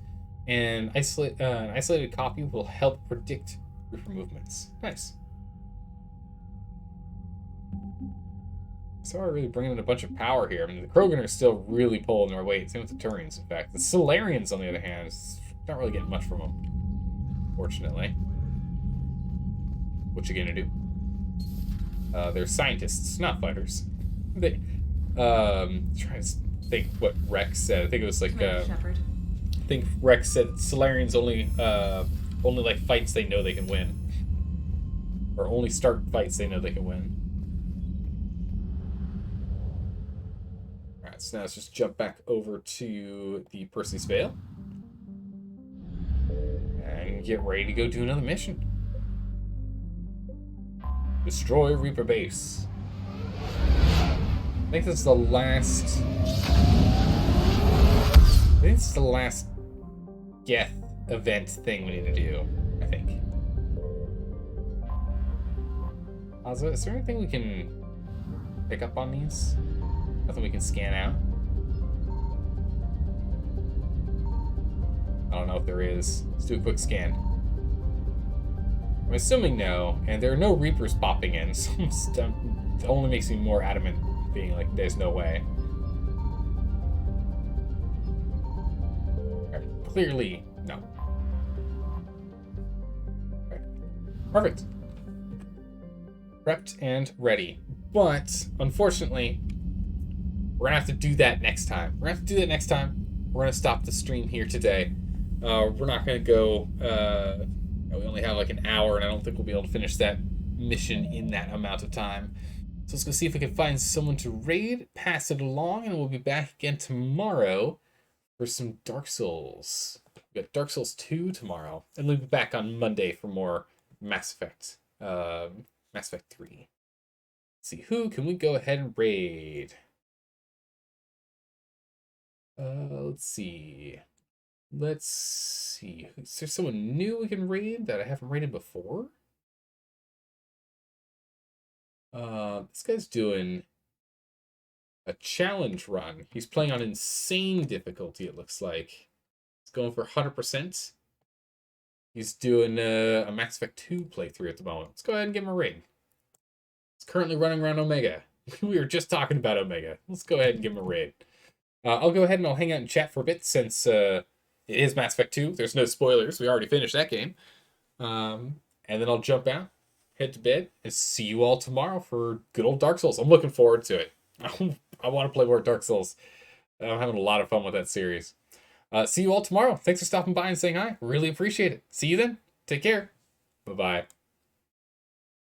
[SPEAKER 1] And an isolated copy will help predict Reaper movements. Nice. Sorry, really bringing in a bunch of power here. I mean, the Krogan are still really pulling their weight. Same with the Turians, in fact. The Solarians, on the other hand, not really getting much from them, fortunately. What you gonna do? They're scientists, not fighters. Trying to think what Rex said. I think it was like,
[SPEAKER 17] Shepard.
[SPEAKER 1] I think Rex said Solarians only like fights they know they can win. Or only start fights they know they can win. Alright, so now let's just jump back over to the Percy's Veil. And get ready to go do another mission. Destroy Reaper Base. I think this is the last... I think it's the last Geth event thing we need to do, I think. Also, is there anything we can pick up on these? Nothing we can scan out? I don't know if there is. Let's do a quick scan. I'm assuming no, and there are no Reapers popping in, so it only makes me more adamant being like, there's no way. Right, clearly, no. Okay. Perfect. Prepped and ready. But, unfortunately, we're gonna have to do that next time. We're gonna stop the stream here today. We're not gonna go, we only have like an hour, and I don't think we'll be able to finish that mission in that amount of time. So let's go see if we can find someone to raid, pass it along, and we'll be back again tomorrow for some Dark Souls. We got Dark Souls 2 tomorrow, and we'll be back on Monday for more Mass Effect 3. Let's see, who can we go ahead and raid? Let's see. Is there someone new we can raid that I haven't raided before? This guy's doing a challenge run. He's playing on insane difficulty, it looks like. He's going for 100%. He's doing a Mass Effect 2 playthrough at the moment. Let's go ahead and give him a raid. He's currently running around Omega. We were just talking about Omega. Let's go ahead and give him a raid. I'll go ahead and I'll hang out and chat for a bit since it is Mass Effect 2. There's no spoilers. We already finished that game. And then I'll jump out, head to bed, and see you all tomorrow for good old Dark Souls. I'm looking forward to it. I want to play more Dark Souls. I'm having a lot of fun with that series. See you all tomorrow. Thanks for stopping by and saying hi. Really appreciate it. See you then. Take care. Bye-bye.